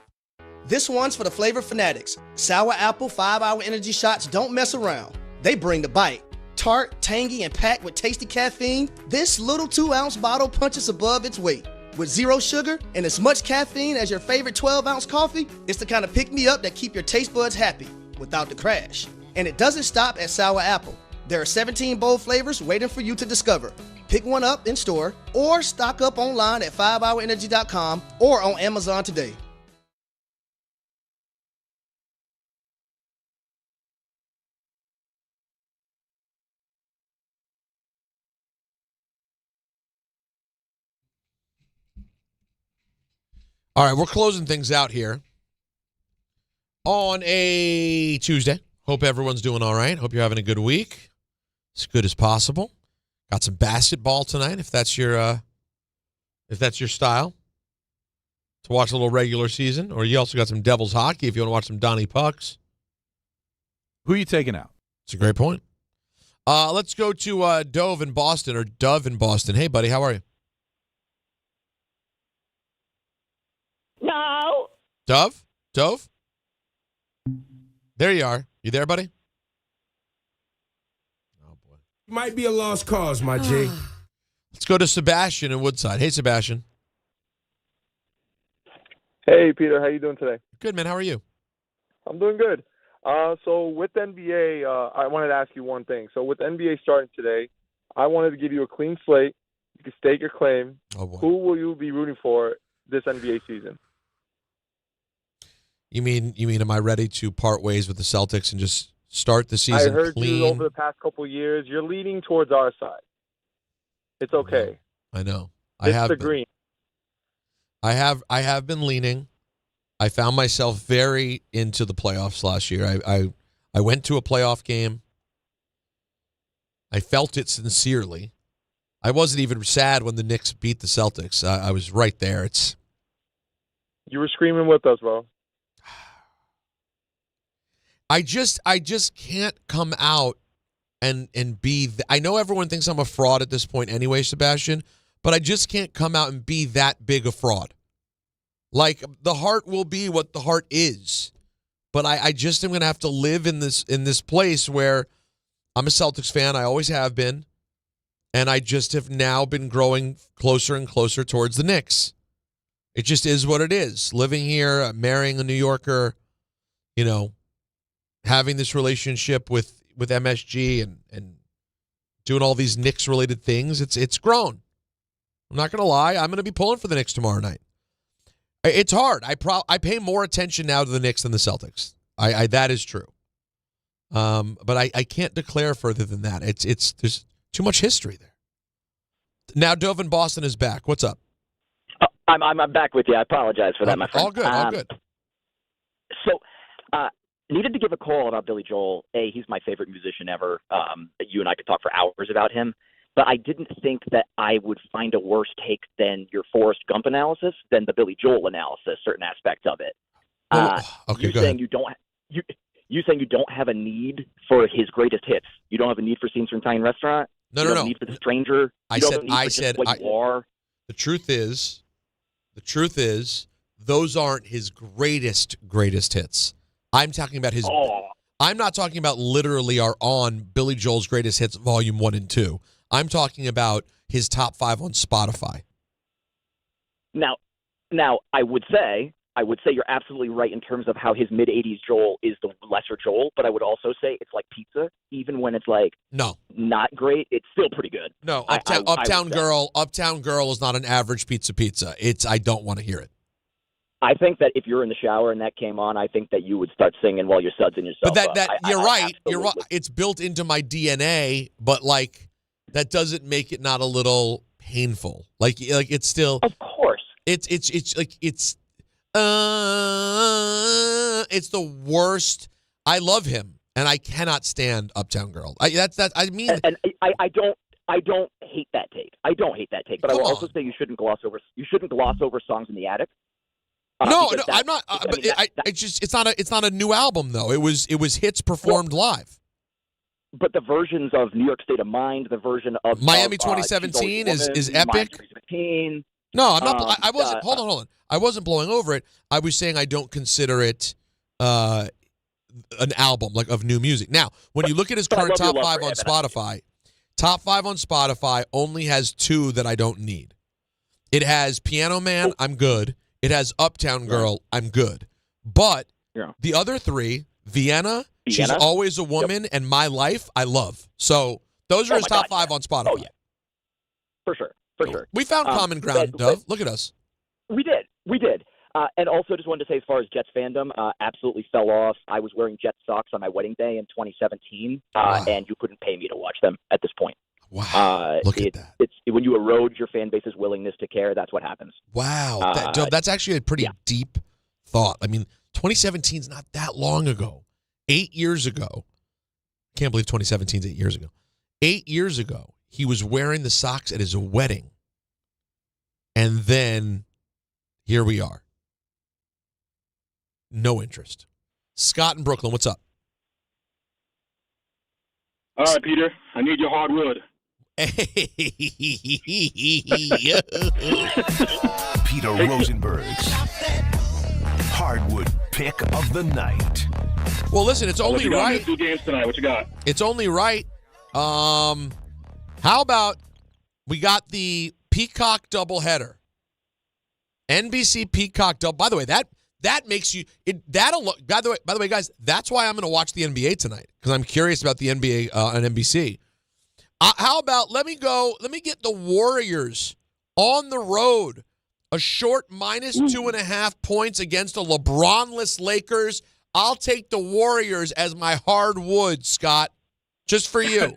This one's for the flavor fanatics. Sour apple 5-hour energy shots don't mess around. They bring the bite. Tart, tangy, and packed with tasty caffeine, this little 2-ounce bottle punches above its weight. With 0 sugar and as much caffeine as your favorite 12-ounce coffee, it's the kind of pick-me-up that keep your taste buds happy without the crash. And it doesn't stop at sour apple. There are 17 bold flavors waiting for you to discover. Pick one up in store or stock up online at 5hourenergy.com or on Amazon today. All right, we're closing things out here on a Tuesday. Hope everyone's doing all right. Hope you're having a good week. As good as possible. Got some basketball tonight, if that's your style. To watch a little regular season. Or you also got some Devils hockey if you want to watch some Donnie Pucks. Who are you taking out? It's a great point. Let's go to Dove in Boston, or Dove in Boston. Hey, buddy, how are you? No. Dove? There you are. You there, buddy? Might be a lost cause, my G. Let's go to Sebastian in Woodside. Hey, Sebastian. Hey, Peter. How you doing today? Good, man. How are you? I'm doing good. So with the NBA, I wanted to ask you one thing. So with the NBA starting today, I wanted to give you a clean slate. You can stake your claim. Oh, boy. Who will you be rooting for this NBA season? You mean am I ready to part ways with the Celtics and just start the season I heard clean? you over the past couple of years. You're leaning towards our side. It's okay. I know. It's the green. I have been leaning. I found myself very into the playoffs last year. I went to a playoff game. I felt it sincerely. I wasn't even sad when the Knicks beat the Celtics. I was right there. You were screaming with us, bro. I just can't come out and be. I know everyone thinks I'm a fraud at this point anyway, Sebastian, but I just can't come out and be that big a fraud. Like, the heart will be what the heart is, but I just am going to have to live in this place where I'm a Celtics fan. I always have been, and I just have now been growing closer and closer towards the Knicks. It just is what it is. Living here, marrying a New Yorker, having this relationship with MSG and doing all these Knicks-related things, it's grown. I'm not going to lie. I'm going to be pulling for the Knicks tomorrow night. It's hard. I pay more attention now to the Knicks than the Celtics. That is true. But I can't declare further than that. There's too much history there. Now Dove in Boston is back. What's up? I'm back with you. I apologize for that, my friend. All good. So, needed to give a call about Billy Joel. He's my favorite musician ever. You and I could talk for hours about him. But I didn't think that I would find a worse take than your Forrest Gump analysis than the Billy Joel analysis, certain aspects of it. Okay, you're go saying ahead. you saying you don't have a need for his greatest hits. You don't have a need for Scenes from Italian Restaurant. No, you no, don't no. have a need for The Stranger. I You don't said, have a need for just what you are. The truth is, those aren't his greatest hits. I'm talking about his. I'm not talking about literally are on Billy Joel's Greatest Hits Volume 1 and 2. I'm talking about his top 5 on Spotify. Now, I would say you're absolutely right in terms of how his mid-'80s Joel is the lesser Joel, but I would also say it's like pizza. Even when it's like not great, it's still pretty good. No, Uptown Girl is not an average pizza. I don't want to hear it. I think that if you're in the shower and that came on, I think that you would start singing while you're sudsing yourself. But you're right. It's built into my DNA, but like that doesn't make it not a little painful. Like it's still. Of course. It's the worst. I love him, and I cannot stand Uptown Girl. I don't hate that take. But I will also say you shouldn't gloss over Songs in the Attic. No, I'm not. It's not a new album though. It was hits performed live. But the versions of New York State of Mind, the version of Miami 2017 is epic. No, I'm not. I wasn't. Hold on. I wasn't blowing over it. I was saying I don't consider it an album like of new music. Now, when you look at his current top 5 on Spotify, top 5 on Spotify only has 2 that I don't need. It has Piano Man. I'm good. It has Uptown Girl. I'm good. But the other 3, Vienna, She's Always a Woman, and My Life, I love. So those are his top 5 on Spotify. Oh, yeah. For sure. We found common ground, Dove. Look at us. We did. And also just wanted to say as far as Jets fandom, absolutely fell off. I was wearing Jets socks on my wedding day in 2017, and you couldn't pay me to watch them at this point. Wow. Look at that. It's when you erode your fan base's willingness to care, that's what happens. Wow. That's actually a pretty deep thought. I mean, 2017 is not that long ago. 8 years ago. Can't believe 2017 is 8 years ago. 8 years ago, he was wearing the socks at his wedding. And then here we are. No interest. Scott in Brooklyn, what's up? All right, Peter. I need your hardwood. Peter Rosenberg's hardwood pick of the night. Well, listen, it's only right. 2 games tonight. What you got? It's only right. How about we got the Peacock doubleheader? NBC Peacock double. By the way, that makes you that'll look. By the way, guys, that's why I'm going to watch the NBA tonight because I'm curious about the NBA on NBC. How about let me get the Warriors on the road, a short minus 2.5 points against a LeBron-less Lakers. I'll take the Warriors as my hardwood, Scott, just for you.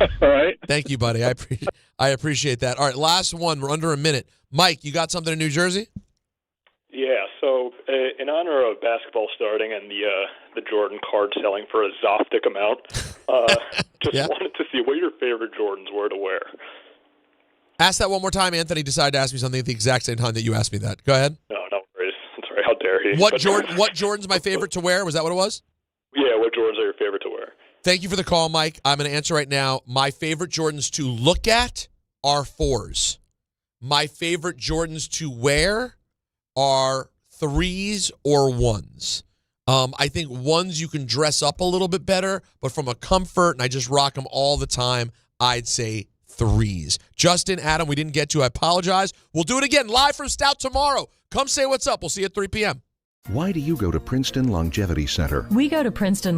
All right. Thank you, buddy. I appreciate that. All right, last one. We're under a minute. Mike, you got something in New Jersey? Yeah, so in honor of basketball starting and the Jordan card selling for a Zoftic amount, wanted to see what your favorite Jordans were to wear. Ask that one more time. Anthony decided to ask me something at the exact same time that you asked me that. Go ahead. No worries. I'm sorry. How dare he? What Jordan's my favorite to wear? Was that what it was? Yeah, what Jordans are your favorite to wear? Thank you for the call, Mike. I'm going to answer right now. My favorite Jordans to look at are 4s. My favorite Jordans to wear are 3s or 1s. I think 1s you can dress up a little bit better, but from a comfort, and I just rock them all the time, I'd say 3s. Justin, Adam, we didn't get to. I apologize. We'll do it again live from Stout tomorrow. Come say what's up. We'll see you at 3 p.m. Why do you go to Princeton Longevity Center? We go to Princeton